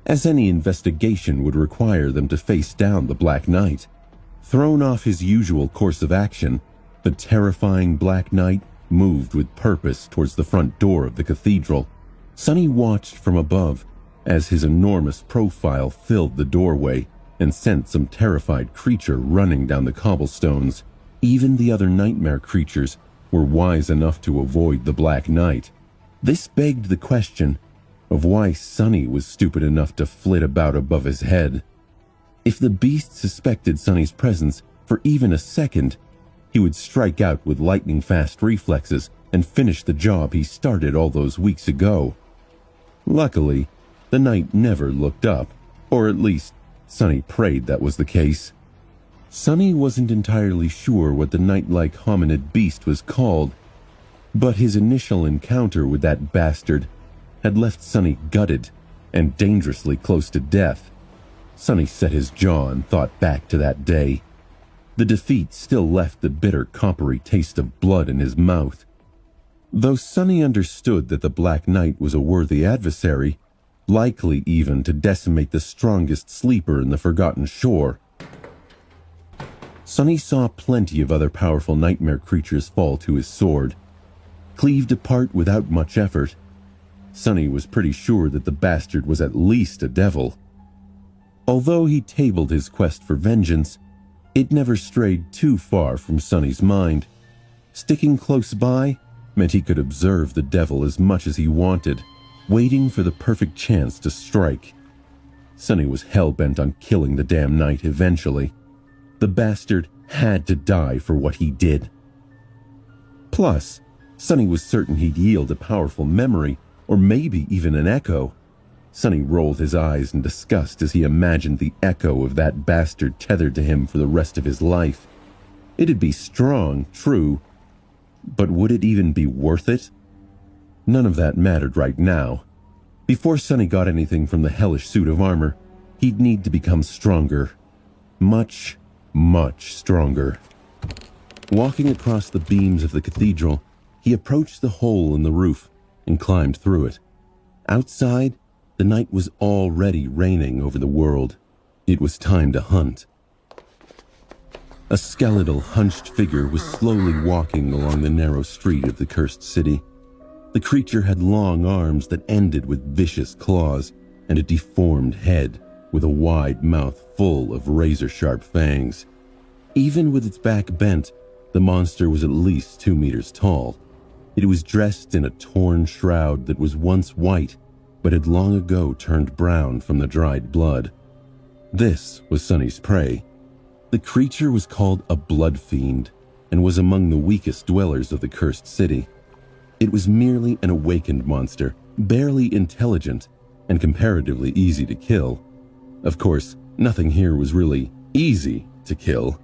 as any investigation would require them to face down the Black Knight. Thrown off his usual course of action, the terrifying Black Knight moved with purpose towards the front door of the cathedral. Sonny watched from above as his enormous profile filled the doorway and sent some terrified creature running down the cobblestones. Even the other nightmare creatures were wise enough to avoid the Black Knight. This begged the question of why Sonny was stupid enough to flit about above his head. If the beast suspected Sonny's presence for even a second, he would strike out with lightning-fast reflexes and finish the job he started all those weeks ago. Luckily, the knight never looked up, or at least Sonny prayed that was the case. Sonny wasn't entirely sure what the knight-like hominid beast was called, But his initial encounter with that bastard had left Sonny gutted and dangerously close to death. Sonny set his jaw and thought back to that day. The defeat still left the bitter, coppery taste of blood in his mouth. Though Sonny understood that the Black Knight was a worthy adversary, likely even to decimate the strongest sleeper in the Forgotten Shore, Sonny saw plenty of other powerful nightmare creatures fall to his sword. Cleaved apart without much effort, Sonny was pretty sure that the bastard was at least a devil. Although he tabled his quest for vengeance, it never strayed too far from Sonny's mind. Sticking close by meant he could observe the devil as much as he wanted, waiting for the perfect chance to strike. Sonny was hell-bent on killing the damn knight eventually. The bastard had to die for what he did. Plus, Sonny was certain he'd yield a powerful memory, or maybe even an echo. Sonny rolled his eyes in disgust as he imagined the echo of that bastard tethered to him for the rest of his life. It'd be strong, true, but would it even be worth it? None of that mattered right now. Before Sonny got anything from the hellish suit of armor, he'd need to become stronger. Much, much stronger. Walking across the beams of the cathedral, he approached the hole in the roof and climbed through it. Outside, the night was already reigning over the world. It was time to hunt. A skeletal, hunched figure was slowly walking along the narrow street of the cursed city. The creature had long arms that ended with vicious claws and a deformed head with a wide mouth full of razor-sharp fangs. Even with its back bent, the monster was at least 2 meters tall. It was dressed in a torn shroud that was once white, but had long ago turned brown from the dried blood. This was Sonny's prey. The creature was called a blood fiend and was among the weakest dwellers of the cursed city. It was merely an awakened monster, barely intelligent, and comparatively easy to kill. Of course, nothing here was really easy to kill.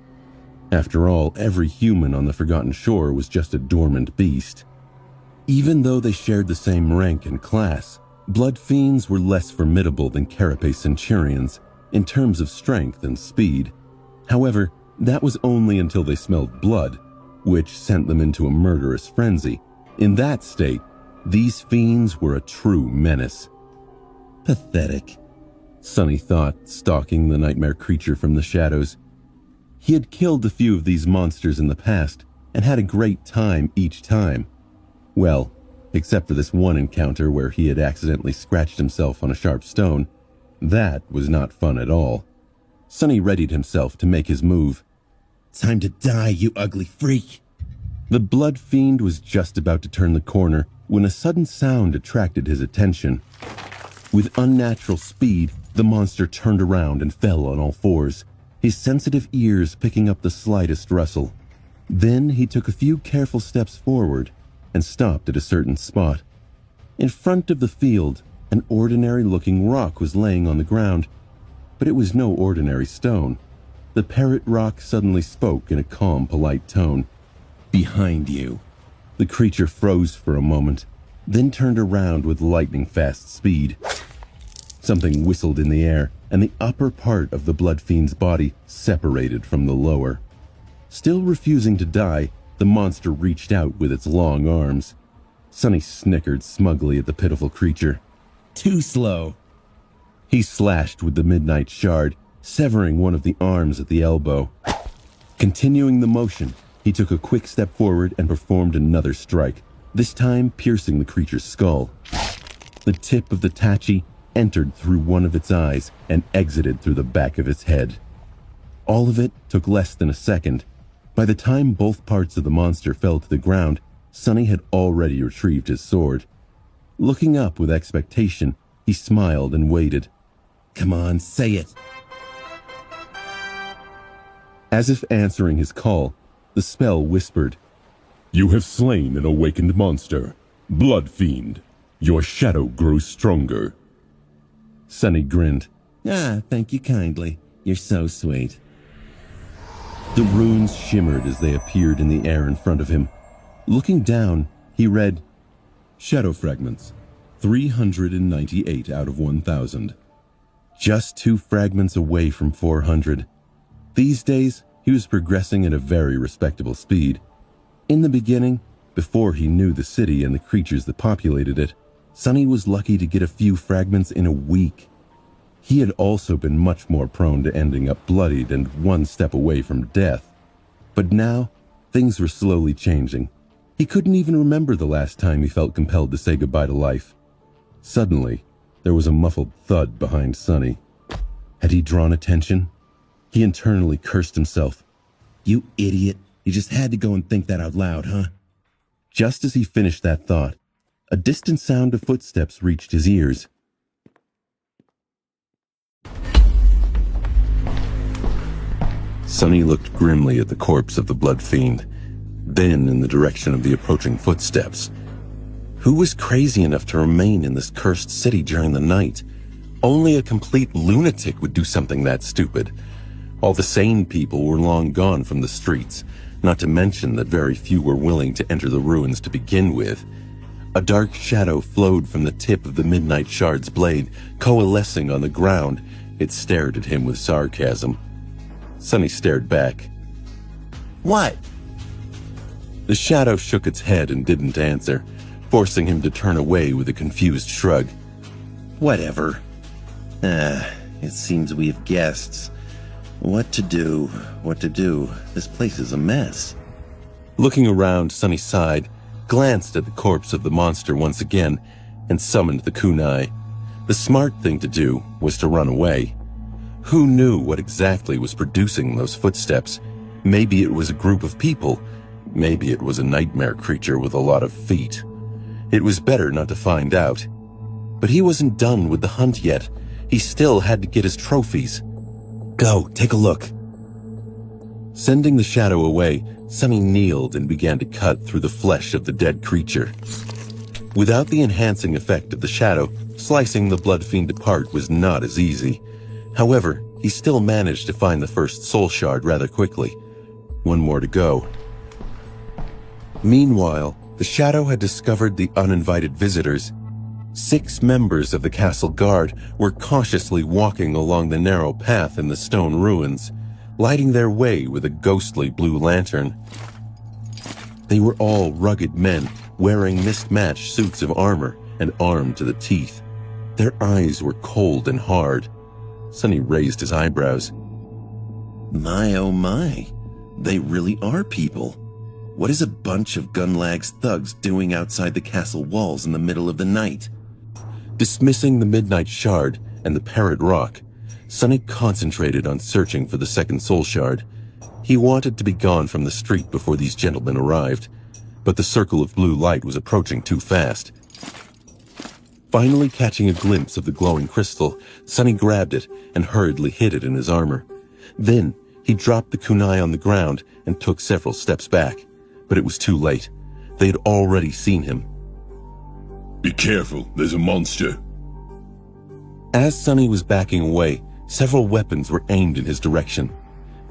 After all, every human on the Forgotten Shore was just a dormant beast. Even though they shared the same rank and class, blood fiends were less formidable than carapace centurions in terms of strength and speed. However, that was only until they smelled blood, which sent them into a murderous frenzy. In that state, these fiends were a true menace. Pathetic, Sonny thought, stalking the nightmare creature from the shadows. He had killed a few of these monsters in the past and had a great time each time. Well, except for this one encounter where he had accidentally scratched himself on a sharp stone. That was not fun at all. Sonny readied himself to make his move. Time to die, you ugly freak. The blood fiend was just about to turn the corner when a sudden sound attracted his attention. With unnatural speed, the monster turned around and fell on all fours, his sensitive ears picking up the slightest rustle. Then he took a few careful steps forward and stopped at a certain spot. In front of the field, an ordinary-looking rock was laying on the ground, but it was no ordinary stone. The parrot rock suddenly spoke in a calm, polite tone. Behind you. The creature froze for a moment, then turned around with lightning-fast speed. Something whistled in the air, and the upper part of the blood fiend's body separated from the lower. Still refusing to die, the monster reached out with its long arms. Sonny snickered smugly at the pitiful creature. Too slow. He slashed with the midnight shard, severing one of the arms at the elbow. Continuing the motion, he took a quick step forward and performed another strike, this time piercing the creature's skull. The tip of the tachi entered through one of its eyes and exited through the back of its head. All of it took less than a second. By the time both parts of the monster fell to the ground, Sonny had already retrieved his sword. Looking up with expectation, he smiled and waited. Come on, say it. As if answering his call, the spell whispered, You have slain an awakened monster. Blood fiend. Your shadow grows stronger. Sonny grinned. Thank you kindly. You're so sweet. The runes shimmered as they appeared in the air in front of him. Looking down, He read, "Shadow fragments, 398 out of 1,000. Just 2 fragments away from 400. These days, he was progressing at a very respectable speed. In the beginning, before he knew the city and the creatures that populated it, Sonny was lucky to get a few fragments in a week. He had also been much more prone to ending up bloodied and 1 step away from death. But now, things were slowly changing. He couldn't even remember the last time he felt compelled to say goodbye to life. Suddenly, there was a muffled thud behind Sonny. Had he drawn attention? He internally cursed himself. You idiot. You just had to go and think that out loud, huh? Just as he finished that thought, a distant sound of footsteps reached his ears. Sonny looked grimly at the corpse of the blood fiend, then in the direction of the approaching footsteps. Who was crazy enough to remain in this cursed city during the night? Only a complete lunatic would do something that stupid. All the sane people were long gone from the streets, not to mention that very few were willing to enter the ruins to begin with. A dark shadow flowed from the tip of the Midnight Shard's blade, coalescing on the ground. It stared at him with sarcasm. Sonny stared back. What? The shadow shook its head and didn't answer, forcing him to turn away with a confused shrug. Whatever. It seems we have guests. What to do? This place is a mess. Looking around, Sonny sighed, glanced at the corpse of the monster once again, and summoned the kunai. The smart thing to do was to run away. Who knew what exactly was producing those footsteps? Maybe it was a group of people. Maybe it was a nightmare creature with a lot of feet. It was better not to find out. But he wasn't done with the hunt yet. He still had to get his trophies. Go, take a look. Sending the shadow away, Sonny kneeled and began to cut through the flesh of the dead creature. Without the enhancing effect of the shadow, slicing the blood fiend apart was not as easy. However, he still managed to find the first soul shard rather quickly. 1 more to go. Meanwhile, the shadow had discovered the uninvited visitors. 6 members of the castle guard were cautiously walking along the narrow path in the stone ruins, lighting their way with a ghostly blue lantern. They were all rugged men, wearing mismatched suits of armor and armed to the teeth. Their eyes were cold and hard. Sonny raised his eyebrows. My oh my, they really are people. What is a bunch of Gunlag's thugs doing outside the castle walls in the middle of the night? Dismissing the Midnight Shard and the Parrot Rock, Sonny concentrated on searching for the second soul shard. He wanted to be gone from the street before these gentlemen arrived, but the circle of blue light was approaching too fast. Finally catching a glimpse of the glowing crystal, Sonny grabbed it and hurriedly hid it in his armor. Then he dropped the kunai on the ground and took several steps back, but it was too late. They had already seen him. Be careful, there's a monster. As Sonny was backing away, several weapons were aimed in his direction.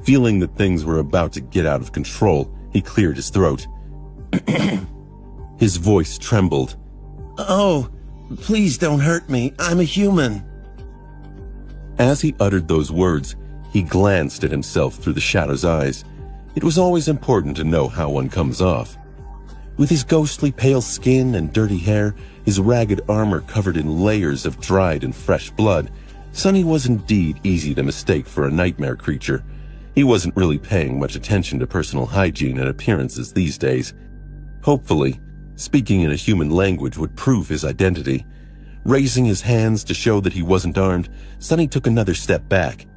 Feeling that things were about to get out of control, he cleared his throat. His voice trembled. Oh, please don't hurt me. I'm a human. As he uttered those words, he glanced at himself through the shadow's eyes. It was always important to know how one comes off. With his ghostly pale skin and dirty hair, his ragged armor covered in layers of dried and fresh blood, Sonny was indeed easy to mistake for a nightmare creature. He wasn't really paying much attention to personal hygiene and appearances these days. Hopefully, speaking in a human language would prove his identity. Raising his hands to show that he wasn't armed, Sonny took another step back.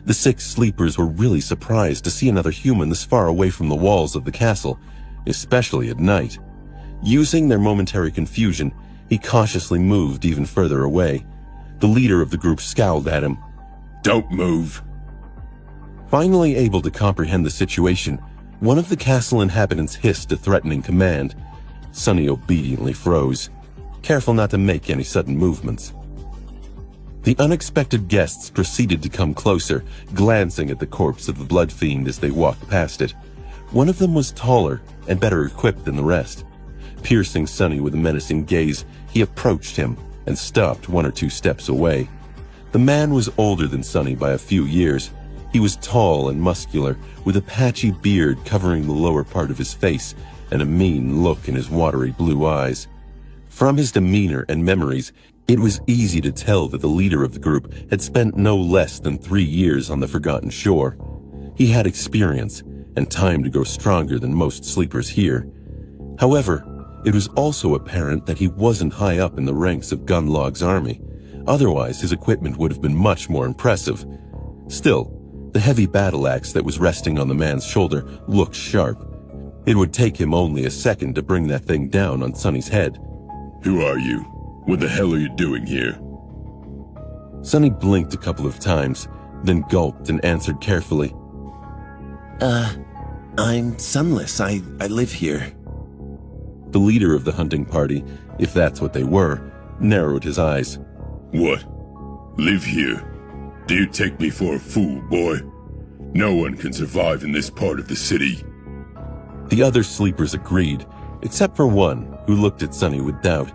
The 6 sleepers were really surprised to see another human this far away from the walls of the castle, especially at night. Using their momentary confusion, he cautiously moved even further away. The leader of the group scowled at him. Don't move. Finally able to comprehend the situation, one of the castle inhabitants hissed a threatening command. Sonny obediently froze, careful not to make any sudden movements. The unexpected guests proceeded to come closer, glancing at the corpse of the blood fiend as they walked past it. One of them was taller and better equipped than the rest. Piercing Sonny with a menacing gaze, he approached him and stopped 1 or 2 steps away. The man was older than Sonny by a few years. He was tall and muscular, with a patchy beard covering the lower part of his face and a mean look in his watery blue eyes. From his demeanor and memories, it was easy to tell that the leader of the group had spent no less than 3 years on the Forgotten Shore. He had experience and time to grow stronger than most sleepers here. However, it was also apparent that he wasn't high up in the ranks of Gunlog's army. Otherwise, his equipment would have been much more impressive. Still, the heavy battle axe that was resting on the man's shoulder looked sharp. It would take him only a second to bring that thing down on Sonny's head. Who are you? What the hell are you doing here? Sonny blinked a couple of times, then gulped and answered carefully. I'm Sunless. I live here. The leader of the hunting party, if that's what they were, narrowed his eyes. What? Live here? Do you take me for a fool, boy? No one can survive in this part of the city. The other sleepers agreed, except for one who looked at Sonny with doubt.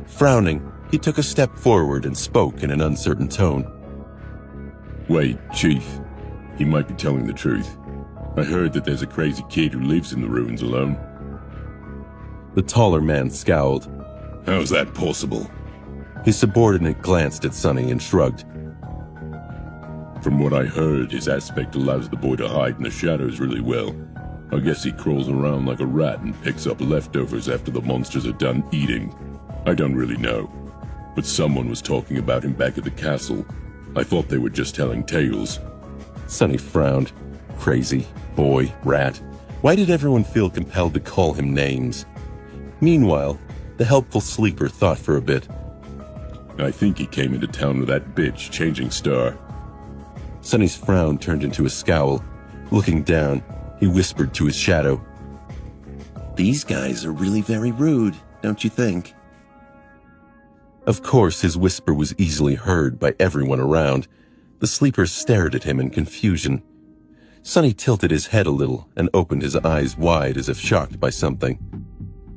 Frowning, he took a step forward and spoke in an uncertain tone. Wait, Chief. He might be telling the truth. I heard that there's a crazy kid who lives in the ruins alone. The taller man scowled. How's that possible? His subordinate glanced at Sonny and shrugged. From what I heard, his aspect allows the boy to hide in the shadows really well. I guess he crawls around like a rat and picks up leftovers after the monsters are done eating. I don't really know. But someone was talking about him back at the castle. I thought they were just telling tales. Sonny frowned. Crazy, boy, rat. Why did everyone feel compelled to call him names? Meanwhile, the helpful sleeper thought for a bit. I think he came into town with that bitch, Changing Star. Sonny's frown turned into a scowl. Looking down, he whispered to his shadow. These guys are really very rude, don't you think? Of course, his whisper was easily heard by everyone around. The sleepers stared at him in confusion. Sonny tilted his head a little and opened his eyes wide as if shocked by something.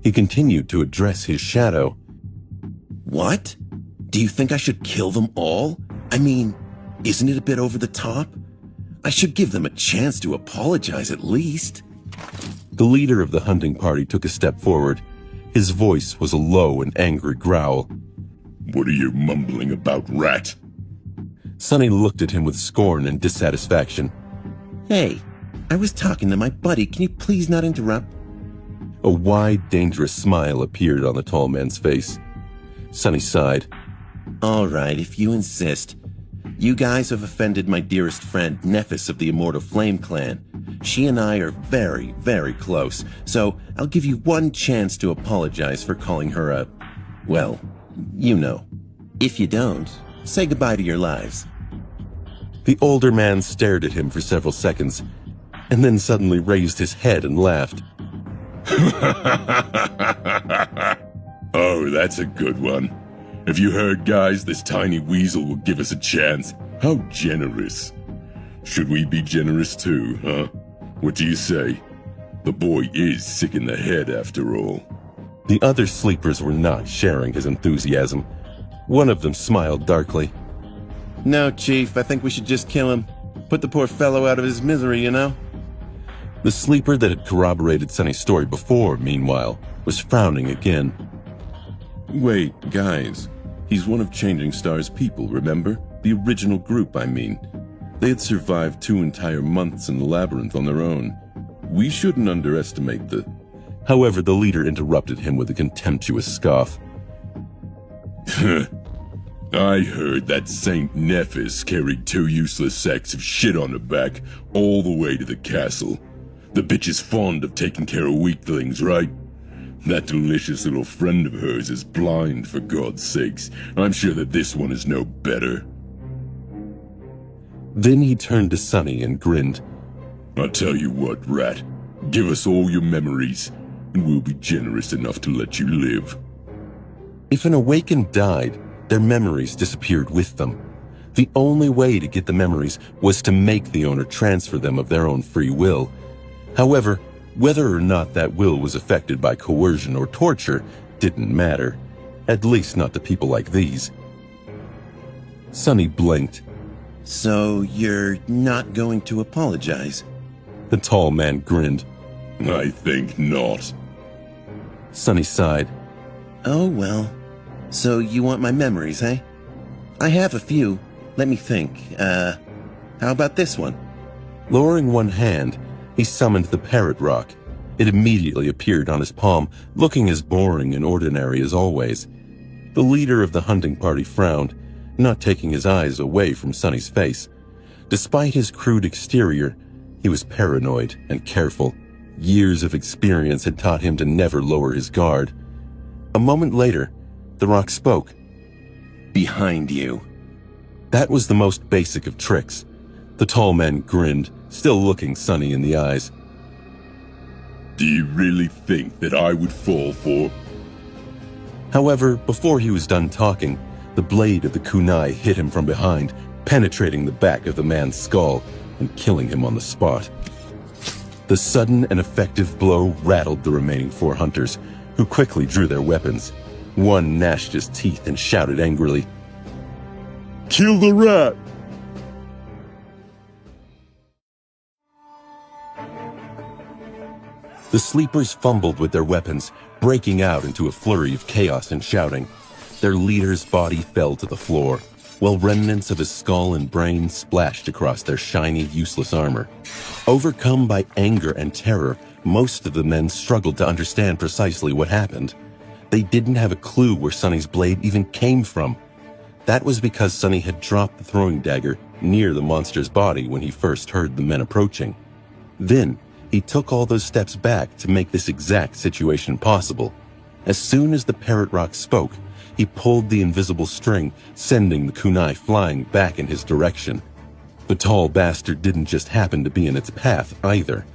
He continued to address his shadow. What? Do you think I should kill them all? I mean, isn't it a bit over the top? I should give them a chance to apologize at least. The leader of the hunting party took a step forward. His voice was a low and angry growl. What are you mumbling about, rat? Sonny looked at him with scorn and dissatisfaction. Hey, I was talking to my buddy. Can you please not interrupt? A wide, dangerous smile appeared on the tall man's face. Sonny sighed. All right, if you insist. You guys have offended my dearest friend, Nephis of the Immortal Flame Clan. She and I are very, very close, so I'll give you one chance to apologize for calling her a... well, you know. If you don't, say goodbye to your lives. The older man stared at him for several seconds, and then suddenly raised his head and laughed. Oh, that's a good one. Have you heard, guys? This tiny weasel will give us a chance. How generous. Should we be generous too, huh? What do you say? The boy is sick in the head after all. The other sleepers were not sharing his enthusiasm. One of them smiled darkly. No, Chief, I think we should just kill him. Put the poor fellow out of his misery, you know? The sleeper that had corroborated Sonny's story before, meanwhile, was frowning again. Wait, guys. He's one of Changing Star's people, remember? The original group, I mean. They had survived 2 entire months in the labyrinth on their own. We shouldn't underestimate the... However, the leader interrupted him with a contemptuous scoff. I heard that Saint Nephis carried 2 useless sacks of shit on her back all the way to the castle. The bitch is fond of taking care of weaklings, right? That delicious little friend of hers is blind, for God's sakes. I'm sure that this one is no better. Then he turned to Sonny and grinned. I'll tell you what, rat. Give us all your memories, and we'll be generous enough to let you live. If an awakened died, their memories disappeared with them. The only way to get the memories was to make the owner transfer them of their own free will. However, Whether or not that will was affected by coercion or torture didn't matter, at least not to people like these. Sonny blinked. So you're not going to apologize? The tall man grinned. I think not. Sonny sighed. Oh well. So you want my memories, eh? I have a few. Let me think. How about this one? Lowering one hand, he summoned the parrot rock. It immediately appeared on his palm, looking as boring and ordinary as always. The leader of the hunting party frowned, not taking his eyes away from Sonny's face. Despite his crude exterior, he was paranoid and careful. Years of experience had taught him to never lower his guard. A moment later, the rock spoke. Behind you. That was the most basic of tricks. The tall man grinned, still looking Sonny in the eyes. Do you really think that I would fall for? However, before he was done talking, the blade of the kunai hit him from behind, penetrating the back of the man's skull and killing him on the spot. The sudden and effective blow rattled the remaining 4 hunters, who quickly drew their weapons. One gnashed his teeth and shouted angrily, Kill the rat! The sleepers fumbled with their weapons, breaking out into a flurry of chaos and shouting. Their leader's body fell to the floor, while remnants of his skull and brain splashed across their shiny, useless armor. Overcome by anger and terror, most of the men struggled to understand precisely what happened. They didn't have a clue where Sonny's blade even came from. That was because Sonny had dropped the throwing dagger near the monster's body when he first heard the men approaching. Then, he took all those steps back to make this exact situation possible. As soon as the parrot rock spoke, he pulled the invisible string, sending the kunai flying back in his direction. The tall bastard didn't just happen to be in its path either.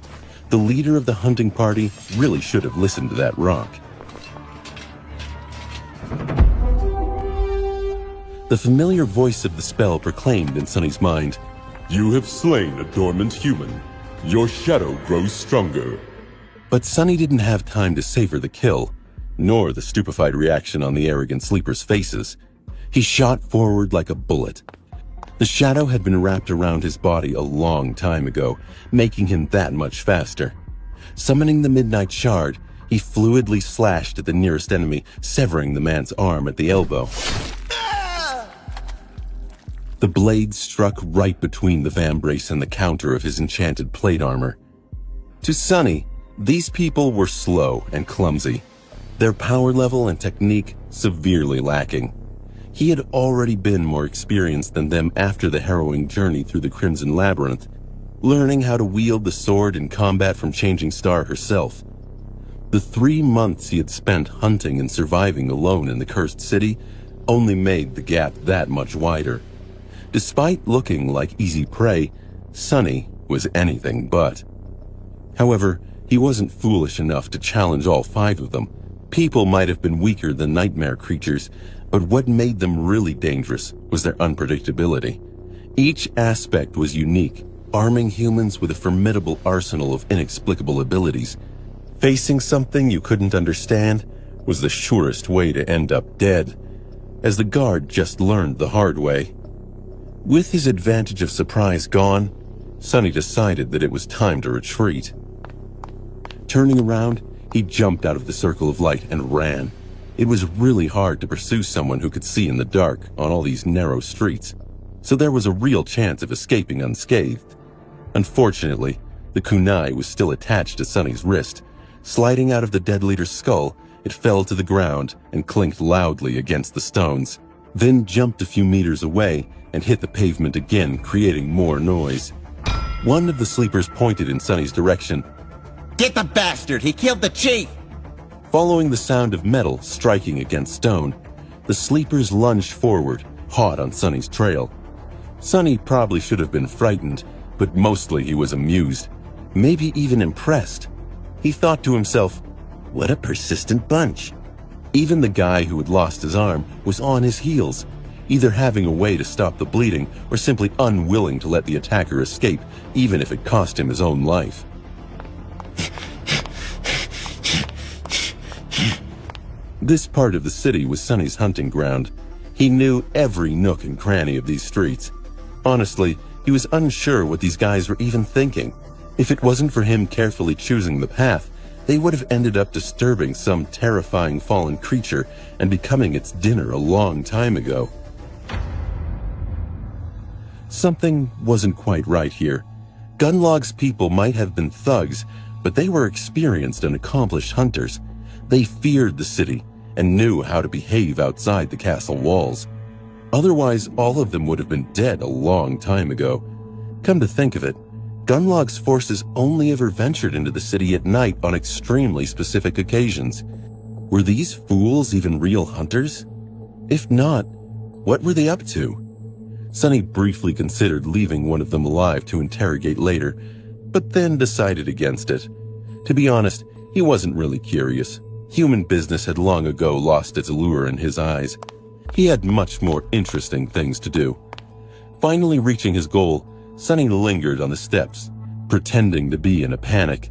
The leader of the hunting party really should have listened to that rock. The familiar voice of the spell proclaimed in Sonny's mind, You have slain a dormant human. Your shadow grows stronger. But Sonny didn't have time to savor the kill, nor the stupefied reaction on the arrogant sleepers' faces. He shot forward like a bullet. The shadow had been wrapped around his body a long time ago, making him that much faster. Summoning the Midnight Shard, he fluidly slashed at the nearest enemy, severing the man's arm at the elbow. The blade struck right between the vambrace and the counter of his enchanted plate armor. To Sonny, these people were slow and clumsy, their power level and technique severely lacking. He had already been more experienced than them after the harrowing journey through the Crimson Labyrinth, learning how to wield the sword in combat from Changing Star herself. The 3 months he had spent hunting and surviving alone in the Cursed City only made the gap that much wider. Despite looking like easy prey, Sonny was anything but. However, he wasn't foolish enough to challenge all 5 of them. People might have been weaker than nightmare creatures, but what made them really dangerous was their unpredictability. Each aspect was unique, arming humans with a formidable arsenal of inexplicable abilities. Facing something you couldn't understand was the surest way to end up dead, as the guard just learned the hard way. With his advantage of surprise gone, Sonny decided that it was time to retreat. Turning around, he jumped out of the circle of light and ran. It was really hard to pursue someone who could see in the dark on all these narrow streets, so there was a real chance of escaping unscathed. Unfortunately, the kunai was still attached to Sonny's wrist. Sliding out of the dead leader's skull, it fell to the ground and clinked loudly against the stones, then jumped a few meters away and hit the pavement again, creating more noise. One of the sleepers pointed in Sonny's direction. Get the bastard! He killed the chief! Following the sound of metal striking against stone, the sleepers lunged forward, hot on Sonny's trail. Sonny probably should have been frightened, but mostly he was amused, maybe even impressed. He thought to himself, what a persistent bunch. Even the guy who had lost his arm was on his heels, either having a way to stop the bleeding or simply unwilling to let the attacker escape, even if it cost him his own life. This part of the city was Sonny's hunting ground. He knew every nook and cranny of these streets. Honestly, he was unsure what these guys were even thinking. If it wasn't for him carefully choosing the path, they would have ended up disturbing some terrifying fallen creature and becoming its dinner a long time ago. Something wasn't quite right here. Gunlog's people might have been thugs, but they were experienced and accomplished hunters. They feared the city and knew how to behave outside the castle walls. Otherwise, all of them would have been dead a long time ago. Come to think of it, Gunlog's forces only ever ventured into the city at night on extremely specific occasions. Were these fools even real hunters? If not, what were they up to? Sonny briefly considered leaving one of them alive to interrogate later, but then decided against it. To be honest, he wasn't really curious. Human business had long ago lost its allure in his eyes. He had much more interesting things to do. Finally reaching his goal, Sonny lingered on the steps, pretending to be in a panic.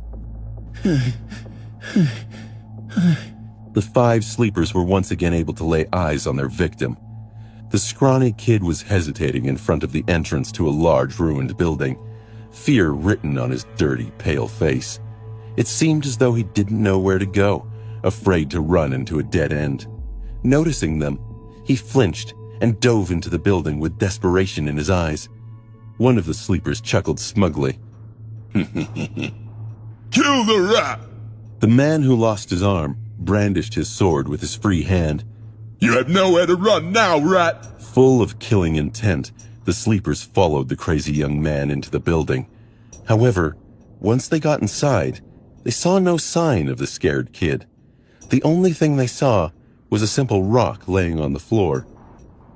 The 5 sleepers were once again able to lay eyes on their victim. The scrawny kid was hesitating in front of the entrance to a large ruined building, fear written on his dirty, pale face. It seemed as though he didn't know where to go, afraid to run into a dead end. Noticing them, he flinched and dove into the building with desperation in his eyes. One of the sleepers chuckled smugly. Kill the rat! The man who lost his arm brandished his sword with his free hand. You have nowhere to run now, rat! Full of killing intent, the sleepers followed the crazy young man into the building. However, once they got inside, they saw no sign of the scared kid. The only thing they saw was a simple rock laying on the floor.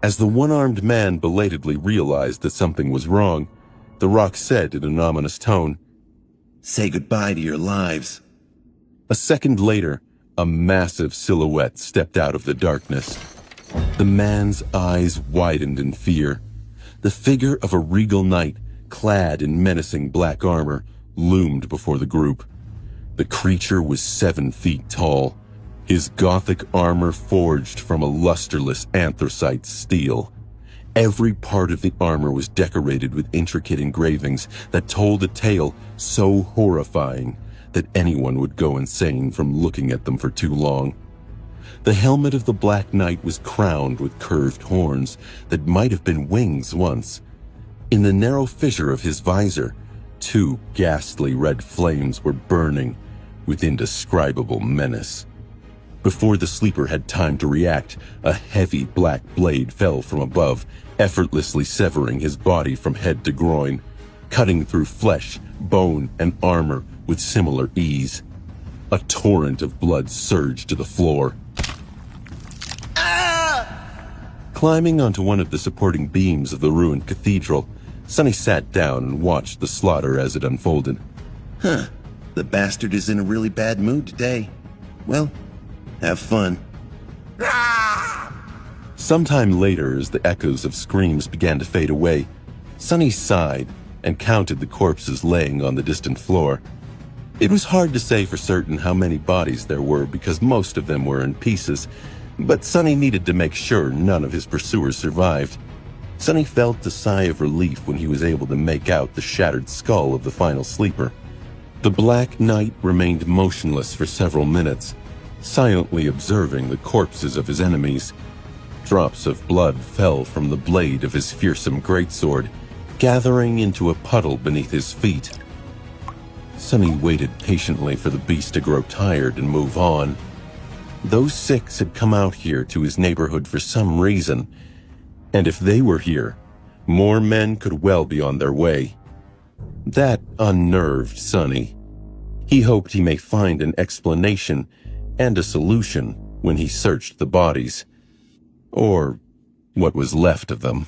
As the one-armed man belatedly realized that something was wrong, the rock said in an ominous tone, Say goodbye to your lives. A second later, a massive silhouette stepped out of the darkness. The man's eyes widened in fear. The figure of a regal knight, clad in menacing black armor, loomed before the group. The creature was 7 feet tall, his gothic armor forged from a lusterless anthracite steel. Every part of the armor was decorated with intricate engravings that told a tale so horrifying that anyone would go insane from looking at them for too long. The helmet of the Black Knight was crowned with curved horns that might have been wings once. In the narrow fissure of his visor, 2 ghastly red flames were burning with indescribable menace. Before the sleeper had time to react, a heavy black blade fell from above, effortlessly severing his body from head to groin, cutting through flesh, bone, and armor with similar ease. A torrent of blood surged to the floor. Climbing onto one of the supporting beams of the ruined cathedral, Sonny sat down and watched the slaughter as it unfolded. The bastard is in a really bad mood today. Well, have fun. Sometime later, as the echoes of screams began to fade away, Sonny sighed and counted the corpses laying on the distant floor. It was hard to say for certain how many bodies there were because most of them were in pieces, but Sonny needed to make sure none of his pursuers survived. Sonny felt a sigh of relief when he was able to make out the shattered skull of the final sleeper. The Black Knight remained motionless for several minutes, silently observing the corpses of his enemies. Drops of blood fell from the blade of his fearsome greatsword, gathering into a puddle beneath his feet. Sonny waited patiently for the beast to grow tired and move on. Those 6 had come out here to his neighborhood for some reason, and if they were here, more men could well be on their way. That unnerved Sonny. He hoped he may find an explanation and a solution when he searched the bodies, or what was left of them.